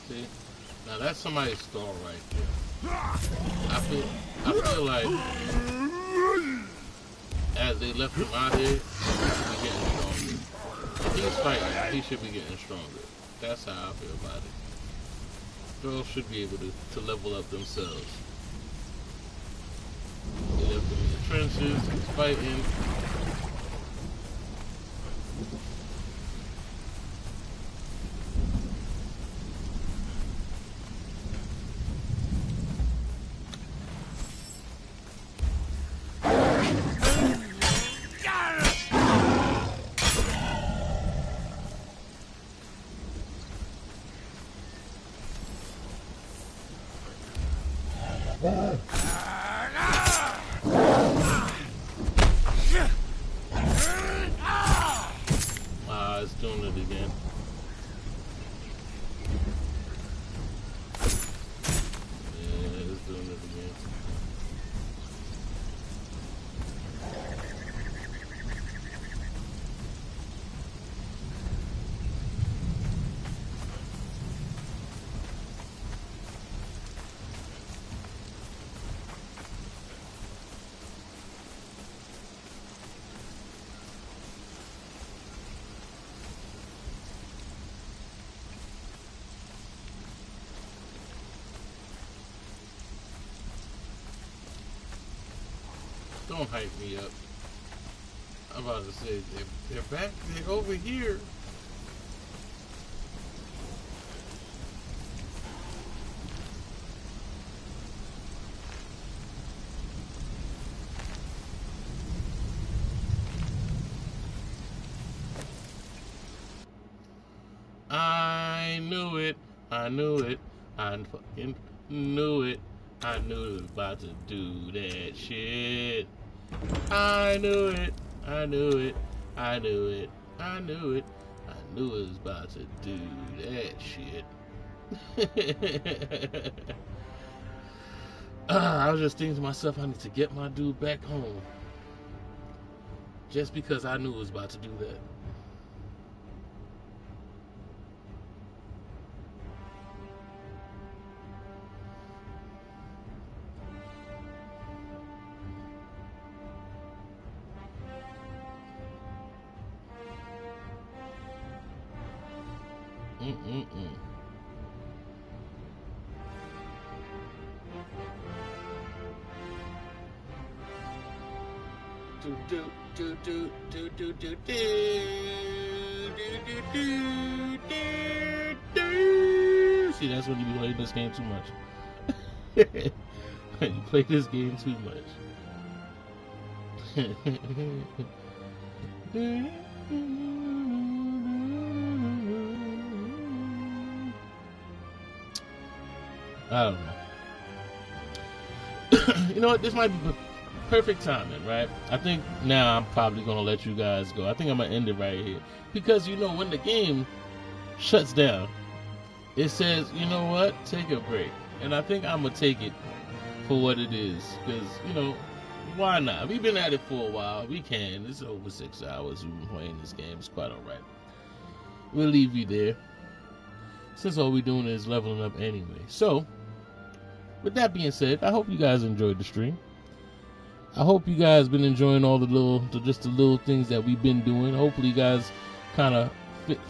See? Now that's somebody's stall right there. I feel like as they left him out here, he should be getting stronger. If he's fighting, he should be getting stronger. That's how I feel about it. Girls should be able to level up themselves. They left him in the trenches, he's fighting. It's doing it again. Yeah, it's doing it again. Don't hype me up. I'm about to say, they're back. They're over here. I knew it. I knew it. I fucking knew it. I knew it was about to do that shit. I knew it. I knew it. I knew it. I knew it. I knew it was about to do that shit. I was just thinking to myself, I need to get my dude back home. Just because I knew it was about to do that. See, that's when you be playing this game too much. You play this game too much. I don't know. You know what? This might be perfect timing, right? I think now I'm probably going to let you guys go. I think I'm going to end it right here. Because, you know, when the game shuts down, it says, you know what? Take a break. And I think I'm going to take it for what it is. Because, you know, why not? We've been at it for a while. We can. It's over 6 hours we've been playing this game. It's quite alright. We'll leave you there, since all we're doing is leveling up anyway. So, with that being said, I hope you guys enjoyed the stream. I hope you guys been enjoying all the little things that we've been doing. Hopefully you guys kind of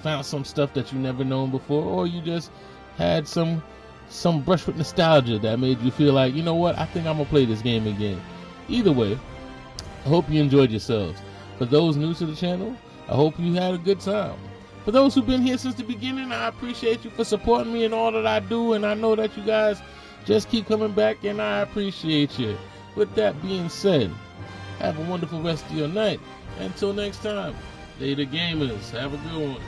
found some stuff that you never known before, or you just had some brush with nostalgia that made you feel like, you know what, I think I'm gonna play this game again. Either way, I hope you enjoyed yourselves. For those new to the channel, I hope you had a good time. For those who've been here since the beginning, I appreciate you for supporting me in all that I do, and I know that you guys just keep coming back, and I appreciate you. With that being said, have a wonderful rest of your night. Until next time, later gamers. Have a good one.